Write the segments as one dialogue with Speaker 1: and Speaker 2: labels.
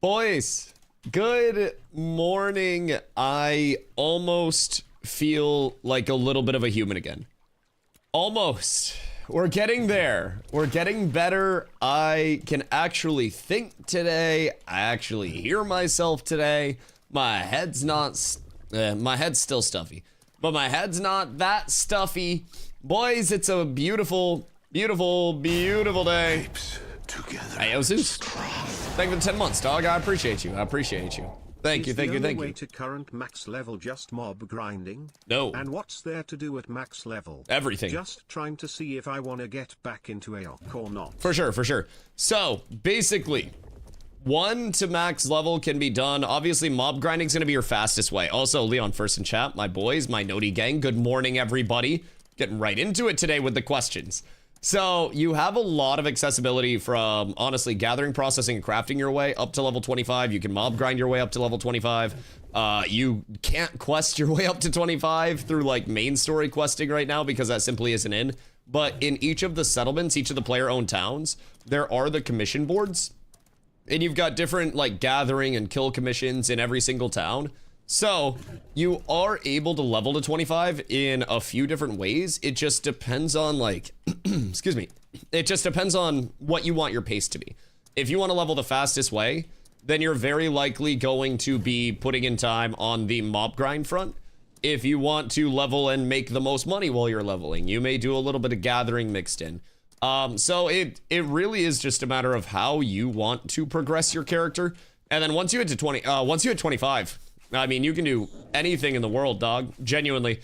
Speaker 1: Boys, good morning. I almost feel like a little bit of a human again. Almost. We're getting there. We're getting better. I can actually think today. I actually hear myself today. My head's not, my head's still stuffy, but my head's not that stuffy. Boys, it's a beautiful, beautiful, beautiful day.
Speaker 2: Together.
Speaker 1: Hey, Zeus. Thank you for the 10 months, dog. I appreciate you. I appreciate you. Thank you, thank you, thank you.
Speaker 2: Way to current max level just mob grinding?
Speaker 1: No.
Speaker 2: And what's there to do at max level?
Speaker 1: Everything.
Speaker 2: Just trying to see if I want to get back into AOC or not.
Speaker 1: For sure, for sure. So, basically, 1 to max level can be done. Obviously, mob grinding is going to be your fastest way. Also, Leon first in chat, my boys, my Noti gang. Good morning, everybody. Getting right into it today with the questions. So you have a lot of accessibility from, honestly, gathering, processing, and crafting your way up to level 25. You can mob grind your way up to level 25. You can't quest your way up to 25 through like main story questing right now because that simply isn't in. But in each of the settlements, each of the player-owned towns, there are the commission boards. And you've got different like gathering and kill commissions in every single town. So you are able to level to 25 in a few different ways. It just depends on like, excuse me. It just depends on what you want your pace to be. If you want to level the fastest way, then you're very likely going to be putting in time on the mob grind front. If you want to level and make the most money while you're leveling, you may do a little bit of gathering mixed in. So it really is just a matter of how you want to progress your character. And then once you hit to 25, I mean, you can do anything in the world, dog. Genuinely.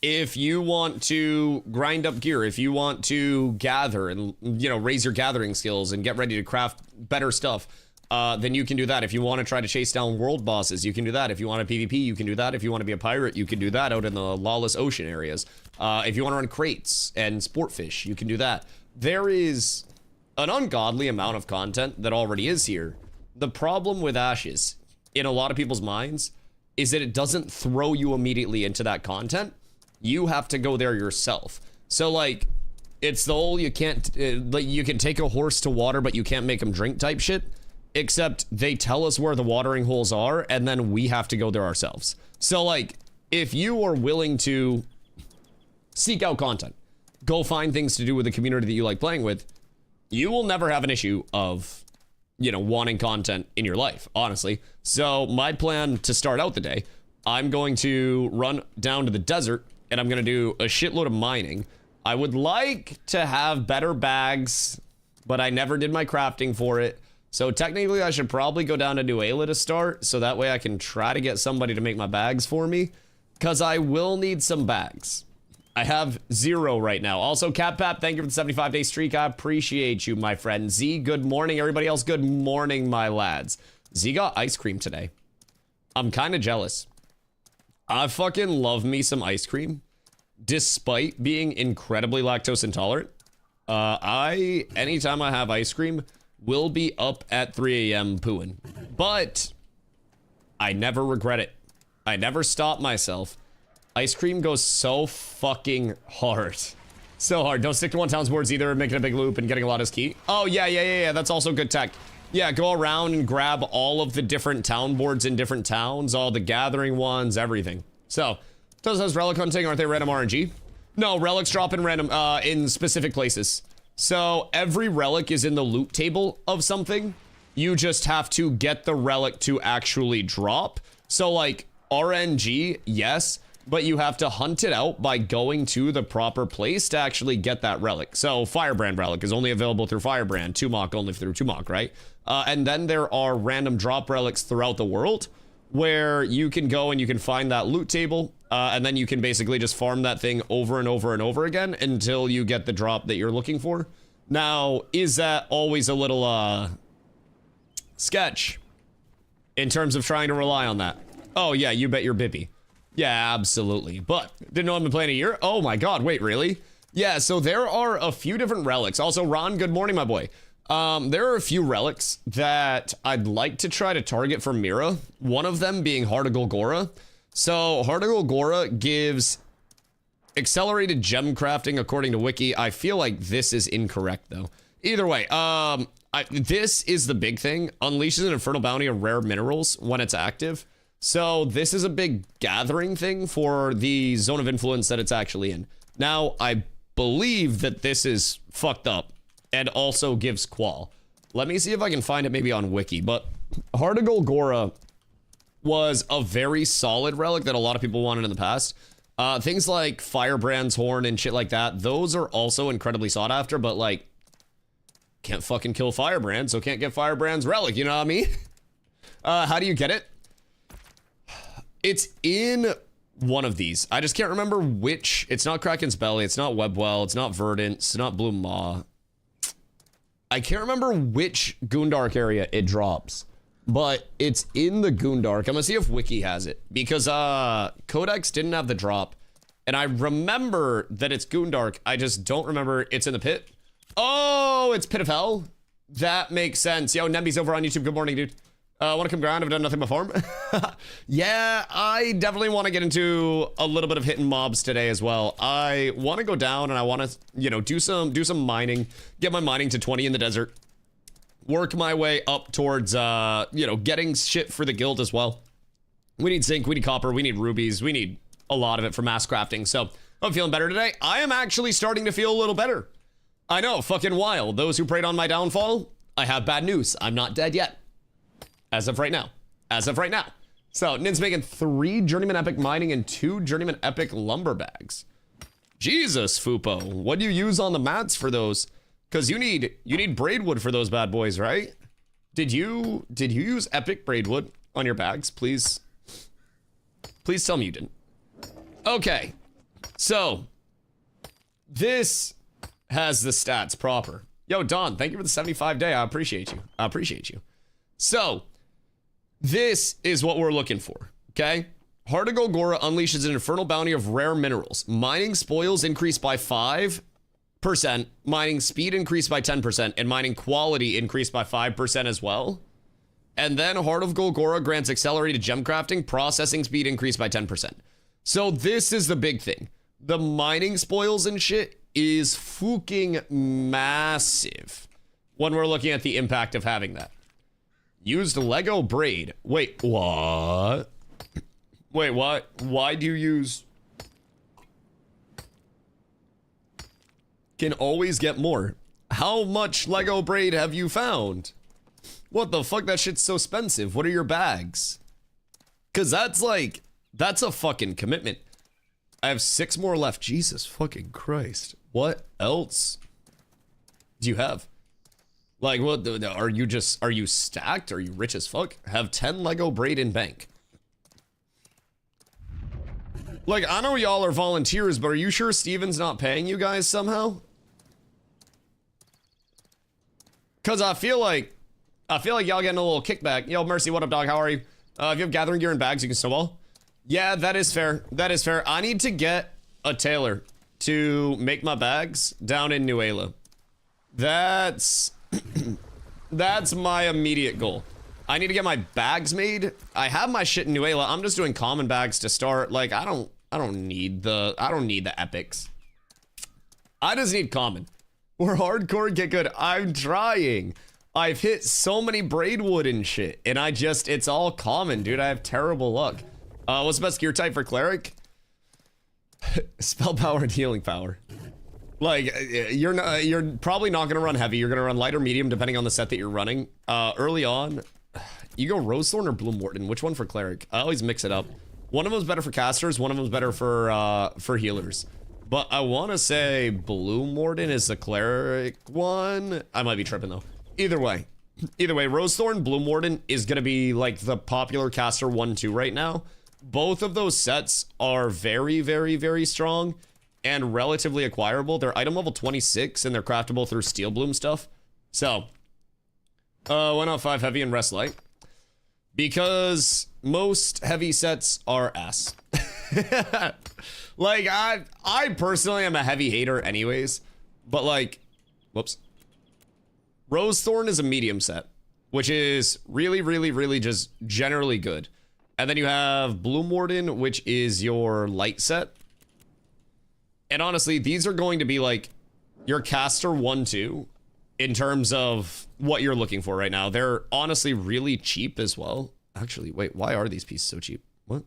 Speaker 1: If you want to grind up gear, if you want to gather and, you know, raise your gathering skills and get ready to craft better stuff, then you can do that. If you want to try to chase down world bosses, you can do that. If you want to PvP, you can do that. If you want to be a pirate, you can do that out in the lawless ocean areas. If you want to run crates and sport fish, you can do that. There is an ungodly amount of content that already is here. The problem with Ashes, in a lot of people's minds, is that it doesn't throw you immediately into that content. You have to go there yourself. So like, it's the whole you can't, like you can take a horse to water, but you can't make him drink type shit. Except they tell us where the watering holes are, and then we have to go there ourselves. So like, if you are willing to seek out content, go find things to do with the community that you like playing with, you will never have an issue of, you know, wanting content in your life, honestly. So my plan to start out the day, I'm going to run down to the desert and I'm going to do a shitload of mining. I would like to have better bags, but I never did my crafting for it. So technically I should probably go down to New Ayla to start, so that way I can try to get somebody to make my bags for me, because I will need some bags. I have 0 right now. Also, CatPap, thank you for the 75-day streak. I appreciate you, my friend. Z, good morning. Everybody else, good morning, my lads. Z got ice cream today. I'm kind of jealous. I fucking love me some ice cream, despite being incredibly lactose intolerant. Anytime I have ice cream, will be up at 3 a.m. pooing. But I never regret it. I never stop myself. Ice cream goes so fucking hard. So hard. Don't stick to one town's boards either, making a big loop and getting a lot is key. Oh, yeah. That's also good tech. Yeah, go around and grab all of the different town boards in different towns, all the gathering ones, everything. So, does those relic hunting, aren't they random RNG? No, relics drop in random, in specific places. So, every relic is in the loot table of something. You just have to get the relic to actually drop. So, like, RNG, yes, but you have to hunt it out by going to the proper place to actually get that relic. So Firebrand relic is only available through Firebrand, Tumok only through Tumok, right? And then there are random drop relics throughout the world where you can go and you can find that loot table, and then you can basically just farm that thing over and over and over again until you get the drop that you're looking for. Now, is that always a little sketch in terms of trying to rely on that? Oh yeah, you bet your bippy. Yeah, absolutely. But didn't know I've been playing a year? Oh my god, wait, really? Yeah, so there are a few different relics. Also, Ron, good morning, my boy. There are a few relics that I'd like to try to target for Mira. One of them being Heart of Golgora. So, Heart of Golgora gives accelerated gem crafting according to Wiki. I feel like this is incorrect, though. Either way, This is the big thing. Unleashes an infernal bounty of rare minerals when it's active. So this is a big gathering thing for the zone of influence that it's actually in. Now, I believe that this is fucked up and also gives qual. Let me see if I can find it maybe on wiki, but Heart of Golgora was a very solid relic that a lot of people wanted in the past. Things like Firebrand's Horn and shit like that, those are also incredibly sought after, but like, can't fucking kill Firebrand, so can't get Firebrand's relic, you know what I mean? How do you get it? It's in one of these. I just can't remember which. It's not Kraken's Belly, it's not Webwell, it's not Verdant, it's not Blue Maw. I can't remember which Goondark area it drops, but it's in the Goondark. I'm gonna see if Wiki has it, because Codex didn't have the drop, and I remember that it's Goondark. I just don't remember it's in the pit. Oh, it's Pit of Hell. That makes sense. Yo, Nemby's over on YouTube. Good morning, dude. Want to come ground? I've done nothing before. Yeah, I definitely want to get into a little bit of hitting mobs today as well. I want to go down and I want to, you know, do some mining, get my mining to 20 in the desert, work my way up towards, you know, getting shit for the guild as well. We need zinc, we need copper, we need rubies, we need a lot of it for mass crafting. So I'm feeling better today. I am actually starting to feel a little better. I know, fucking wild. Those who prayed on my downfall, I have bad news. I'm not dead yet. As of right now. As of right now. So, Nin's making 3 Journeyman Epic Mining and 2 Journeyman Epic Lumber Bags. Jesus, Fupo. What do you use on the mats for those? Because you need braidwood for those bad boys, right? Did you use Epic Braidwood on your bags? Please. Please tell me you didn't. Okay. So, this has the stats proper. Yo, Don, thank you for the 75 day. I appreciate you. I appreciate you. So, this is what we're looking for, okay? Heart of Golgora unleashes an infernal bounty of rare minerals. Mining spoils increase by 5%, mining speed increased by 10%, and mining quality increased by 5% as well. And then Heart of Golgora grants accelerated gem crafting, processing speed increased by 10%. So this is the big thing. The mining spoils and shit is fucking massive when we're looking at the impact of having that. Used Lego braid. Wait, what? Wait, what? Why do you use... Can always get more. How much Lego braid have you found? What the fuck? That shit's so expensive. What are your bags? Because that's like... That's a fucking commitment. I have 6 more left. Jesus fucking Christ. What else do you have? Like, what, are you stacked? Are you rich as fuck? Have 10 Lego braid in bank. Like, I know y'all are volunteers, but are you sure Steven's not paying you guys somehow? Cause I feel like y'all getting a little kickback. Yo, Mercy, what up, dog? How are you? If you have gathering gear and bags, you can snowball. Yeah, that is fair. That is fair. I need to get a tailor to make my bags down in Nuela. That's my immediate goal. I need to get my bags made. I have my shit in Nuela. I'm just doing common bags to start. Like, I don't need the epics. I just need common. We're hardcore, get good. I'm trying. I've hit so many braidwood and shit, and it's all common, dude. I have terrible luck. What's the best gear type for cleric? Spell power and healing power. Like, you're probably not gonna run heavy. You're gonna run light or medium depending on the set that you're running. Early on, you go Rosethorn or Bloomwarden. Which one for cleric? I always mix it up. One of them's better for casters. One of them's better for healers. But I want to say Bloomwarden is the cleric one. I might be tripping though. Either way, Rosethorn, Bloomwarden is gonna be like the popular caster 1-2 right now. Both of those sets are very, very, very strong and relatively acquirable. They're item level 26 and they're craftable through Steel Bloom stuff. So, why not 5 heavy and rest light? Because most heavy sets are ass. Like, I personally am a heavy hater anyways, but like, whoops. Rosethorn is a medium set, which is really, really, really just generally good. And then you have Bloomwarden, which is your light set. And honestly, these are going to be like your caster 1-2 in terms of what you're looking for right now. They're honestly really cheap as well. Actually, wait, why are these pieces so cheap? What?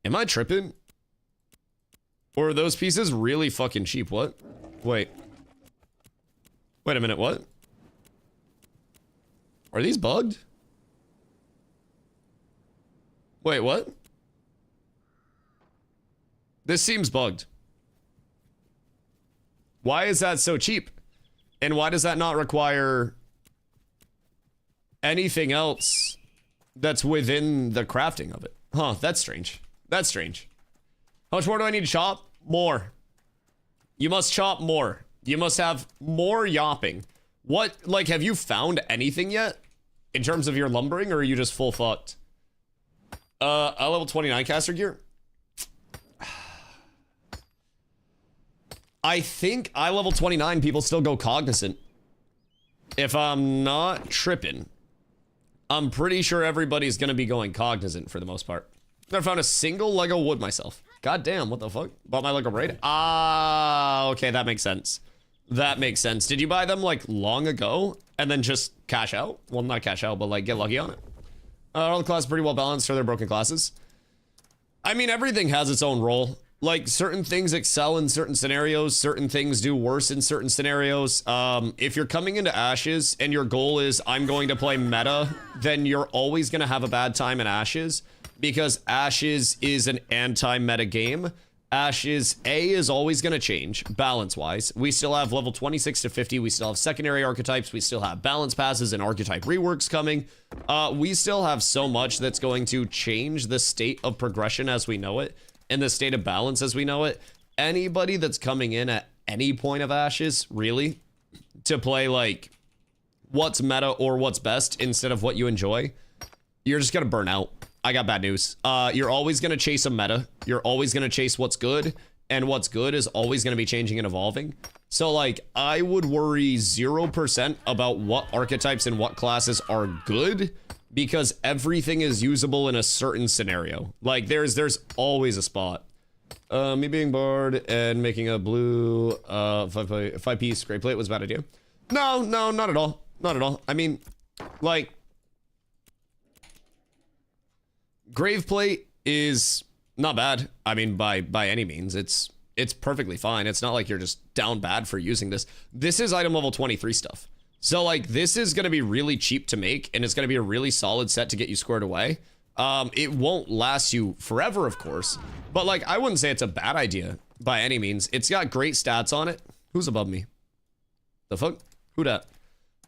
Speaker 1: Am I tripping? Or are those pieces really fucking cheap? What? Wait. Wait a minute, what? Are these bugged? Wait, what? This seems bugged. Why is that so cheap? And why does that not require anything else that's within the crafting of it? Huh, that's strange. That's strange. How much more do I need to chop? More. You must chop more. You must have more yopping. What, like, have you found anything yet? In terms of your lumbering, or are you just full fucked? A level 29 caster gear? I think I level 29 people still go cognizant. If I'm not tripping, I'm pretty sure everybody's gonna be going cognizant for the most part. Never found a single Lego wood myself. God damn, what the fuck? Bought my Lego braid? Ah, okay, that makes sense. That makes sense. Did you buy them like long ago and then just cash out? Well, not cash out, but like get lucky on it. All the classes pretty well balanced for their broken classes. I mean, everything has its own role. Like, certain things excel in certain scenarios, certain things do worse in certain scenarios. If you're coming into Ashes and your goal is, I'm going to play meta, then you're always going to have a bad time in Ashes, because Ashes is an anti-meta game. Ashes, A, is always going to change, balance-wise. We still have level 26 to 50, we still have secondary archetypes, we still have balance passes and archetype reworks coming. We still have so much that's going to change the state of progression as we know it, and the state of balance as we know it. Anybody that's coming in at any point of Ashes, really, to play like what's meta or what's best instead of what you enjoy, you're just gonna burn out. I got bad news. You're always gonna chase a meta. You're always gonna chase what's good, and what's good is always gonna be changing and evolving. So like, I would worry 0% about what archetypes and what classes are good, because everything is usable in a certain scenario. Like, there's always a spot. Me being bored and making a blue 5-piece gray plate was a bad idea. No, not at all. Not at all. I mean, like, grave plate is not bad. I mean, by any means, it's perfectly fine. It's not like you're just down bad for using this. This is item level 23 stuff. So like, this is going to be really cheap to make, and it's going to be a really solid set to get you squared away. It won't last you forever, of course, but like, I wouldn't say it's a bad idea by any means. It's got great stats on it. Who's above me? The fuck? Who dat?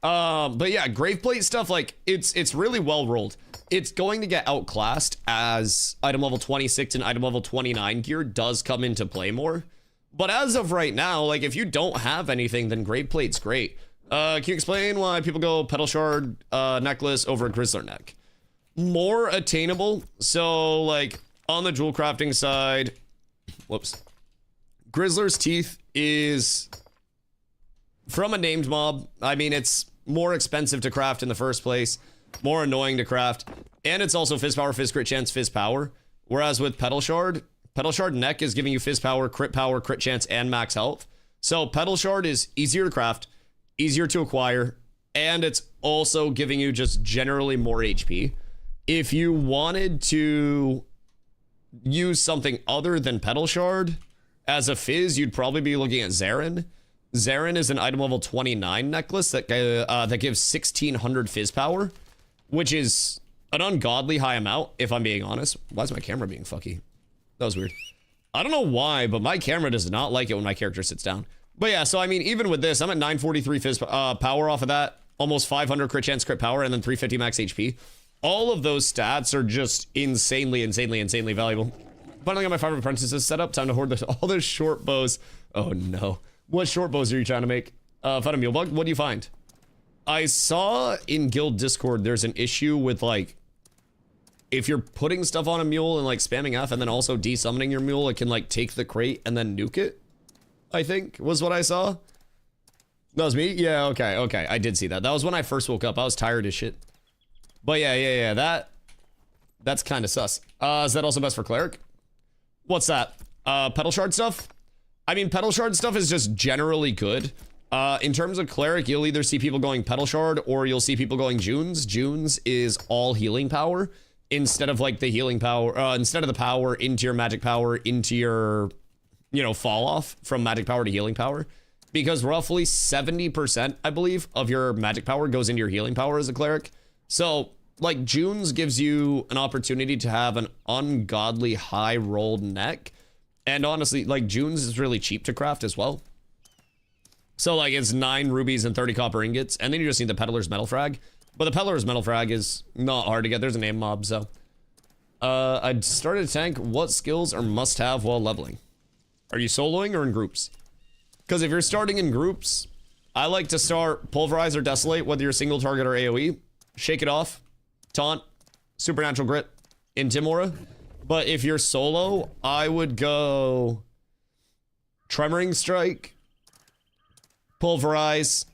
Speaker 1: But yeah, grave plate stuff, like, it's really well rolled. It's going to get outclassed as item level 26 and item level 29 gear does come into play more. But as of right now, like, if you don't have anything, then grave plate's great. Can you explain why people go petal shard necklace over a grizzler neck? More attainable. So like, on the jewel crafting side, whoops, grizzler's teeth is from a named mob. I mean, it's more expensive to craft in the first place, more annoying to craft, and it's also fizz power, fizz crit chance, fizz power. Whereas with petal shard neck is giving you fizz power, crit chance, and max health. So petal shard is easier to craft, easier to acquire, and it's also giving you just generally more HP. If you wanted to use something other than petal shard as a fizz, you'd probably be looking at Zarin. Zarin is an item level 29 necklace that gives 1600 fizz power, which is an ungodly high amount, if I'm being honest. Why is my camera being fucky? That was weird. I don't know why, but my camera does not like it when my character sits down. But yeah, so I mean, even with this, I'm at 943 fizz power off of that, almost 500 crit chance, crit power, and then 350 max HP. All of those stats are just insanely valuable. Finally got my 5 apprentices set up. Time to hoard all those short bows. Oh no. What short bows are you trying to make? Found a mule bug? What do you find? I saw in guild Discord there's an issue with like, if you're putting stuff on a mule and like spamming F and then also desummoning your mule, it can like take the crate and then nuke it, I think was what I saw. That was me? Yeah, okay. I did see that. That was when I first woke up. I was tired as shit. But yeah, that's kind of sus. Is that also best for cleric? What's that? Petal shard stuff? I mean, Petal Shard stuff is just generally good. In terms of Cleric, you'll either see people going Petal Shard or you'll see people going Junes. Junes is all healing power instead of like the healing power, instead of the power into your magic power, into your, you know, fall off from magic power to healing power. Because roughly 70%, I believe, of your magic power goes into your healing power as a Cleric. So, like, Junes gives you an opportunity to have an ungodly high rolled neck. And honestly, like, Junes is really cheap to craft as well. So, like, it's 9 rubies and 30 copper ingots. And then you just need the Peddler's Metal Frag. But the Peddler's Metal Frag is not hard to get. There's a name mob, so. I'd start a tank. What skills are must-have while leveling? Are you soloing or in groups? Because if you're starting in groups, I like to start Pulverize or Desolate, whether you're single target or AoE. Shake It Off, Taunt, Supernatural Grit, Intimora. But if you're solo, I would go Tremoring Strike, Pulverize,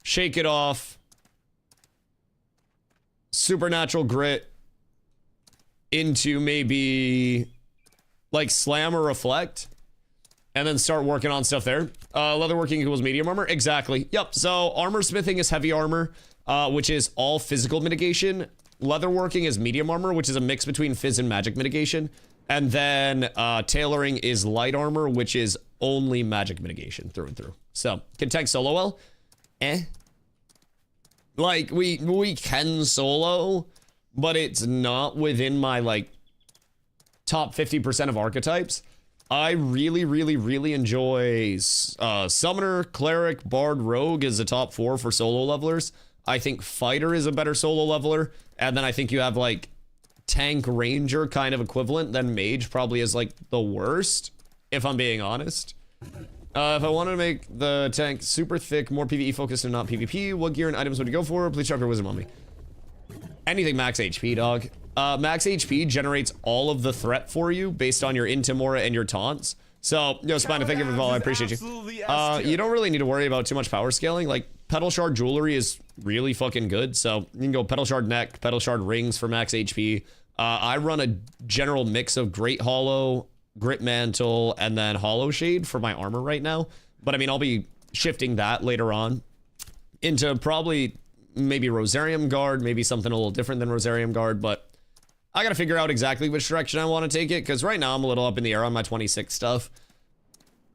Speaker 1: Shake It Off, Supernatural Grit, into maybe like Slam or Reflect, and then start working on stuff there. Leatherworking equals medium armor. Exactly. Yep. So armor smithing is heavy armor, which is all physical mitigation. Leatherworking is medium armor, which is a mix between phys and magic mitigation. And then tailoring is light armor, which is only magic mitigation through and through. So can tank solo well? Like we can solo, but it's not within my like top 50% of archetypes. I really enjoy Summoner, Cleric, Bard, Rogue is a top 4 for solo levelers. I think Fighter is a better solo leveler. And then I think you have like Tank, Ranger kind of equivalent. Then Mage probably is like the worst, if I'm being honest. If I wanted to make the tank super thick, more PvE focused and not PvP, what gear and items would you go for? Please drop your wisdom on me. Anything max HP, dog. Max HP generates all of the threat for you based on your Intimora and your taunts. So, yo, Spina, thank you for the follow. I appreciate you. You don't really need to worry about too much power scaling. Like, Petal Shard Jewelry is really fucking good. So, you can go Petal Shard Neck, Petal Shard Rings for max HP. I run a general mix of Great Hollow, Grit Mantle, and then Hollow Shade for my armor right now. But, I mean, I'll be shifting that later on into probably maybe Rosarium Guard, maybe something a little different than Rosarium Guard, but I gotta figure out exactly which direction I want to take it, because right now I'm a little up in the air on my 26 stuff.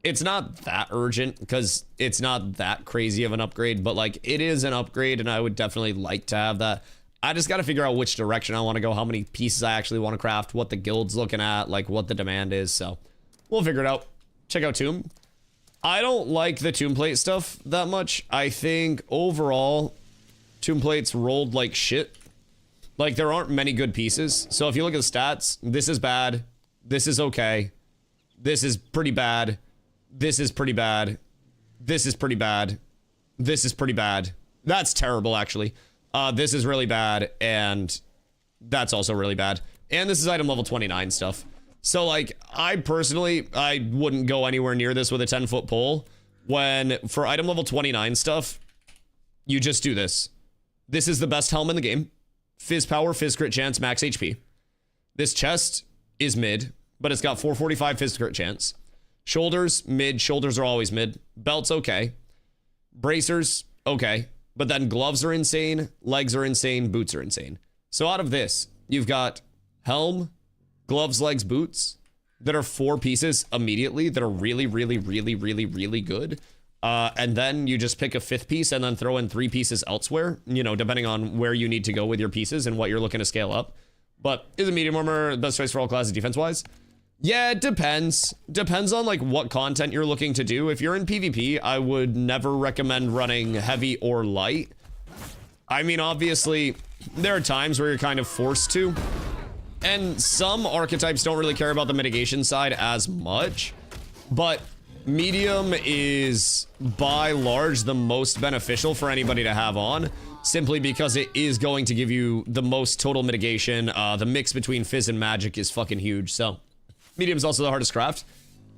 Speaker 1: It's not that urgent, because it's not that crazy of an upgrade, but like, it is an upgrade, and I would definitely like to have that. I just gotta figure out which direction I want to go, how many pieces I actually want to craft, what the guild's looking at, like what the demand is, so we'll figure it out. Check out Tomb. I don't like the Tomb Plate stuff that much. I think overall, Tomb Plates rolled like shit. Like, there aren't many good pieces. So if you look at the stats, this is bad. This is okay. This is pretty bad. This is pretty bad. This is pretty bad. This is pretty bad. That's terrible, actually. This is really bad, and that's also really bad. And this is item level 29 stuff. So, like, I personally, I wouldn't go anywhere near this with a 10-foot pole. When, for item level 29 stuff, you just do this. This is the best helm in the game. Fizz power, fizz crit chance, max HP. This chest is mid, but it's got 445 fizz crit chance. Shoulders, mid. Shoulders are always mid. Belts, okay. Bracers, okay. But then gloves are insane, legs are insane, boots are insane. So out of this, you've got helm, gloves, legs, boots that are 4 pieces immediately that are really good. And then you just pick a 5th piece and then throw in 3 pieces elsewhere, you know, depending on where you need to go with your pieces and what you're looking to scale up. But is a medium armor the best choice for all classes defense-wise? Yeah, it depends. Depends on, like, what content you're looking to do. If you're in PvP, I would never recommend running heavy or light. I mean, obviously, there are times where you're kind of forced to. And some archetypes don't really care about the mitigation side as much. But medium is, by large, the most beneficial for anybody to have on, simply because it is going to give you the most total mitigation. The mix between fizz and magic is fucking huge, so medium's also the hardest craft.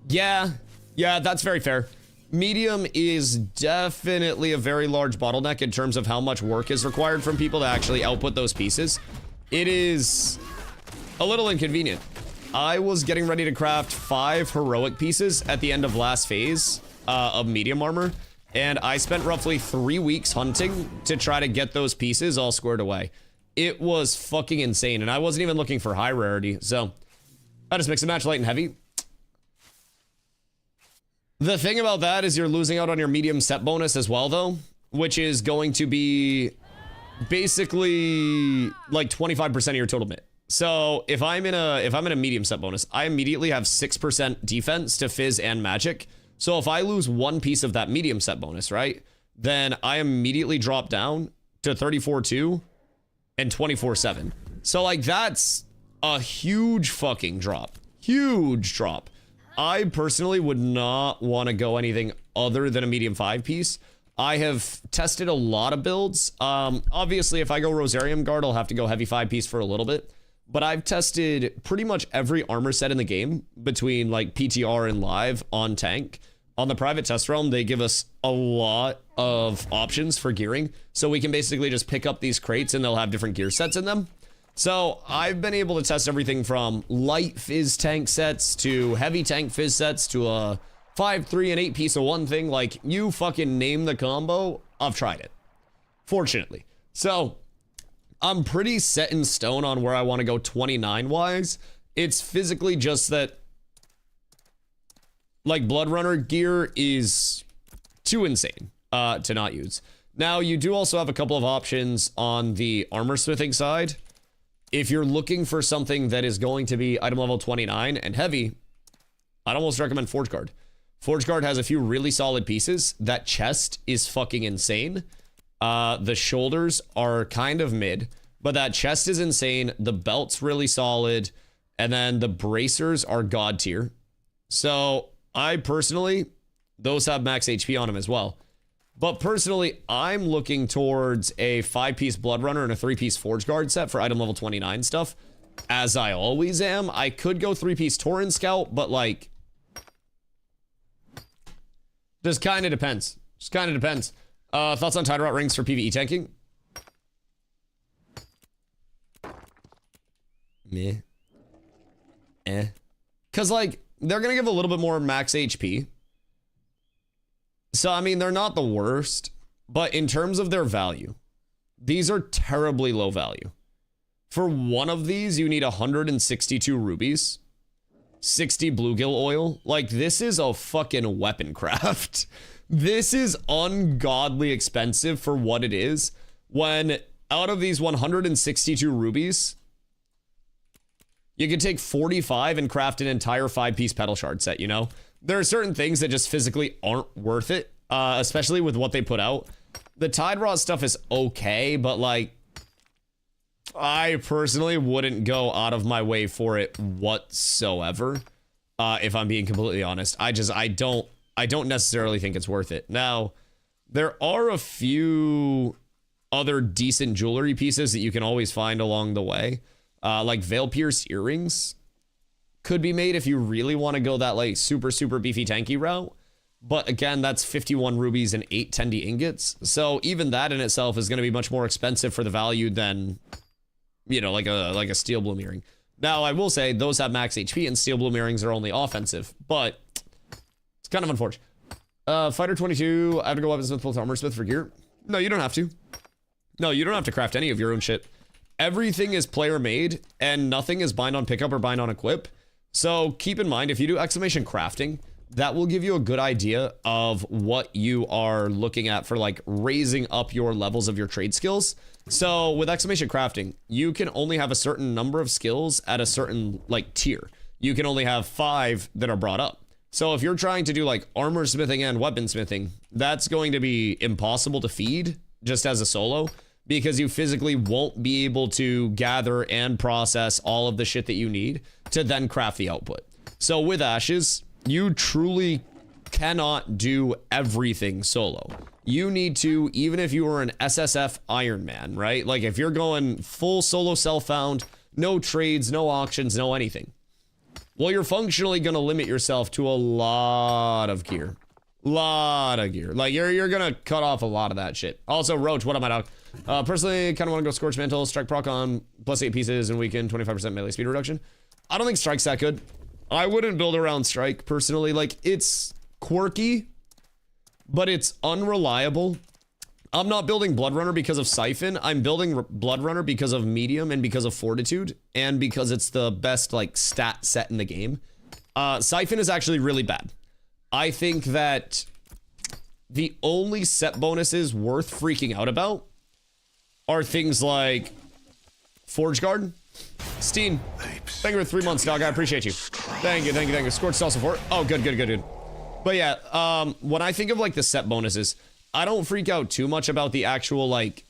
Speaker 1: Yeah, that's very fair. Medium is definitely a very large bottleneck in terms of how much work is required from people to actually output those pieces. It is a little inconvenient. I was getting ready to craft 5 heroic pieces at the end of last phase of medium armor, and I spent roughly 3 weeks hunting to try to get those pieces all squared away. It was fucking insane, and I wasn't even looking for high rarity, so I just mix and match light and heavy. The thing about that is you're losing out on your medium set bonus as well, though, which is going to be basically like 25% of your total mit. So if I'm in a medium set bonus, I immediately have 6% defense to fizz and magic. So if I lose 1 piece of that medium set bonus, right, then I immediately drop down to 34-2 and 24-7. So like that's a huge fucking drop. Huge drop. I personally would not want to go anything other than a medium 5 piece. I have tested a lot of builds. Obviously, if I go Rosarium Guard, I'll have to go heavy 5 piece for a little bit. But I've tested pretty much every armor set in the game between like PTR and live on tank. On the private test realm, they give us a lot of options for gearing. So we can basically just pick up these crates and they'll have different gear sets in them. So I've been able to test everything from light fizz tank sets to heavy tank fizz sets to a 5, 3, and 8 piece of one thing. Like, you fucking name the combo, I've tried it. Fortunately. So I'm pretty set in stone on where I want to go 29 wise. It's physically just that like Blood Runner gear is too insane to not use. Now you do also have a couple of options on the armor smithing side. If you're looking for something that is going to be item level 29 and heavy, I'd almost recommend Forge Guard. Forge Guard has a few really solid pieces. That chest is fucking insane. The shoulders are kind of mid, but that chest is insane. The belt's really solid. And then the bracers are god tier. So I personally, those have max HP on them as well. But personally, I'm looking towards a 5-piece Blood Runner and a 3-piece Forge Guard set for item level 29 stuff. As I always am. I could go 3-piece Tauren Scout, but like, just kind of depends. Just kind of depends. Thoughts on Tide Rot rings for PvE tanking? Meh. Because, like, they're going to give a little bit more max HP. So, I mean, they're not the worst. But in terms of their value, these are terribly low value. For one of these, you need 162 rubies. 60 bluegill oil. Like, this is a fucking weapon craft. This is ungodly expensive for what it is. When out of these 162 rubies, you could take 45 and craft an entire 5-piece Petal Shard set, you know? There are certain things that just physically aren't worth it, especially with what they put out. The Tide Rot stuff is okay, but like, I personally wouldn't go out of my way for it whatsoever. If I'm being completely honest, I don't necessarily think it's worth it. Now, there are a few other decent jewelry pieces that you can always find along the way. Like Veil Pierced earrings could be made if you really want to go that like super beefy tanky route. But again, that's 51 rubies and 8 tendy ingots. So even that in itself is going to be much more expensive for the value than, you know, like a Steel Bloom earring. Now, I will say those have max HP and Steel Bloom earrings are only offensive, but it's kind of unfortunate. Fighter 22, I have to go weaponsmith plus armorsmith for gear. No, you don't have to. No, you don't have to craft any of your own shit. Everything is player made and nothing is bind on pickup or bind on equip. So keep in mind, if you do exclamation crafting, that will give you a good idea of what you are looking at for like raising up your levels of your trade skills. So with exclamation crafting, you can only have a certain number of skills at a certain like tier. You can only have 5 that are brought up. So if you're trying to do like armor smithing and weapon smithing, that's going to be impossible to feed just as a solo, because you physically won't be able to gather and process all of the shit that you need to then craft the output. So with Ashes, you truly cannot do everything solo. You need to, even if you were an SSF Iron Man, right? Like if you're going full solo self-found, no trades, no auctions, no anything. Well, you're functionally going to limit yourself to a lot of gear. Like you're going to cut off a lot of that shit. Also, Roach, what up, my dog? Personally, kind of want to go Scorch Mantle, Strike proc on plus 8 pieces and weaken 25% melee speed reduction. I don't think Strike's that good. I wouldn't build around Strike personally. Like, it's quirky, but it's unreliable. I'm not building Blood Runner because of Siphon. I'm building Blood Runner because of Medium and because of Fortitude and because it's the best like stat set in the game. Siphon is actually really bad. I think that the only set bonuses worth freaking out about are things like Forge Guard. Steen, thank you for 3 months, dog. I appreciate you. Thank you, thank you, thank you. Scorched Cell support. Oh, good, good, good, good. But yeah, when I think of like the set bonuses, I don't freak out too much about the actual like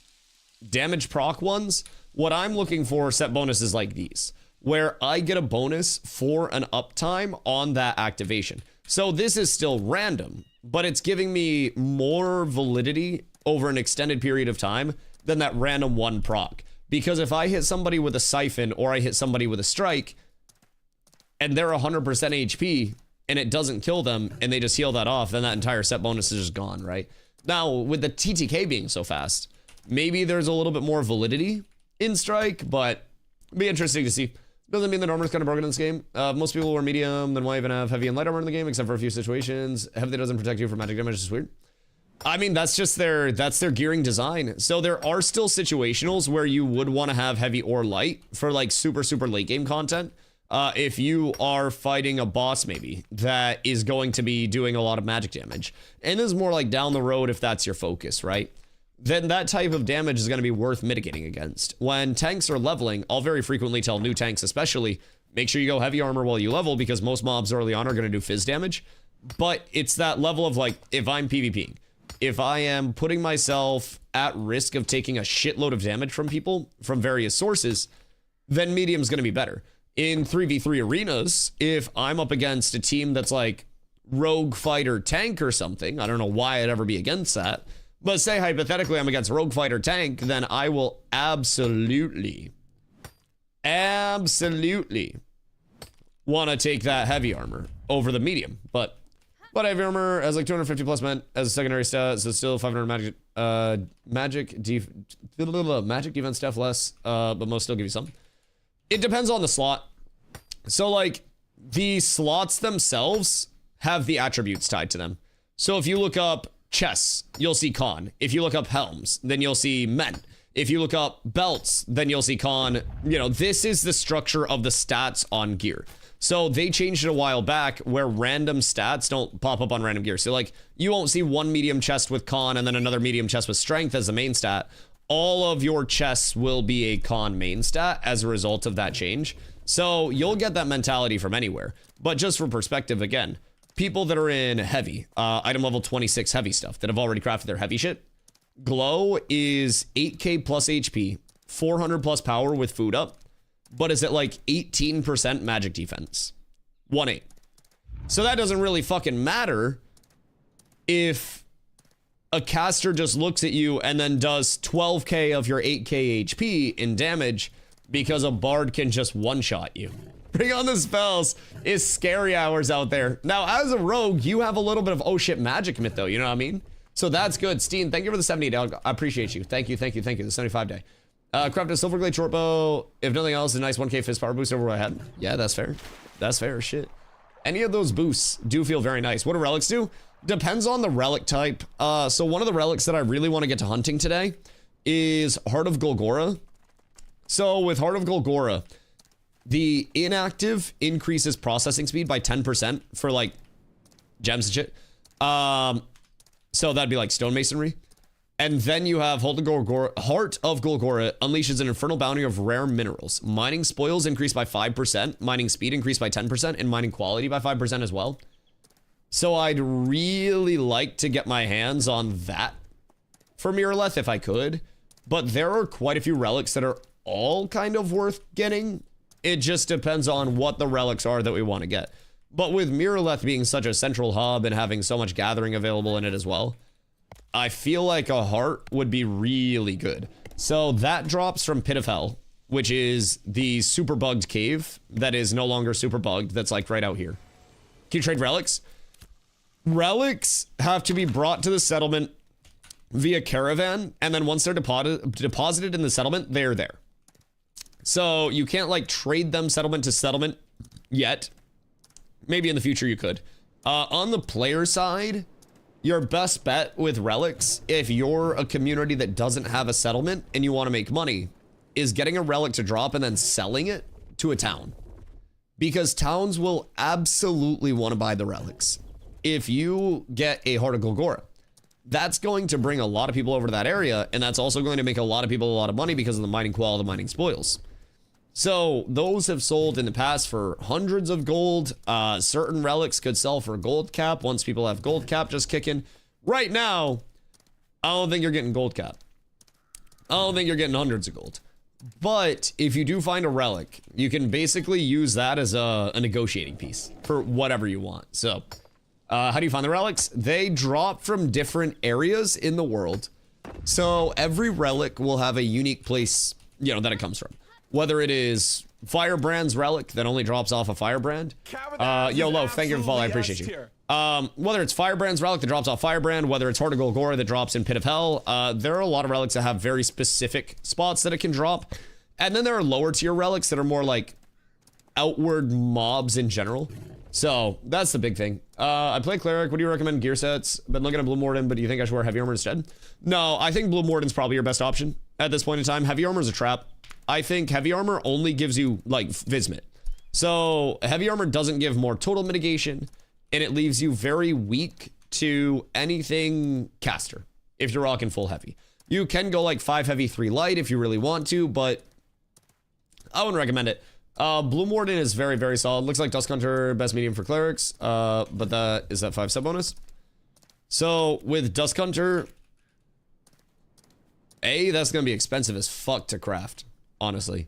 Speaker 1: damage proc ones. What I'm looking for are set bonuses like these, where I get a bonus for an uptime on that activation. So this is still random, but it's giving me more validity over an extended period of time than that random one proc. Because if I hit somebody with a Siphon or I hit somebody with a Strike and they're 100% HP and it doesn't kill them and they just heal that off, then that entire set bonus is just gone, right? Now, with the TTK being so fast, maybe there's a little bit more validity in Strike, but it'd be interesting to see. Doesn't mean that armor's kind of broken in this game. Most people wear medium, then why even have heavy and light armor in the game, except for a few situations. Heavy doesn't protect you from magic damage, is weird. I mean, that's just their gearing design. So there are still situationals where you would want to have heavy or light for like super, super late game content. If you are fighting a boss maybe that is going to be doing a lot of magic damage and is more like down the road if that's your focus, right? Then that type of damage is going to be worth mitigating against. When tanks are leveling, I'll very frequently tell new tanks especially, make sure you go heavy armor while you level because most mobs early on are going to do fizz damage. But it's that level of like, if I'm PvPing, if I am putting myself at risk of taking a shitload of damage from people from various sources, then medium's going to be better. In 3v3 arenas, if I'm up against a team that's like rogue fighter tank or something, I don't know why I'd ever be against that, but say hypothetically I'm against rogue fighter tank, then I will absolutely want to take that heavy armor over the medium. But heavy armor has like 250 plus men as a secondary stat, so still 500 magic defense def less, but most still give you some. It depends on the slot. So like the slots themselves have the attributes tied to them. So if you look up chests, you'll see con. If you look up helms, then you'll see men. If you look up belts, then you'll see con. You know, this is the structure of the stats on gear. So they changed it a while back where random stats don't pop up on random gear. So like you won't see one medium chest with con and then another medium chest with strength as the main stat. All of your chests will be a con main stat as a result of that change. So you'll get that mentality from anywhere. But just for perspective, again, people that are in heavy, item level 26 heavy stuff that have already crafted their heavy shit, Glow is 8k plus HP, 400 plus power with food up, but is at like 18% magic defense. 1-8. So that doesn't really fucking matter if a caster just looks at you and then does 12k of your 8k HP in damage because a bard can just one-shot you. Bring on the spells is scary hours out there. Now, as a rogue, you have a little bit of oh shit magic myth though, you know what I mean? So that's good. Steen, thank you for the 70 dog. I appreciate you. Thank you, thank you, thank you. The 75 day. Craft a silver glade short bow. If nothing else, a nice 1k fizz power boost over what I had. Yeah, that's fair. That's fair shit. Any of those boosts do feel very nice. What do relics do? Depends on the relic type. So one of the relics that I really want to get to hunting today is Heart of Golgora. So with Heart of Golgora, the inactive increases processing speed by 10% for like gems and shit. So that'd be like stonemasonry. And then you have Heart of Golgora unleashes an infernal bounty of rare minerals. Mining spoils increase by 5%, mining speed increased by 10%, and mining quality by 5% as well. So I'd really like to get my hands on that for Miraleth if I could. But there are quite a few relics that are all kind of worth getting. It just depends on what the relics are that we want to get. But with Miraleth being such a central hub and having so much gathering available in it as well, I feel like a heart would be really good. So that drops from Pit of Hell, which is the super bugged cave that is no longer super bugged. That's like right out here. Can you trade relics? Relics have to be brought to the settlement via caravan, and then once they're deposited in the settlement, they're there. So you can't like trade them settlement to settlement yet. Maybe in the future you could. On the player side, your best bet with relics, if you're a community that doesn't have a settlement and you want to make money, is getting a relic to drop and then selling it to a town. Because towns will absolutely want to buy the relics. If you get a Heart of Golgora, that's going to bring a lot of people over to that area, and that's also going to make a lot of people a lot of money because of the mining qual, the mining spoils. So those have sold in the past for hundreds of gold. Certain relics could sell for gold cap once people have gold cap just kicking. Right now, I don't think you're getting gold cap. I don't think you're getting hundreds of gold. But if you do find a relic, you can basically use that as a negotiating piece for whatever you want. So how do you find the relics? They drop from different areas in the world. So every relic will have a unique place, you know, that it comes from. Whether it is Firebrand's relic that only drops off a Firebrand. Yo, Loaf, thank you for following. I appreciate you. Whether it's Firebrand's relic that drops off Firebrand, whether it's Heart of Golgora that drops in Pit of Hell, there are a lot of relics that have very specific spots that it can drop. And then there are lower tier relics that are more like outward mobs in general. So that's the big thing. I play Cleric. What do you recommend gear sets? Been looking at Blue Morden, but do you think I should wear Heavy Armor instead? No, I think Blue Morden's probably your best option at this point in time. Heavy Armor is a trap. I think Heavy Armor only gives you, like, Vismit. So, Heavy Armor doesn't give more total mitigation, and it leaves you very weak to anything caster, if you're rocking full heavy. You can go, like, 5 heavy, 3 light if you really want to, but I wouldn't recommend it. Blue Morden is very, very solid. Looks like Dusk Hunter, best medium for clerics, but that is that 5 sub bonus. So, with Dusk Hunter, that's gonna be expensive as fuck to craft. Honestly,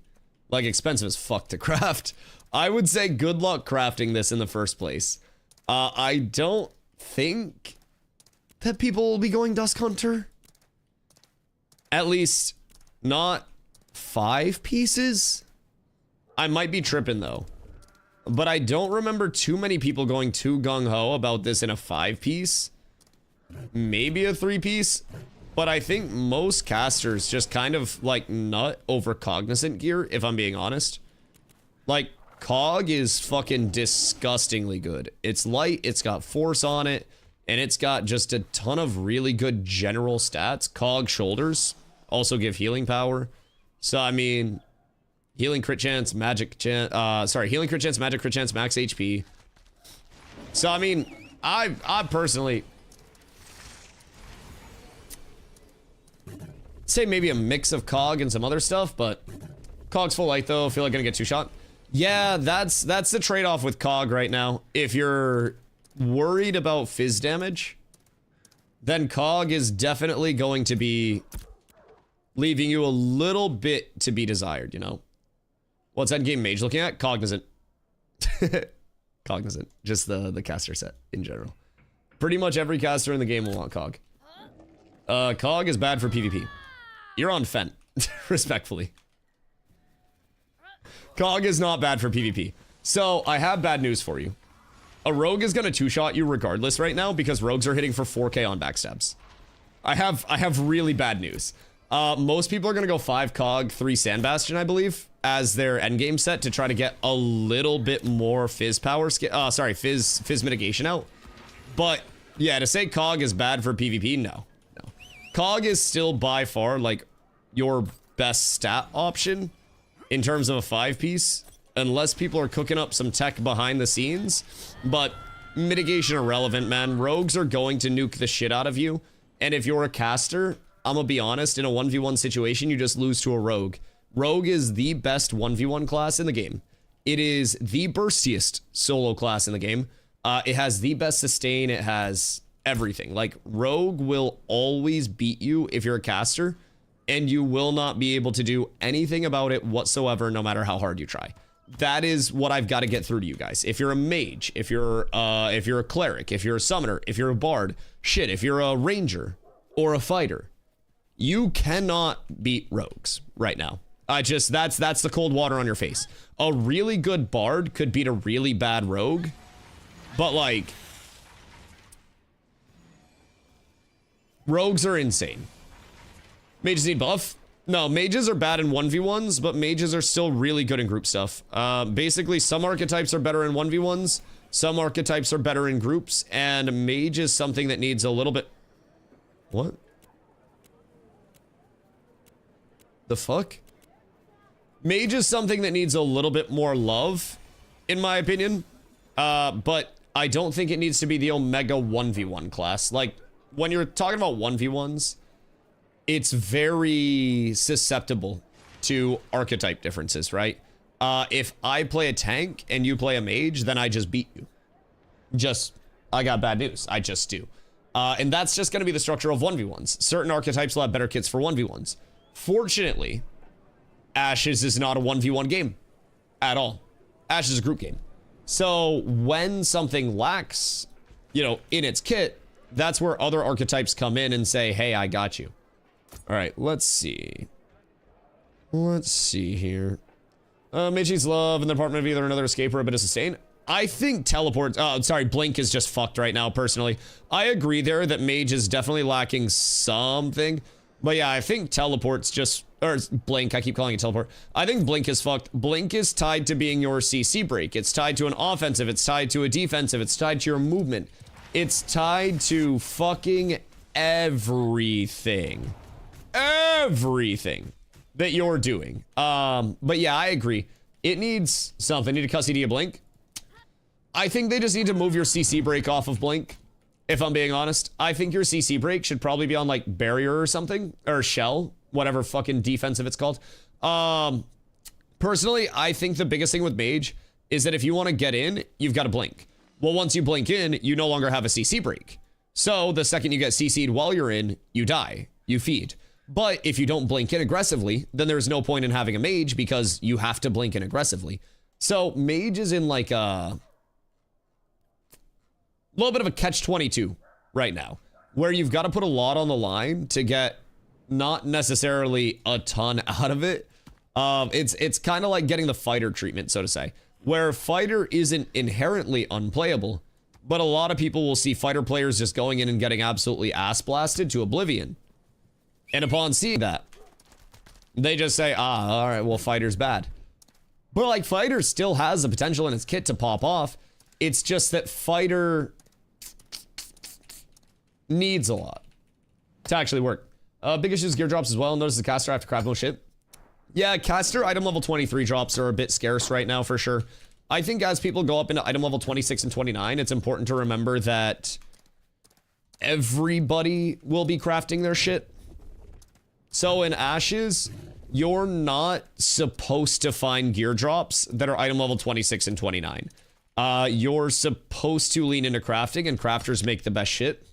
Speaker 1: like expensive as fuck to craft. I would say good luck crafting this in the first place. I don't think that people will be going Dusk Hunter. At least not 5 pieces. I might be tripping though, but I don't remember too many people going too gung-ho about this in a 5 piece. Maybe a 3 piece. But I think most casters just kind of like nut over Cognizant gear, if I'm being honest. Like, Cog is fucking disgustingly good. It's light, it's got force on it, and it's got just a ton of really good general stats. Cog shoulders also give healing power. So, I mean, healing crit chance, magic chance, healing crit chance, magic crit chance, max HP. So, I mean, I personally say maybe a mix of Cog and some other stuff, but Cog's full light though. I feel like gonna get 2-shot. Yeah, that's the trade-off with Cog right now. If you're worried about fizz damage, then Cog is definitely going to be leaving you a little bit to be desired, you know? What's endgame mage looking at? Cognizant. Cognizant. Just the caster set in general. Pretty much every caster in the game will want Cog. Cog is bad for PvP. You're on Fent, respectfully. Cog is not bad for PvP. So, I have bad news for you. A rogue is gonna 2-shot you regardless right now because rogues are hitting for 4k on backstabs. I have really bad news. Most people are gonna go 5 Cog, 3 Sandbastion, I believe, as their endgame set to try to get a little bit more fizz power, fizz mitigation out. But, yeah, to say Cog is bad for PvP, no. Cog is still by far, like, your best stat option in terms of a 5-piece, unless people are cooking up some tech behind the scenes. But mitigation irrelevant, man. Rogues are going to nuke the shit out of you. And if you're a caster, I'm gonna be honest, in a 1v1 situation, you just lose to a rogue. Rogue is the best 1v1 class in the game. It is the burstiest solo class in the game. It has the best sustain. It has everything. Like, rogue will always beat you if you're a caster, and you will not be able to do anything about it whatsoever, no matter how hard you try. That is what I've got to get through to you guys. If you're a mage, if you're a cleric, if you're a summoner, if you're a bard, shit, if you're a ranger or a fighter, you cannot beat rogues right now. That's the cold water on your face. A really good bard could beat a really bad rogue, but like, rogues are insane. Mages need buff? No, mages are bad in 1v1s, but mages are still really good in group stuff. Basically, some archetypes are better in 1v1s, some archetypes are better in groups, and mage is something that needs a little bit... What? The fuck? Mage is something that needs a little bit more love, in my opinion. But I don't think it needs to be the Omega 1v1 class. Like, when you're talking about 1v1s, it's very susceptible to archetype differences, right? If I play a tank and you play a mage, then I just beat you. I got bad news. I just do. And that's just going to be the structure of 1v1s. Certain archetypes will have better kits for 1v1s. Fortunately, Ashes is not a 1v1 game at all. Ashes is a group game. So when something lacks, you know, in its kit, that's where other archetypes come in and say, hey, I got you. All right, let's see. Let's see here. Mage needs love in the department of either another escape or a bit of sustain. I think teleport, sorry, Blink is just fucked right now, personally. I agree there that Mage is definitely lacking something. But yeah, I think teleport's just, or Blink, I keep calling it teleport. I think Blink is fucked. Blink is tied to being your CC break. It's tied to an offensive, it's tied to a defensive, it's tied to your movement. It's tied to fucking everything. Everything that you're doing. But yeah, I agree. It needs something. Need a custody of Blink. I think they just need to move your CC break off of Blink. If I'm being honest, I think your CC break should probably be on like barrier or something, or shell, whatever fucking defensive it's called. Personally, I think the biggest thing with Mage is that if you want to get in, you've got to blink. Well, once you blink in, you no longer have a CC break. So the second you get CC'd while you're in, you die, you feed. But if you don't blink in aggressively, then there's no point in having a Mage because you have to blink in aggressively. So Mage is in like a little bit of a catch-22 right now, where you've got to put a lot on the line to get not necessarily a ton out of it. It's kind of like getting the fighter treatment, so to say, where fighter isn't inherently unplayable, but a lot of people will see fighter players just going in and getting absolutely ass blasted to oblivion. And upon seeing that, they just say, all right, well, fighter's bad. But like, fighter still has the potential in its kit to pop off. It's just that fighter needs a lot to actually work. Big issue is gear drops as well. Notice the caster I have to craft more shit. Yeah, caster item level 23 drops are a bit scarce right now for sure. I think as people go up into item level 26 and 29, it's important to remember that everybody will be crafting their shit. So in Ashes, you're not supposed to find gear drops that are item level 26 and 29. You're supposed to lean into crafting, and crafters make the best shit.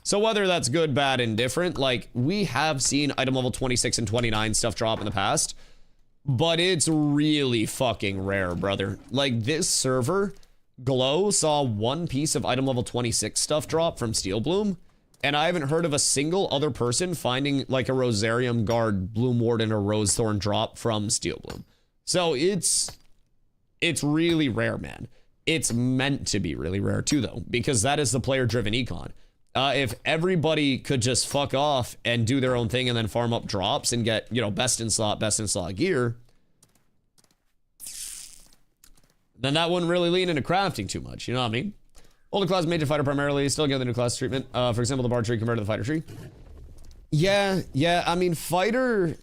Speaker 1: So whether that's good, bad, indifferent, like, we have seen item level 26 and 29 stuff drop in the past, but it's really fucking rare, brother. Like, this server, Glow, saw one piece of item level 26 stuff drop from Steel Bloom, and I haven't heard of a single other person finding, like, a Rosarium Guard, Bloom Warden, or Rosethorn drop from Steel Bloom. So it's really rare, man. It's meant to be really rare, too, though, because that is the player-driven econ. If everybody could just fuck off and do their own thing and then farm up drops and get, you know, best in slot gear, then that wouldn't really lean into crafting too much, you know what I mean? Older class major fighter primarily, still get the new class treatment. For example, the bar tree compared to the fighter tree. Yeah, I mean, fighter,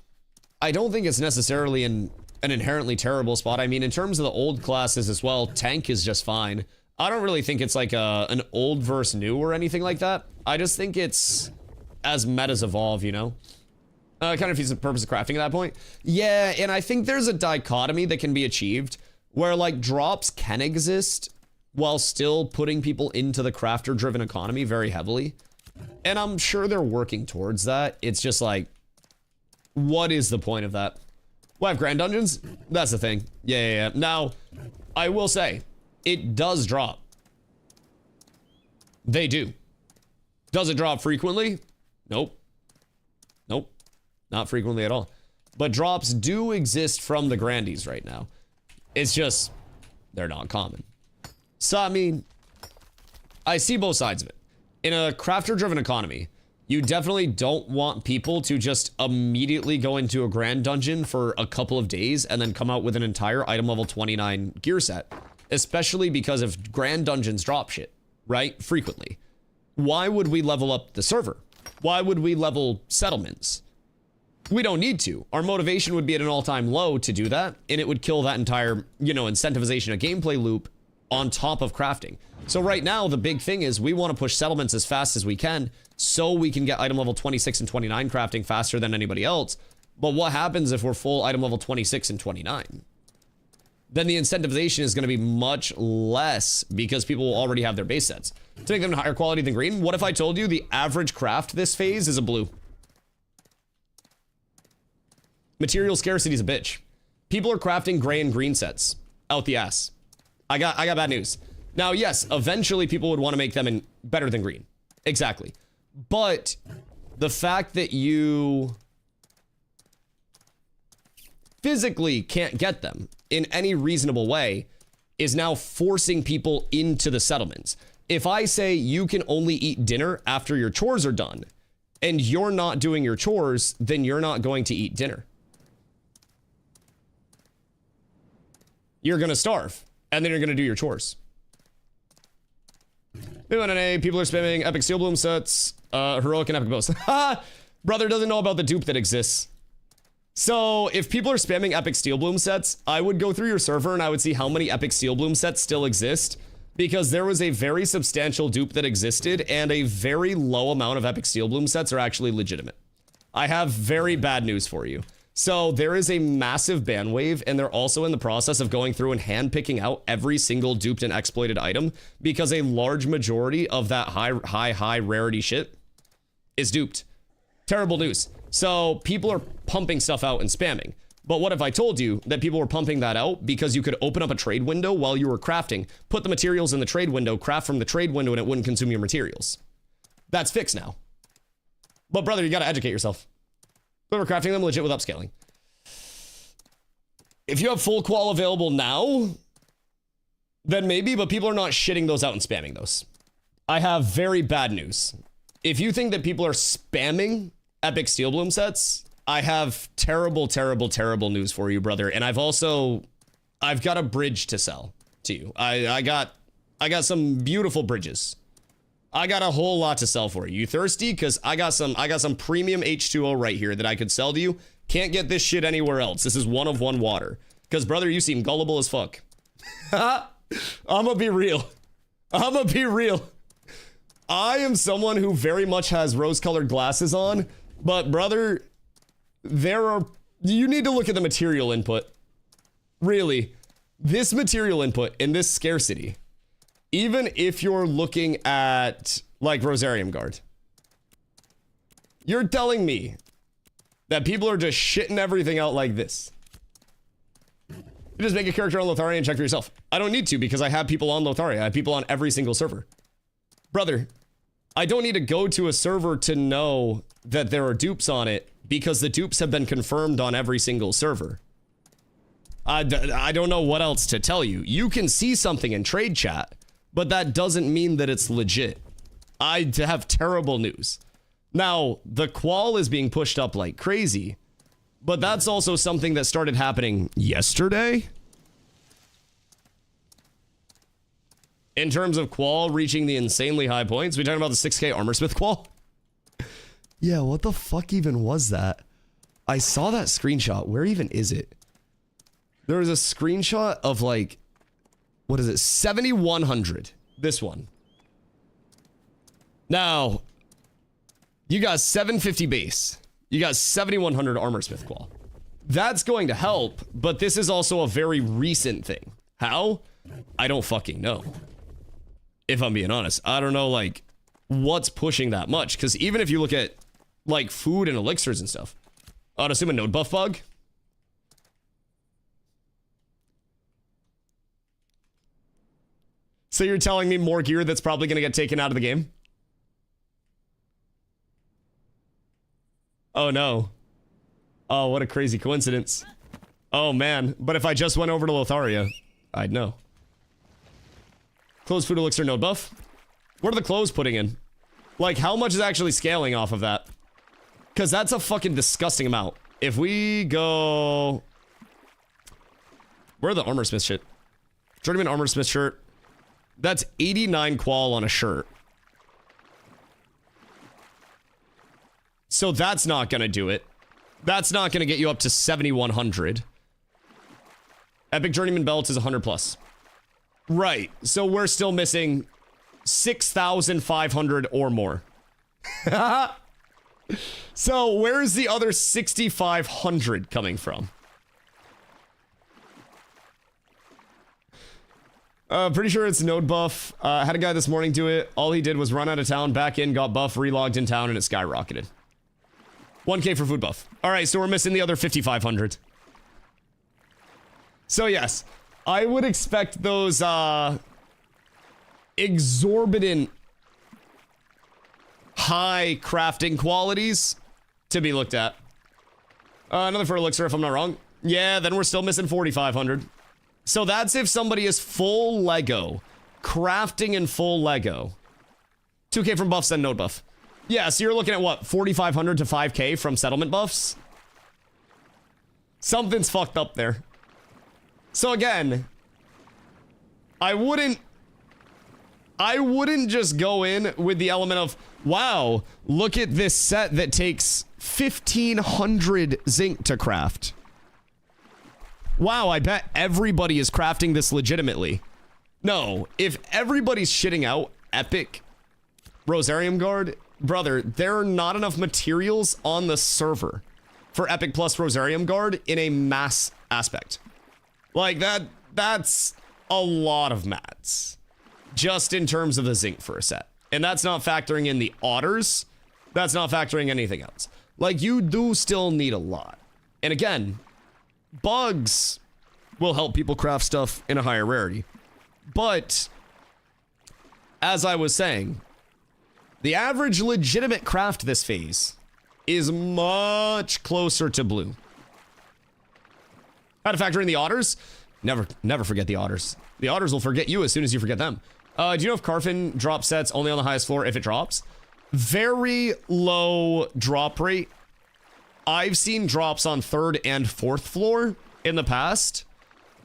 Speaker 1: I don't think it's necessarily an inherently terrible spot. I mean, in terms of the old classes as well, tank is just fine. I don't really think it's like an old versus new or anything like that. I just think it's as metas evolve, you know? Kind of defeats the purpose of crafting at that point. Yeah, and I think there's a dichotomy that can be achieved where, like, drops can exist while still putting people into the crafter-driven economy very heavily. And I'm sure they're working towards that. It's just like, what is the point of that? Well, I have grand dungeons? That's the thing. Yeah. Now, I will say, it does drop. They do. Does it drop frequently? Nope. Not frequently at all. But drops do exist from the grandies right now. It's just, they're not common. So, I mean, I see both sides of it. In a crafter-driven economy, You definitely don't want people to just immediately go into a grand dungeon for a couple of days and then come out with an entire item level 29 gear set. Especially because of grand dungeons drop shit, right? Frequently. Why would we level up the server? Why would we level settlements? We don't need to. Our motivation would be at an all-time low to do that, and it would kill that entire, you know, incentivization of gameplay loop on top of crafting. So right now, the big thing is we want to push settlements as fast as we can so we can get item level 26 and 29 crafting faster than anybody else. But what happens if we're full item level 26 and 29? Then the incentivization is going to be much less because people will already have their base sets. To make them higher quality than green, what if I told you the average craft this phase is a blue? Material scarcity is a bitch. People are crafting gray and green sets out the ass. I got bad news. Now, yes, eventually people would want to make them in better than green. Exactly. But the fact that you physically can't get them in any reasonable way is now forcing people into the settlements. If I say you can only eat dinner after your chores are done and you're not doing your chores, then you're not going to eat dinner. You're going to starve and then you're going to do your chores. People are spamming epic steel bloom sets, heroic and epic bows. Ha! Brother doesn't know about the dupe that exists. So if people are spamming epic steel bloom sets, I would go through your server and I would see how many epic steel bloom sets still exist, because there was a very substantial dupe that existed and a very low amount of epic steel bloom sets are actually legitimate. I have very bad news for you. So there is a massive ban wave, and they're also in the process of going through and handpicking out every single duped and exploited item because a large majority of that high rarity shit is duped. Terrible news. So people are pumping stuff out and spamming. But what if I told you that people were pumping that out because you could open up a trade window while you were crafting, put the materials in the trade window, craft from the trade window, and it wouldn't consume your materials? That's fixed now. But brother, you gotta educate yourself. We're crafting them legit with upscaling. If you have full qual available now, then maybe, but people are not shitting those out and spamming those. I have very bad news. If you think that people are spamming epic steel bloom sets, I have terrible news for you, brother. And I've got a bridge to sell to you. I got some beautiful bridges. I got a whole lot to sell for you. You thirsty? Because I got some premium H2O right here that I could sell to you. Can't get this shit anywhere else. This is 1 of 1 water. Because brother, you seem gullible as fuck. I'ma be real. I am someone who very much has rose-colored glasses on, but brother, you need to look at the material input. Really, this material input in this scarcity, even if you're looking at like Rosarium Guard, you're telling me that people are just shitting everything out like this. You just make a character on Lotharia and check for yourself. I don't need to because I have people on Lotharia. I have people on every single server. Brother, I don't need to go to a server to know that there are dupes on it because the dupes have been confirmed on every single server. I don't know what else to tell you. You can see something in trade chat, but that doesn't mean that it's legit. I have terrible news. Now, the qual is being pushed up like crazy, but that's also something that started happening yesterday. In terms of qual reaching the insanely high points, we talking about the 6K Armorsmith qual? Yeah, what the fuck even was that? I saw that screenshot. Where even is it? There was a screenshot of like, what is it? 7,100. This one. Now, you got 750 base. You got 7,100 Armorsmith qual. That's going to help, but this is also a very recent thing. How? I don't fucking know. If I'm being honest, I don't know like what's pushing that much. Because even if you look at like food and elixirs and stuff, I'd assume a node buff bug. So you're telling me more gear that's probably going to get taken out of the game? Oh no. Oh, what a crazy coincidence. Oh man, but if I just went over to Lotharia, I'd know. Closed food elixir node buff. What are the clothes putting in? Like, how much is actually scaling off of that? Because that's a fucking disgusting amount. If we go... Where are the armor smith shit? Journeyman armor smith shirt. That's 89 qual on a shirt. So that's not gonna do it. That's not gonna get you up to 7,100. Epic Journeyman belt is 100 plus. Right, so we're still missing 6,500 or more. So where's the other 6,500 coming from? Pretty sure it's node buff. Had a guy this morning do it. All he did was run out of town, back in, got buff, relogged in town, and it skyrocketed. 1k for food buff. All right, so we're missing the other 5,500. So yes, I would expect those exorbitant high crafting qualities to be looked at. Another for elixir, if I'm not wrong. Yeah, then we're still missing 4,500. So that's if somebody is full Lego, crafting in full Lego. 2k from buffs, then node buff. Yeah, so you're looking at what, 4,500 to 5k from settlement buffs? Something's fucked up there. So again, I wouldn't just go in with the element of, wow, look at this set that takes 1,500 zinc to craft. Wow, I bet everybody is crafting this legitimately. No, if everybody's shitting out epic Rosarium Guard, brother, there are not enough materials on the server for epic plus Rosarium Guard in a mass aspect. Like, that's a lot of mats. Just in terms of the zinc for a set. And that's not factoring in the otters. That's not factoring anything else. Like, you do still need a lot. And again, bugs will help people craft stuff in a higher rarity. But, as I was saying, the average legitimate craft this phase is much closer to blue. How to factor in the otters? Never forget the otters. The otters will forget you as soon as you forget them. Do you know if Carfin drop sets only on the highest floor if it drops? Very low drop rate. I've seen drops on 3rd and 4th floor in the past.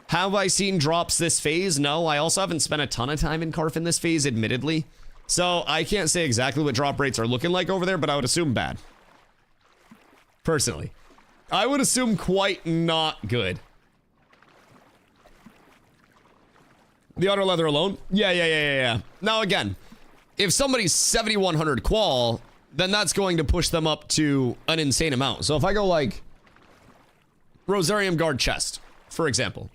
Speaker 1: Have I seen drops this phase? No, I also haven't spent a ton of time in Carfin this phase, admittedly. So I can't say exactly what drop rates are looking like over there, but I would assume bad. Personally. I would assume quite not good. The otter leather alone? Yeah. Now again, if somebody's 7,100 qual, then that's going to push them up to an insane amount. So if I go like Rosarium Guard chest, for example,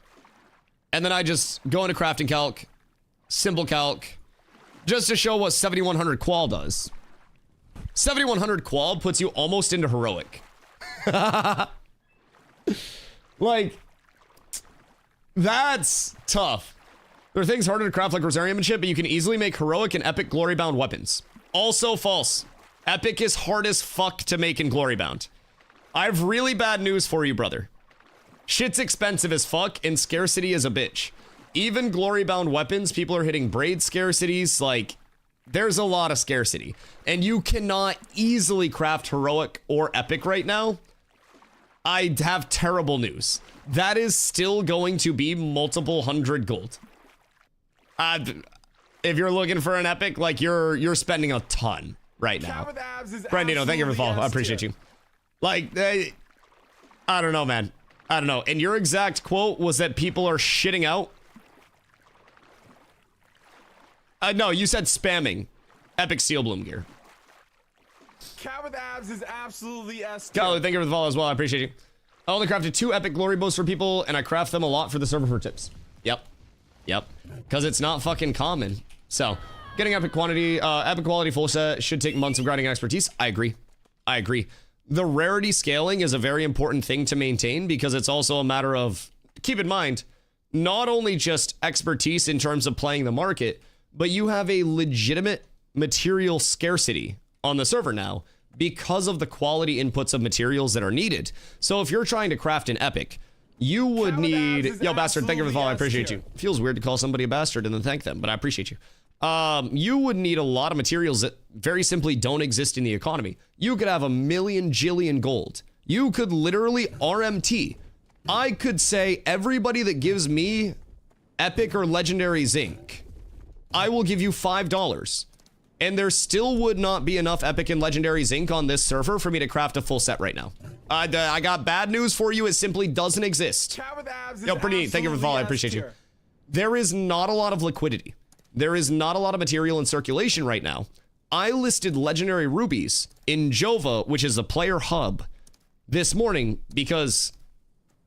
Speaker 1: and then I just go into crafting calc, simple calc, just to show what 7,100 qual does. 7,100 qual puts you almost into heroic. Like, that's tough. There are things harder to craft like Rosarium and shit, but you can easily make heroic and epic glory-bound weapons. Also false. Epic is hard as fuck to make in glory-bound. I have really bad news for you, brother. Shit's expensive as fuck, and scarcity is a bitch. Even glory-bound weapons, people are hitting braid scarcities, like, there's a lot of scarcity. And you cannot easily craft heroic or epic right now. I have terrible news. That is still going to be multiple hundred gold. If you're looking for an epic, like, you're spending a ton right now. Brandino, thank you for the follow. I appreciate you. Like, I don't know, man. I don't know. And your exact quote was that people are shitting out. No, you said spamming epic steel bloom gear.
Speaker 3: Cat with abs is absolutely S.
Speaker 1: Kyle, thank you for the follow as well. I appreciate you. I only crafted 2 epic glory bows for people, and I craft them a lot for the server for tips. Yep. Because it's not fucking common. So, getting epic quality full set should take months of grinding expertise. I agree. The rarity scaling is a very important thing to maintain because it's also a matter of, keep in mind, not only just expertise in terms of playing the market, but you have a legitimate material scarcity on the server now because of the quality inputs of materials that are needed. So if you're trying to craft an epic, you would need... Yo, bastard, thank you for the follow. I appreciate you. Feels weird to call somebody a bastard and then thank them, but I appreciate you. you would need a lot of materials that very simply don't exist in the economy. You could have a million jillion gold. You could literally RMT. I could say everybody that gives me epic or legendary zinc, I will give you $5. And there still would not be enough epic and legendary zinc on this server for me to craft a full set right now. I got bad news for you. It simply doesn't exist. Yo, pretty, thank you for the follow. I appreciate you. There is not a lot of liquidity. There is not a lot of material in circulation right now. I listed legendary rubies in Jova, which is a player hub, this morning because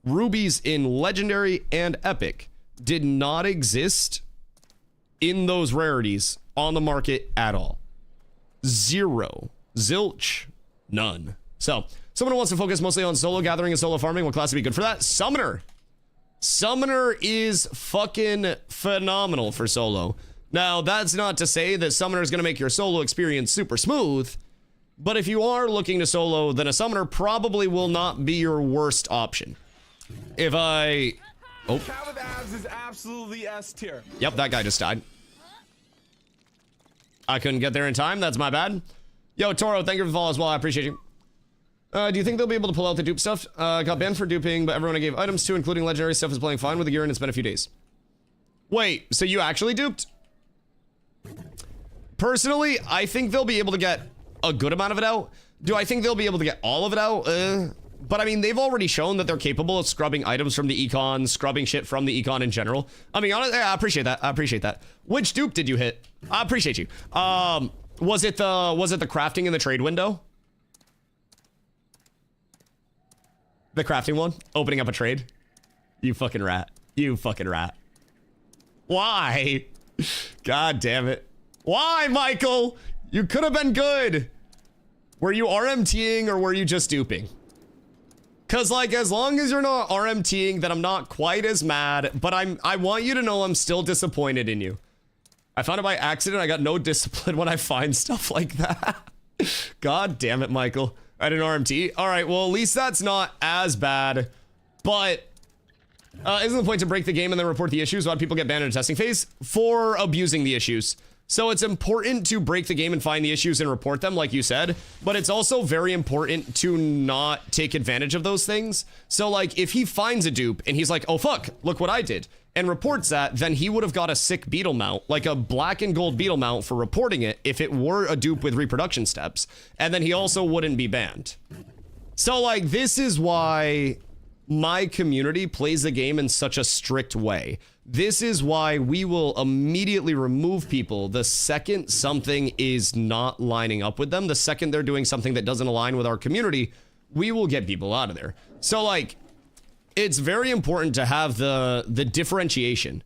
Speaker 1: rubies in legendary and epic did not exist in those rarities on the market at all. Zero. Zilch. None. So, someone who wants to focus mostly on solo gathering and solo farming, what class would be good for that? Summoner. Summoner is fucking phenomenal for solo. Now, that's not to say that Summoner is going to make your solo experience super smooth, but if you are looking to solo, then a Summoner probably will not be your worst option. If I... Oh.
Speaker 3: Cat with abs is absolutely S tier.
Speaker 1: Yep, that guy just died. I couldn't get there in time. That's my bad. Yo, Toro, thank you for the follow as well. I appreciate you. Do you think they'll be able to pull out the dupe stuff? Got banned for duping, but everyone I gave items to, including legendary stuff, is playing fine with the gear, and it's been a few days. Wait, so you actually duped? Personally, I think they'll be able to get a good amount of it out. Do I think they'll be able to get all of it out? But I mean, they've already shown that they're capable of scrubbing items from the econ, scrubbing shit from the econ in general. I mean, honestly, I appreciate that. I appreciate that. Which dupe did you hit? I appreciate you. Was it the crafting in the trade window? The crafting one? Opening up a trade? You fucking rat. You fucking rat. Why? God damn it. Why, Michael? You could have been good. Were you RMTing or were you just duping? Cause like, as long as you're not RMTing, then I'm not quite as mad, but I want you to know I'm still disappointed in you. I found it by accident. I got no discipline when I find stuff like that. God damn it, Michael. I didn't RMT. All right, well, at least that's not as bad, but isn't the point to break the game and then report the issues? Why do people get banned in a testing phase? For abusing the issues. So it's important to break the game and find the issues and report them, like you said, but it's also very important to not take advantage of those things. So like, if he finds a dupe and he's like, oh fuck, look what I did, and reports that, then he would have got a sick beetle mount, like a black and gold beetle mount for reporting it if it were a dupe with reproduction steps, and then he also wouldn't be banned. So like, this is why my community plays the game in such a strict way. This is why we will immediately remove people the second something is not lining up with them. The second they're doing something that doesn't align with our community, we will get people out of there. So like, it's very important to have the differentiation.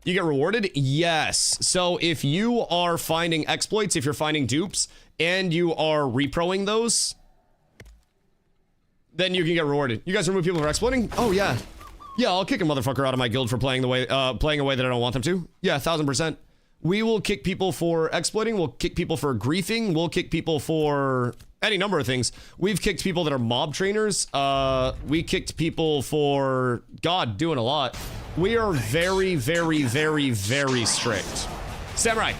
Speaker 1: You get rewarded? Yes. So if you are finding exploits, if you're finding dupes, and you are reproing those, then you can get rewarded. You guys remove people for exploiting? Oh yeah. Yeah, I'll kick a motherfucker out of my guild for playing a way that I don't want them to. Yeah, 1000%. We will kick people for exploiting. We'll kick people for griefing. We'll kick people for any number of things. We've kicked people that are mob trainers. We kicked people for, God, doing a lot. We are very, very, very, very strict. Samurai,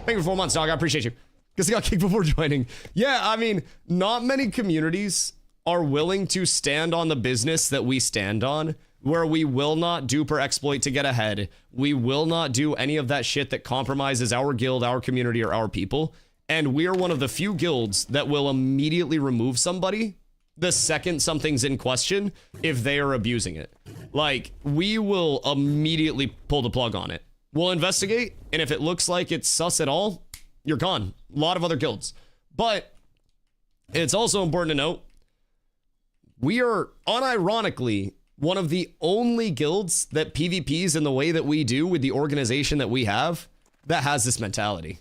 Speaker 1: thank you for 4 months, dog. I appreciate you. Because he got kicked before joining. Yeah, I mean, not many communities are willing to stand on the business that we stand on, where we will not dupe or exploit to get ahead. We will not do any of that shit that compromises our guild, our community, or our people. And we are one of the few guilds that will immediately remove somebody the second something's in question if they are abusing it. Like, we will immediately pull the plug on it. We'll investigate, and if it looks like it's sus at all, you're gone. A lot of other guilds. But it's also important to note, we are unironically one of the only guilds that PvPs in the way that we do with the organization that we have that has this mentality.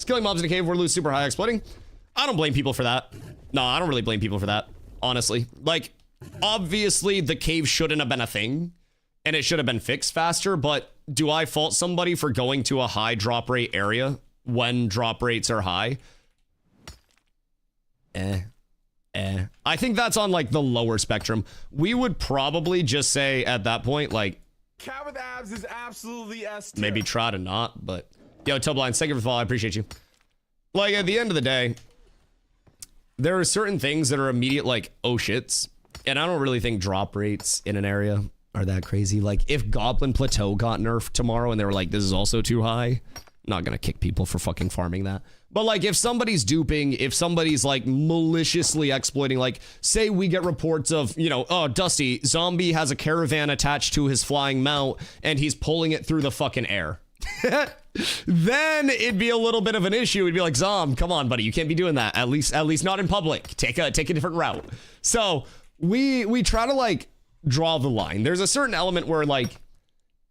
Speaker 1: Killing mobs in a cave where lose super high exploiting. I don't blame people for that. No, I don't really blame people for that, honestly. Like, obviously the cave shouldn't have been a thing and it should have been fixed faster, but do I fault somebody for going to a high drop rate area when drop rates are high? I think that's on like the lower spectrum. We would probably just say at that point, like,
Speaker 3: Cat with abs is absolutely S tier.
Speaker 1: Maybe try to not, but yo, Tubline, thank you for the follow. I appreciate you. Like, at the end of the day, there are certain things that are immediate, like, oh shits. And I don't really think drop rates in an area are that crazy. Like, if Goblin Plateau got nerfed tomorrow and they were like, this is also too high, I'm not gonna kick people for fucking farming that. But like, if somebody's duping, if somebody's like maliciously exploiting, like, say we get reports of, you know, oh, Dusty, zombie has a caravan attached to his flying mount and he's pulling it through the fucking air. Then it'd be a little bit of an issue. It'd be like, Zom, come on, buddy, you can't be doing that. At least not in public. Take a different route. So we try to like draw the line. There's a certain element where like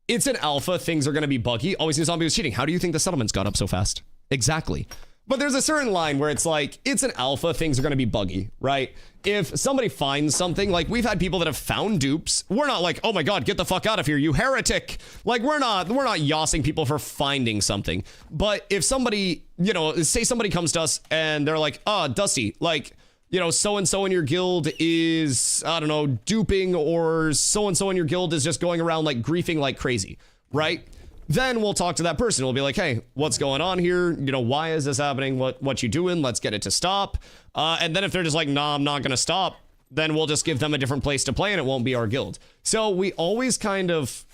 Speaker 1: it's an alpha, things are gonna be buggy. Always knew zombie was cheating. How do you think the settlements got up so fast? Exactly. But there's a certain line where it's like, it's an alpha, things are gonna be buggy, right? If somebody finds something, like we've had people that have found dupes, we're not like, oh my god, get the fuck out of here, you heretic. Like we're not yossing people for finding something. But if somebody, you know, say somebody comes to us and they're like, oh, Dusty, like, you know, so-and-so in your guild is, I don't know, duping, or so-and-so in your guild is just going around like griefing like crazy, right? Then we'll talk to that person. We'll be like, hey, what's going on here? You know, why is this happening? What you doing? Let's get it to stop. And then if they're just like, nah, I'm not gonna stop, then we'll just give them a different place to play and it won't be our guild. So we always kind of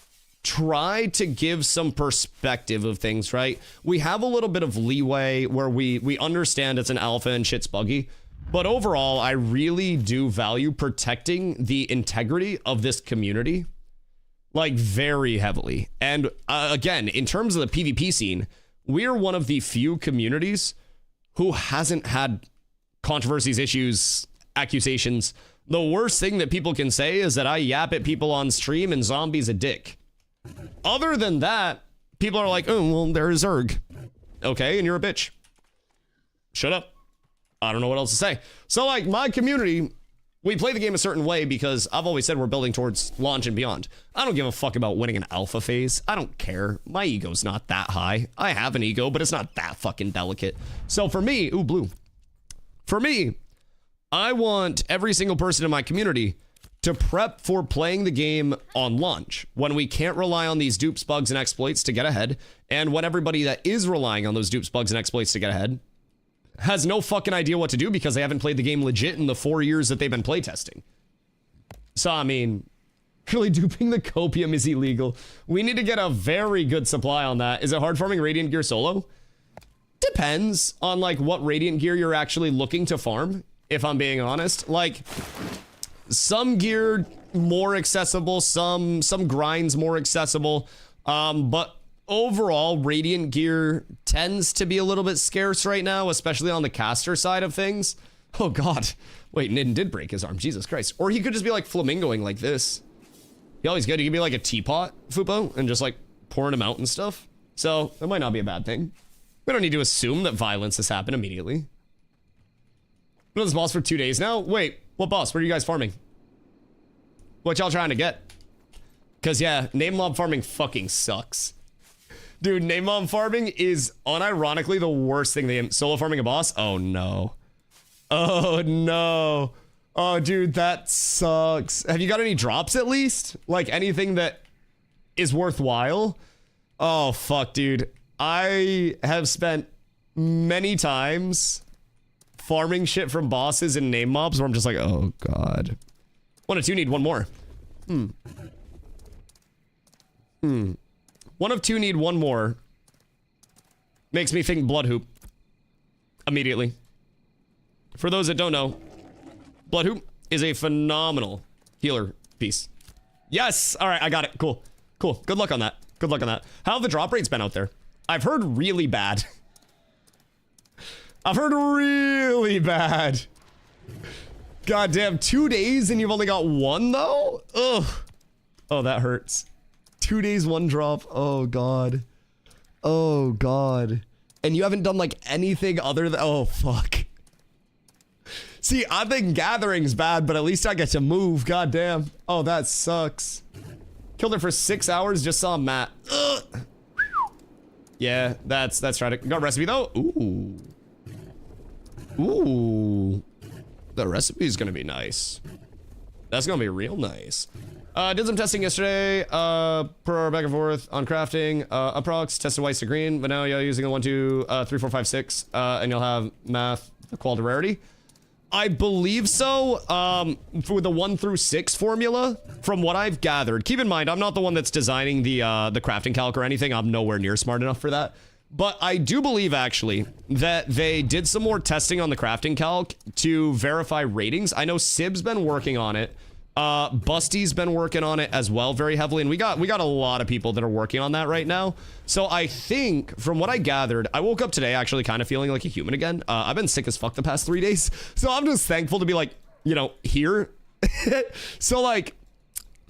Speaker 1: try to give some perspective of things, right? We have a little bit of leeway where we understand it's an alpha and shit's buggy. But overall, I really do value protecting the integrity of this community. Like, very heavily. And again, in terms of the PvP scene, we are one of the few communities who hasn't had controversies, issues, accusations. The worst thing that people can say is that I yap at people on stream and Zombie's a dick. Other than that, people are like, oh, well, there's Zerg. Okay, and you're a bitch. Shut up. I don't know what else to say. So, like, my community, we play the game a certain way because I've always said we're building towards launch and beyond. I don't give a fuck about winning an alpha phase. I don't care. My ego's not that high. I have an ego, but it's not that fucking delicate. So for me, ooh, blue. For me, I want every single person in my community to prep for playing the game on launch, when we can't rely on these dupes, bugs, and exploits to get ahead, and when everybody that is relying on those dupes, bugs, and exploits to get ahead has no fucking idea what to do because they haven't played the game legit in the 4 years that they've been playtesting. So, I mean, really duping the copium is illegal. We need to get a very good supply on that. Is it hard farming Radiant Gear solo? Depends on, like, what Radiant Gear you're actually looking to farm, if I'm being honest. Like, some gear more accessible, some grinds more accessible, but overall, Radiant Gear tends to be a little bit scarce right now, especially on the caster side of things. Oh god. Wait, Nidden did break his arm. Jesus Christ. Or he could just be like flamingoing like this. He always good. He could be like a teapot, Fupo, and just like pouring him out and stuff. So, that might not be a bad thing. We don't need to assume that violence has happened immediately. Been on this boss for 2 days now? Wait, what boss? What are you guys farming? What y'all trying to get? Because yeah, name mob farming fucking sucks. Dude, name mob farming is unironically the worst thing. They solo farming a boss? Oh no. Oh no. Oh dude, that sucks. Have you got any drops at least? Like anything that is worthwhile? Oh fuck, dude. I have spent many times farming shit from bosses and name mobs where I'm just like, oh god. 1 of 2 need one more. 1 of 2 need one more. Makes me think Blood Hoop. Immediately. For those that don't know, Blood Hoop is a phenomenal healer piece. Yes! Alright, I got it. Cool. Cool. Good luck on that. Good luck on that. How have the drop rates been out there? I've heard really bad. I've heard really bad. Goddamn, 2 days and you've only got 1 though? Ugh. Oh, that hurts. 2 days, 1 drop. Oh god. Oh god. And you haven't done like anything other than, oh fuck. See, I think gathering's bad, but at least I get to move. God damn. Oh, that sucks. Killed her for 6 hours, just saw Matt. Ugh. Yeah, that's tragic. Got a recipe though? Ooh. Ooh. The recipe is gonna be nice. That's gonna be real nice. Did some testing yesterday, per hour back and forth on crafting, approx, tested whites to green, but now you're using the 1, 2, 3, 4, 5, 6, and you'll have math, equal to rarity. I believe so, for the 1 through 6 formula, from what I've gathered. Keep in mind, I'm not the one that's designing the crafting calc or anything. I'm nowhere near smart enough for that. But I do believe, actually, that they did some more testing on the crafting calc to verify ratings. I know Sib's been working on it. Busty's been working on it as well very heavily, and we got a lot of people that are working on that right now. So I think, from what I gathered, I woke up today actually kind of feeling like a human again. I've been sick as fuck the past 3 days, so I'm just thankful to be, like, you know, here. So, like,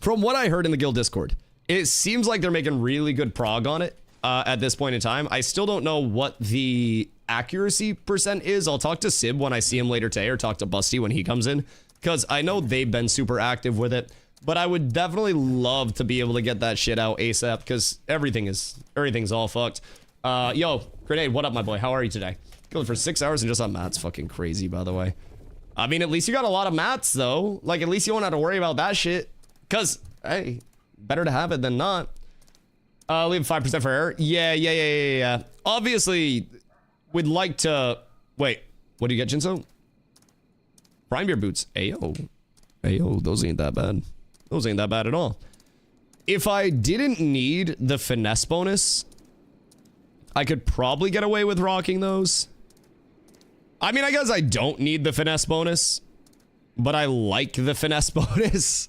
Speaker 1: from what I heard in the guild Discord, it seems like they're making really good prog on it at this point in time. I still don't know what the accuracy percent is. I'll talk to Sib when I see him later today, or talk to Busty when he comes in, because I know they've been super active with it. But I would definitely love to be able to get that shit out ASAP, because everything's all fucked. Yo, Grenade, what up, my boy? How are you today? Going for 6 hours and just on mats. Fucking crazy, by the way. I mean, at least you got a lot of mats, though. Like, at least you won't have to worry about that shit. Because, hey, better to have it than not. Leave 5% for error. Yeah. Obviously, we'd like to... Wait, what do you get, Jinso? Prime Beer boots. Ayo, those ain't that bad. Those ain't that bad at all. If I didn't need the finesse bonus, I could probably get away with rocking those. I mean, I guess I don't need the finesse bonus, but I like the finesse bonus.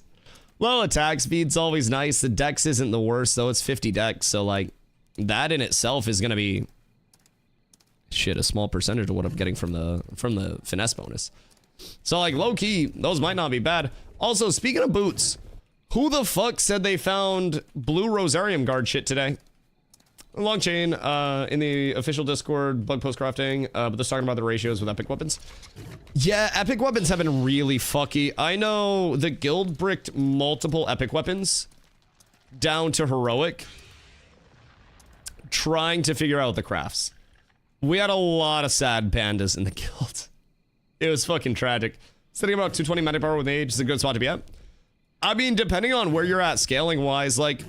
Speaker 1: Low attack speed's always nice. The dex isn't the worst, though. It's 50 dex, so, like, that in itself is gonna be... shit, a small percentage of what I'm getting from the finesse bonus. So, like, low-key, those might not be bad. Also, speaking of boots, who the fuck said they found blue Rosarium Guard shit today? Long chain, in the official Discord, bug post crafting, but they're talking about the ratios with epic weapons. Yeah, epic weapons have been really fucky. I know the guild bricked multiple epic weapons down to heroic, trying to figure out the crafts. We had a lot of sad pandas in the guild. It was fucking tragic. Sitting about 220 mana power with age is a good spot to be at. I mean, depending on where you're at scaling wise, like,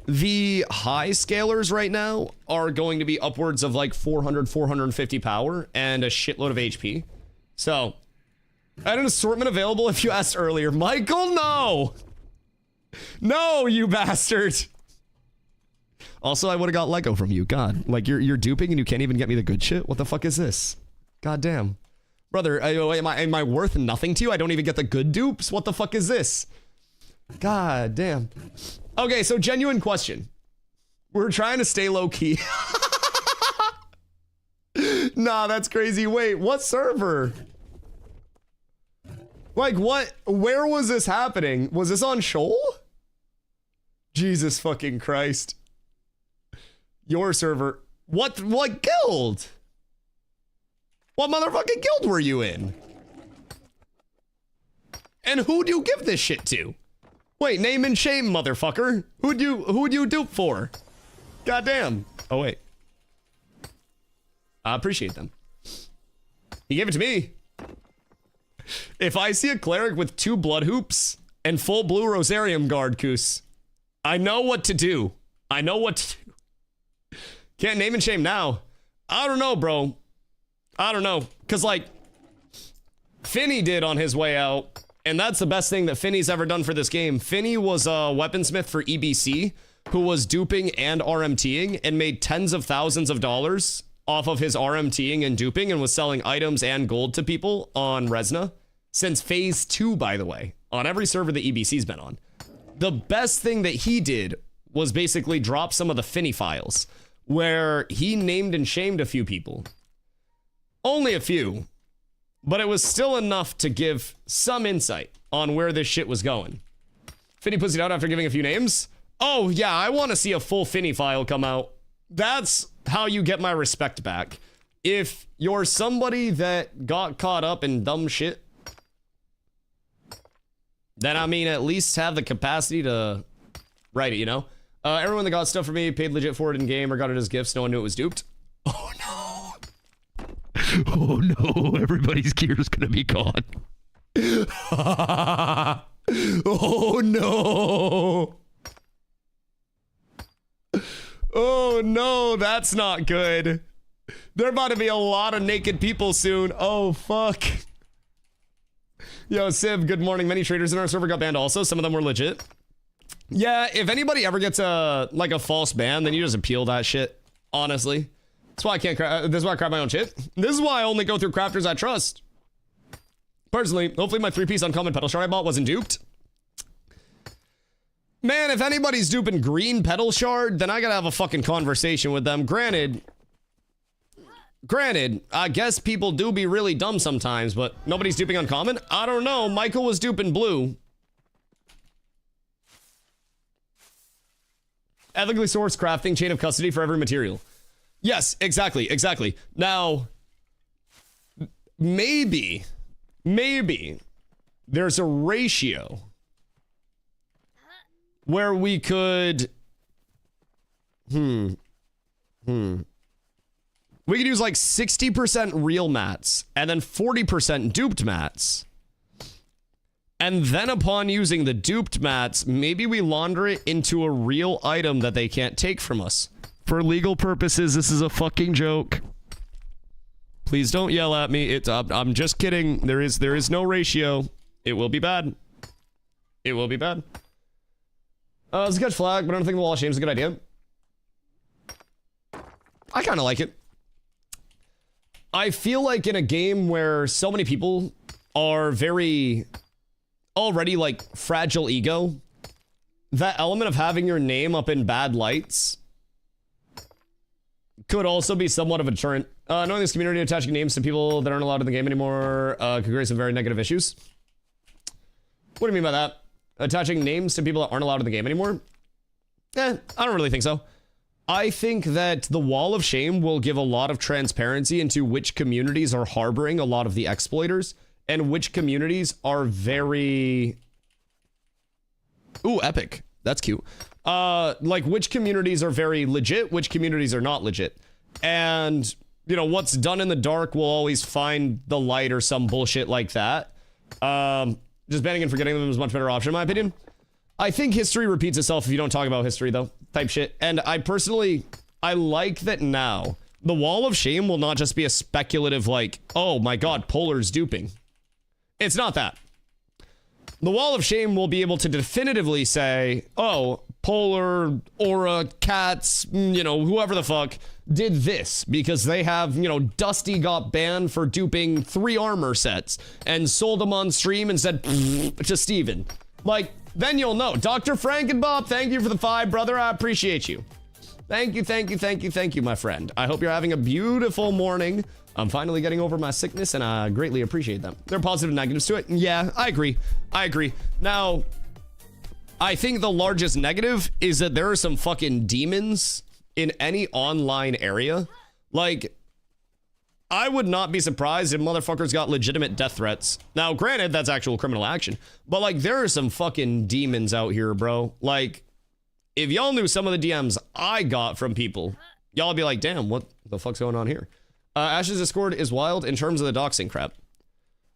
Speaker 1: the high scalers right now are going to be upwards of like 400, 450 power and a shitload of HP. So, I had an assortment available if you asked earlier. Michael, no! No, you bastard! Also, I would have got Lego from you. God, like, you're duping and you can't even get me the good shit? What the fuck is this? God damn. Brother, am I worth nothing to you? I don't even get the good dupes? What the fuck is this? God damn. Okay, so genuine question. We're trying to stay low-key. Nah, that's crazy. Wait, what server? Like, what? Where was this happening? Was this on Shoal? Jesus fucking Christ. Your server. What guild? What motherfucking guild were you in? And who'd you give this shit to? Wait, name and shame, motherfucker. Who'd you dupe for? Goddamn. Oh, wait. I appreciate them. He gave it to me. If I see a cleric with 2 blood hoops and full blue Rosarium Guard, Koos, I know what to do. I know what to do. Can't name and shame now. I don't know, bro. I don't know. Because, like, Finny did on his way out. And that's the best thing that Finny's ever done for this game. Finny was a weaponsmith for EBC who was duping and RMTing and made tens of thousands of dollars off of his RMTing and duping and was selling items and gold to people on Resna since phase 2, by the way, on every server that EBC's been on. The best thing that he did was basically drop some of the Finny files where he named and shamed a few people. Only a few. But it was still enough to give some insight on where this shit was going. Finny pussied out after giving a few names? Oh, yeah, I want to see a full Finny file come out. That's how you get my respect back. If you're somebody that got caught up in dumb shit, then, I mean, at least have the capacity to write it, you know? Everyone that got stuff for me paid legit for it in game or got it as gifts. No one knew it was duped. Oh, no. Oh no, everybody's gear is gonna be gone. Oh no. Oh no, that's not good. There about to be a lot of naked people soon. Oh fuck. Yo, Civ, good morning. Many traders in our server got banned also. Some of them were legit. Yeah, if anybody ever gets a false ban, then you just appeal that shit. Honestly. That's why I can't this is why I craft my own shit. This is why I only go through crafters I trust. Personally, hopefully my 3-piece uncommon pedal shard I bought wasn't duped. Man, if anybody's duping green pedal shard, then I gotta have a fucking conversation with them. Granted, I guess people do be really dumb sometimes, but nobody's duping uncommon? I don't know. Michael was duping blue. Ethically sourced crafting, chain of custody for every material. Yes, exactly. Now, maybe there's a ratio where we could, we could use like 60% real mats and then 40% duped mats. And then upon using the duped mats, maybe we launder it into a real item that they can't take from us. For legal purposes, this is a fucking joke. Please don't yell at me. I'm just kidding. There is no ratio. It will be bad. It will be bad. It's a good flag, but I don't think the wall of shame is a good idea. I kind of like it. I feel like in a game where so many people are very already like fragile ego, that element of having your name up in bad lights could also be somewhat of a deterrent. Knowing this community attaching names to people that aren't allowed in the game anymore could create some very negative issues. What do you mean by that? Attaching names to people that aren't allowed in the game anymore? I don't really think so. I think that the wall of shame will give a lot of transparency into which communities are harboring a lot of the exploiters and which communities are very... Ooh, epic. That's cute. Like which communities are very legit, which communities are not legit. And, you know, what's done in the dark will always find the light or some bullshit like that. Just banning and forgetting them is a much better option, in my opinion. I think history repeats itself if you don't talk about history, though, type shit. And I like that now. The wall of shame will not just be a speculative, like, oh my god, Polar's duping. It's not that. The wall of shame will be able to definitively say, oh, Polar, Aura, Cats, you know, whoever the fuck did this because they have, you know, Dusty got banned for duping 3 armor sets and sold them on stream and said to Steven. Like, then you'll know. Dr. Frankenbob, thank you for the 5, brother. I appreciate you. Thank you, my friend. I hope you're having a beautiful morning. I'm finally getting over my sickness, and I greatly appreciate them. There are positive and negatives to it. Yeah, I agree. Now, I think the largest negative is that there are some fucking demons in any online area. Like, I would not be surprised if motherfuckers got legitimate death threats. Now, granted, that's actual criminal action. But, like, there are some fucking demons out here, bro. Like, if y'all knew some of the DMs I got from people, y'all would be like, damn, what the fuck's going on here? Ash's Discord is wild in terms of the doxing crap.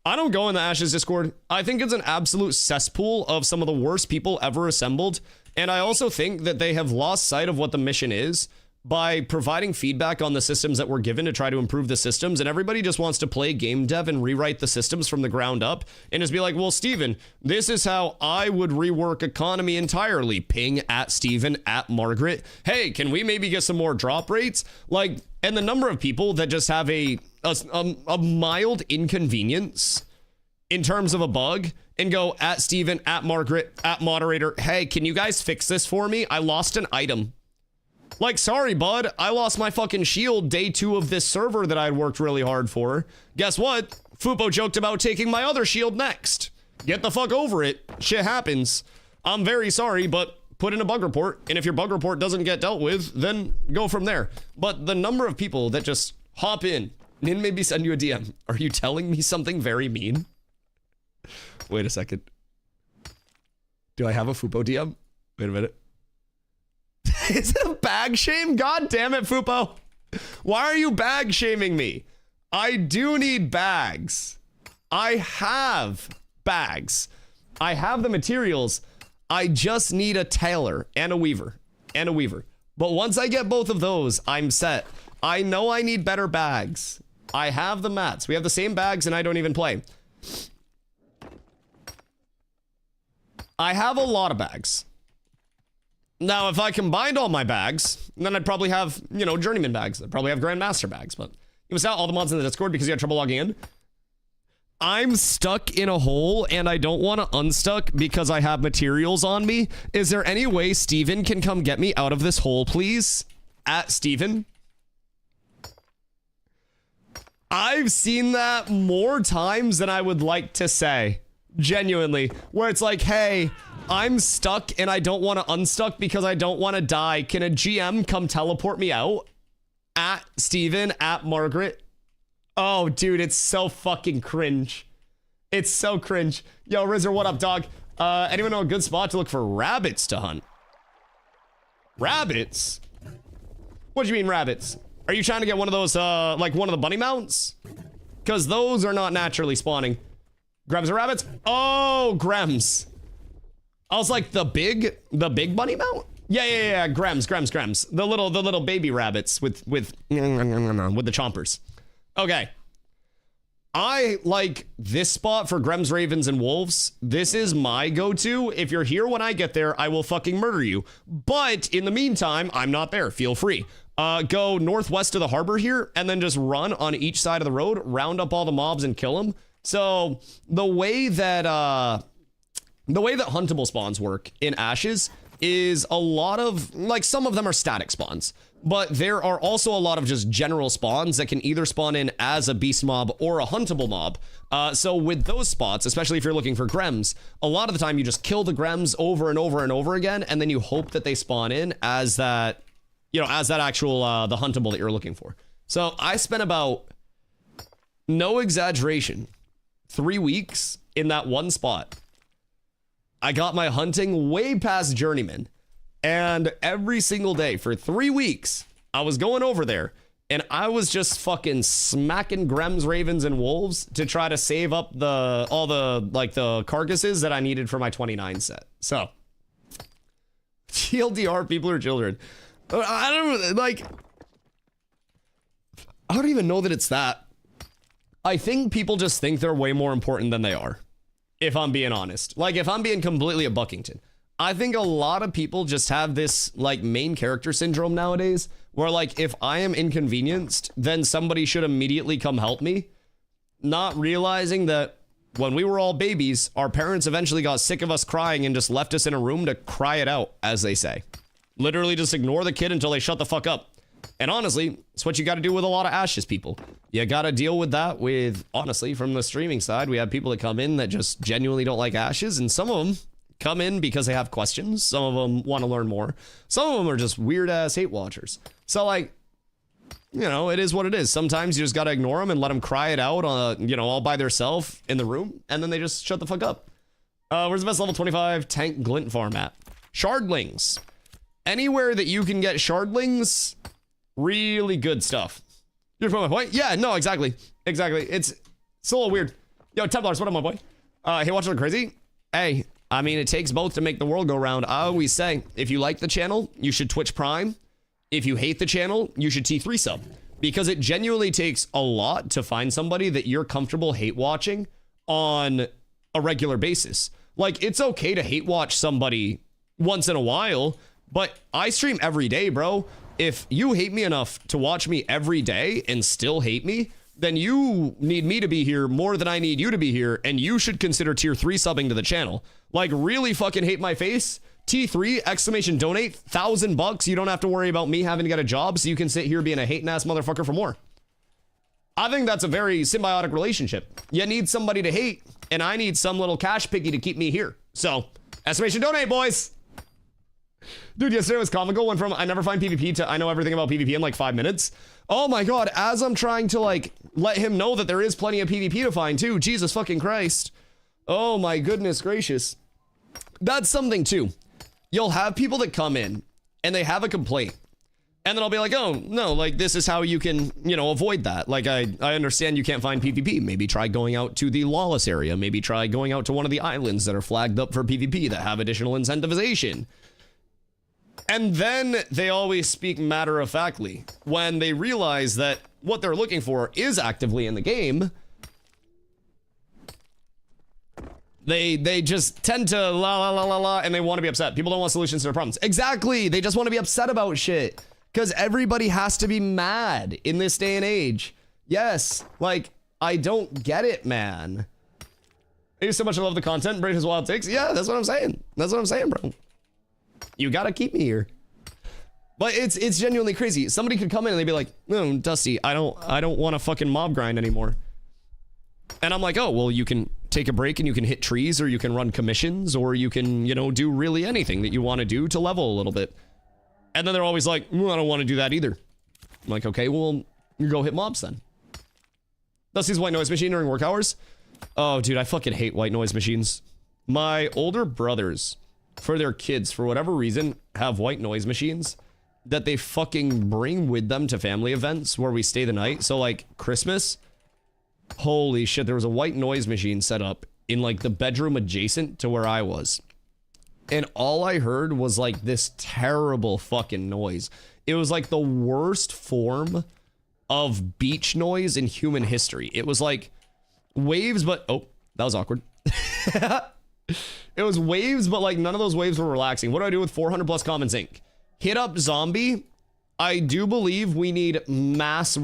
Speaker 1: I don't go in the Ash's Discord. I think it's an absolute cesspool of some of the worst people ever assembled. And I also think that they have lost sight of what the mission is by providing feedback on the systems that were given to try to improve the systems. And everybody just wants to play game dev and rewrite the systems from the ground up and just be like, well, Steven, this is how I would rework economy entirely. Ping at Steven at Margaret. Hey, can we maybe get some more drop rates? Like, and the number of people that just have a mild inconvenience in terms of a bug and go at Steven, at Margaret, at moderator. Hey, can you guys fix this for me? I lost an item. Like, sorry, bud. I lost my fucking shield day 2 of this server that I'd worked really hard for. Guess what? Fupo joked about taking my other shield next. Get the fuck over it. Shit happens. I'm very sorry, but put in a bug report. And if your bug report doesn't get dealt with, then go from there. But the number of people that just hop in and maybe send you a DM. Are you telling me something very mean? Wait a second. Do I have a Fupo DM? Wait a minute. Is it a bag shame? God damn it, Fupo. Why are you bag shaming me? I do need bags. I have bags. I have the materials. I just need a tailor and a weaver. But once I get both of those, I'm set. I know I need better bags. I have the mats. We have the same bags and I don't even play. I have a lot of bags. Now, if I combined all my bags, then I'd probably have, you know, journeyman bags. I'd probably have grandmaster bags, but you missed out all the mods in the Discord because you had trouble logging in. I'm stuck in a hole and I don't want to unstuck because I have materials on me. Is there any way Steven can come get me out of this hole, please? At Steven. I've seen that more times than I would like to say. Genuinely. Where it's like, hey, I'm stuck and I don't want to unstuck because I don't want to die. Can a GM come teleport me out? At Steven, at Margaret. Oh, dude, it's so fucking cringe. It's so cringe. Yo, Rizzer, what up, dog? Anyone know a good spot to look for rabbits to hunt? Rabbits? What do you mean rabbits? Are you trying to get one of those, like one of the bunny mounts? Because those are not naturally spawning. Grems or rabbits? Oh, Grems. I was like, the big bunny mount? Yeah, Grems. The little baby rabbits with the chompers. Okay. I like this spot for Grems, Ravens, and Wolves. This is my go-to. If you're here when I get there, I will fucking murder you. But in the meantime, I'm not there. Feel free. Go northwest of the harbor here, and then just run on each side of the road, round up all the mobs, and kill them. So the way that huntable spawns work in Ashes is a lot of, like, some of them are static spawns, but there are also a lot of just general spawns that can either spawn in as a beast mob or a huntable mob. So with those spots, especially if you're looking for Grems, a lot of the time you just kill the Grems over and over and over again, and then you hope that they spawn in as that, you know, as that actual, the huntable that you're looking for. So I spent about, no exaggeration, 3 weeks in that one spot. I got my hunting way past journeyman, and every single day for 3 weeks, I was going over there and I was just fucking smacking Grems, Ravens, and Wolves to try to save up all the carcasses that I needed for my 29 set. So, TLDR, people are children. I don't even know that it's that. I think people just think they're way more important than they are. If I'm being honest. Like, if I'm being completely a Buckington. I think a lot of people just have this, like, main character syndrome nowadays. Where, like, if I am inconvenienced, then somebody should immediately come help me. Not realizing that when we were all babies, our parents eventually got sick of us crying and just left us in a room to cry it out, as they say. Literally just ignore the kid until they shut the fuck up. And honestly, it's what you got to do with a lot of Ashes people. You got to deal with that with, honestly, from the streaming side, we have people that come in that just genuinely don't like Ashes, and some of them come in because they have questions. Some of them want to learn more. Some of them are just weird-ass hate watchers. So, like, you know, it is what it is. Sometimes you just got to ignore them and let them cry it out, you know, all by themselves in the room, and then they just shut the fuck up. Where's the best level 25 tank glint farm at? Shardlings. Anywhere that you can get shardlings, really good stuff. You're from my point? Yeah, no, exactly. It's a little weird. Yo, Templars, what up, my boy? Hey, watching crazy? Hey, I mean, it takes both to make the world go round. I always say, if you like the channel, you should Twitch Prime. If you hate the channel, you should T3 sub. Because it genuinely takes a lot to find somebody that you're comfortable hate watching on a regular basis. Like, it's okay to hate watch somebody once in a while, but I stream every day, bro. If you hate me enough to watch me every day and still hate me, then you need me to be here more than I need you to be here, and you should consider tier 3 subbing to the channel. Like, really fucking hate my face? T3, exclamation donate, $1,000. You don't have to worry about me having to get a job, so you can sit here being a hating ass motherfucker for more. I think that's a very symbiotic relationship. You need somebody to hate, and I need some little cash piggy to keep me here. So, exclamation donate, boys. Dude, yesterday was comical. Went from I never find PvP to I know everything about PvP in like 5 minutes. Oh my god, as I'm trying to like let him know that there is plenty of PvP to find too. Jesus fucking Christ. Oh my goodness gracious. That's something too. You'll have people that come in and they have a complaint. And then I'll be like, oh, no, like, this is how you can, you know, avoid that. Like, I understand you can't find PvP. Maybe try going out to the lawless area. Maybe try going out to one of the islands that are flagged up for PvP that have additional incentivization. And then they always speak matter-of-factly when they realize that what they're looking for is actively in the game. They just tend to la, and they want to be upset. People don't want solutions to their problems. Exactly. They just want to be upset about shit. Because everybody has to be mad in this day and age. Yes, like, I don't get it, man. I used so much to love the content, Brave his wild takes. Yeah, that's what I'm saying. That's what I'm saying, bro. You gotta keep me here. But it's genuinely crazy. Somebody could come in and they'd be like, no, Dusty, I don't want to fucking mob grind anymore. And I'm like, oh, well, you can take a break and you can hit trees, or you can run commissions, or you can, you know, do really anything that you want to do to level a little bit. And then they're always like, I don't want to do that either. I'm like, okay, well, you go hit mobs then. Dusty's white noise machine during work hours. Oh, dude, I fucking hate white noise machines. My older brothers, for their kids, for whatever reason, have white noise machines that they fucking bring with them to family events where we stay the night. So, like, Christmas, holy shit, there was a white noise machine set up in, like, the bedroom adjacent to where I was. And all I heard was, like, this terrible fucking noise. It was, like, the worst form of beach noise in human history. It was, like, waves, but... Oh, that was awkward. It was waves, but, like, none of those waves were relaxing. What do I do with 400 plus common zinc? Hit up zombie. I do believe we need mass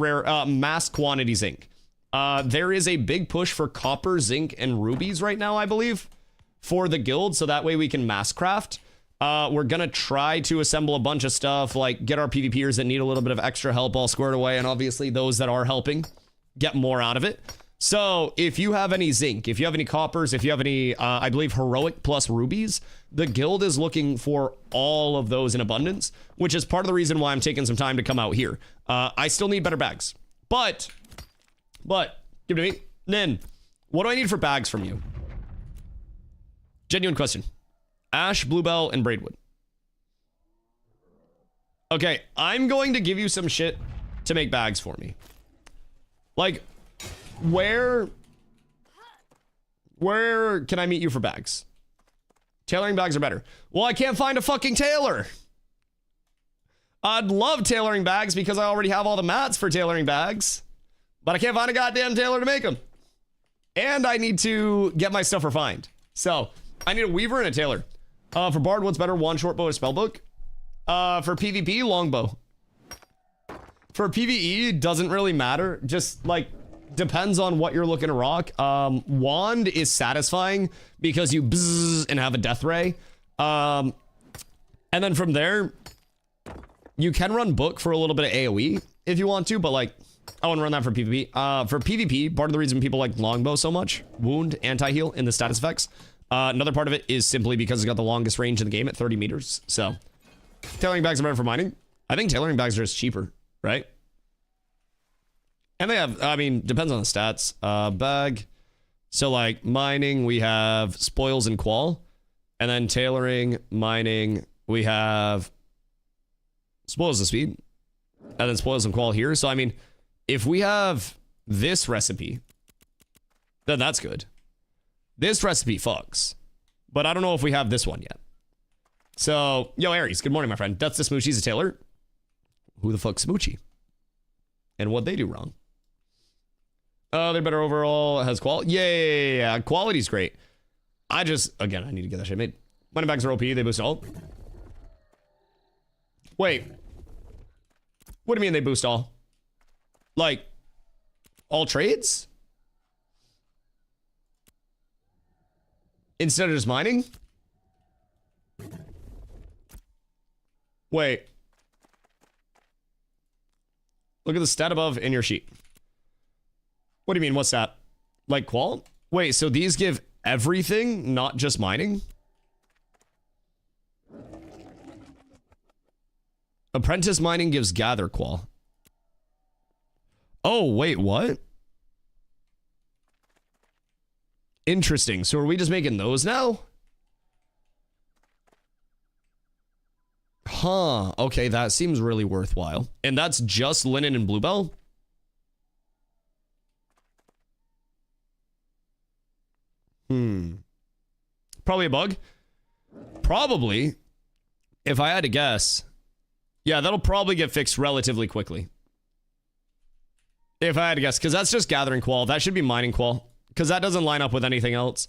Speaker 1: quantity zinc. There is a big push for copper, zinc, and rubies right now, I believe, for the guild, so that way we can mass craft. We're gonna try to assemble a bunch of stuff, like get our PvPers that need a little bit of extra help all squared away, and obviously those that are helping get more out of it. So if you have any zinc, if you have any coppers, if you have any, I believe heroic plus rubies, the guild is looking for all of those in abundance, which is part of the reason why I'm taking some time to come out here. I still need better bags, but, give it to me. Nin, what do I need for bags from you? Genuine question. Ash, Bluebell, and Braidwood. Okay, I'm going to give you some shit to make bags for me. Like, where can I meet you for bags? Tailoring bags are better. Well, I can't find a fucking tailor. I'd love tailoring bags because I already have all the mats for tailoring bags, but I can't find a goddamn tailor to make them. And I need to get my stuff refined. So I need a weaver and a tailor. For bard, what's better, one short bow or spellbook? For PvP, longbow. For PvE, doesn't really matter. Just like depends on what you're looking to rock. Wand is satisfying because you bzzz and have a death ray. And then from there, you can run book for a little bit of AoE if you want to, but like I wouldn't run that for PvP. For PvP, part of the reason people like longbow so much, wound, anti-heal in the status effects. Another part of it is simply because it's got the longest range in the game at 30 meters. So tailoring bags are better for mining. I think tailoring bags are just cheaper, right? And they have, I mean, depends on the stats. Bag. So like mining, we have spoils and qual. And then tailoring, mining, we have spoils of speed. And then spoils and qual here. So I mean, if we have this recipe, then that's good. This recipe fucks. But I don't know if we have this one yet. So, yo, Aries, good morning, my friend. That's the Smoochie's a tailor. Who the fuck's Smoochie? And what'd they do wrong? They're better overall. Has quality. Yeah. Quality's great. I just, again, I need to get that shit made. Money bags are OP. They boost all. Wait. What do you mean they boost all? Like, all trades? Instead of just mining? Wait. Look at the stat above in your sheet. What do you mean, what's that? Like qual? Wait, so these give everything, not just mining? Apprentice mining gives gather qual. Oh, wait, what? Interesting. So are we just making those now? Huh. Okay, that seems really worthwhile. And that's just linen and bluebell? Probably a bug? Probably. If I had to guess. Yeah, that'll probably get fixed relatively quickly. If I had to guess, because that's just gathering qual. That should be mining qual, because that doesn't line up with anything else.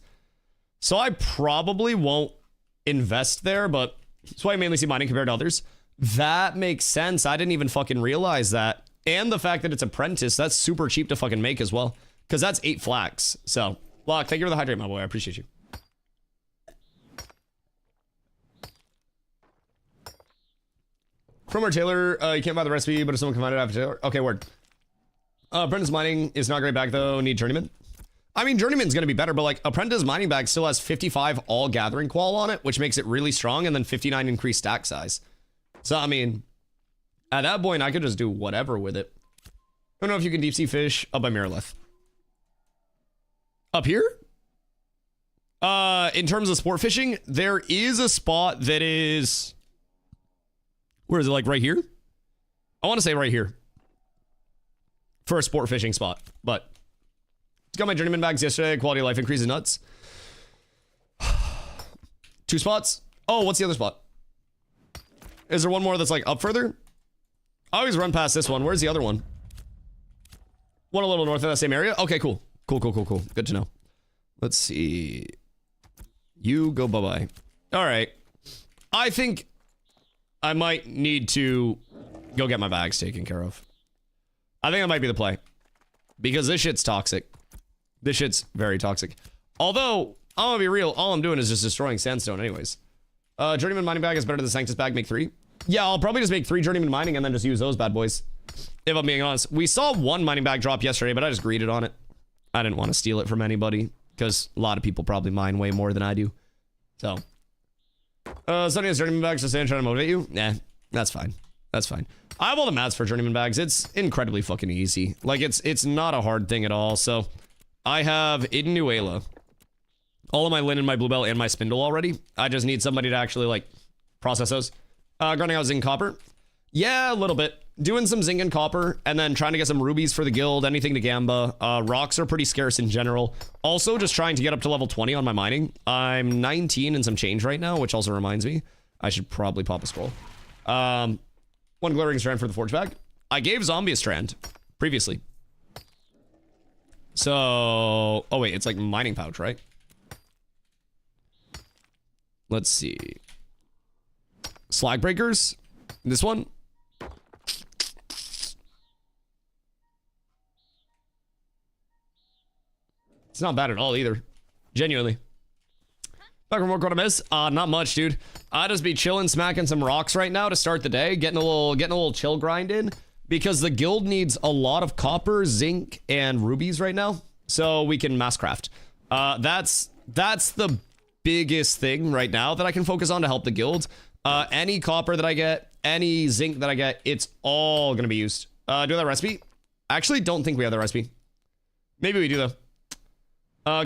Speaker 1: So I probably won't invest there, but that's why I mainly see mining compared to others. That makes sense. I didn't even fucking realize that. And the fact that it's apprentice, that's super cheap to fucking make as well, because that's 8 flax. So, Locke, thank you for the hydrate, my boy. I appreciate you. From our Taylor, you can't buy the recipe, but if someone can find it after Taylor. Okay, word. Apprentice mining is not great back though. Need journeyman. I mean, journeyman's gonna be better, but like apprentice mining bag still has 55 all gathering qual on it, which makes it really strong, and then 59 increased stack size. So I mean, at that point, I could just do whatever with it. I don't know if you can deep sea fish up by Miralith. Up here? In terms of sport fishing, there is a spot that is. Where is it? Like right here? I want to say right here. For a sport fishing spot, but got my journeyman bags yesterday. Quality of life increases nuts. 2 spots. Oh, what's the other spot? Is there one more that's like up further? I always run past this one. Where's the other one? One a little north of that same area. Okay, cool. Cool. Good to know. Let's see. You go bye-bye. All right. I think I might need to go get my bags taken care of. I think that might be the play. Because this shit's toxic. This shit's very toxic. Although, I'm gonna be real, all I'm doing is just destroying sandstone anyways. Journeyman mining bag is better than Sanctus bag, make 3. Yeah, I'll probably just make 3 journeyman mining and then just use those bad boys. If I'm being honest. We saw 1 mining bag drop yesterday, but I just greeted on it. I didn't want to steal it from anybody. Because a lot of people probably mine way more than I do. So. Sonny has journeyman bags, just saying, trying to motivate you? Nah, that's fine. That's fine. I have all the mats for journeyman bags. It's incredibly fucking easy. Like, it's not a hard thing at all. So, I have in Nuela all of my linen, my bluebell, and my spindle already. I just need somebody to actually, like, process those. Grinding out zinc copper. Yeah, a little bit. Doing some zinc and copper, and then trying to get some rubies for the guild, anything to gamba. Rocks are pretty scarce in general. Also, just trying to get up to level 20 on my mining. I'm 19 and some change right now, which also reminds me, I should probably pop a scroll. 1 glaring strand for the forge bag. I gave zombie a strand previously. So, oh wait, it's like mining pouch, right? Let's see. Slag breakers. This one. It's not bad at all either. Genuinely. Back from work, what I miss? Not much, dude. I just be chilling, smacking some rocks right now to start the day, getting a little chill grind in, because the guild needs a lot of copper, zinc, and rubies right now, so we can mass craft. That's the biggest thing right now that I can focus on to help the guild. Any copper that I get, any zinc that I get, it's all gonna be used. Do we have that recipe? I actually don't think we have the recipe. Maybe we do though.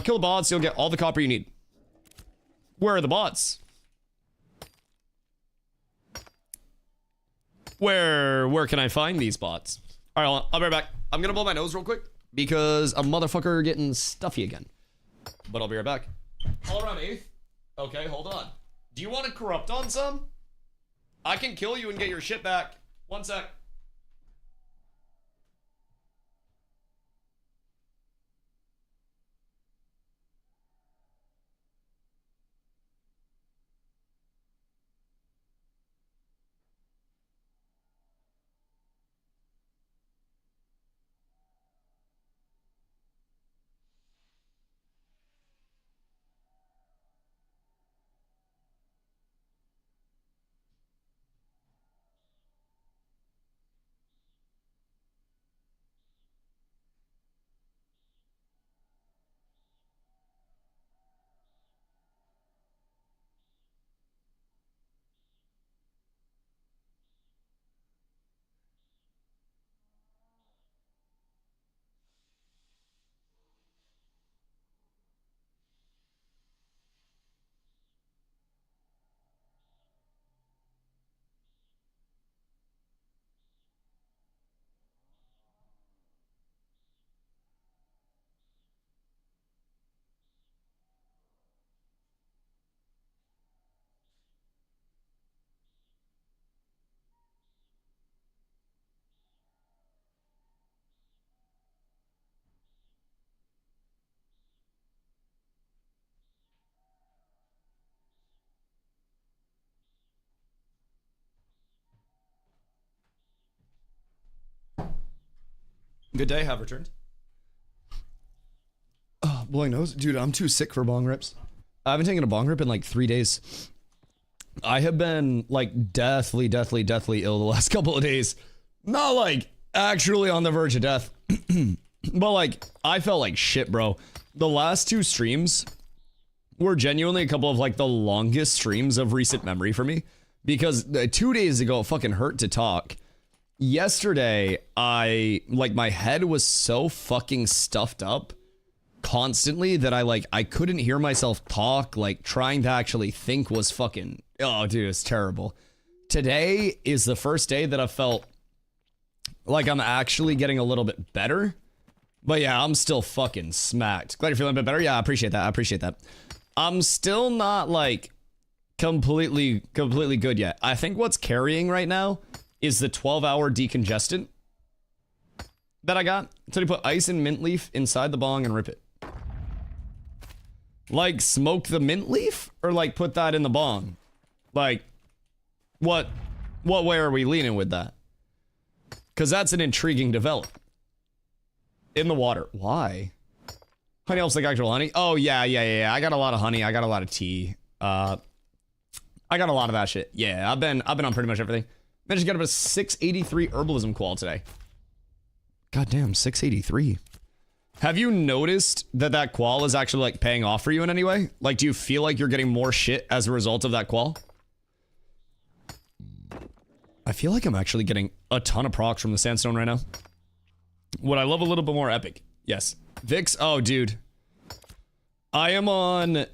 Speaker 1: Kill the bots, you'll get all the copper you need. Where are the bots? Where can I find these bots? All right, hold on. I'll be right back. I'm gonna blow my nose real quick because a motherfucker getting stuffy again. But I'll be right back. All around 8th. Okay, hold on. Do you want to corrupt on some? I can kill you and get your shit back. 1 sec. Good day, have returned. Oh, blowing nose? Dude, I'm too sick for bong rips. I haven't taken a bong rip in like 3 days. I have been like deathly ill the last couple of days. Not like actually on the verge of death. But like, I felt like shit, bro. The last 2 streams were genuinely a couple of like the longest streams of recent memory for me. Because 2 days ago, it fucking hurt to talk. Yesterday, my head was so fucking stuffed up constantly that I couldn't hear myself talk. Like, trying to actually think was fucking, oh dude, it's terrible. Today is the first day that I felt like I'm actually getting a little bit better. But yeah, I'm still fucking smacked. Glad you're feeling a bit better. Yeah, I appreciate that. I'm still not like completely good yet. I think what's carrying right now is the 12-hour decongestant that I got. So you put ice and mint leaf inside the bong and rip it. Like, smoke the mint leaf? Or like put that in the bong? Like, what way are we leaning with that? Because that's an intriguing development. In the water. Why? Honey helps like actual honey? Oh, yeah. I got a lot of honey. I got a lot of tea. I got a lot of that shit. Yeah, I've been on pretty much everything. Managed to get up a 683 herbalism qual today. Goddamn, 683. Have you noticed that that qual is actually like paying off for you in any way? Like, do you feel like you're getting more shit as a result of that qual? I feel like I'm actually getting a ton of procs from the sandstone right now. Would I love a little bit more epic? Yes. Vix, oh dude. I am on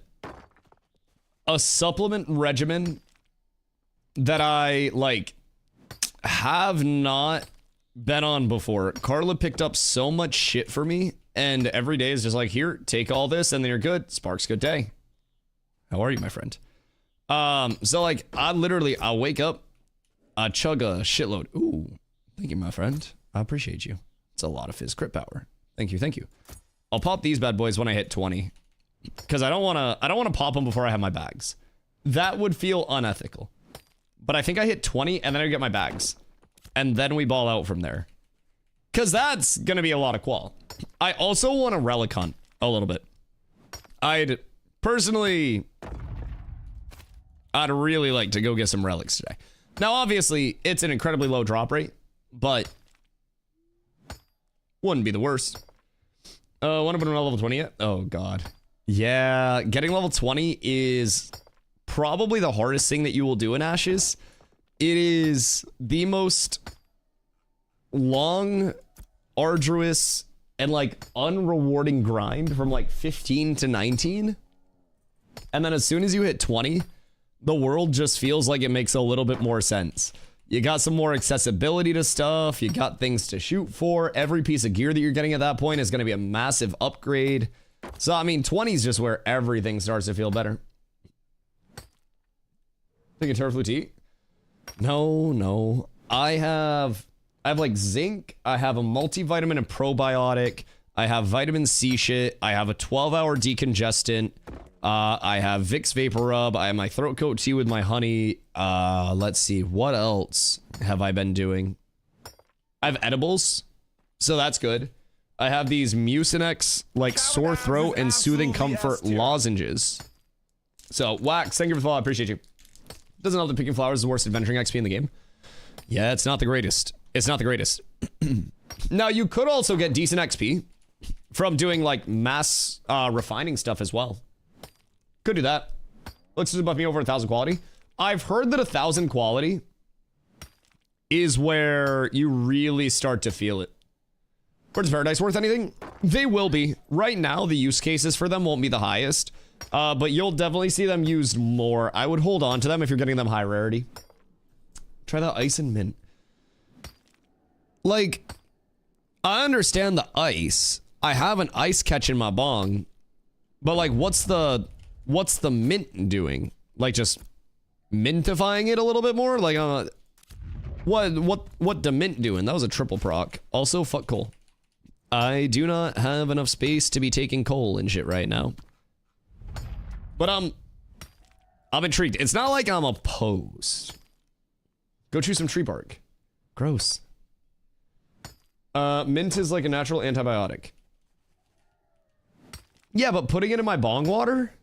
Speaker 1: a supplement regimen that I like have not been on before. Carla picked up so much shit for me, and every day is just like, here, take all this, and then you're good. Sparks, good day. How are you, my friend? So like, I'll wake up, I chug a shitload. Ooh, thank you, my friend. I appreciate you. It's a lot of fizz crit power. Thank you. I'll pop these bad boys when I hit 20. Because I don't wanna pop them before I have my bags. That would feel unethical. But I think I hit 20 and then I get my bags. And then we ball out from there. Because that's gonna be a lot of qual. I also want to relic hunt a little bit. I'd really like to go get some relics today. Now, obviously, it's an incredibly low drop rate, but wouldn't be the worst. Want to put him on level 20 yet? Oh, God. Yeah, getting level 20 is probably the hardest thing that you will do in Ashes. It is the most long, arduous, and like unrewarding grind from like 15 to 19. And then as soon as you hit 20, the world just feels like it makes a little bit more sense. You got some more accessibility to stuff. You got things to shoot for. Every piece of gear that you're getting at that point is going to be a massive upgrade. So, I mean, 20 is just where everything starts to feel better. Think of Terraflu tea? No. I have like zinc. I have a multivitamin and probiotic. I have vitamin C shit. I have a 12-hour decongestant. I have Vicks Vapor Rub. I have my throat coat tea with my honey. Let's see. What else have I been doing? I have edibles. So that's good. I have these Mucinex, like sore throat and soothing comfort lozenges. So, Wax, thank you for the follow. I appreciate you. Doesn't help that picking flowers is the worst adventuring XP in the game. Yeah, it's not the greatest. It's not the greatest. Now, you could also get decent XP from doing like mass refining stuff as well. Could do that. Looks to buff me over 1,000 quality. I've heard that 1,000 quality is where you really start to feel it. Birds of Paradise worth anything? They will be. Right now, the use cases for them won't be the highest. But you'll definitely see them used more. I would hold on to them if you're getting them high rarity. Try that ice and mint. Like, I understand the ice. I have an ice catch in my bong. But like, what's the mint doing? Like, just mintifying it a little bit more? Like, what the mint doing? That was a triple proc. Also, fuck coal. I do not have enough space to be taking coal and shit right now. But I'm intrigued. It's not like I'm opposed. Go chew some tree bark. Gross. Mint is like a natural antibiotic. Yeah, but putting it in my bong water?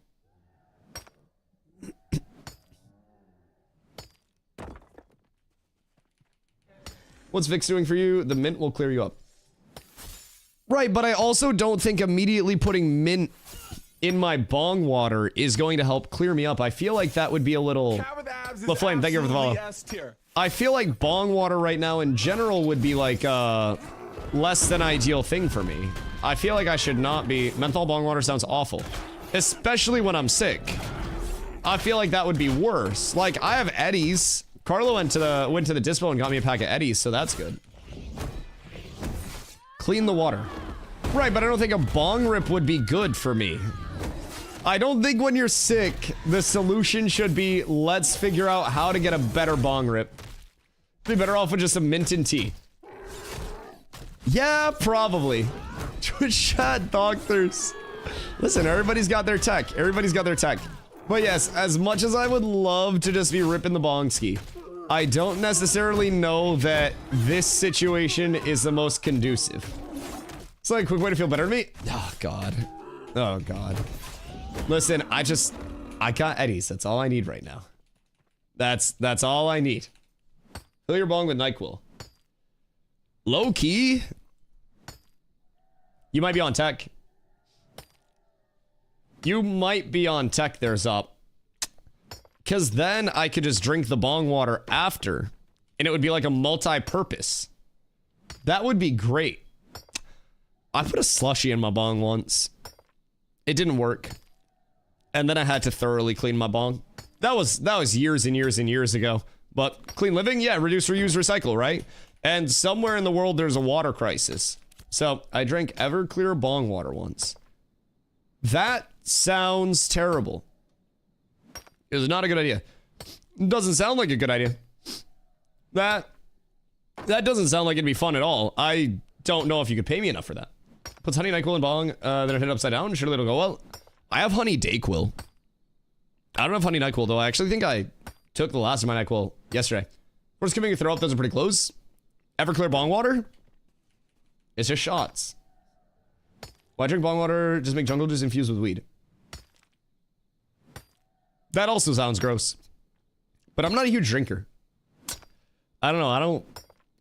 Speaker 1: What's Vicks doing for you? The mint will clear you up. Right, but I also don't think immediately putting mint in my bong water is going to help clear me up. I feel like that would be a little... LaFlame, thank you for the follow. I feel like bong water right now in general would be like less than ideal thing for me. I feel like I should not be... Menthol bong water sounds awful. Especially when I'm sick. I feel like that would be worse. Like, I have Eddies. Carlo went to the dispo and got me a pack of Eddies, so that's good. Clean the water. Right, but I don't think a bong rip would be good for me. I don't think when you're sick, the solution should be, let's figure out how to get a better bong rip. Be better off with just some mint and tea. Yeah, probably. Twitch chat doctors. Listen, everybody's got their tech. Everybody's got their tech. But yes, as much as I would love to just be ripping the bong ski, I don't necessarily know that this situation is the most conducive. It's like a quick way to feel better to me. Oh, God. Oh, God. Listen, I got Eddies. That's all I need right now. That's all I need. Fill your bong with NyQuil. Low key? You might be on tech. You might be on tech there, Zop. Because then I could just drink the bong water after. And it would be like a multi-purpose. That would be great. I put a slushie in my bong once. It didn't work. And then I had to thoroughly clean my bong. That was years and years and years ago. But clean living? Yeah, reduce, reuse, recycle, right? And somewhere in the world there's a water crisis. So I drank Everclear bong water once. That sounds terrible. It was not a good idea. Doesn't sound like a good idea. That doesn't sound like it'd be fun at all. I don't know if you could pay me enough for that. Puts honey, NyQuil, and bong, then I hit it upside down. Surely it'll go well. I have honey Dayquil. I don't have honey NyQuil though. I actually think I took the last of my NyQuil yesterday. First coming to throw up, those are pretty close. Everclear bong water? It's just shots. Why drink bong water? Just make jungle juice infused with weed. That also sounds gross. But I'm not a huge drinker. I don't know.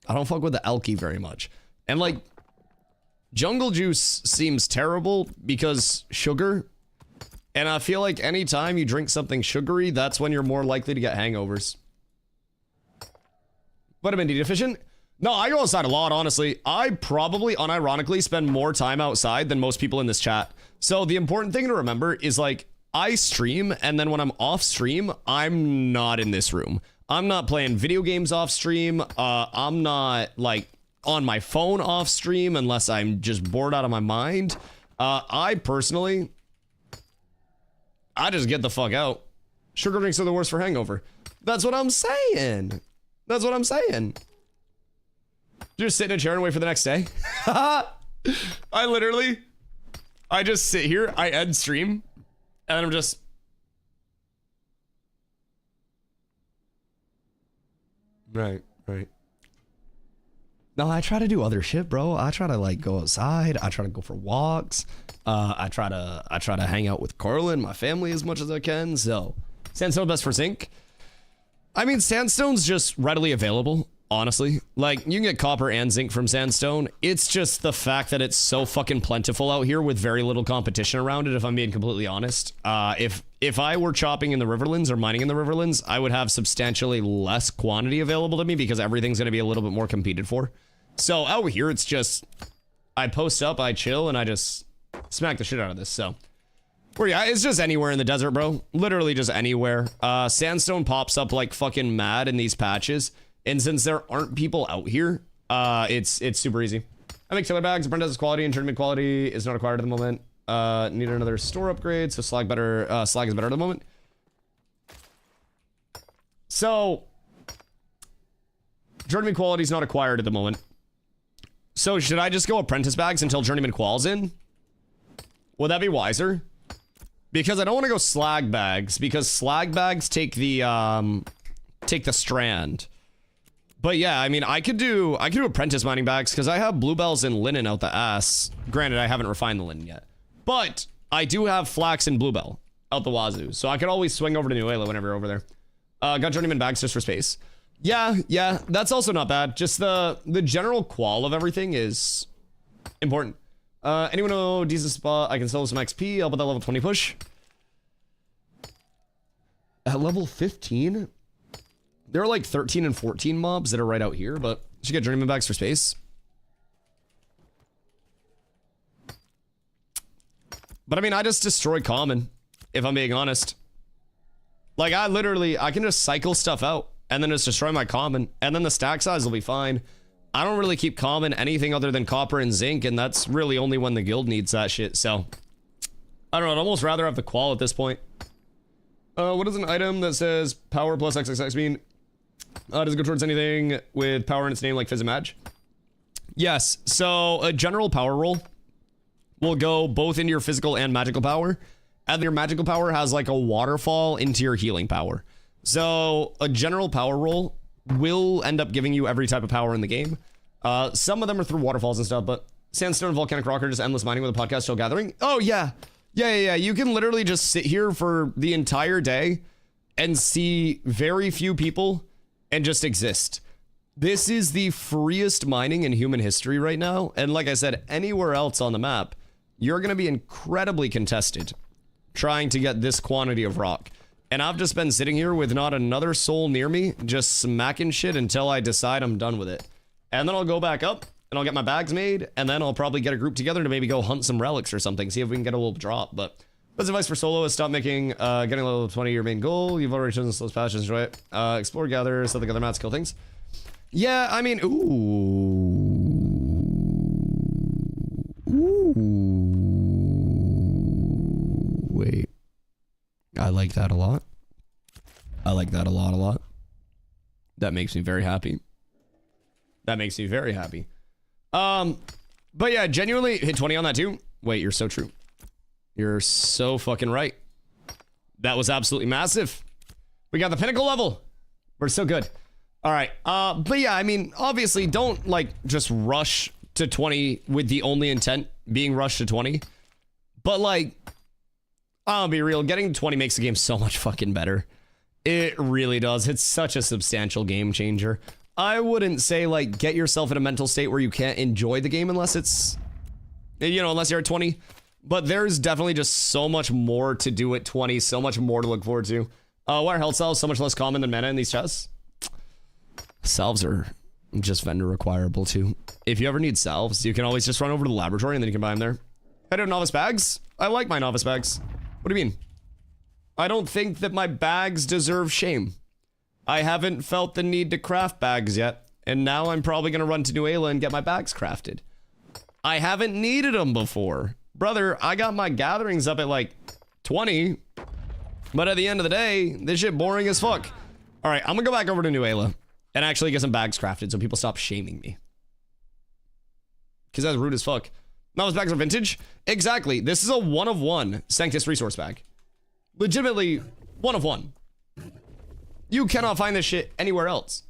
Speaker 1: I don't fuck with the alky very much. And like, jungle juice seems terrible because sugar. And I feel like anytime you drink something sugary, that's when you're more likely to get hangovers. Vitamin D deficient? No, I go outside a lot, honestly. I probably, unironically, spend more time outside than most people in this chat. So the important thing to remember is like, I stream, and then when I'm off stream, I'm not in this room. I'm not playing video games off stream. I'm not like on my phone off stream unless I'm just bored out of my mind. I personally, I just get the fuck out. Sugar drinks are the worst for hangover. That's what I'm saying. That's what I'm saying. Just sit in a chair and wait for the next day. I just sit here, I end stream, and then I'm just... Right. No, I try to do other shit, bro. I try to like go outside. I try to go for walks. I try to hang out with Carlin, my family, as much as I can. So, sandstone best for zinc. I mean, sandstone's just readily available, honestly. Like, you can get copper and zinc from sandstone. It's just the fact that it's so fucking plentiful out here with very little competition around it, if I'm being completely honest. If I were chopping in the Riverlands or mining in the Riverlands, I would have substantially less quantity available to me because everything's going to be a little bit more competed for. So out here, it's just, I post up, I chill, and I just smack the shit out of this, so. Or yeah, it's just anywhere in the desert, bro. Literally just anywhere. Sandstone pops up like fucking mad in these patches. And since there aren't people out here, it's super easy. I make tailor bags. Apprentice quality and tournament quality is not acquired at the moment. Need another store upgrade, so slag is better at the moment. So, journeyman quality is not acquired at the moment. So should I just go apprentice bags until journeyman qual's in? Would that be wiser? Because I don't want to go slag bags, because slag bags take the strand. But yeah, I mean, I could do apprentice mining bags because I have bluebells and linen out the ass. Granted, I haven't refined the linen yet, but I do have flax and bluebell out the wazoo, so I could always swing over to Nuela whenever you're over there. Got journeyman bags just for space. Yeah, that's also not bad. Just the general qual of everything is important. Anyone know decent spot? I can sell some XP. I'll put that level 20 push. At level 15? There are like 13 and 14 mobs that are right out here, but I should get journeyman bags for space. But I mean, I just destroy common, if I'm being honest. Like, I can just cycle stuff out and then just destroy my common, and then the stack size will be fine. I don't really keep common anything other than copper and zinc, and that's really only when the guild needs that shit, so. I don't know, I'd almost rather have the qual at this point. What is an item that says power plus XXX mean? Does it go towards anything with power in its name like Fizzimag? Yes, so a general power roll will go both into your physical and magical power. And your magical power has like a waterfall into your healing power. So a general power roll will end up giving you every type of power in the game. Some of them are through waterfalls and stuff, but sandstone and volcanic rock are just endless mining with a podcast show gathering. Oh yeah. You can literally just sit here for the entire day and see very few people and just exist. This is the freest mining in human history right now. And like I said, anywhere else on the map, you're going to be incredibly contested trying to get this quantity of rock. And I've just been sitting here with not another soul near me, just smacking shit until I decide I'm done with it. And then I'll go back up and I'll get my bags made, and then I'll probably get a group together to maybe go hunt some relics or something, see if we can get a little drop. But best advice for solo is stop making getting a level 20 your main goal. You've already chosen those passions, enjoy it. Explore, gather, set the other mats, kill things. Yeah, I mean, wait. I like that a lot. I like that a lot. That makes me very happy. That makes me very happy. But yeah, genuinely hit 20 on that too. Wait, you're so true. You're so fucking right. That was absolutely massive. We got the pinnacle level. We're so good. All right. But yeah, I mean, obviously don't like just rush to 20 with the only intent being rushed to 20. But like, I'll be real, getting to 20 makes the game so much fucking better. It really does. It's such a substantial game changer. I wouldn't say like get yourself in a mental state where you can't enjoy the game unless it's, you know, unless you're at 20. But there's definitely just so much more to do at 20, so much more to look forward to. Why are health salves so much less common than mana in these chests? Salves are just vendor requirable too. If you ever need salves, you can always just run over to the laboratory and then you can buy them there. I do novice bags. I like my novice bags. What do you mean? I don't think that my bags deserve shame. I haven't felt the need to craft bags yet, and now I'm probably gonna run to Nuela and get my bags crafted. I haven't needed them before. Brother, I got my gatherings up at like 20, but at the end of the day, this shit boring as fuck. All right, I'm gonna go back over to Nuela and actually get some bags crafted so people stop shaming me. Because that's rude as fuck. Novice bags are vintage? Exactly. This is a 1 of 1 Sanctus resource bag. Legitimately 1 of 1. You cannot find this shit anywhere else.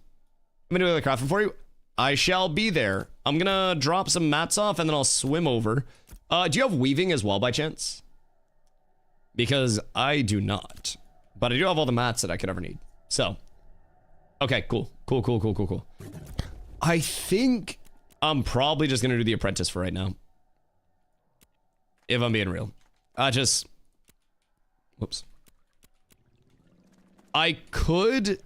Speaker 1: I'm gonna do the crafting for you. I shall be there. I'm gonna drop some mats off and then I'll swim over. Do you have weaving as well by chance? Because I do not. But I do have all the mats that I could ever need. So. Okay, cool. Cool. I think I'm probably just gonna do the apprentice for right now. If I'm being real. Whoops. I could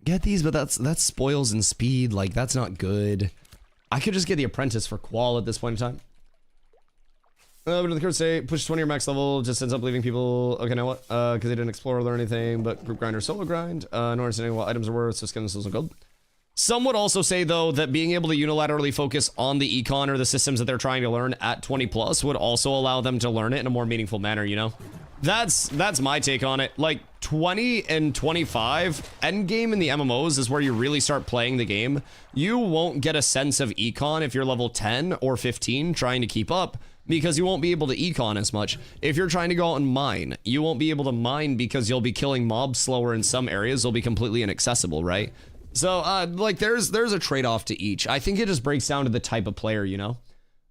Speaker 1: get these, but that's spoils and speed. Like, that's not good. I could just get the apprentice for qual at this point in time. But the current state, push 20 or max level, just ends up leaving people. Okay, now what? Because they didn't explore or learn anything, but group grind or solo grind. No understanding what items are worth, so skin and gold. Some would also say, though, that being able to unilaterally focus on the econ or the systems that they're trying to learn at 20 plus would also allow them to learn it in a more meaningful manner, you know? That's my take on it. Like, 20 and 25, endgame in the MMOs is where you really start playing the game. You won't get a sense of econ if you're level 10 or 15 trying to keep up, because you won't be able to econ as much. If you're trying to go out and mine, you won't be able to mine because you'll be killing mobs slower in some areas. They'll be completely inaccessible, right? So, like, there's a trade-off to each. I think it just breaks down to the type of player, you know?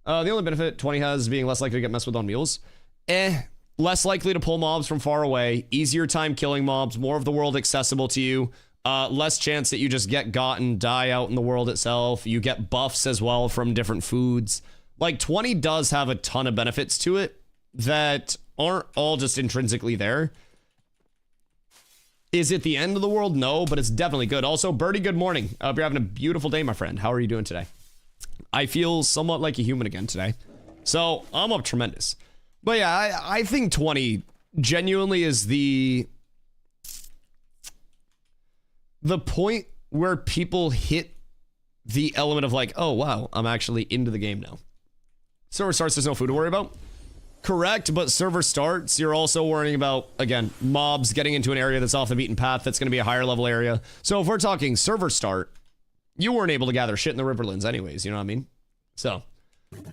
Speaker 1: The only benefit 20 has is being less likely to get messed with on mules. Less likely to pull mobs from far away, easier time killing mobs, more of the world accessible to you, less chance that you just get got and die out in the world itself. You get buffs as well from different foods. Like, 20 does have a ton of benefits to it that aren't all just intrinsically there. Is it the end of the world? No, but it's definitely good. Also, Birdie, good morning. I hope you're having a beautiful day, my friend. How are you doing today? I feel somewhat like a human again today. So, I'm up tremendous. But yeah, I think 20 genuinely is the point where people hit the element of like, oh, wow, I'm actually into the game now. Server starts, there's no food to worry about. Correct, but server starts, you're also worrying about, again, mobs getting into an area that's off the beaten path that's going to be a higher level area. So if we're talking server start, you weren't able to gather shit in the Riverlands anyways, you know what I mean? So,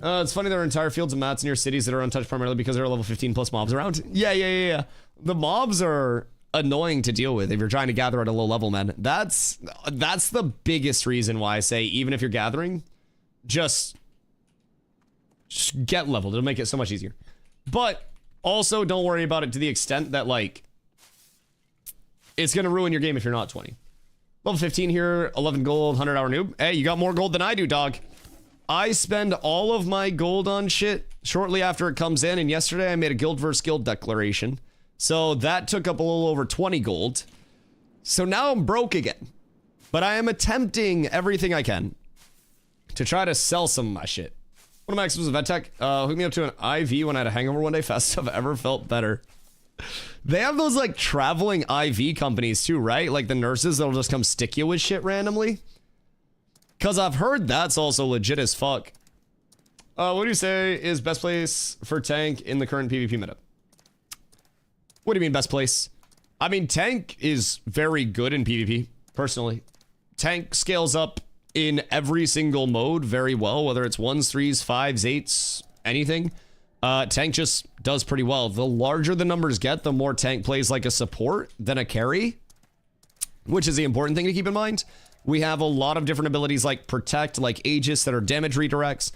Speaker 1: it's funny there are entire fields of mats near cities that are untouched primarily because there are level 15 plus mobs around. Yeah. The mobs are annoying to deal with if you're trying to gather at a low level, man. That's the biggest reason why I say even if you're gathering, just get leveled. It'll make it so much easier. But also don't worry about it to the extent that like it's gonna ruin your game if you're not 20. Level 15 here, 11 gold, 100-hour noob. Hey, you got more gold than I do, dog. I spend all of my gold on shit shortly after it comes in, and yesterday I made a guild versus guild declaration. So that took up a little over 20 gold. So now I'm broke again. But I am attempting everything I can to try to sell some of my shit. One of my exes was a vet tech. Hooked me up to an IV when I had a hangover one day. Fast I've ever felt better. They have those like traveling IV companies too, right? Like the nurses that'll just come stick you with shit randomly. Cause I've heard that's also legit as fuck. What do you say is best place for tank in the current PvP meta? What do you mean best place? I mean, tank is very good in PvP, personally. Tank scales up in every single mode very well, whether it's 1s, 3s, 5s, 8s, anything. Tank just does pretty well. The larger the numbers get, the more tank plays like a support than a carry, which is the important thing to keep in mind. We have a lot of different abilities like Protect, like Aegis that are damage redirects.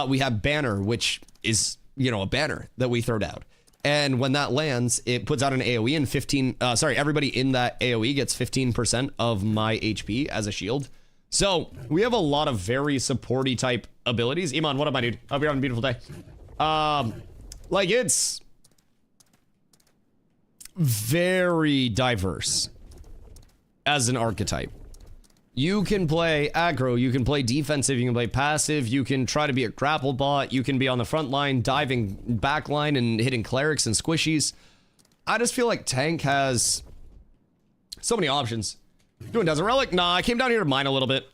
Speaker 1: We have Banner, which is, you know, a banner that we throw down. And when that lands, it puts out an AoE and everybody in that AoE gets 15% of my HP as a shield. So we have a lot of very supporty type abilities. Iman, what up, my dude? Hope you're having a beautiful day. Like it's very diverse as an archetype. You can play aggro, you can play defensive, you can play passive, you can try to be a grapple bot, you can be on the front line, diving back line and hitting clerics and squishies. I just feel like tank has so many options. Doing Desert Relic? Nah, I came down here to mine a little bit.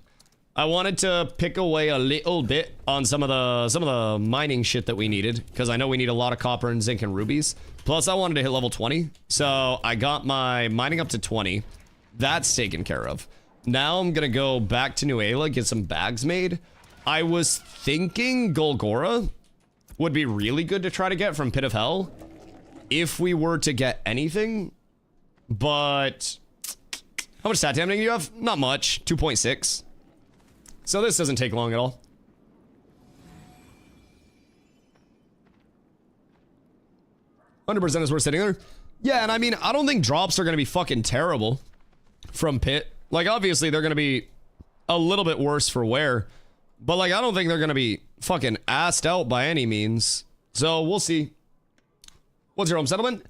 Speaker 1: I wanted to pick away a little bit on some of the mining shit that we needed, because I know we need a lot of copper and zinc and rubies. Plus, I wanted to hit level 20, so I got my mining up to 20. That's taken care of. Now I'm gonna go back to Nuela, get some bags made. I was thinking Golgora would be really good to try to get from Pit of Hell if we were to get anything, but how much stat damage do you have? Not much, 2.6. So this doesn't take long at all. $100% is worth sitting there. Yeah, and I mean, I don't think drops are gonna be fucking terrible from Pit. Like, obviously, they're gonna be a little bit worse for wear, but like, I don't think they're gonna be fucking assed out by any means. So we'll see. What's your home settlement?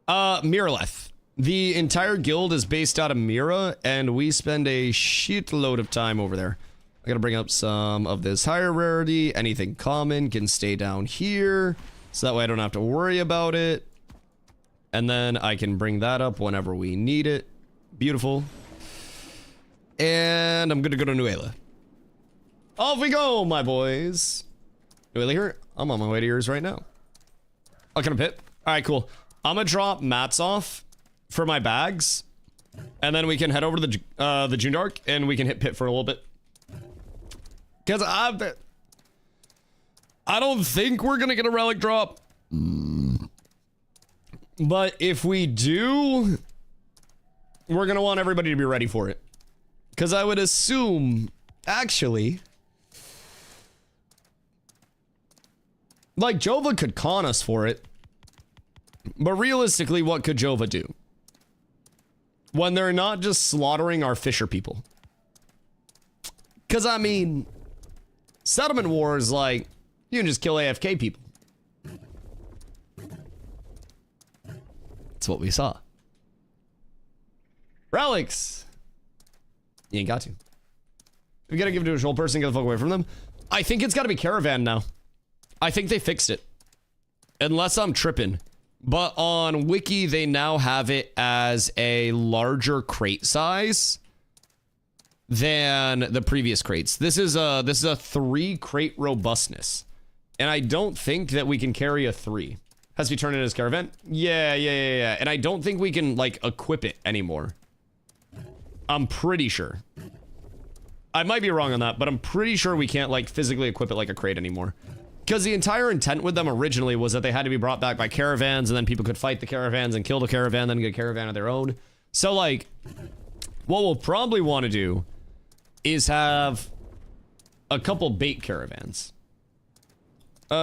Speaker 1: Miraleth. The entire guild is based out of Mira, and we spend a shitload of time over there. I gotta bring up some of this higher rarity. Anything common can stay down here, so that way I don't have to worry about it. And then I can bring that up whenever we need it. Beautiful. And I'm gonna go to Nuela. Off we go, my boys. Nuela here? I'm on my way to yours right now. Oh, can I pit? Alright, cool. I'm gonna drop mats off for my bags, and then we can head over to the June Dark, and we can hit pit for a little bit. Because I don't think we're gonna get a relic drop. But if we do, we're gonna want everybody to be ready for it. Because I would assume, actually, like, Jova could con us for it. But realistically, what could Jova do? When they're not just slaughtering our fisher people. Because, I mean, settlement wars, like, you can just kill AFK people. That's what we saw. Relics! You ain't got to. We gotta give it to a troll person, get the fuck away from them. I think it's gotta be Caravan now. I think they fixed it. Unless I'm tripping. But on Wiki, they now have it as a larger crate size than the previous crates. This is a 3 crate robustness. And I don't think that we can carry a 3. Has to be turned in as Caravan? Yeah. And I don't think we can, like, equip it anymore. I'm pretty sure. I might be wrong on that, but I'm pretty sure we can't, like, physically equip it like a crate anymore. Because the entire intent with them originally was that they had to be brought back by caravans, and then people could fight the caravans and kill the caravan, then get a caravan of their own. So, like, what we'll probably want to do is have a couple bait caravans.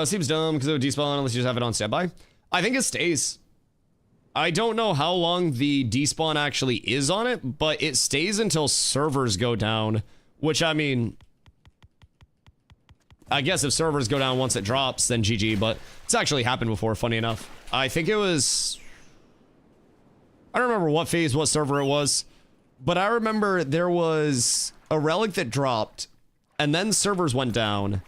Speaker 1: Seems dumb because it would despawn unless you just have it on standby. I think it stays. I don't know how long the despawn actually is on it, but it stays until servers go down, which, I mean, I guess if servers go down once it drops, then GG, but it's actually happened before, funny enough. I think it was, I don't remember what phase, what server it was, but I remember there was a relic that dropped, and then servers went down,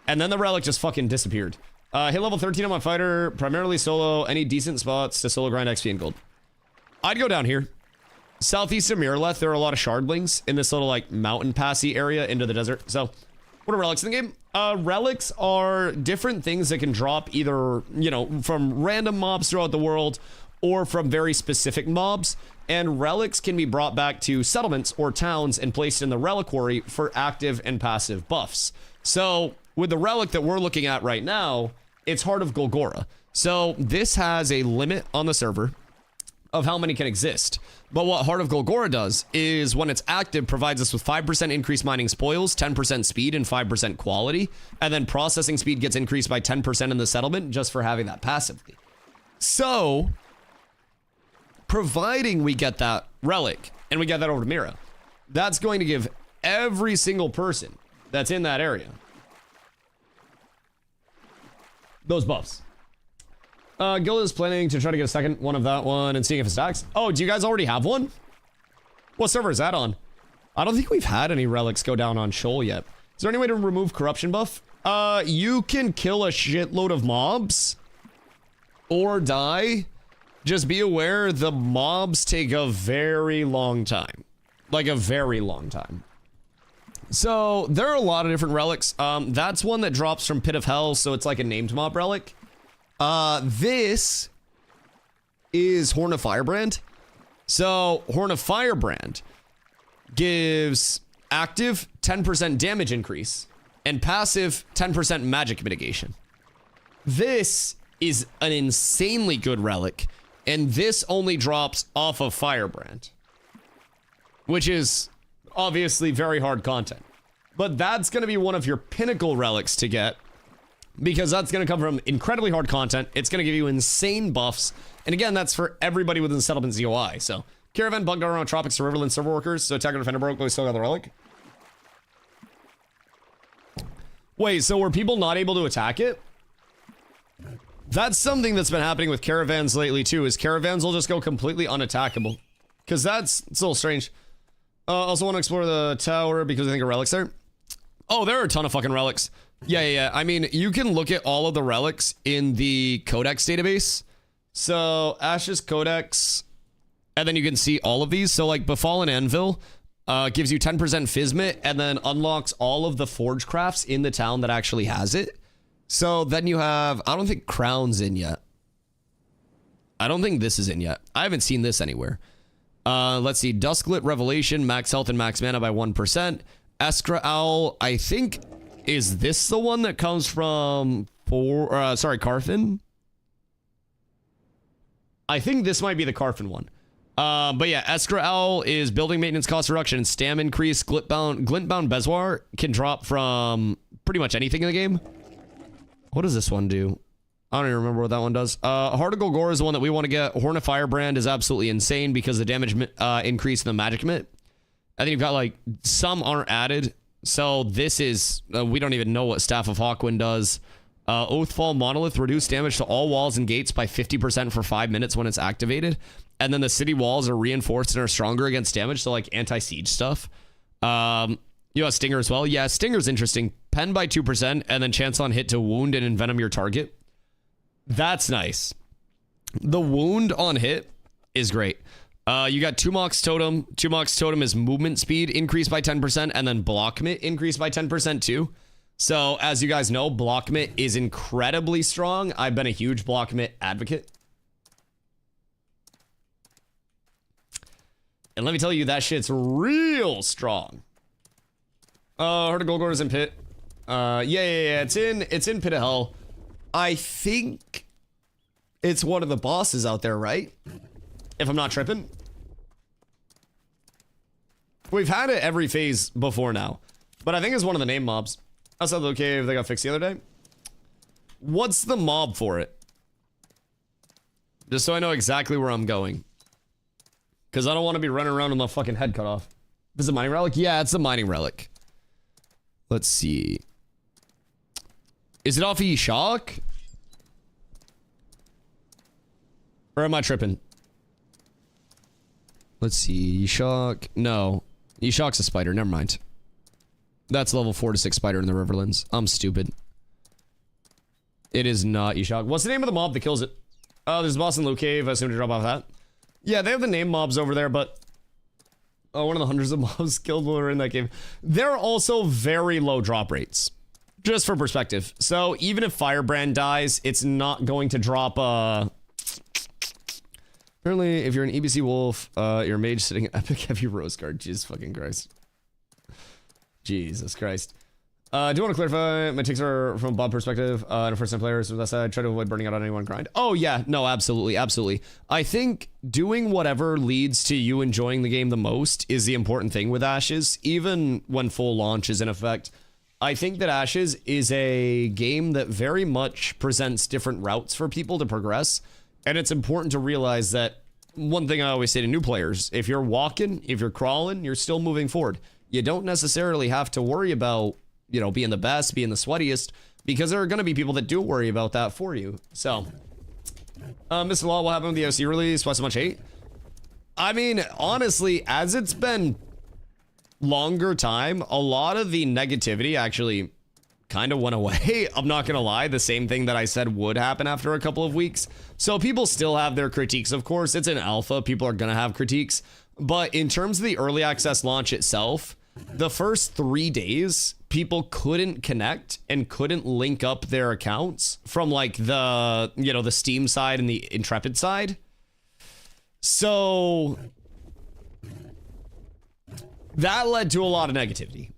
Speaker 1: and then the relic just fucking disappeared. Hit level 13 on my fighter, primarily solo. Any decent spots to solo grind XP and gold? I'd go down here. Southeast of Miraleth, there are a lot of shardlings in this little, like, mountain passy area into the desert. So, what are relics in the game? Relics are different things that can drop either, you know, from random mobs throughout the world or from very specific mobs. And relics can be brought back to settlements or towns and placed in the reliquary for active and passive buffs. So, with the relic that we're looking at right now, it's Heart of Golgora. So this has a limit on the server of how many can exist. But what Heart of Golgora does is when it's active, provides us with 5% increased mining spoils, 10% speed, and 5% quality. And then processing speed gets increased by 10% in the settlement just for having that passively. So, providing we get that relic and we get that over to Mira, that's going to give every single person that's in that area those buffs. Gil is planning to try to get a second one of that one and seeing if it stacks. Oh, do you guys already have one? What server is that on? I don't think we've had any relics go down on Shoal yet. Is there any way to remove corruption buff? You can kill a shitload of mobs or die. Just be aware the mobs take a very long time. Like a very long time. So, there are a lot of different relics. That's one that drops from Pit of Hell, so it's like a named mob relic. This is Horn of Firebrand. So, Horn of Firebrand gives active 10% damage increase and passive 10% magic mitigation. This is an insanely good relic, and this only drops off of Firebrand, which is obviously very hard content. But that's going to be one of your pinnacle relics to get, because that's going to come from incredibly hard content. It's going to give you insane buffs. And again, that's for everybody within the settlement ZOI. So, Caravan, Bug Around Tropics to Riverland server workers. So, Attacker Defender broke, but we still got the relic. Wait, so were people not able to attack it? That's something that's been happening with caravans lately too, is caravans will just go completely unattackable. Because it's a little strange. Also want to explore the tower because I think a relic's there. Oh, there are a ton of fucking relics. Yeah. I mean, you can look at all of the relics in the Codex database. So, Ashes Codex, and then you can see all of these. So, like, Befallen Anvil gives you 10% Physmit, and then unlocks all of the forge crafts in the town that actually has it. So, then you have, I don't think Crown's in yet. I don't think this is in yet. I haven't seen this anywhere. Let's see, Dusklit Revelation, max health and max mana by 1%. Eskra Owl, I think, is this the one that comes from, Carfin? I think this might be the Carfin one. But yeah, Escrael is building maintenance cost reduction and stam increase. Glintbound Bezoar can drop from pretty much anything in the game. What does this one do? I don't even remember what that one does. Heart of Golgor is the one that we want to get. Horn of Firebrand is absolutely insane because the damage increase in the magic mitt. And then you've got like some aren't added. So this is, we don't even know what Staff of Hawkwind does. Oathfall Monolith, reduce damage to all walls and gates by 50% for 5 minutes when it's activated. And then the city walls are reinforced and are stronger against damage, so like anti-siege stuff. You have Stinger as well. Yeah, Stinger's interesting. Pen by 2%, and then chance on hit to wound and envenom your target. That's nice. The wound on hit is great. You got Tumok's Totem. Tumok's Totem is movement speed increased by 10%, and then block mitt increased by 10% too. So, as you guys know, block mitt is incredibly strong. I've been a huge block mitt advocate. And let me tell you, that shit's real strong. Heart of Golgor is in Pit. Yeah. It's in Pit of Hell. I think it's one of the bosses out there, right? If I'm not tripping. We've had it every phase before now. But I think it's one of the name mobs. That's not okay if they got fixed the other day. What's the mob for it? Just so I know exactly where I'm going. Because I don't want to be running around with my fucking head cut off. Is it a mining relic? Yeah, it's a mining relic. Let's see. Is it off Eshok? Or am I tripping? Let's see. Eshok. No. Eshok's a spider. Never mind. That's level 4 to 6 spider in the Riverlands. I'm stupid. It is not Eshok. What's the name of the mob that kills it? Oh, there's a boss in Low Cave. I assume to drop off that. Yeah, they have the name mobs over there, but... Oh, one of the hundreds of mobs killed while we were in that game. They're also very low drop rates. Just for perspective. So, even if Firebrand dies, it's not going to drop, Apparently, if you're an EBC wolf, your mage sitting in epic heavy rose guard. Jesus fucking Christ. Jesus Christ. I do want to clarify, my takes are from a Bob perspective, and a first-time player, so that's I try to avoid burning out on anyone grind. Oh yeah, no, absolutely. I think doing whatever leads to you enjoying the game the most is the important thing with Ashes, even when full launch is in effect. I think that Ashes is a game that very much presents different routes for people to progress, and it's important to realize that one thing I always say to new players, if you're walking, if you're crawling, you're still moving forward. You don't necessarily have to worry about, you know, being the best, being the sweatiest, because there are going to be people that do worry about that for you. So, Mr. Law, what happened with the OC release? Why so much hate? I mean, honestly, as it's been longer time, a lot of the negativity actually kind of went away. I'm not going to lie. The same thing that I said would happen after a couple of weeks. So people still have their critiques. Of course, it's an alpha. People are going to have critiques. But in terms of the early access launch itself, the first 3 days, people couldn't connect and couldn't link up their accounts from like the, you know, the Steam side and the Intrepid side. So that led to a lot of negativity.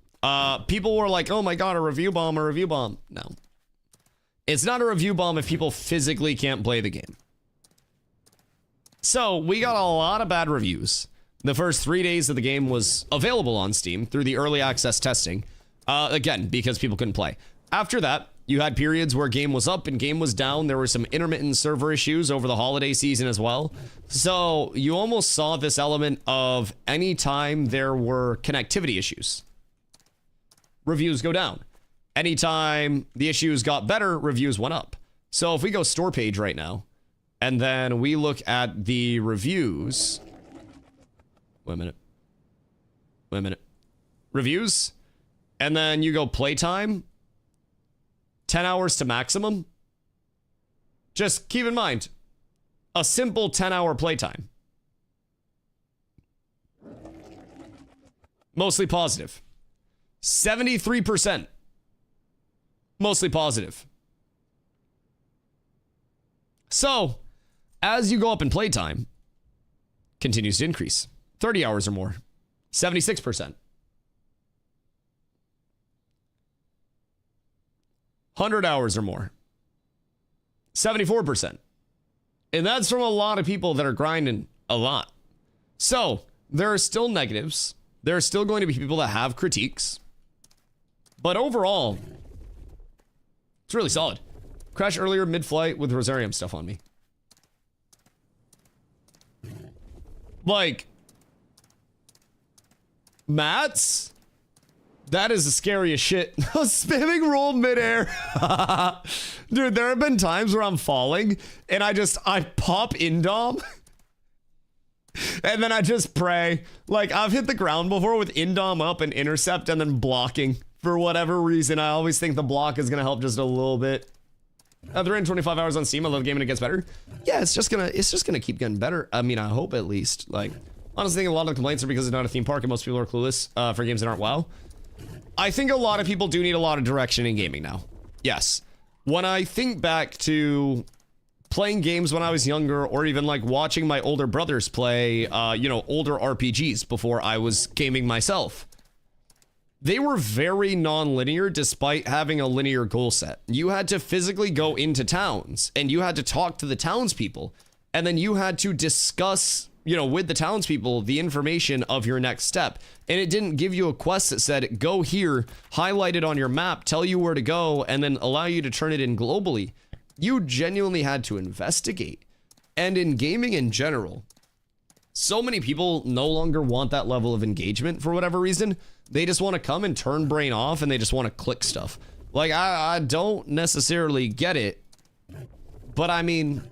Speaker 1: People were like, oh my God, a review bomb. No, it's not a review bomb if people physically can't play the game. So we got a lot of bad reviews. The first 3 days of the game was available on Steam through the early access testing. Again, because people couldn't play. After that, you had periods where game was up and game was down. There were some intermittent server issues over the holiday season as well. So you almost saw this element of anytime there were connectivity issues, reviews go down. Anytime the issues got better, reviews went up. So if we go store page right now, and then we look at the reviews... Wait a minute. Reviews. And then you go playtime. 10 hours to maximum. Just keep in mind, a simple 10-hour playtime. Mostly positive. 73%. Mostly positive. So, as you go up in playtime, continues to increase. 30 hours or more, 76%. 100 hours or more, 74%. And that's from a lot of people that are grinding a lot. So there are still negatives. There are still going to be people that have critiques. But overall, it's really solid. Crashed earlier mid-flight with Rosarium stuff on me. Like, Mats? That is the scariest shit. Spamming roll midair. Dude, there have been times where I'm falling and I pop indom. And then I just pray. Like, I've hit the ground before with indom up and intercept and then blocking. For whatever reason, I always think the block is gonna help just a little bit. After in 25 hours on Steam, I love the game and it gets better. Yeah, it's just gonna keep getting better. I mean, I hope at least. Like, honestly, I think a lot of the complaints are because it's not a theme park and most people are clueless for games that aren't WoW. I think a lot of people do need a lot of direction in gaming now. Yes. When I think back to playing games when I was younger, or even like watching my older brothers play, you know, older RPGs before I was gaming myself, they were very non-linear despite having a linear goal set. You had to physically go into towns and you had to talk to the townspeople, and then you had to discuss, you know, with the townspeople the information of your next step. And it didn't give you a quest that said go here, highlight it on your map, tell you where to go, and then allow you to turn it in globally. You genuinely had to investigate. And in gaming in general, so many people no longer want that level of engagement for whatever reason. They just want to come and turn brain off and they just want to click stuff. Like, I don't necessarily get it, but I mean,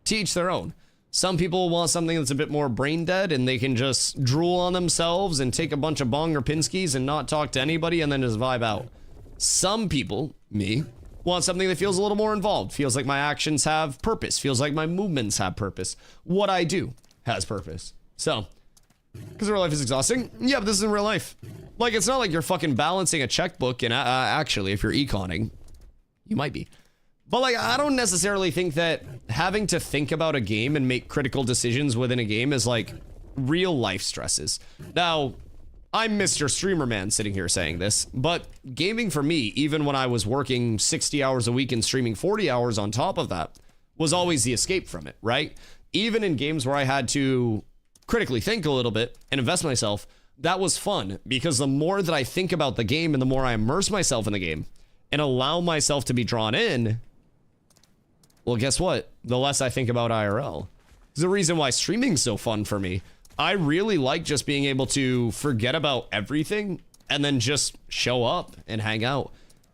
Speaker 1: to each their own. Some people want something that's a bit more brain dead and they can just drool on themselves and take a bunch of bong or pinskis and not talk to anybody and then just vibe out. Some people, me, want something that feels a little more involved, feels like my actions have purpose, feels like my movements have purpose. What I do has purpose. So, because real life is exhausting. Yeah, but this isn't real life. Like, it's not like you're fucking balancing a checkbook and actually, if you're econing, you might be. But like, I don't necessarily think that having to think about a game and make critical decisions within a game is like real life stresses. Now, I'm Mr. Streamer Man sitting here saying this, but gaming for me, even when I was working 60 hours a week and streaming 40 hours on top of that, was always the escape from it, right? Even in games where I had to critically think a little bit and invest myself, that was fun because the more that I think about the game and the more I immerse myself in the game and allow myself to be drawn in, well, guess what? The less I think about IRL. It's the reason why streaming's so fun for me. I really like just being able to forget about everything and then just show up and hang out.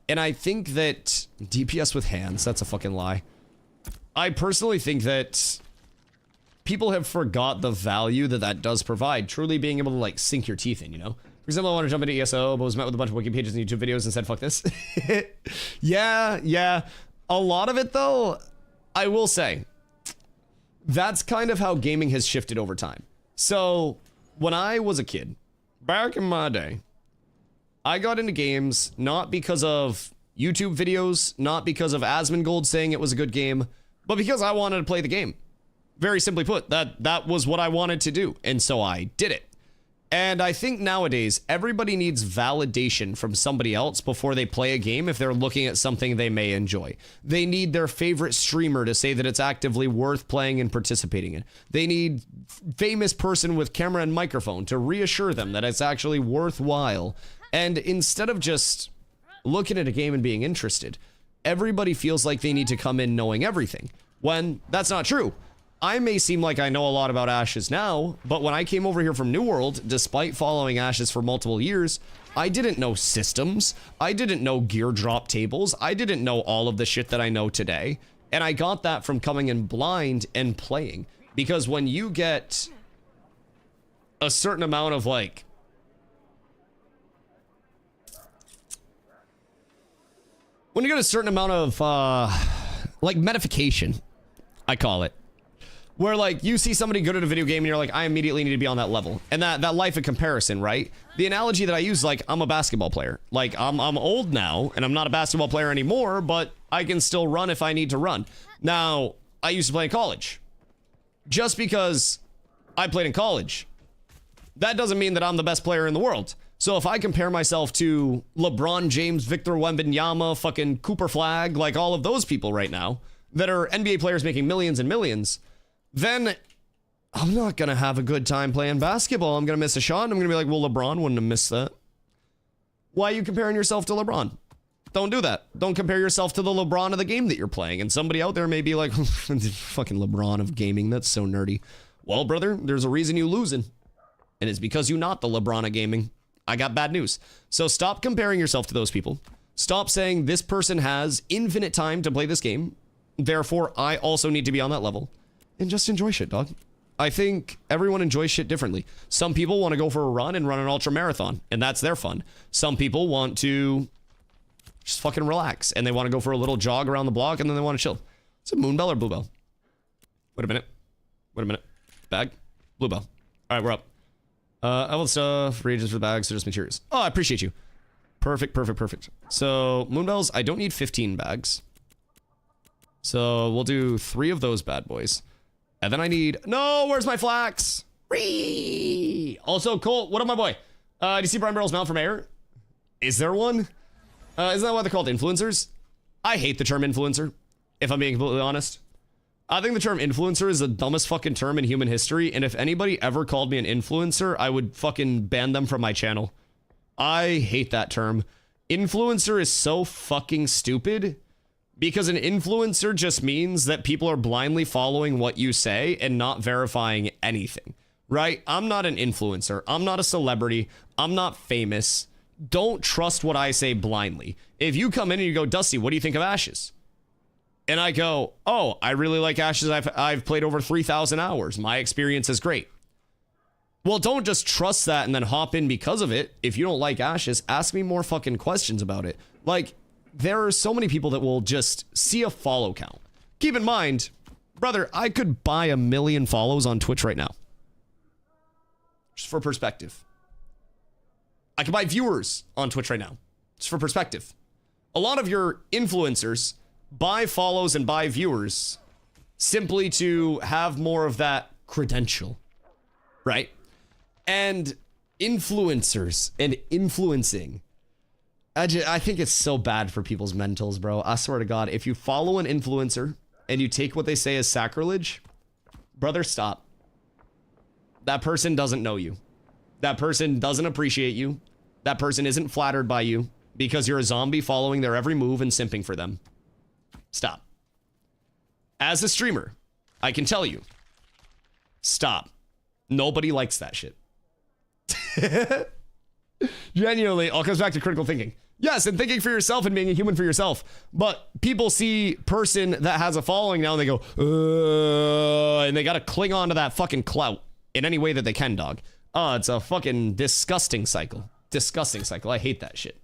Speaker 1: And I think that DPS with hands, that's a fucking lie. I personally think that people have forgot the value that that does provide, truly being able to like sink your teeth in, you know? For example, I want to jump into ESO, but was met with a bunch of wiki pages and YouTube videos and said, fuck this. Yeah. A lot of it though, I will say, that's kind of how gaming has shifted over time. So when I was a kid, back in my day, I got into games not because of YouTube videos, not because of Asmongold saying it was a good game, but because I wanted to play the game. Very simply put, that was what I wanted to do, and so I did it. And I think nowadays, everybody needs validation from somebody else before they play a game if they're looking at something they may enjoy. They need their favorite streamer to say that it's actively worth playing and participating in. They need famous person with camera and microphone to reassure them that it's actually worthwhile. And instead of just looking at a game and being interested, everybody feels like they need to come in knowing everything, when that's not true. I may seem like I know a lot about Ashes now, but when I came over here from New World, despite following Ashes for multiple years, I didn't know systems, I didn't know gear drop tables, I didn't know all of the shit that I know today, and I got that from coming in blind and playing. Because when you get a certain amount of like, when you get a certain amount of like metification, I call it, where like you see somebody good at a video game and you're like, I immediately need to be on that level. And that life of comparison, right? The analogy that I use, like, I'm a basketball player. Like, I'm old now and I'm not a basketball player anymore, but I can still run if I need to run. Now, I used to play in college. Just because I played in college, that doesn't mean that I'm the best player in the world. So if I compare myself to LeBron James, Victor Wembanyama, fucking Cooper Flag, like all of those people right now that are NBA players making millions and millions, then I'm not gonna have a good time playing basketball. I'm gonna miss a shot and I'm gonna be like, well, LeBron wouldn't have missed that. Why are you comparing yourself to LeBron? Don't do that. Don't compare yourself to the LeBron of the game that you're playing. And somebody out there may be like, fucking LeBron of gaming, that's so nerdy. Well, brother, there's a reason you losing. And it's because you're not the LeBron of gaming. I got bad news. So stop comparing yourself to those people. Stop saying this person has infinite time to play this game. Therefore, I also need to be on that level. And just enjoy shit, dog. I think everyone enjoys shit differently. Some people want to go for a run and run an ultra marathon, and that's their fun. Some people want to just fucking relax, and they want to go for a little jog around the block, and then they want to chill. Is it Moonbell or Bluebell? Wait a minute. Wait a minute. Bag? Bluebell. All right, we're up. I will stuff, reagents for the bags, so just materials. Oh, I appreciate you. Perfect, perfect, perfect. So, Moonbells, I don't need 15 bags. So, we'll do 3 of those bad boys. And then I need... No, where's my flax? Ree! Also, Cole, what up, my boy? Do you see Brian Barrel's mount from air? Is there one? Isn't that why they're called influencers? I hate the term influencer, if I'm being completely honest. I think the term influencer is the dumbest fucking term in human history, and if anybody ever called me an influencer, I would fucking ban them from my channel. I hate that term. Influencer is so fucking stupid, because an influencer just means that people are blindly following what you say and not verifying anything, right? I'm not an influencer. I'm not a celebrity. I'm not famous. Don't trust what I say blindly. If you come in and you go, Dusty, what do you think of Ashes? And I go, oh, I really like Ashes. I've played over 3,000 hours. My experience is great. Well, don't just trust that and then hop in because of it. If you don't like Ashes, ask me more fucking questions about it. Like, there are so many people that will just see a follow count. Keep in mind, brother, I could buy 1 million follows on Twitch right now. Just for perspective. I could buy viewers on Twitch right now. Just for perspective. A lot of your influencers buy follows and buy viewers simply to have more of that credential, right? And influencers and influencing, I think it's so bad for people's mentals, bro. I swear to God, if you follow an influencer and you take what they say as sacrilege, brother, stop. That person doesn't know you. That person doesn't appreciate you. That person isn't flattered by you because you're a zombie following their every move and simping for them. Stop. As a streamer, I can tell you, stop. Nobody likes that shit. Genuinely, all comes back to critical thinking. Yes, and thinking for yourself and being a human for yourself. But people see person that has a following now and they go, and they gotta cling on to that fucking clout in any way that they can, dog. Oh, it's a fucking disgusting cycle. Disgusting cycle. I hate that shit.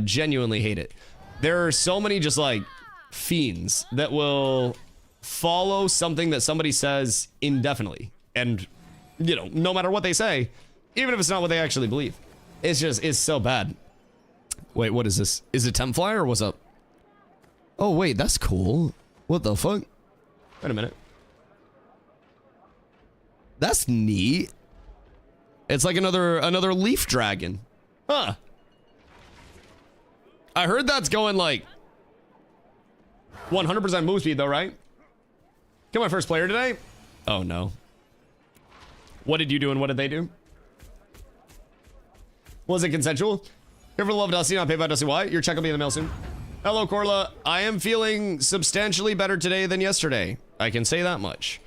Speaker 1: Genuinely hate it. There are so many just like fiends that will follow something that somebody says indefinitely. And, you know, no matter what they say, even if it's not what they actually believe, it's so bad. Wait, what is this? Is it Tempfly or what's up? Oh, wait, that's cool. What the fuck? Wait a minute. That's neat. It's like another leaf dragon. Huh. I heard that's going like 100% move speed though, right? Get my first player today? Oh no. What did you do and what did they do? Was it consensual? Here for the love of Dusty, not paid by DustyWhy. Your check will be in the mail soon. Hello, Corla. I am feeling substantially better today than yesterday. I can say that much.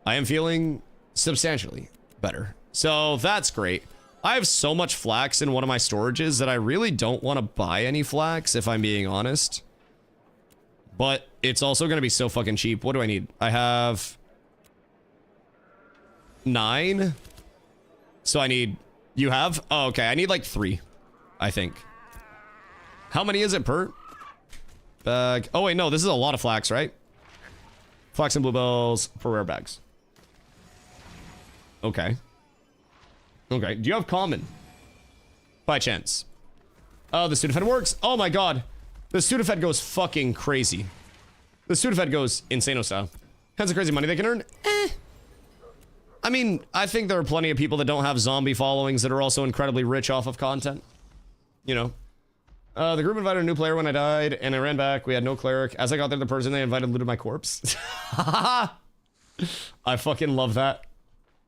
Speaker 1: I am feeling substantially better. So that's great. I have so much flax in one of my storages that I really don't want to buy any flax, if I'm being honest. But it's also going to be so fucking cheap. What do I need? I have 9. So I need... You have? Oh, okay. I need like 3, I think. How many is it per bag? Oh, wait, no. This is a lot of flax, right? Flax and bluebells for rare bags. Okay. Okay. Do you have common? By chance. Oh, the Sudafed works. Oh my god. The Sudafed goes fucking crazy. The Sudafed goes insano style. Kinds of crazy money they can earn? I mean, I think there are plenty of people that don't have zombie followings that are also incredibly rich off of content. You know. The group invited a new player when I died, and I ran back. We had no cleric. As I got there, the person they invited looted my corpse. I fucking love that.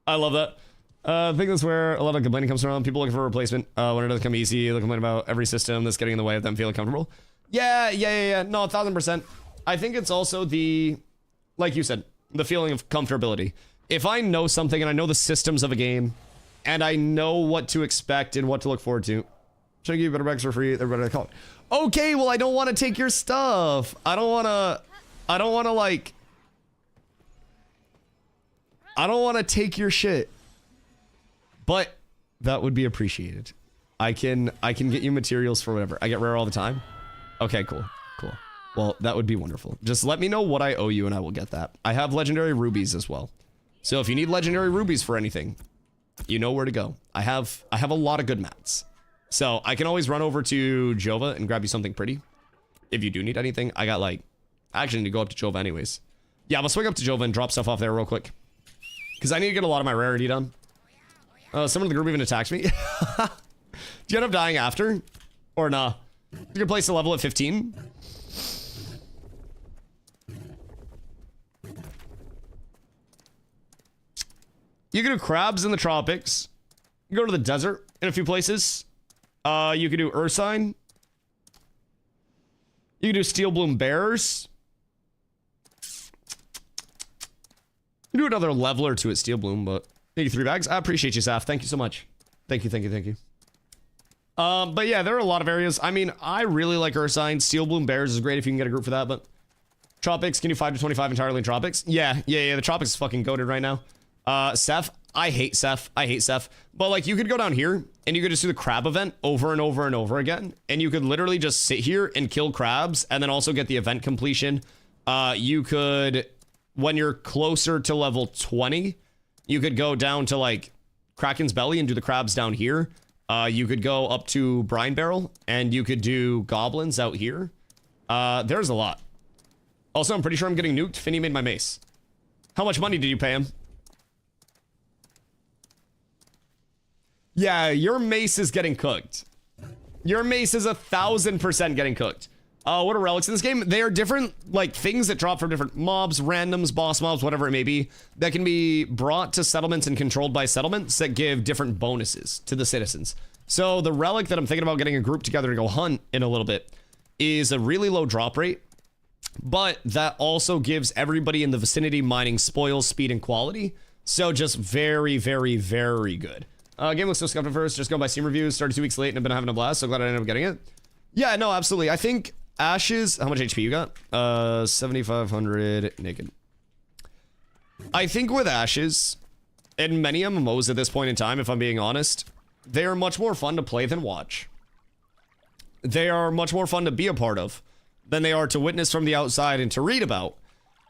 Speaker 1: I love that. I think that's where a lot of complaining comes from. People looking for a replacement when it doesn't come easy. They complain about every system that's getting in the way of them feeling comfortable. Yeah. No, 1000%. I think it's also the, like you said, the feeling of comfortability. If I know something and I know the systems of a game and I know what to expect and what to look forward to, should I give you better bags for free? Everybody call it. Okay, well, I don't want to take your stuff. I don't want to take your shit. But that would be appreciated. I can get you materials for whatever. I get rare all the time. Okay, cool. Well, that would be wonderful. Just let me know what I owe you and I will get that. I have legendary rubies as well. So if you need legendary rubies for anything, you know where to go. I have a lot of good mats. So I can always run over to Jova and grab you something pretty. If you do need anything, I got like, I actually need to go up to Jova anyways. Yeah, I'm gonna swing up to Jova and drop stuff off there real quick. Because I need to get a lot of my rarity done. Someone in the group even attacked me. Do you end up dying after? Or nah? You can place a level at 15? You can do crabs in the tropics. You go to the desert in a few places. You can do ursine. You can do steel bloom bears. You do another level or two at steel bloom, but thank you 3 bags. I appreciate you, Saf. Thank you so much. Thank you. But yeah, there are a lot of areas. I mean, I really like ursine. Steel bloom bears is great if you can get a group for that, but tropics, can you 5 to 25 entirely in tropics? Yeah. The tropics is fucking goated right now. Seth, I hate Seth. But like, you could go down here and you could just do the crab event over and over and over again. And you could literally just sit here and kill crabs and then also get the event completion. You could, when you're closer to level 20, you could go down to like Kraken's Belly and do the crabs down here. You could go up to Brine Barrel and you could do goblins out here. There's a lot. Also, I'm pretty sure I'm getting nuked. Finny made my mace. How much money did you pay him? Yeah, your mace is getting cooked. Your mace is 1000% getting cooked. What are relics in this game? They are different, like, things that drop from different mobs, randoms, boss mobs, whatever it may be, that can be brought to settlements and controlled by settlements that give different bonuses to the citizens. So the relic that I'm thinking about getting a group together to go hunt in a little bit is a really low drop rate, but that also gives everybody in the vicinity mining spoils, speed, and quality. So just very, very, very good. Game looks so scuffed at first, just going by Steam reviews, started 2 weeks late and I've been having a blast, so glad I ended up getting it. Yeah, no, absolutely. I think Ashes, how much HP you got? 7,500 naked. I think with Ashes, and many MMOs at this point in time, if I'm being honest, they are much more fun to play than watch. They are much more fun to be a part of than they are to witness from the outside and to read about.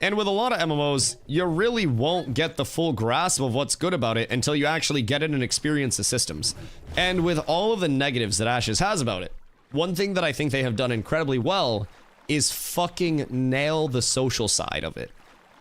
Speaker 1: And with a lot of MMOs, you really won't get the full grasp of what's good about it until you actually get it and experience the systems. And with all of the negatives that Ashes has about it, one thing that I think they have done incredibly well is fucking nail the social side of it.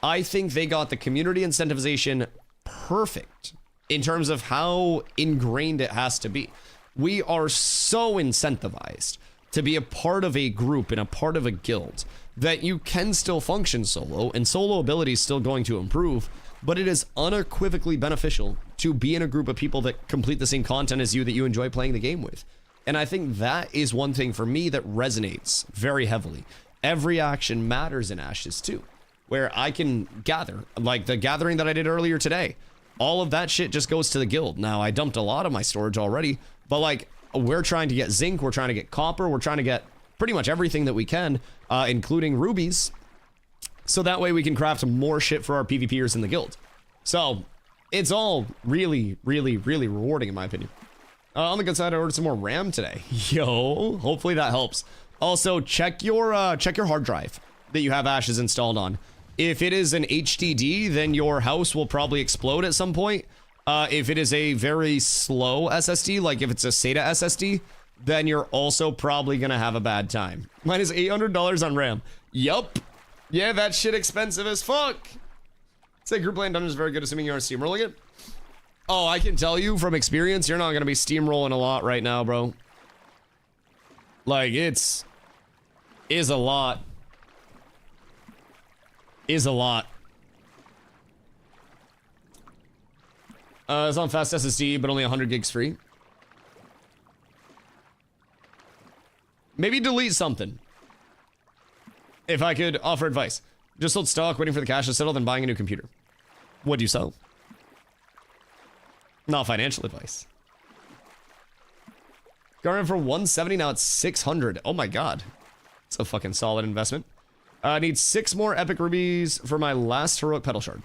Speaker 1: I think they got the community incentivization perfect in terms of how ingrained it has to be. We are so incentivized to be a part of a group and a part of a guild that you can still function solo, and solo ability is still going to improve, but it is unequivocally beneficial to be in a group of people that complete the same content as you that you enjoy playing the game with. And I think that is one thing for me that resonates very heavily. Every action matters in Ashes too, where I can gather, like the gathering that I did earlier today. All of that shit just goes to the guild. Now, I dumped a lot of my storage already, but like, we're trying to get zinc, we're trying to get copper, we're trying to get pretty much everything that we can, including rubies, so that way we can craft more shit for our PvPers in the guild. So, it's all really, really, really rewarding in my opinion. On the good side, I ordered some more RAM today. Yo, hopefully that helps. Also, check your hard drive that you have Ashes installed on. If it is an HDD, then your house will probably explode at some point. If it is a very slow SSD, like if it's a SATA SSD, then you're also probably gonna have a bad time. Mine is $800 on RAM. Yup. Yeah, that shit expensive as fuck. Say group playing dungeons is very good, assuming you aren't steamrolling it. Oh, I can tell you from experience, you're not gonna be steamrolling a lot right now, bro. Like, is a lot. Is a lot. It's on fast SSD, but only 100 gigs free. Maybe delete something. If I could offer advice. Just hold stock, waiting for the cash to settle, then buying a new computer. What'd you sell? Not financial advice. Going for 170, now it's 600. Oh my god. It's a fucking solid investment. I need 6 more epic rubies for my last heroic pedal shard.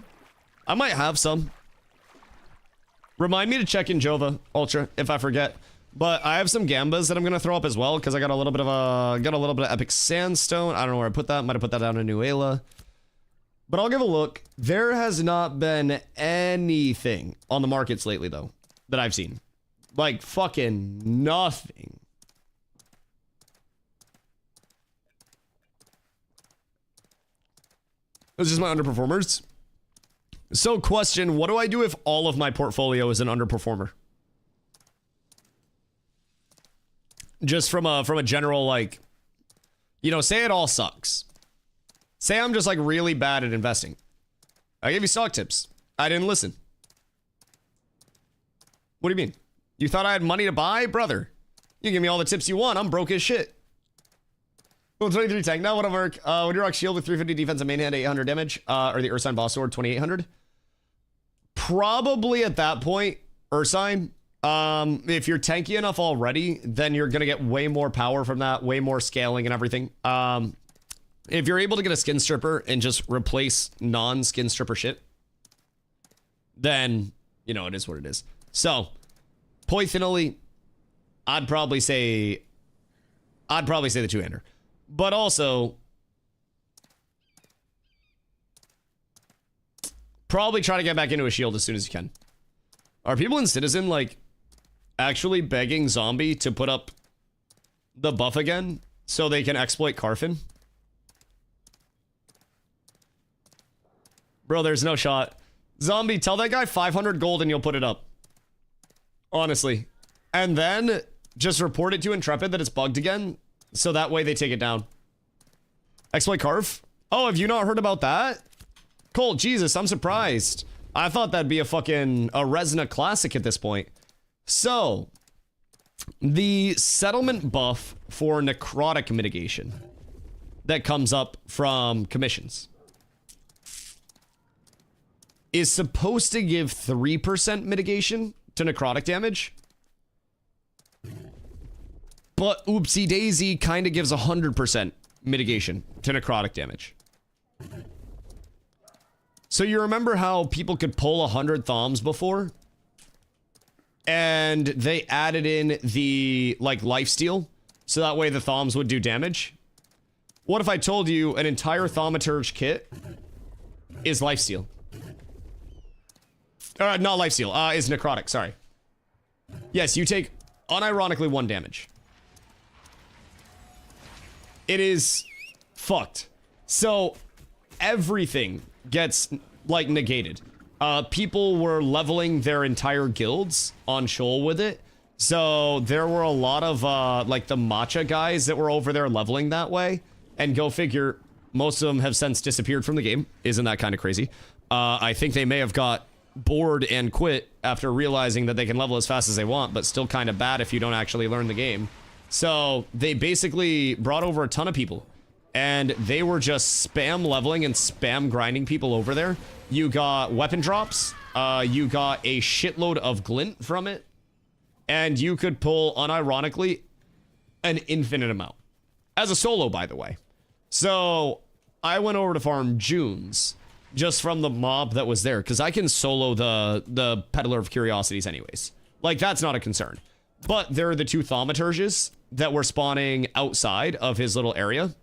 Speaker 1: I might have some. Remind me to check in Jova Ultra if I forget. But I have some gambas that I'm gonna throw up as well because I got a little bit of epic sandstone. I don't know where I put that. Might have put that down in Nuela. But I'll give a look. There has not been anything on the markets lately though that I've seen. Like fucking nothing. This is my underperformers. So question, what do I do if all of my portfolio is an underperformer? Just from a general, like, you know, say it all sucks. Say I'm just like really bad at investing. I gave you stock tips. I didn't listen. What do you mean? You thought I had money to buy? Brother, you give me all the tips you want. I'm broke as shit. Well, 23 tank. Now, whatever. Would you rock shield with 350 defense and main hand 800 damage? Or the Ursine boss sword 2800? Probably at that point, Ursine. If you're tanky enough already, then you're gonna get way more power from that, way more scaling and everything. If you're able to get a skin stripper and just replace non-skin stripper shit, then, you know, it is what it is. So, pointedly, I'd probably say the two-hander. But also, probably try to get back into a shield as soon as you can. Are people in Citizen, like, actually begging Zombie to put up the buff again so they can exploit Carfin? Bro, there's no shot. Zombie, tell that guy 500 gold and you'll put it up. Honestly. And then just report it to Intrepid that it's bugged again, so that way they take it down. Exploit Carf? Oh, have you not heard about that? Colt, Jesus, I'm surprised. I thought that'd be a Resna classic at this point. So, the settlement buff for necrotic mitigation that comes up from commissions is supposed to give 3% mitigation to necrotic damage. But oopsie daisy kind of gives 100% mitigation to necrotic damage. So you remember how people could pull 100 Thoms before? And they added in the, like, lifesteal, so that way the Thoms would do damage? What if I told you an entire Thaumaturge kit is lifesteal? Not lifesteal, is necrotic, sorry. Yes, you take, unironically, 1 damage. It is fucked. So, everything gets, like, negated. People were leveling their entire guilds on Shoal with it. So, there were a lot of, like, the matcha guys that were over there leveling that way. And go figure, most of them have since disappeared from the game. Isn't that kind of crazy? I think they may have got bored and quit after realizing that they can level as fast as they want, but still kind of bad if you don't actually learn the game. So they basically brought over a ton of people and they were just spam leveling and spam grinding people over there. You got weapon drops, you got a shitload of glint from it, and you could pull, unironically, an infinite amount. As a solo, by the way. So I went over to farm Junes just from the mob that was there, because I can solo the Peddler of Curiosities anyways. Like, that's not a concern. But there are the 2 Thaumaturges that were spawning outside of his little area.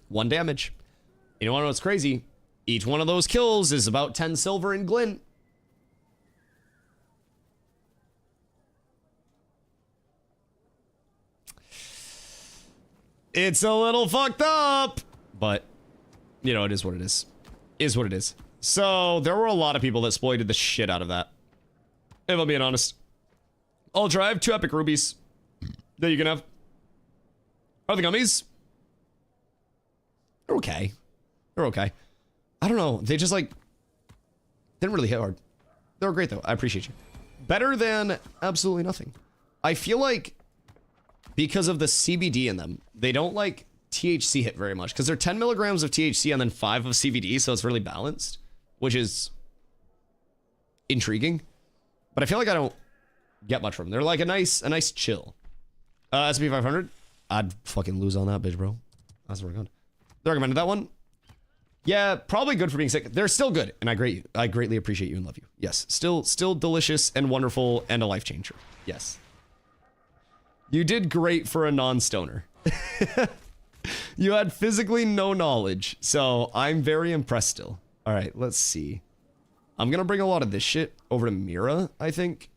Speaker 1: 1 damage. You know what's crazy? Each one of those kills is about 10 silver in glint. It's a little fucked up, but, you know, it is what it is. Is what it is. So, there were a lot of people that exploited the shit out of that. If I'm being honest. Ultra, I have 2 epic rubies that you can have. Are the gummies? They're okay. They're okay. I don't know. They just, like, Didn't really hit hard. They were great though. I appreciate you. Better than absolutely nothing. I feel like because of the CBD in them, they don't like THC hit very much because they're 10 milligrams of THC and then 5 of CBD, so it's really balanced, which is intriguing. But I feel like I don't get much from them. They're like a nice chill. SP 500, I'd fucking lose on that bitch, bro. That's where we're going. They recommended that one. Yeah, probably good for being sick. They're still good, and I greatly appreciate you and love you. Yes, still delicious and wonderful and a life changer. Yes. You did great for a non-stoner. You had physically no knowledge, so I'm very impressed still. All right, let's see. I'm gonna bring a lot of this shit over to Mira, I think.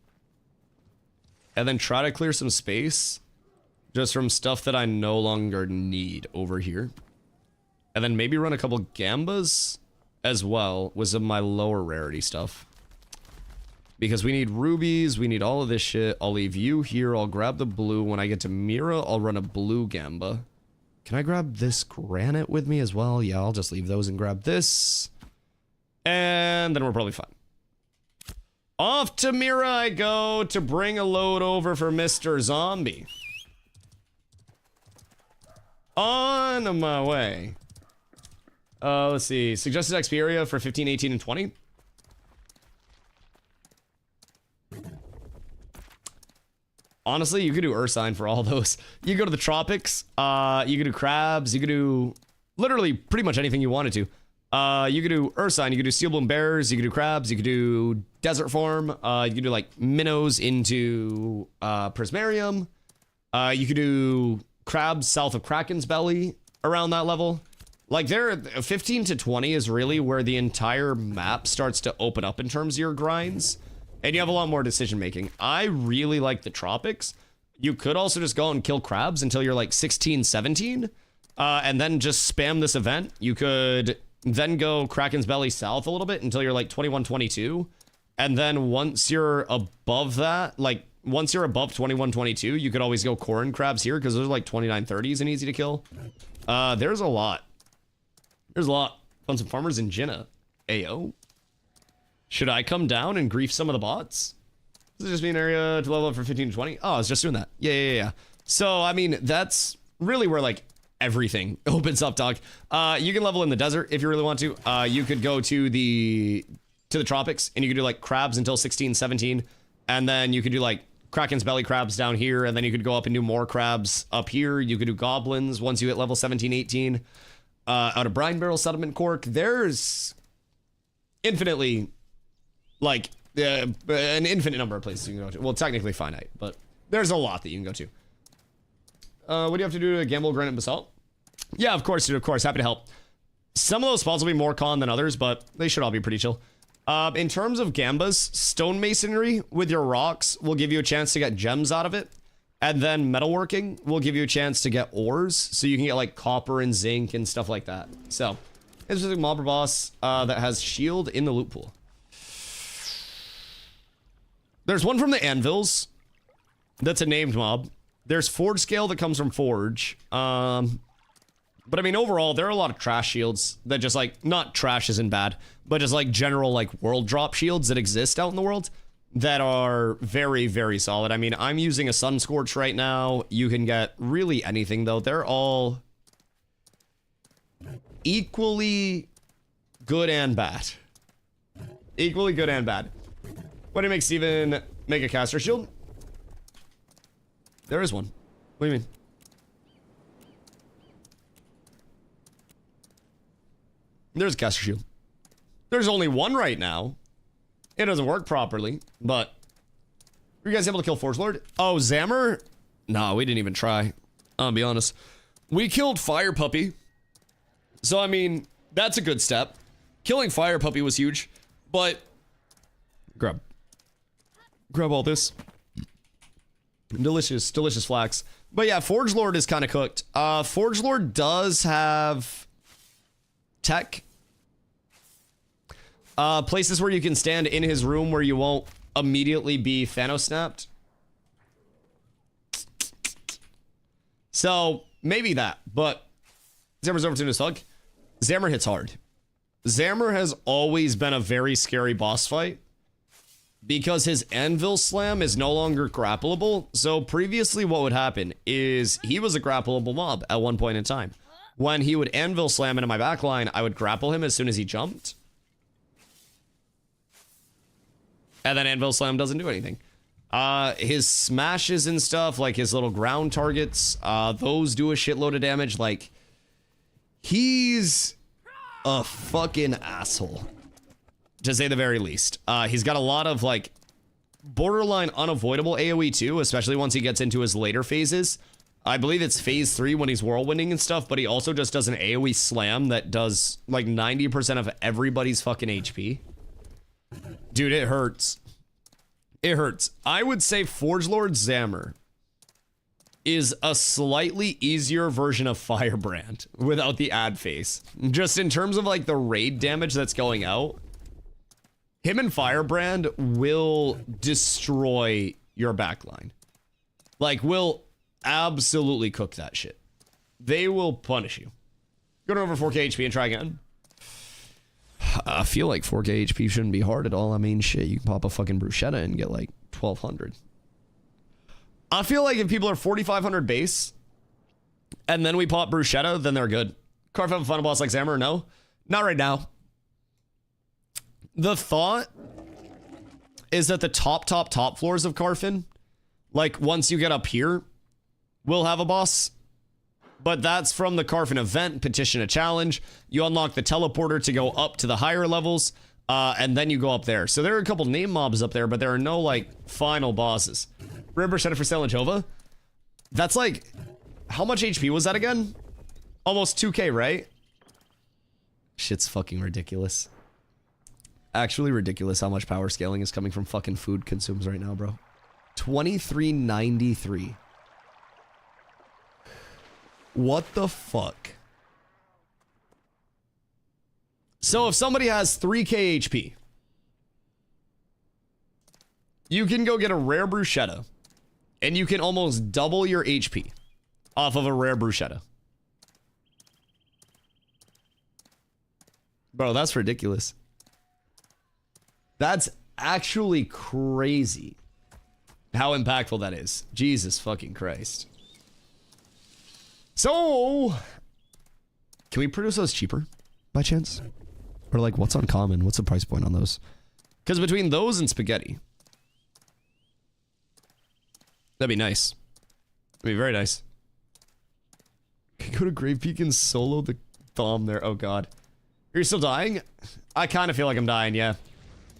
Speaker 1: And then try to clear some space just from stuff that I no longer need over here. And then maybe run a couple Gambas as well with some of my lower rarity stuff. Because we need rubies, we need all of this shit. I'll leave you here, I'll grab the blue. When I get to Mira, I'll run a blue Gamba. Can I grab this granite with me as well? Yeah, I'll just leave those and grab this. And then we're probably fine. Off to Mira I go to bring a load over for Mr. Zombie. On my way. Let's see. Suggested XP area for 15, 18, and 20. Honestly, you could do Ursine for all those. You could go to the tropics. You could do crabs. You could do literally pretty much anything you wanted to. You could do Ursine. You could do steel bloom bears. You could do crabs. You could do desert form. You could do like minnows into prismarium. You could do crabs south of Kraken's belly around that level. Like there, 15 to 20 is really where the entire map starts to open up in terms of your grinds. And you have a lot more decision making. I really like the tropics. You could also just go and kill crabs until you're like 16, 17. And then just spam this event. You could then go Kraken's belly south a little bit until you're like 21, 22. And then once you're above that, like once you're above 21, 22, you could always go corn crabs here because those are like 29, 30s and easy to kill. There's a lot. There's a lot. Found some farmers in Jinnah. Ayo. Should I come down and grief some of the bots? Does it just be an area to level up for 15 to 20? Oh, I was just doing that. Yeah. So, I mean, that's really where, like, everything opens up, dog. You can level in the desert if you really want to. You could go to the tropics, and you could do, like, crabs until 16, 17. And then you could do, like, Kraken's belly crabs down here, and then you could go up and do more crabs up here. You could do goblins once you hit level 17, 18. Out of Brine Barrel Settlement Cork, there's infinitely... like, an infinite number of places you can go to. Well, technically finite, but there's a lot that you can go to. What do you have to do to gamble granite basalt? Yeah, of course, dude, of course. Happy to help. Some of those spots will be more con than others, but they should all be pretty chill. In terms of gambas, stonemasonry with your rocks will give you a chance to get gems out of it. And then metalworking will give you a chance to get ores, so you can get, like, copper and zinc and stuff like that. So, this is a mobber boss that has shield in the loot pool. There's one from the anvils. That's a named mob. There's Forge Scale that comes from Forge. But I mean, overall, there are a lot of trash shields that just like, not trash isn't bad, but just like general like world drop shields that exist out in the world that are very, very solid. I mean, I'm using a Sun Scorch right now. You can get really anything though. They're all equally good and bad. Equally good and bad. What do you make Steven make a caster shield? There is one. What do you mean? There's a caster shield. There's only one right now. It doesn't work properly, but were you guys able to kill Forge Lord? Oh, Zammer? No, we didn't even try. I'll be honest. We killed Fire Puppy. So, I mean, that's a good step. Killing Fire Puppy was huge, but grab all this. Delicious, delicious flax. But yeah, Forge Lord is kind of cooked. Forge Lord does have tech. Places where you can stand in his room where you won't immediately be Thanos snapped. So, maybe that, but Zammer's over to his hug. Zammer hits hard. Zammer has always been a very scary boss fight because his anvil slam is no longer grappleable. So previously what would happen is he was a grappleable mob at one point in time. When he would anvil slam into my backline, I would grapple him as soon as he jumped. And then anvil slam doesn't do anything. His smashes and stuff, like his little ground targets, those do a shitload of damage. Like, he's a fucking asshole, to say the very least. He's got a lot of, like, borderline unavoidable AoE too, especially once he gets into his later phases. I believe it's phase 3 when he's whirlwinding and stuff, but he also just does an AoE slam that does, like, 90% of everybody's fucking HP. Dude, it hurts. It hurts. I would say Forgelord Zammer is a slightly easier version of Firebrand without the ad phase. Just in terms of, like, the raid damage that's going out, him and Firebrand will destroy your backline. Like, will absolutely cook that shit. They will punish you. Go to over 4k HP and try again. I feel like 4k HP shouldn't be hard at all. I mean, shit, you can pop a fucking bruschetta and get like 1200. I feel like if people are 4500 base and then we pop bruschetta, then they're good. Carve have a final boss like Zammer? No, not right now. The thought is that the top floors of Carfin, like once you get up here, will have a boss. But that's from the Carfin event, Petition a Challenge. You unlock the teleporter to go up to the higher levels, and then you go up there. So there are a couple name mobs up there, but there are no, like, final bosses. Rare bruschetta for Sale and Jova? That's like, how much HP was that again? Almost 2k, right? Shit's fucking ridiculous. Actually ridiculous how much power scaling is coming from fucking food consumes right now, bro. 2393. What the fuck? So if somebody has 3k HP, you can go get a rare bruschetta, and you can almost double your HP off of a rare bruschetta. Bro, that's ridiculous. That's actually crazy how impactful that is. Jesus fucking Christ. So, can we produce those cheaper by chance? Or like, what's uncommon? What's the price point on those? Because between those and spaghetti, that'd be nice. That'd be very nice. Can you go to Grave Peak and solo the Thom there? Oh god. You're still dying? I kind of feel like I'm dying, yeah.